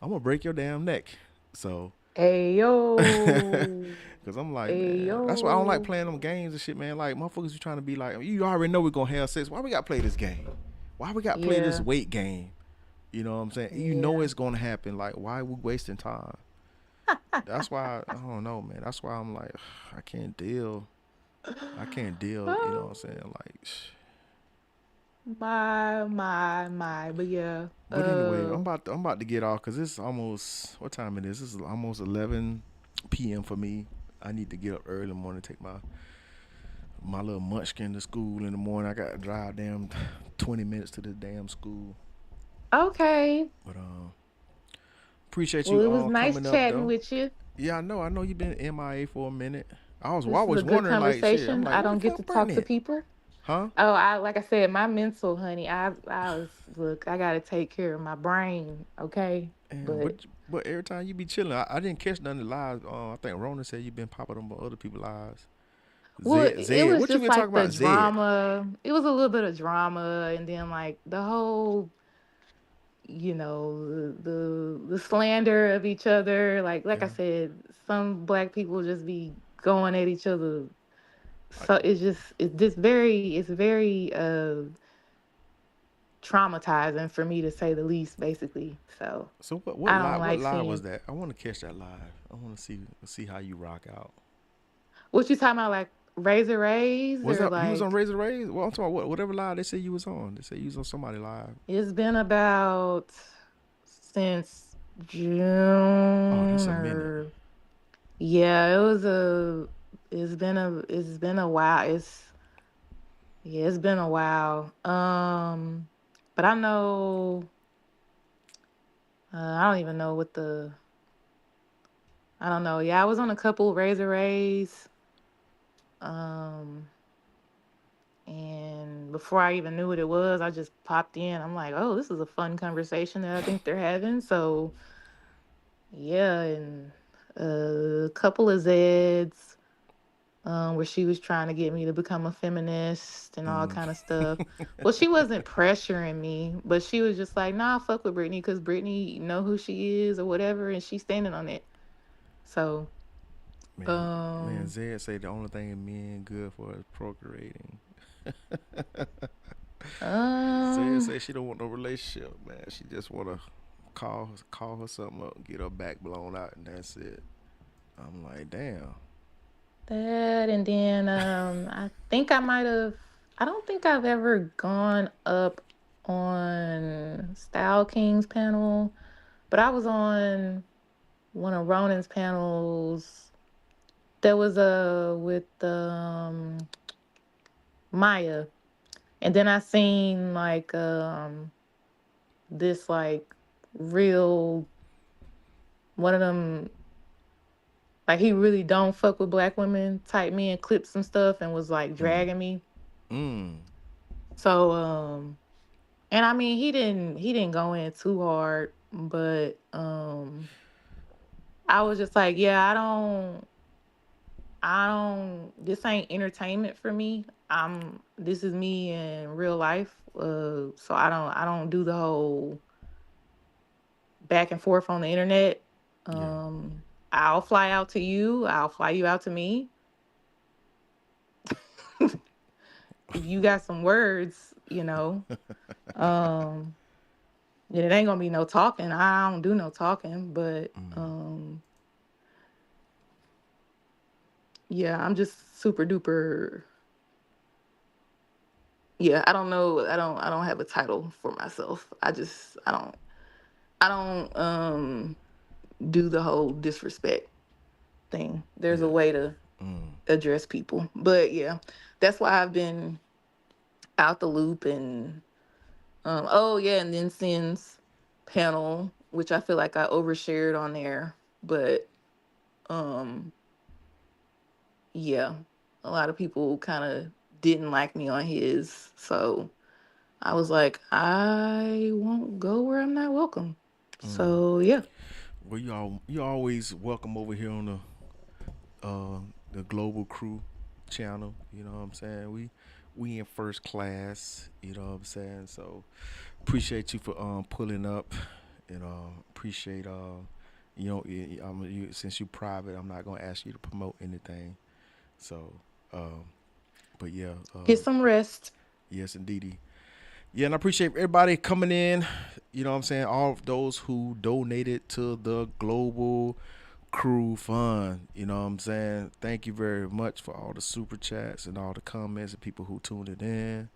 I'm gonna break your damn neck. So, ayo, cause I'm like, man, that's why I don't like ayo. playing them games and shit, man. Like motherfuckers, you trying to be like, you already know we're gonna have sex. Why we gotta play this game? Why we gotta play this Yeah, weight game? You know what I'm saying? You know yeah. it's gonna happen. Like, why we wasting time? That's why I don't know, man. That's why I'm like, I can't deal. I can't deal. You know what I'm saying? Like, My. But yeah, but anyway, I'm about to get off because it's almost what time it is. This is almost 11 p.m. for me. I need to get up early in the morning to take my little munchkin to school in the morning. I got to drive damn 20 minutes to the damn school. okay. But appreciate Well, you it was all nice coming up chatting though. with you. Yeah, I know. I know you've been MIA for a minute. I was This is a always good wondering, like, shit. I'm conversation. like, I where the don't get fuck to talk Brittany to at? people. Huh? Oh, I like I said, my mental, honey. I was look. I gotta take care of my brain, okay? And But but every time you be chilling, I didn't catch none of the lives. I think Rona said you've been popping up on other people's lives. well, it Zed, was what you just been talking like the about, Zed? drama. It was a little bit of drama, and then like the whole, the slander of each other. Like I Yeah. said, some black people just be going at each other. I, So it's very traumatizing for me to say the least, basically. So so I don't what like live was seeing that? I want to catch that live. I want to see how you rock out. what you talking about, like Razor Rays Was or that you was on like Razor Rays? Well, I'm talking about whatever live they say you was on. They say you was on somebody live. it's been about since Oh, that's June a minute. or yeah, it's been a while. It's been a while. But I know I don't even know what the. I don't know. Yeah, I was on a couple Razor Rays. Um, and before I even knew what it was, I just popped in. I'm like, oh, this is a fun conversation that I think they're having. So yeah, and a couple of Zeds, where she was trying to get me to become a feminist and all Mm. kind of stuff. Well, she wasn't pressuring me, but she was just like, nah, fuck with Brittany because Brittany know who she is or whatever, and she's standing on it. So, Man, um, Zed say the only thing men good for is procreating. Zed um, say she don't want no relationship, man. She just wanna call her something up, get her back blown out, and that's it. I'm like, damn. that and then I think I might have. I don't think I've ever gone up on Style King's panel, but I was on one of Ronan's panels. There was a with Maya, and then I seen like this like real one of them, like he really don't fuck with black women type men, clipped some stuff and was like Mm. dragging me. Mm. So and I mean he didn't go in too hard, but I was just like, yeah, I don't this ain't entertainment for me. This is me in real life. So I don't do the whole back and forth on the internet. Yeah. I'll fly out to you, I'll fly you out to me. If you got some words, um, then it ain't gonna be no talking. I don't do no talking, but Mm. yeah, I'm just super duper. Yeah, I don't know. I don't have a title for myself. I don't do the whole disrespect thing. There's a Yeah. way to Mm. address people. But yeah, that's why I've been out the loop and oh yeah, and then Sin's panel, which I feel like I overshared on there. But um yeah, a lot of people kind of didn't like me on his. So I was like, I won't go where I'm not welcome. Mm. So yeah. Well, you always welcome over here on the Global Crew channel. You know what I'm saying? We in first class. You know what I'm saying? So appreciate you for pulling up. And appreciate since you private, I'm not gonna ask you to promote anything. So, um, but yeah, Get some rest. yes, indeedy. Yeah, and I appreciate everybody coming in. You know what I'm saying? All of those who donated to the Global Crew Fund. You know what I'm saying? Thank you very much for all the super chats and all the comments and people who tuned it in.